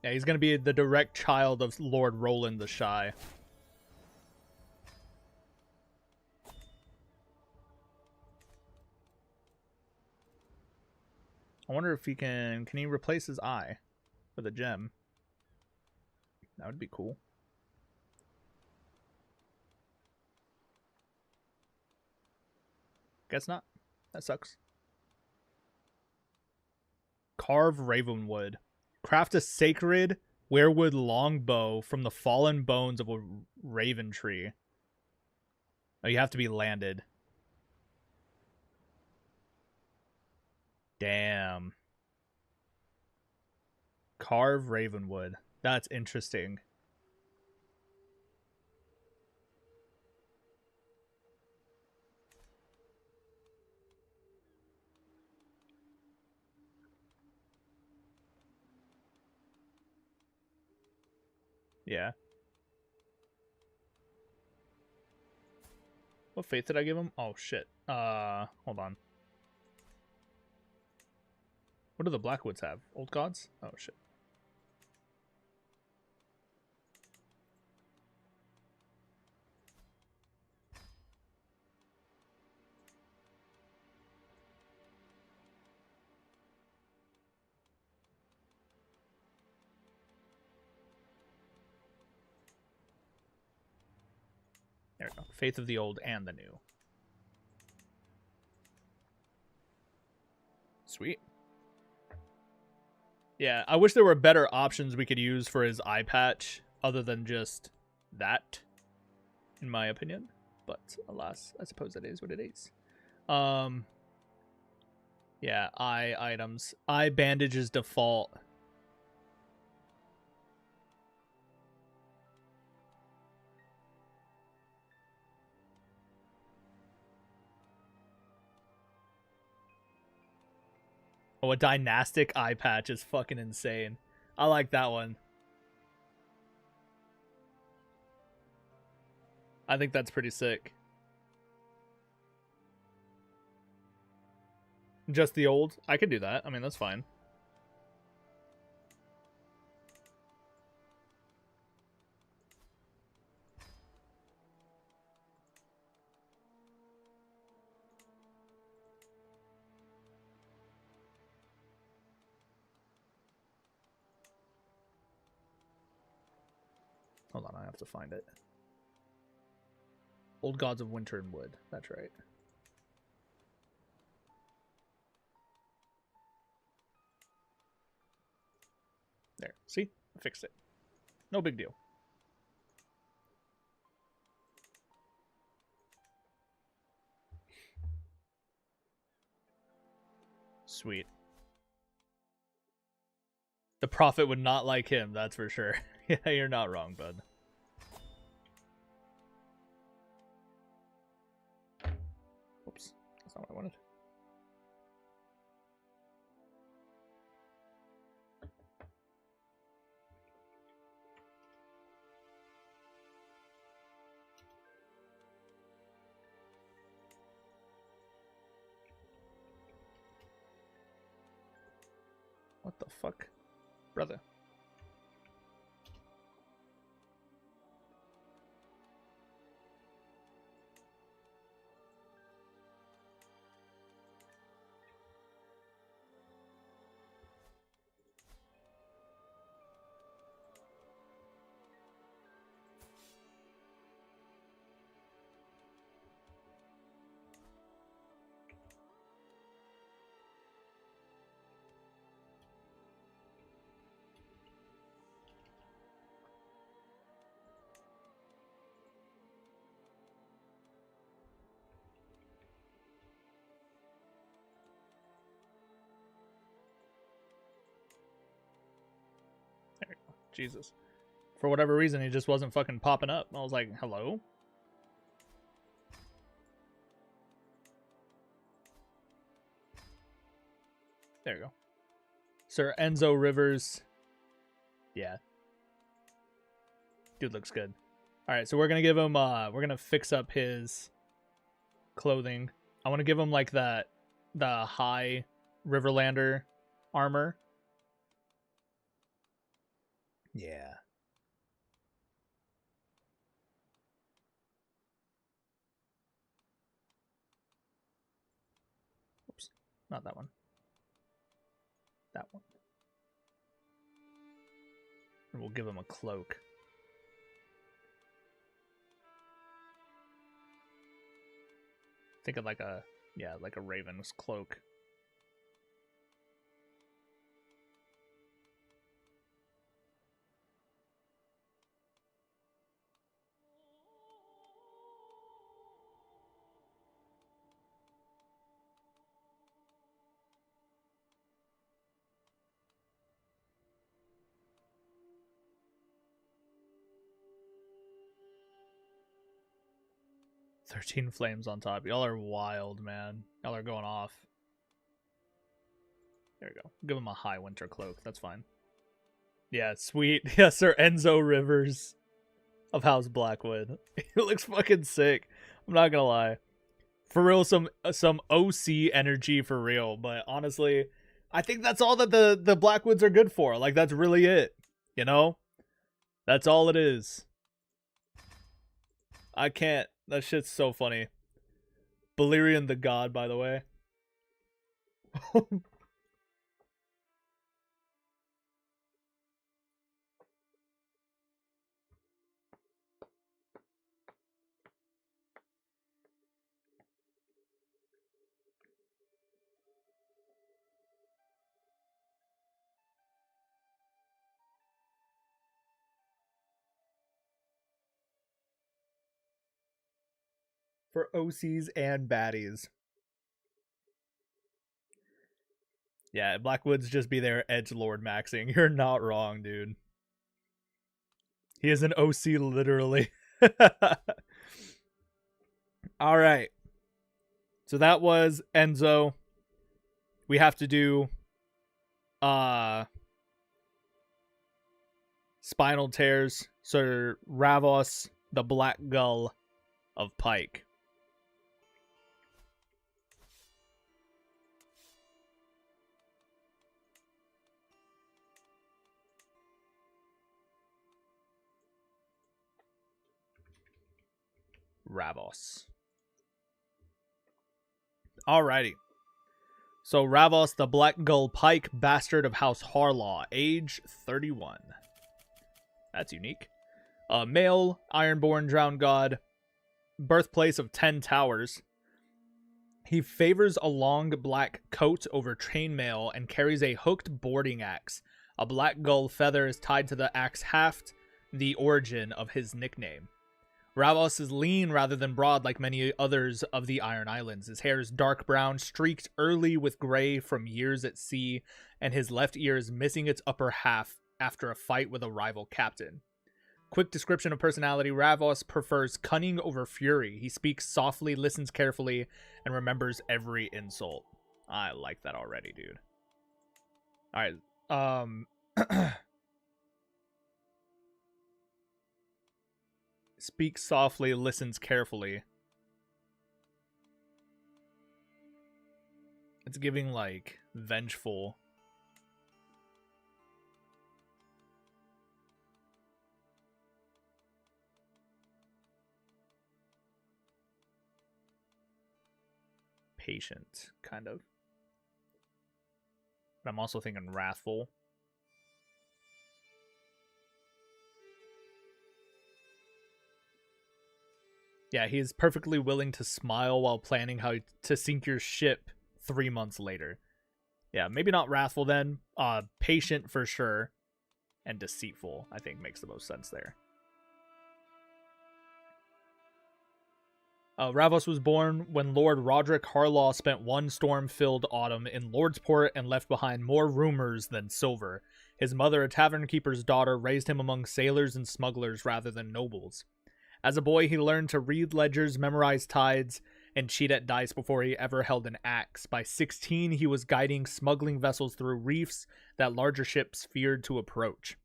Yeah, he's gonna be the direct child of Lord Roland the Shy. I wonder if he can he replace his eye with a gem? That would be cool. Guess not. That sucks. Carve Ravenwood. Craft a sacred werewood longbow from the fallen bones of a raven tree. Oh, you have to be landed. Damn. Carve Ravenwood. That's interesting. Yeah. What faith did I give him? Oh shit. Hold on. What do the Blackwoods have? Old gods? Oh shit. There we go. Faith of the old and the new. Sweet. Yeah, I wish there were better options we could use for his eye patch other than just that, in my opinion. But alas, I suppose that is what it is. Yeah, eye items. Eye bandages default. Oh, a dynastic eye patch is fucking insane. I like that one. I think that's pretty sick. Just the old? I could do that. I mean, that's fine. Hold on, I have to find it. Old Gods of Winter and Wood. That's right. There. See? I fixed it. No big deal. Sweet. The Prophet would not like him, that's for sure. Yeah, you're not wrong, bud. Oops. That's not what I wanted. What the fuck? Brother. There we go. Jesus. For whatever reason, he just wasn't fucking popping up. I was like, hello? There you go. Sir Enzo Rivers. Yeah. Dude looks good. Alright, so we're gonna give him we're gonna fix up his clothing. I wanna give him like the high Riverlander armor. Yeah. Oops. Not that one. That one. And we'll give him a cloak. Think of like a, yeah, like a raven's cloak. "13 flames on top." Y'all are wild, man. Y'all are going off. There we go. Give him a high winter cloak. That's fine. Yeah, sweet. Yes, sir. Enzo Rivers of House Blackwood. He looks fucking sick. I'm not gonna lie. For real, some OC energy for real. But honestly, I think that's all that the Blackwoods are good for. Like, that's really it. You know? That's all it is. I can't. That shit's so funny. Balerion the God, by the way. For OCs and baddies. Yeah, Blackwood's just be there edgelord maxing. You're not wrong, dude. He is an OC literally. All right. So that was Enzo. We have to do Spinal Tears. So Ravos, the Black Gull of Pike. Ravos. Alrighty. So Ravos, the Black Gull Pike, bastard of House Harlaw, age 31. That's unique. Male, Ironborn Drowned God, birthplace of 10 Towers. He favors a long black coat over chainmail and carries a hooked boarding axe. A black gull feather is tied to the axe haft, the origin of his nickname. Ravos is lean rather than broad like many others of the Iron Islands. His hair is dark brown, streaked early with gray from years at sea, and his left ear is missing its upper half after a fight with a rival captain. Quick description of personality: Ravos prefers cunning over fury. He speaks softly, listens carefully, and remembers every insult. I like that already, dude. Alright, speaks softly, listens carefully. It's giving, like, vengeful. Patient, kind of. But I'm also thinking wrathful. Yeah, he is perfectly willing to smile while planning how to sink your ship 3 months later. Yeah, maybe not wrathful then. Patient for sure. And deceitful, I think, makes the most sense there. Ravos was born when Lord Roderick Harlaw spent one storm-filled autumn in Lordsport and left behind more rumors than silver. His mother, a tavern keeper's daughter, raised him among sailors and smugglers rather than nobles. As a boy, he learned to read ledgers, memorize tides, and cheat at dice before he ever held an axe. By 16, he was guiding smuggling vessels through reefs that larger ships feared to approach.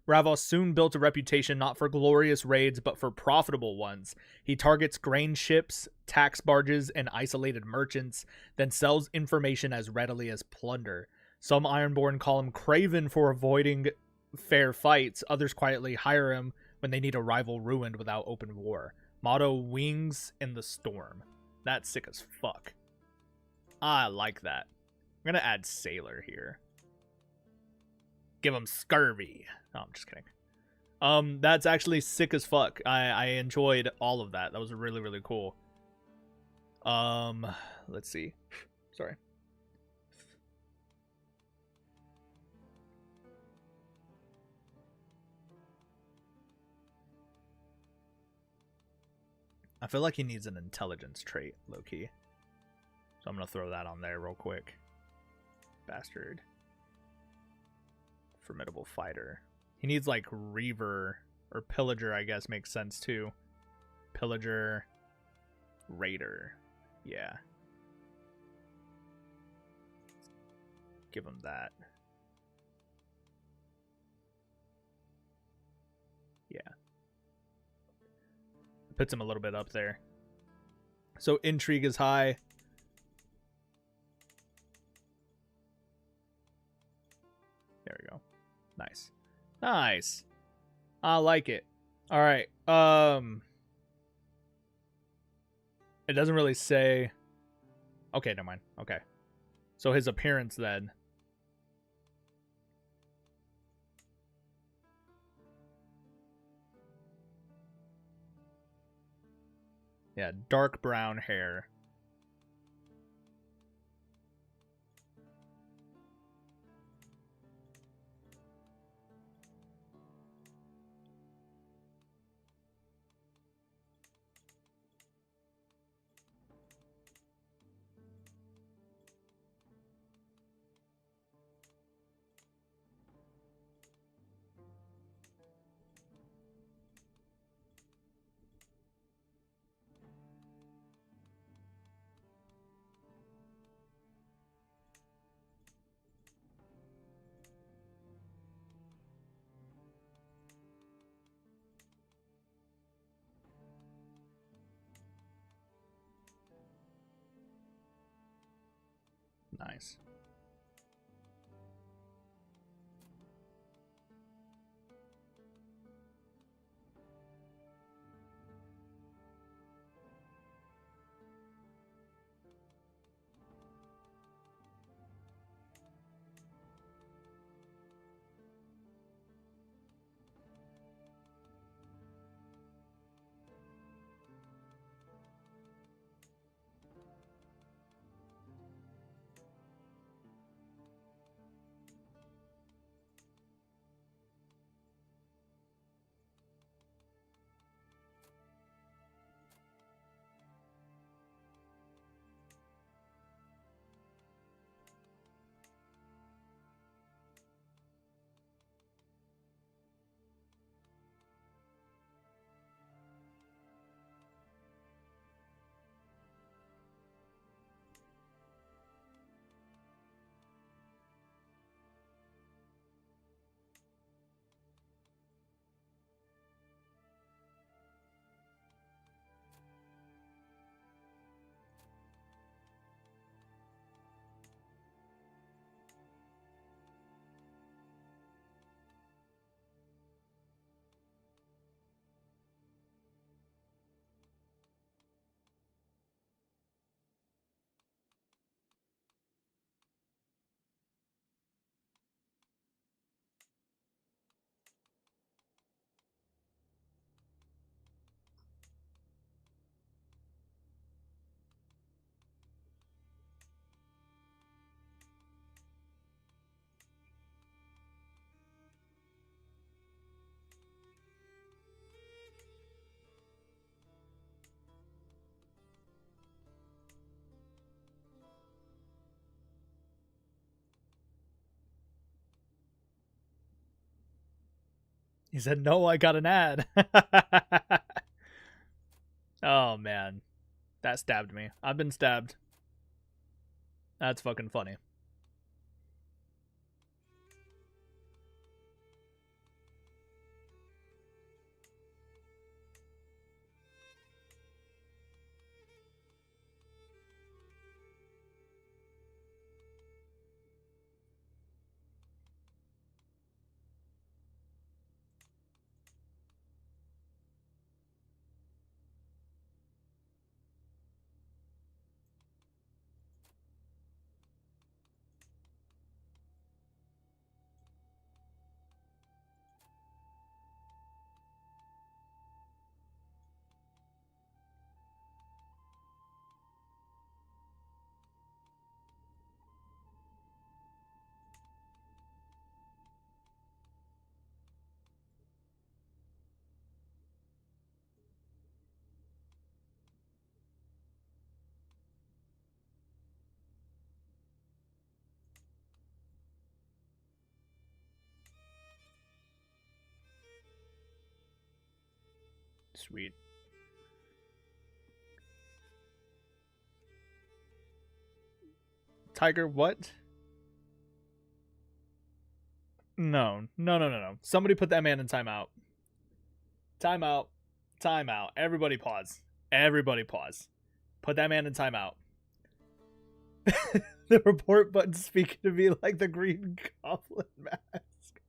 Ravos soon built a reputation not for glorious raids, but for profitable ones. He targets grain ships, tax barges, and isolated merchants, then sells information as readily as plunder. Some Ironborn call him craven for fair fights, others quietly hire him when they need a rival ruined without open war. Motto: Wings in the Storm. That's sick as fuck. I like that. I'm gonna add Sailor here. Give him scurvy. No, I'm just kidding. That's actually sick as fuck. I enjoyed all of that. That was really, really cool. Let's see. Sorry. I feel like he needs an intelligence trait, low-key. So I'm gonna throw that on there real quick. Bastard. Formidable fighter. He needs like Reaver or Pillager, I guess makes sense too. Pillager, Raider. Yeah. Give him that. Yeah. Puts him a little bit up there. So intrigue is high. There we go. Nice. Nice. I like it. All right. It doesn't really say. Okay, never mind. Okay. So his appearance then. Yeah, dark brown hair. Nice. He said, "No, I got an ad." Oh man, that stabbed me. I've been stabbed. That's fucking funny. Sweet. Tiger, what? No. Somebody put that man in timeout. Timeout. Timeout. Everybody pause. Everybody pause. Put that man in timeout. The report button speaking to me like the Green Goblin mask.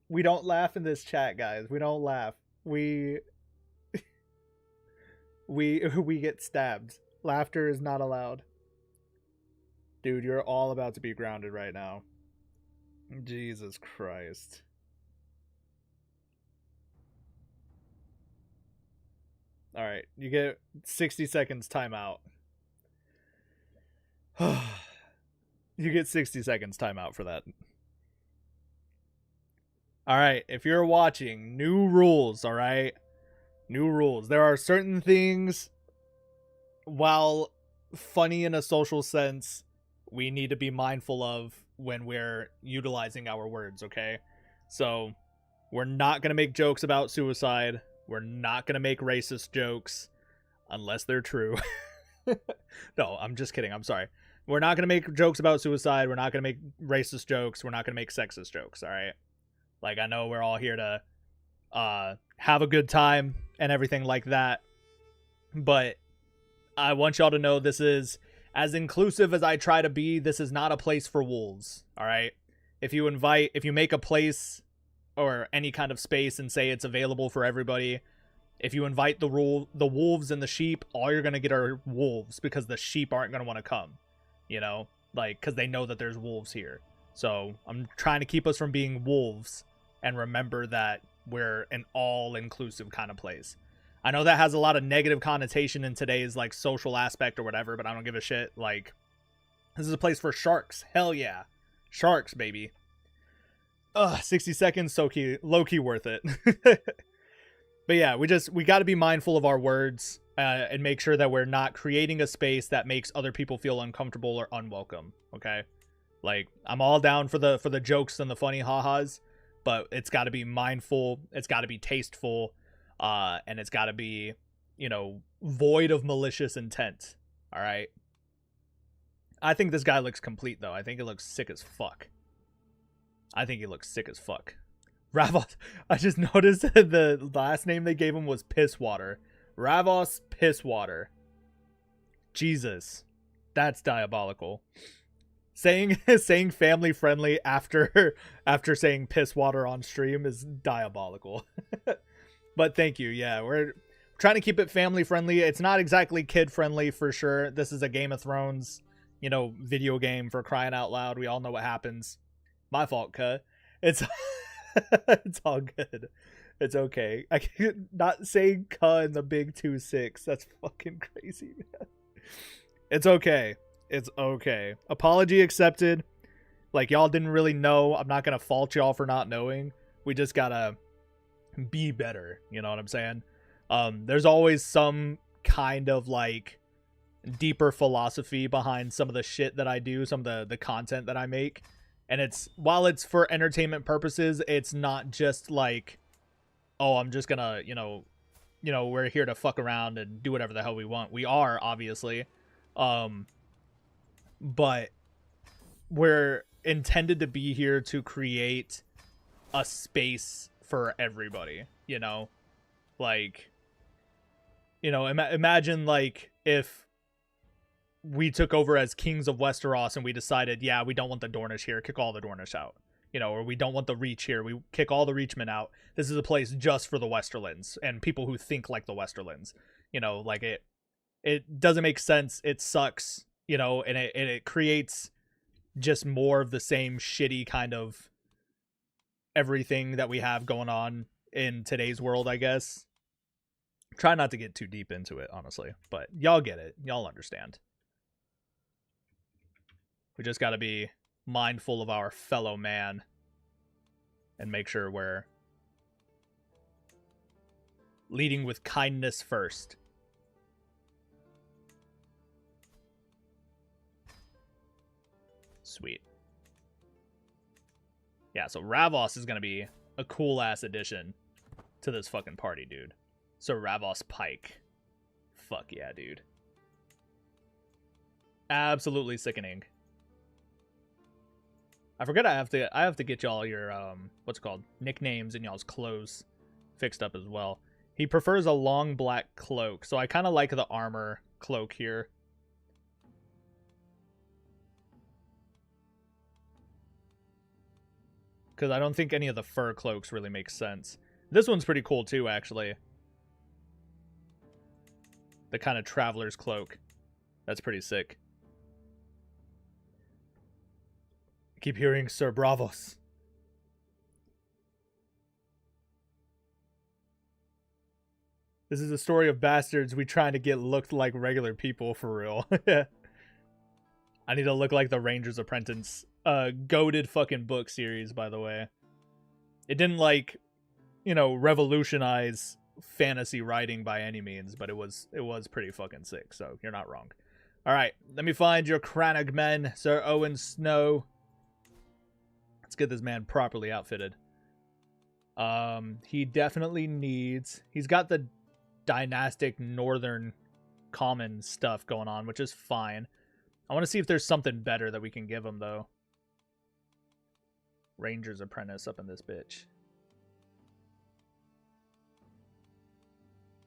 We don't laugh in this chat, guys. We don't laugh. We get stabbed. Laughter is not allowed. Dude, you're all about to be grounded right now. Jesus Christ. All right, you get 60 seconds timeout. You get 60 seconds timeout for that. All right, if you're watching, new rules, all right? New rules. There are certain things, while funny in a social sense, we need to be mindful of when we're utilizing our words, okay? So, we're not going to make jokes about suicide. We're not going to make racist jokes unless they're true. No, I'm just kidding. I'm sorry. We're not going to make jokes about suicide. We're not going to make racist jokes. We're not going to make sexist jokes, all right? Like, I know we're all here to have a good time and everything like that, but I want y'all to know this is, as inclusive as I try to be, this is not a place for wolves, all right? If you make a place or any kind of space and say it's available for everybody, if you invite the wolves and the sheep, all you're going to get are wolves, because the sheep aren't going to want to come, you know? Like, because they know that there's wolves here. So I'm trying to keep us from being wolves and remember that we're an all-inclusive kind of place. I know that has a lot of negative connotation in today's, like, social aspect or whatever, but I don't give a shit. Like, this is a place for sharks. Hell yeah. Sharks, baby. 60 seconds, low-key worth it. But yeah, we got to be mindful of our words and make sure that we're not creating a space that makes other people feel uncomfortable or unwelcome, okay? Like, I'm all down for the jokes and the funny ha-has, but it's got to be mindful, it's got to be tasteful, and it's got to be, you know, void of malicious intent, all right? I think this guy looks complete, though. I think he looks sick as fuck. Ravos, I just noticed that the last name they gave him was Pisswater. Ravos Pisswater. Jesus. That's diabolical. Saying family friendly after saying Pisswater on stream is diabolical. But thank you. Yeah, we're trying to keep it family friendly. It's not exactly kid friendly for sure. This is a Game of Thrones, you know, video game, for crying out loud. We all know what happens. My fault, cuh. It's it's all good. It's okay. I can't not saying cuh in the big 2-6. That's fucking crazy, man. It's okay. It's okay. Apology accepted. Like, y'all didn't really know. I'm not gonna fault y'all for not knowing. We just gotta be better. You know what I'm saying? There's always some kind of, like, deeper philosophy behind some of the shit that I do, some of the content that I make. And it's, while it's for entertainment purposes, it's not just like, oh, I'm just gonna, you know, we're here to fuck around and do whatever the hell we want. We are, obviously. But we're intended to be here to create a space for everybody, you know? Like, you know, imagine, like, if we took over as kings of Westeros and we decided, yeah, we don't want the Dornish here, kick all the Dornish out, you know, or we don't want the Reach here, we kick all the Reachmen out. This is a place just for the Westerlands and people who think like the Westerlands, you know, like, it doesn't make sense. It sucks, you know, and it creates just more of the same shitty kind of everything that we have going on in today's world, I guess. Try not to get too deep into it, honestly, but y'all get it. Y'all understand. We just got to be mindful of our fellow man and make sure we're leading with kindness first. Sweet. Yeah, so Ravos is going to be a cool-ass addition to this fucking party, dude. So Ravos Pike. Fuck yeah, dude. Absolutely sickening. I forget I have to get y'all your what's it called? Nicknames and y'all's clothes fixed up as well. He prefers a long black cloak, so I kind of like the armor cloak here. Because I don't think any of the fur cloaks really make sense. This one's pretty cool too, actually. The kind of traveler's cloak. That's pretty sick. I keep hearing Sir Bravos. This is a story of bastards we trying to get looked like regular people for real. I need to look like the Ranger's Apprentice. Goated fucking book series, by the way. It didn't, like, you know, revolutionize fantasy writing by any means, but it was pretty fucking sick, so you're not wrong. Alright, let me find your Crannog men, Sir Owen Snow. Let's get this man properly outfitted. He definitely needs... He's got the dynastic northern common stuff going on, which is fine. I want to see if there's something better that we can give him, though. Ranger's Apprentice up in this bitch.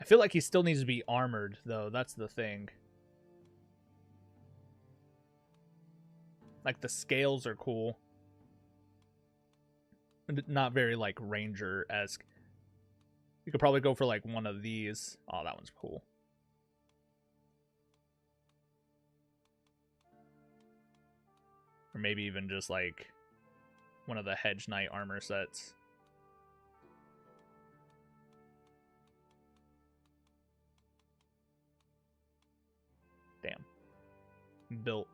I feel like he still needs to be armored, though. That's the thing. Like, the scales are cool. Not very, like, Ranger-esque. You could probably go for, like, one of these. Oh, that one's cool. Or maybe even just, like, one of the Hedge Knight armor sets. Damn. Built.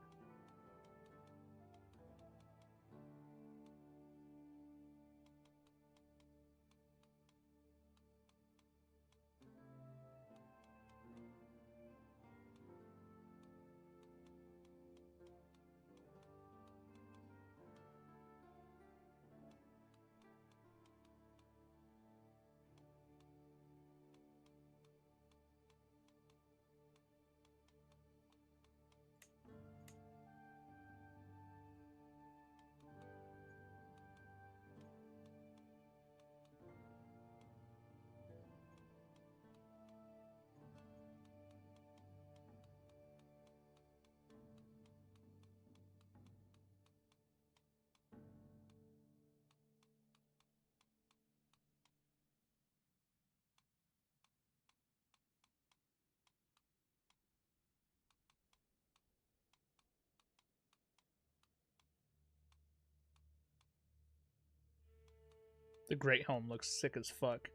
The Great Helm looks sick as fuck.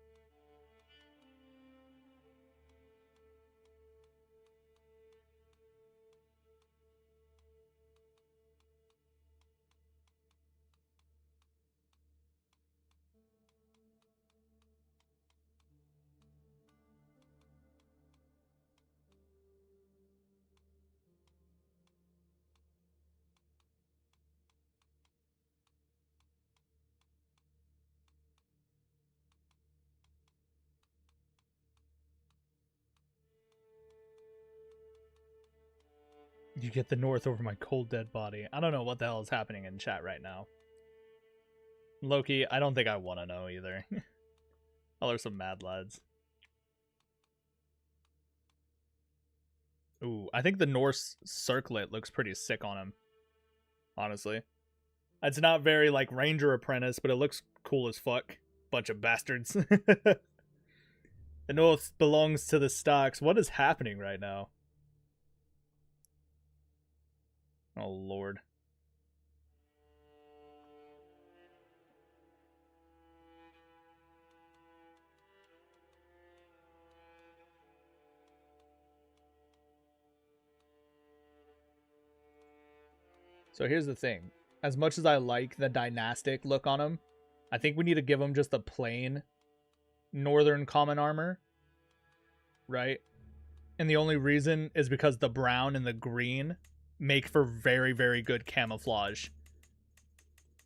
You get the north over my cold dead body. I don't know what the hell is happening in chat right now. Loki, I don't think I want to know either. Y'all are some mad lads. Ooh, I think the Norse circlet looks pretty sick on him. Honestly. It's not very, like, Ranger Apprentice, but it looks cool as fuck. Bunch of bastards. The North belongs to the Starks. What is happening right now? Oh, Lord. So here's the thing. As much as I like the dynastic look on him, I think we need to give him just a plain northern common armor. Right? And the only reason is because the brown and the green make for very, very good camouflage.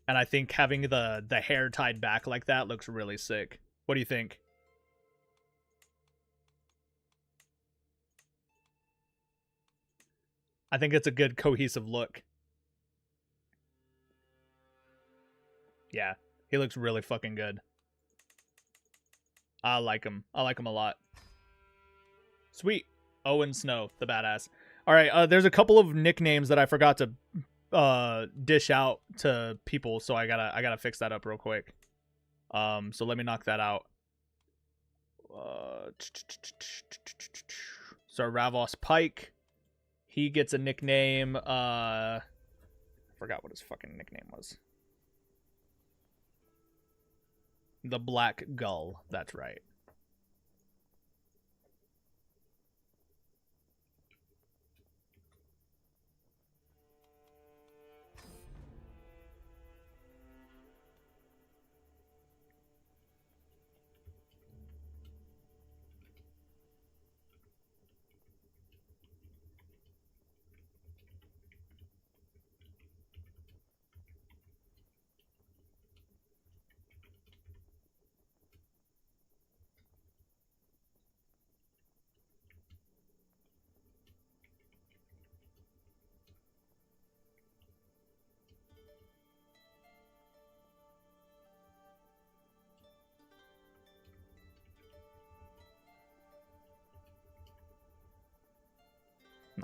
And I think having the hair tied back like that looks really sick. What do you think? I think it's a good cohesive look. Yeah, he looks really fucking good. I like him. I like him a lot. Sweet. Owen Snow, the badass. All right, there's a couple of nicknames that I forgot to dish out to people, so I gotta fix that up real quick. So let me knock that out. So Ravos Pike, he gets a nickname. I forgot what his fucking nickname was. The Black Gull. That's right.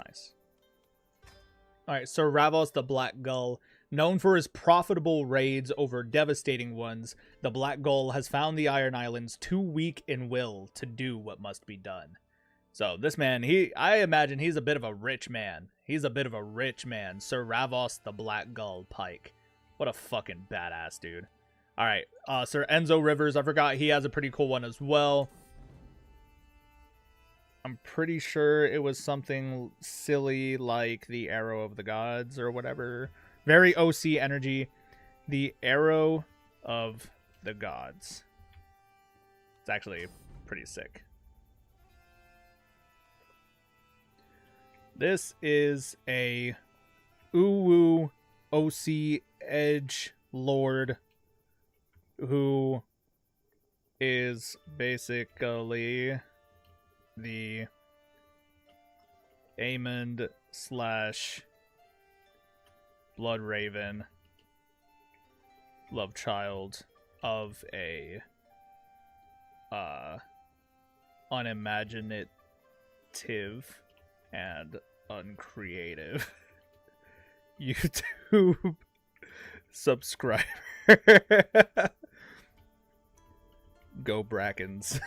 Nice. All right, so Ravos the Black Gull, known for his profitable raids over devastating ones, the Black Gull has found the Iron Islands too weak in will to do what must be done. So this man, I imagine he's a bit of a rich man. He's a bit of a rich man, Sir Ravos the Black Gull Pike. What a fucking badass dude. All right, Sir Enzo Rivers, I forgot he has a pretty cool one as well. I'm pretty sure it was something silly like the Arrow of the Gods or whatever. Very OC energy. The Arrow of the Gods. It's actually pretty sick. This is a Uwu OC Edge Lord who is basically the Amond / Blood Raven love child of a unimaginative and uncreative YouTube subscriber. Go Brackens.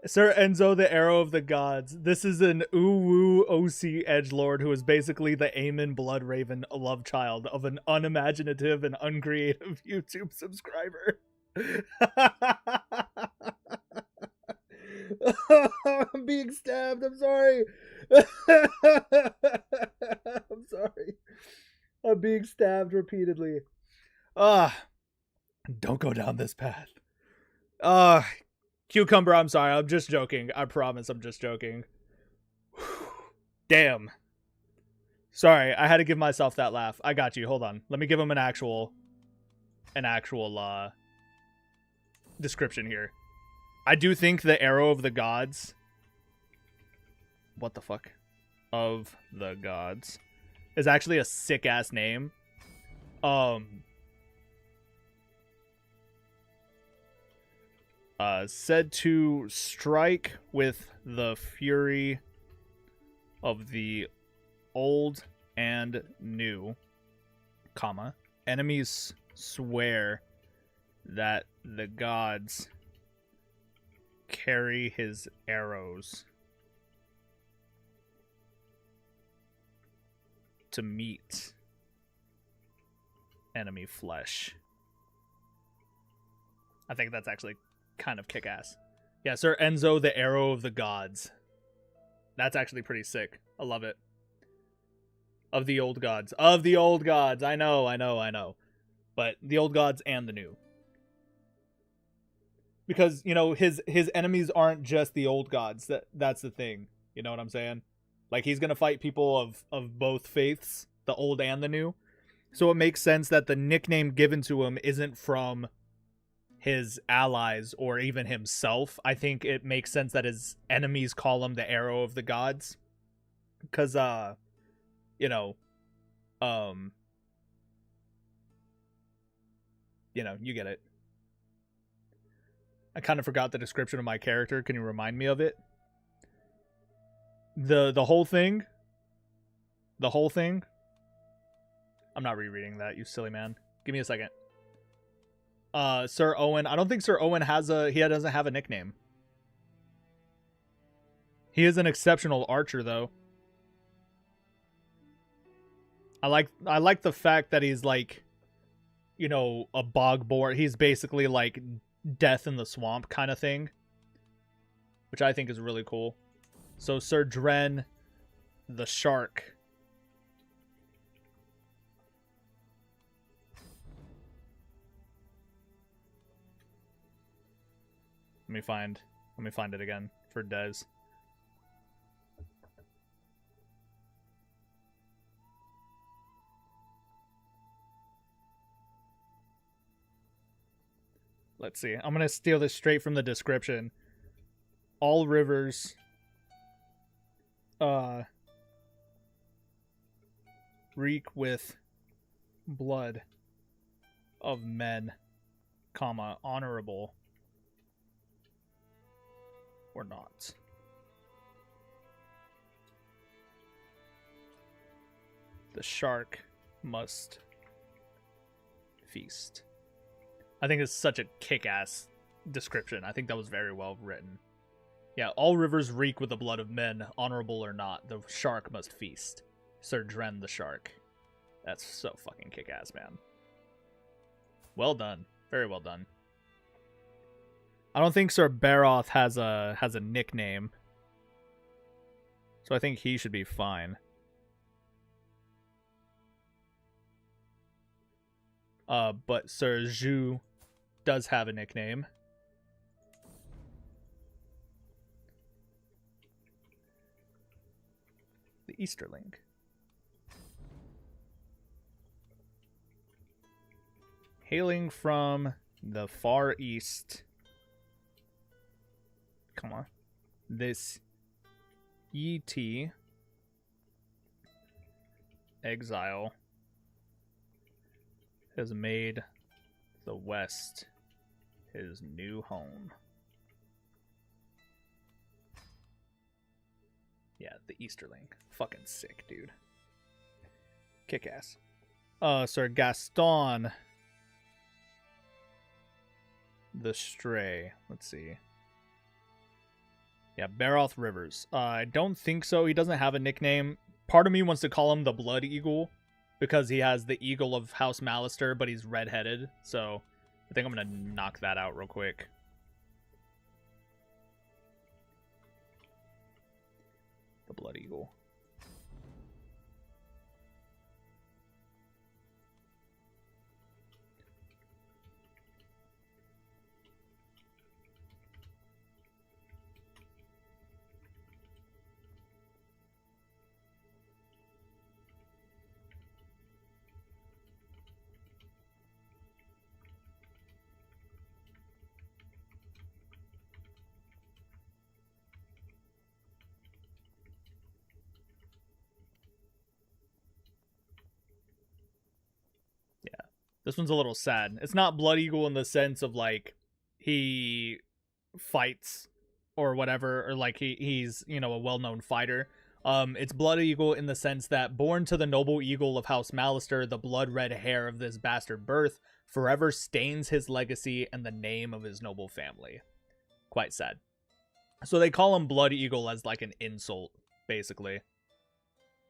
Sir Enzo, the Arrow of the Gods. This is an Uwu OC edgelord who is basically the Aemon Blood Raven love child of an unimaginative and uncreative YouTube subscriber. I'm being stabbed. I'm sorry. I'm sorry. I'm being stabbed repeatedly. Don't go down this path. Cucumber, I'm sorry. I'm just joking. I promise I'm just joking. Damn. Sorry, I had to give myself that laugh. I got you. Hold on. Let me give him an actual description here. I do think the Arrow of the Gods. What the fuck? Of the Gods is actually a sick ass name. Said to strike with the fury of the old and new, comma, enemies swear that the gods carry his arrows to meet enemy flesh. I think that's actually kind of kick-ass. Yeah, Sir Enzo, the Arrow of the Gods. That's actually pretty sick. I love it. Of the old gods. Of the old gods. I know. But the old gods and the new. Because, you know, his enemies aren't just the old gods. That's the thing. You know what I'm saying? Like, he's going to fight people of both faiths, the old and the new. So it makes sense that the nickname given to him isn't from his allies or even himself. I think it makes sense that his enemies call him the arrow of the gods. Because, you know, you get it. I kind of forgot the description of my character. Can you remind me of it? The whole thing? The whole thing? I'm not rereading that, you silly man. Give me a second. Sir Owen. I don't think Sir Owen doesn't have a nickname. He is an exceptional archer, though. I like the fact that he's like, you know, a bog boar. He's basically like death in the swamp kind of thing, which I think is really cool. So Sir Dren, the shark. Let me find it again for Dez. Let's see. I'm going to steal this straight from the description. All rivers reek with blood of men, comma, honorable or not. The shark must feast. I think it's such a kick-ass description. I think that was very well written. Yeah, all rivers reek with the blood of men, honorable or not. The shark must feast. Sir Dren the shark. That's so fucking kick-ass, man. Well done. Very well done. I don't think Sir Baroth has a nickname. So I think he should be fine. But Sir Zhu does have a nickname. The Easterling. Hailing from the Far East. Come on. This ET exile has made the West his new home. Yeah, the Easterling. Fucking sick, dude. Kick ass. Sir Gaston the Stray. Let's see. Yeah, Baroth Rivers. I don't think so. He doesn't have a nickname. Part of me wants to call him the Blood Eagle because he has the eagle of House Malister, but he's redheaded. So I think I'm going to knock that out real quick. The Blood Eagle. This one's a little sad. It's not Blood Eagle in the sense of, like, he fights or whatever, or, like, he's, you know, a well-known fighter. It's Blood Eagle in the sense that born to the noble eagle of House Malister, the blood-red hair of this bastard birth forever stains his legacy and the name of his noble family. Quite sad. So they call him Blood Eagle as, like, an insult, basically.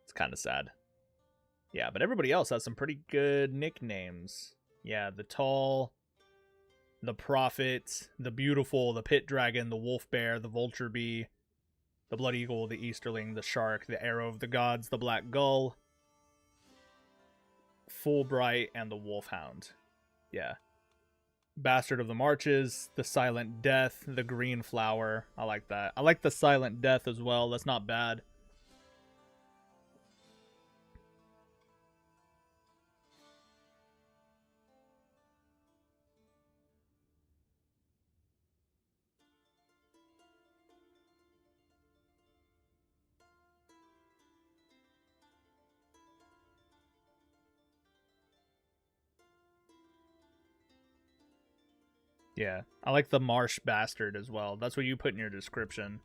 It's kind of sad. Yeah, but everybody else has some pretty good nicknames. Yeah, the Tall, the Prophet, the Beautiful, the Pit Dragon, the Wolf Bear, the Vulture Bee, the Blood Eagle, the Easterling, the Shark, the Arrow of the Gods, the Black Gull, Fulbright, and the Wolfhound. Yeah. Bastard of the Marches, the Silent Death, the Green Flower. I like that. I like the Silent Death as well. That's not bad. Yeah, I like the Marsh Bastard as well. That's what you put in your description.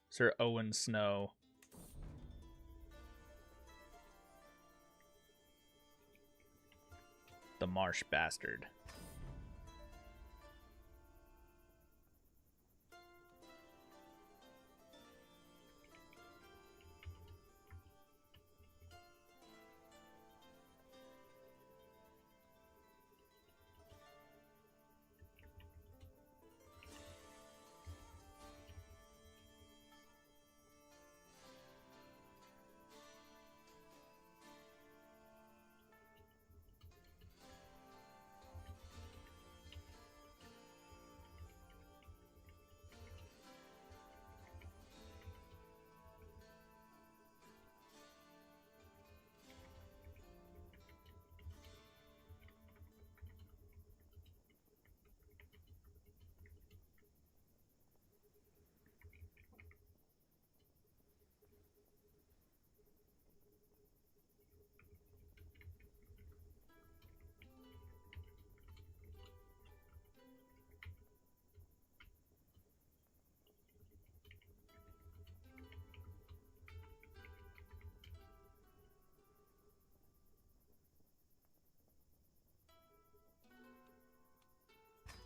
Sir Owen Snow. The Marsh Bastard.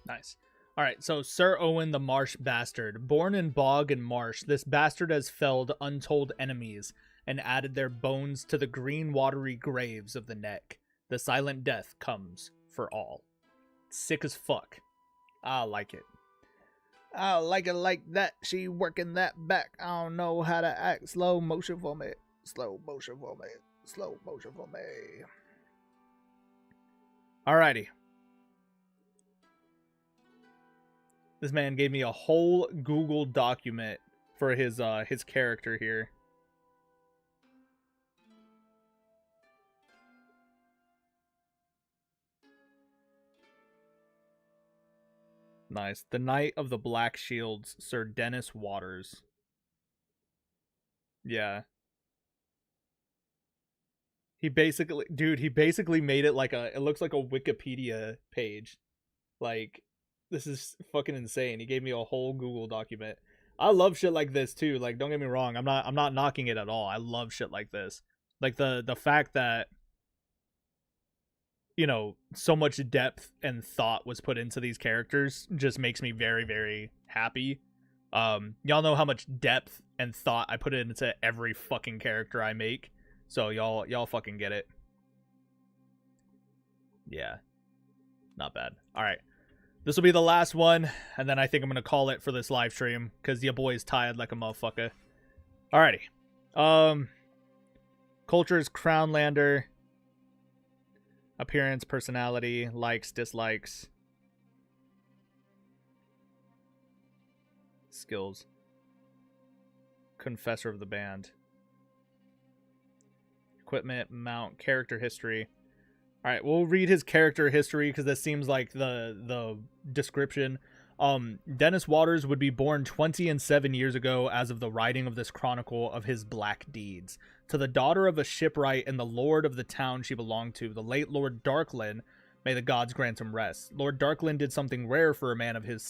Nice. All right, so Sir Owen the Marsh Bastard. Born in bog and marsh, this bastard has felled untold enemies and added their bones to the green watery graves of the neck. The silent death comes for all. Sick as fuck. I like it. I like it like that. She working that back. I don't know how to act. Slow motion for me. Slow motion for me. Slow motion for me. Alrighty. This man gave me a whole Google document for his character here. Nice. The Knight of the Black Shields, Sir Dennis Waters. Yeah. He basically made it like it looks like a Wikipedia page. Like, this is fucking insane. He gave me a whole Google document. I love shit like this too. Like, don't get me wrong. I'm not knocking it at all. I love shit like this. Like the fact that, you know, so much depth and thought was put into these characters just makes me very, very happy. Y'all know how much depth and thought I put into every fucking character I make. So y'all fucking get it. Yeah. Not bad. All right. This will be the last one, and then I think I'm going to call it for this live stream, because your boy's tired like a motherfucker. Alrighty. Culture is Crownlander. Appearance, personality, likes, dislikes. Skills. Confessor of the band. Equipment, mount, character history. All right, we'll read his character history because this seems like the description. Dennis Waters would be born 27 years ago as of the writing of this chronicle of his black deeds. To the daughter of a shipwright and the lord of the town she belonged to, the late Lord Darklyn, may the gods grant him rest. Lord Darklyn did something rare for a man of his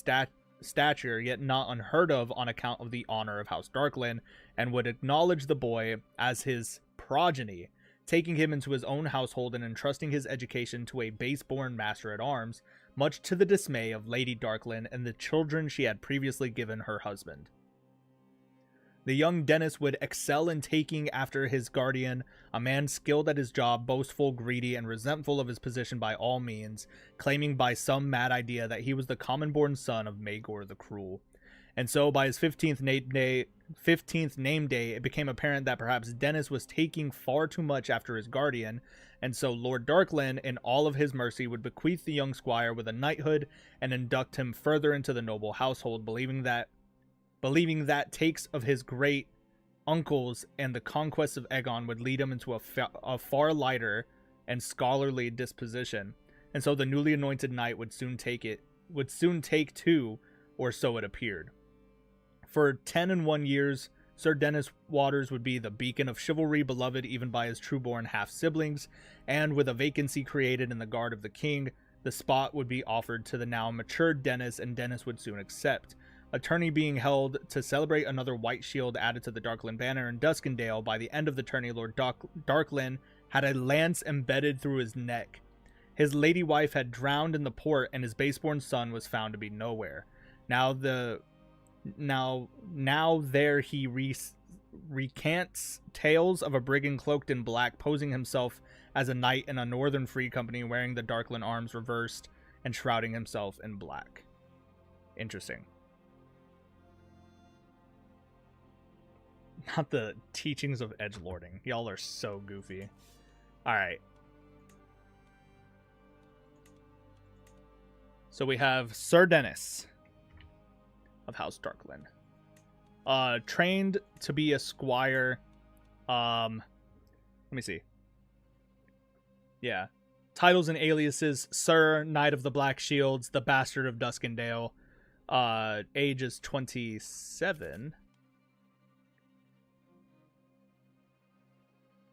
stature, yet not unheard of on account of the honor of House Darklyn, and would acknowledge the boy as his progeny, taking him into his own household and entrusting his education to a base-born master-at-arms, much to the dismay of Lady Darklyn and the children she had previously given her husband. The young Dennis would excel in taking after his guardian, a man skilled at his job, boastful, greedy, and resentful of his position by all means, claiming by some mad idea that he was the common-born son of Magor the Cruel. And so, by his 15th name day, it became apparent that perhaps Dennis was taking far too much after his guardian, and so Lord Darklyn, in all of his mercy, would bequeath the young squire with a knighthood and induct him further into the noble household, believing that takes of his great uncles and the conquest of Aegon would lead him into a far lighter and scholarly disposition, and so the newly anointed knight would soon take to, or so it appeared. For 10 and 1 years, Sir Dennis Waters would be the beacon of chivalry, beloved even by his trueborn half-siblings, and with a vacancy created in the guard of the king, the spot would be offered to the now matured Dennis, and Dennis would soon accept. A tourney being held to celebrate another white shield added to the Darkland banner in Duskendale. By the end of the tourney, Lord Darkland had a lance embedded through his neck. His lady wife had drowned in the port, and his baseborn son was found to be nowhere. Now there he recants tales of a brigand cloaked in black, posing himself as a knight in a northern free company, wearing the Darkland arms reversed and shrouding himself in black. Interesting. Not the teachings of edgelording. Y'all are so goofy. Alright. So we have Sir Dennis of House Darkland. Trained to be a squire. Let me see. Yeah. Titles and aliases: Sir, Knight of the Black Shields, the Bastard of Duskendale. Age is 27.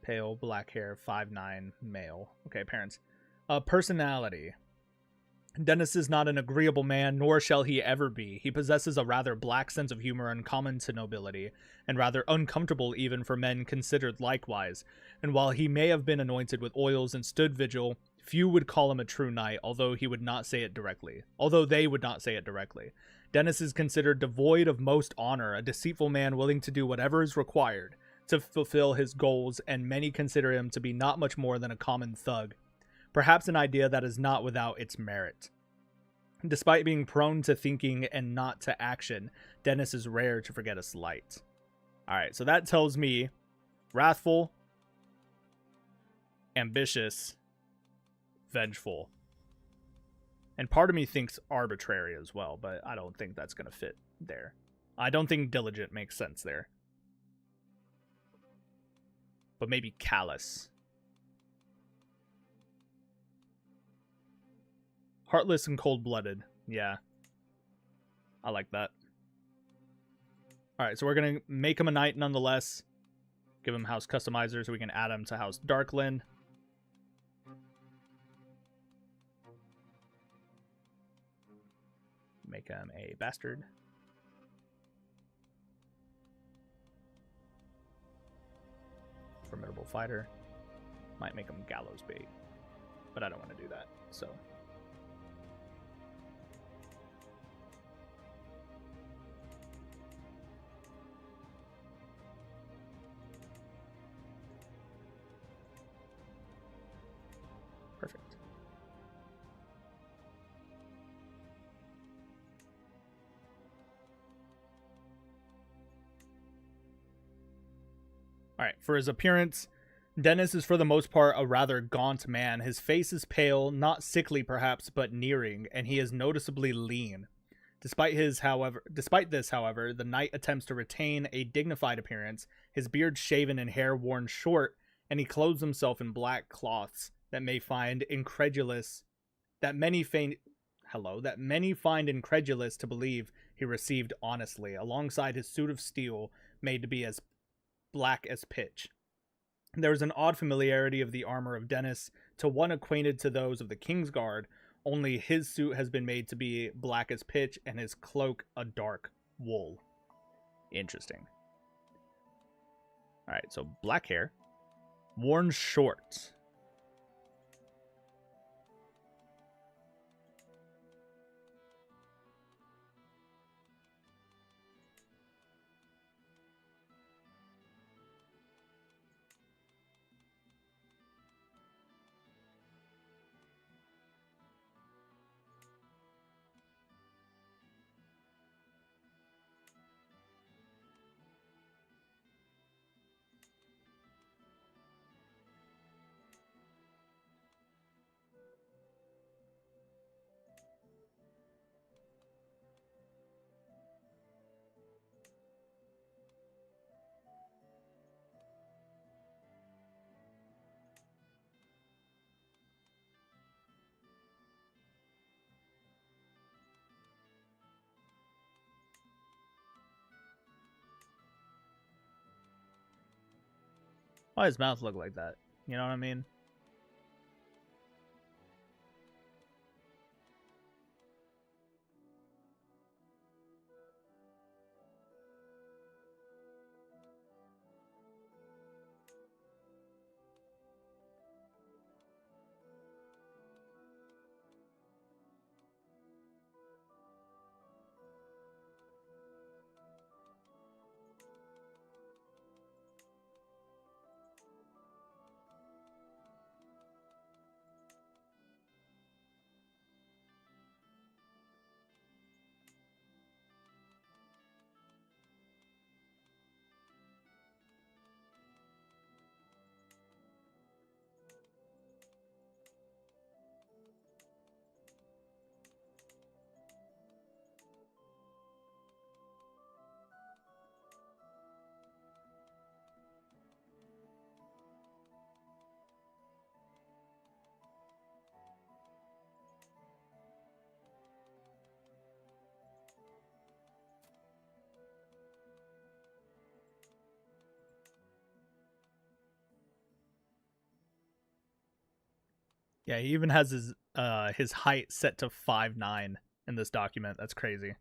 Pale, black hair, 5'9", male. Okay, parents. Personality. Dennis is not an agreeable man, nor shall he ever be. He possesses a rather black sense of humor uncommon to nobility, and rather uncomfortable even for men considered likewise. And while he may have been anointed with oils and stood vigil, few would call him a true knight, although they would not say it directly. Dennis is considered devoid of most honor, a deceitful man willing to do whatever is required to fulfill his goals, and many consider him to be not much more than a common thug. Perhaps an idea that is not without its merit. Despite being prone to thinking and not to action, Dennis is rare to forget a slight. Alright, so that tells me wrathful, ambitious, vengeful. And part of me thinks arbitrary as well, but I don't think that's going to fit there. I don't think diligent makes sense there. But maybe callous. Heartless and cold-blooded. Yeah. I like that. Alright, so we're going to make him a knight nonetheless. Give him house customizer so we can add him to House Darkland. Make him a bastard. Formidable fighter. Might make him gallows bait. But I don't want to do that, so... Perfect. Alright, for his appearance, Dennis is for the most part a rather gaunt man. His face is pale, not sickly perhaps, but nearing, and he is noticeably lean. Despite this, however, the knight attempts to retain a dignified appearance, his beard shaven and hair worn short, and he clothes himself in black cloths that many find incredulous to believe he received honestly, alongside his suit of steel made to be as black as pitch. There is an odd familiarity of the armor of Dennis to one acquainted to those of the King's Guard, only his suit has been made to be black as pitch and his cloak a dark wool. Interesting. Alright, so black hair, worn short. Why does his mouth look like that? You know what I mean? Yeah, he even has his height set to 5'9" in this document. That's crazy.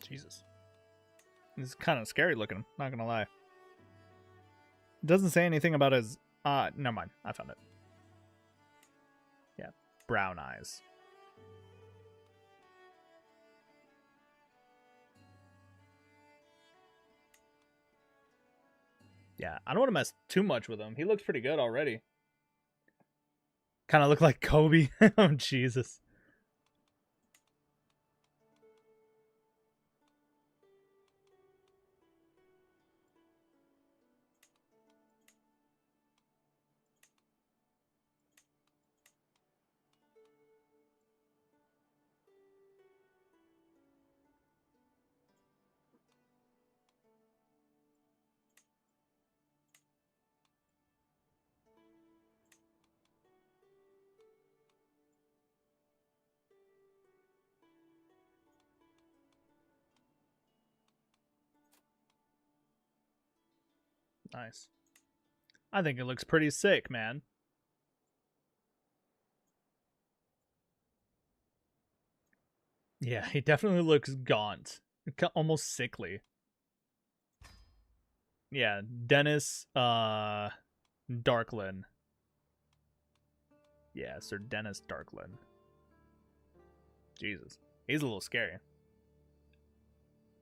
Jesus. He's kind of scary looking, not gonna lie. It doesn't say anything about his never mind. I found it. Yeah. Brown eyes. Yeah, I don't want to mess too much with him. He looks pretty good already. Kind of look like Kobe. Oh, Jesus. Nice. I think it looks pretty sick, man. Yeah, he definitely looks gaunt. Almost sickly. Yeah, Dennis Darklin. Yeah, Sir Dennis Darklin. Jesus. He's a little scary.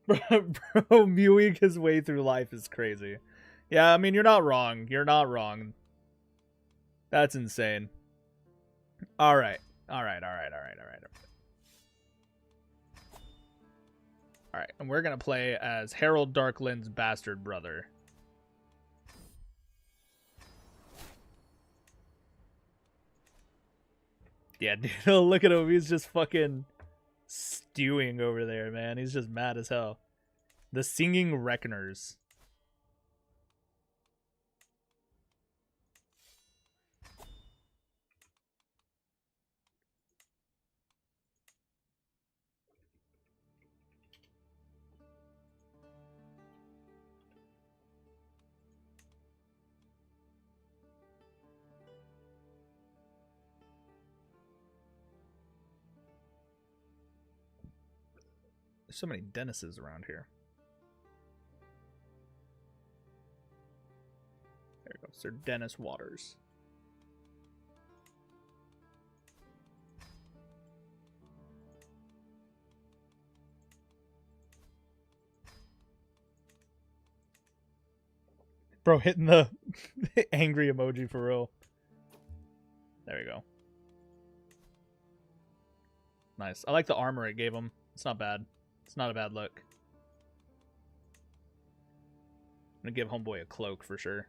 Bro, mewing his way through life is crazy. Yeah, I mean, you're not wrong. You're not wrong. That's insane. All right. All right. All right. All right. All right. All right. And we're going to play as Harold Darklin's bastard brother. Yeah, dude, look at him. He's just fucking stewing over there, man. He's just mad as hell. The Singing Reckoners. There's so many Dennises around here. There we go. Sir Dennis Waters. Bro, hitting the angry emoji for real. There we go. Nice. I like the armor it gave him. It's not bad. It's not a bad look. I'm gonna give Homeboy a cloak for sure.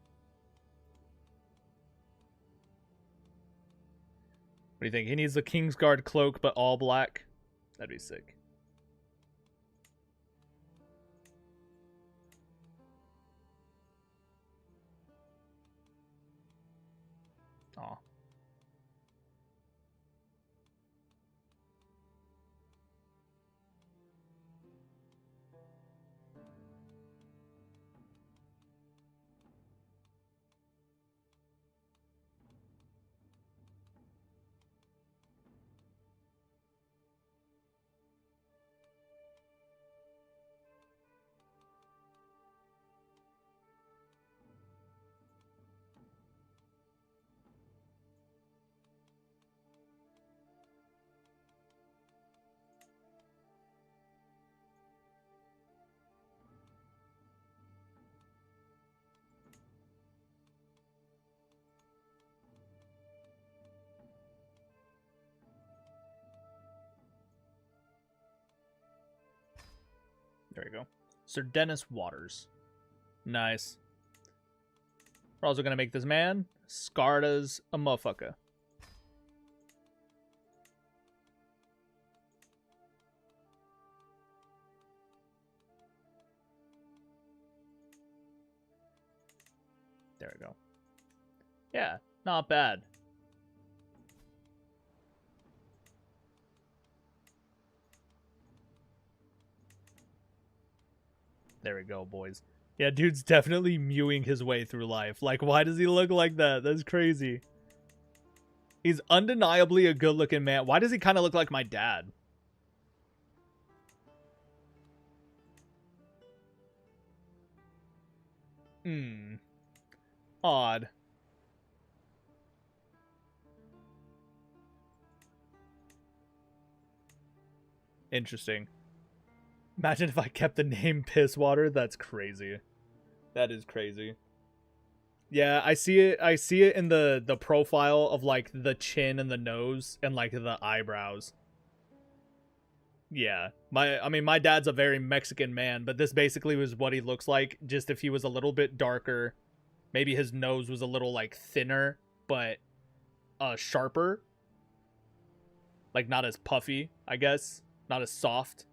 What do you think? He needs the Kingsguard cloak, but all black? That'd be sick. Aw. There we go. Sir Dennis Waters. Nice. We're also gonna make this man scarred as a motherfucker. There we go. Yeah, not bad. There we go, boys. Yeah, dude's definitely mewing his way through life. Like, why does he look like that? That's crazy. He's undeniably a good-looking man. Why does he kind of look like my dad? Odd. Interesting. Imagine if I kept the name Pisswater. That's crazy. That is crazy. Yeah, I see it. I see it in the profile of like the chin and the nose and like the eyebrows. Yeah. I mean my dad's a very Mexican man, but this basically was what he looks like, just if he was a little bit darker. Maybe his nose was a little like thinner, but sharper. Like not as puffy, I guess. Not as soft.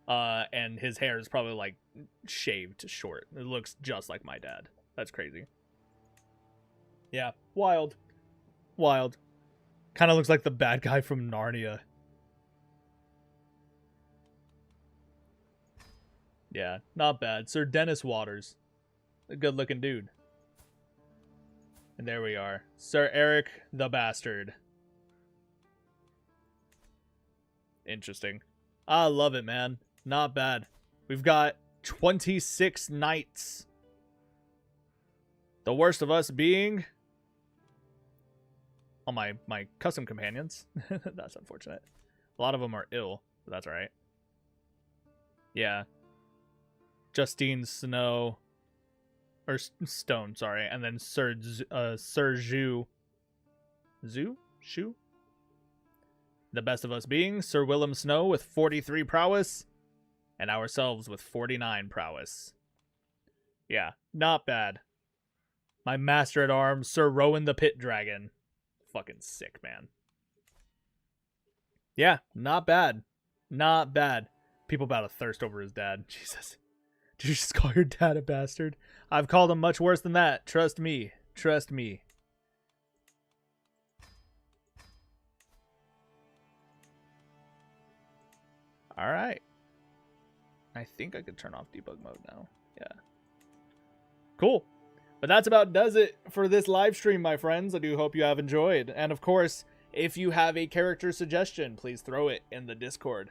And his hair is probably like shaved short. It looks just like my dad. That's crazy. Yeah, wild. Wild. Kind of looks like the bad guy from Narnia. Yeah, not bad. Sir Dennis Waters. A good looking dude. And there we are. Sir Eric the Bastard. Interesting. I love it, man. Not bad. We've got 26 knights. The worst of us being... Oh, my custom companions. That's unfortunate. A lot of them are ill, but that's alright. Yeah. Justine Snow... Or Stone, sorry. And then Sir Zhu. Zhu? Shu? The best of us being Sir Willem Snow with 43 prowess. And ourselves with 49 prowess. Yeah, not bad. My master at arms, Sir Rowan the Pit Dragon. Fucking sick, man. Yeah, not bad. Not bad. People about to thirst over his dad. Jesus. Did you just call your dad a bastard? I've called him much worse than that. Trust me. Trust me. Alright. I think I could turn off debug mode now. Yeah. Cool. But that's about does it for this live stream, my friends. I do hope you have enjoyed. And of course, if you have a character suggestion, please throw it in the Discord.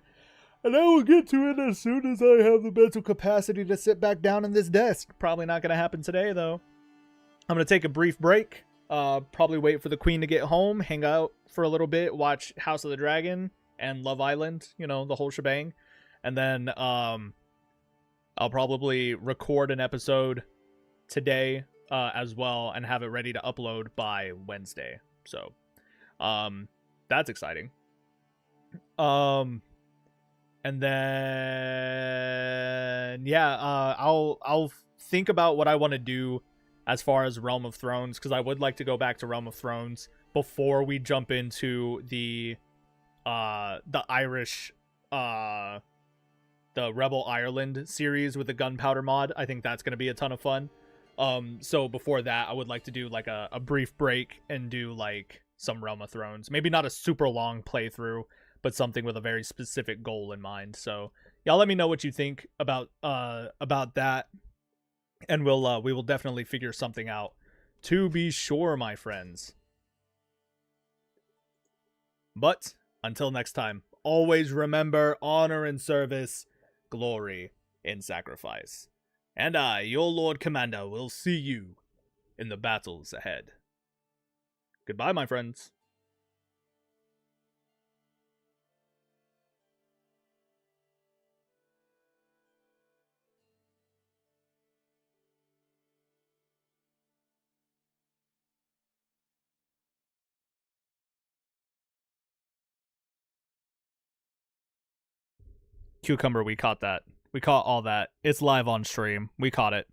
And I will get to it as soon as I have the mental capacity to sit back down in this desk. Probably not going to happen today, though. I'm going to take a brief break. Probably wait for the Queen to get home, hang out for a little bit, watch House of the Dragon and Love Island, you know, the whole shebang. And then I'll probably record an episode today as well and have it ready to upload by Wednesday. So that's exciting. And then yeah, I'll think about what I want to do as far as Realm of Thrones, because I would like to go back to Realm of Thrones before we jump into the Irish the Rebel Ireland series with the gunpowder mod. I think that's going to be a ton of fun. So before that, I would like to do like a brief break and do like some Realm of Thrones. Maybe not a super long playthrough, but something with a very specific goal in mind. So y'all let me know what you think about that. And we will definitely figure something out. To be sure, my friends. But until next time, always remember honor in service, glory in sacrifice. And I, your Lord Commander, will see you in the battles ahead. Goodbye, my friends. Cucumber, we caught that. We caught all that. It's live on stream. We caught it.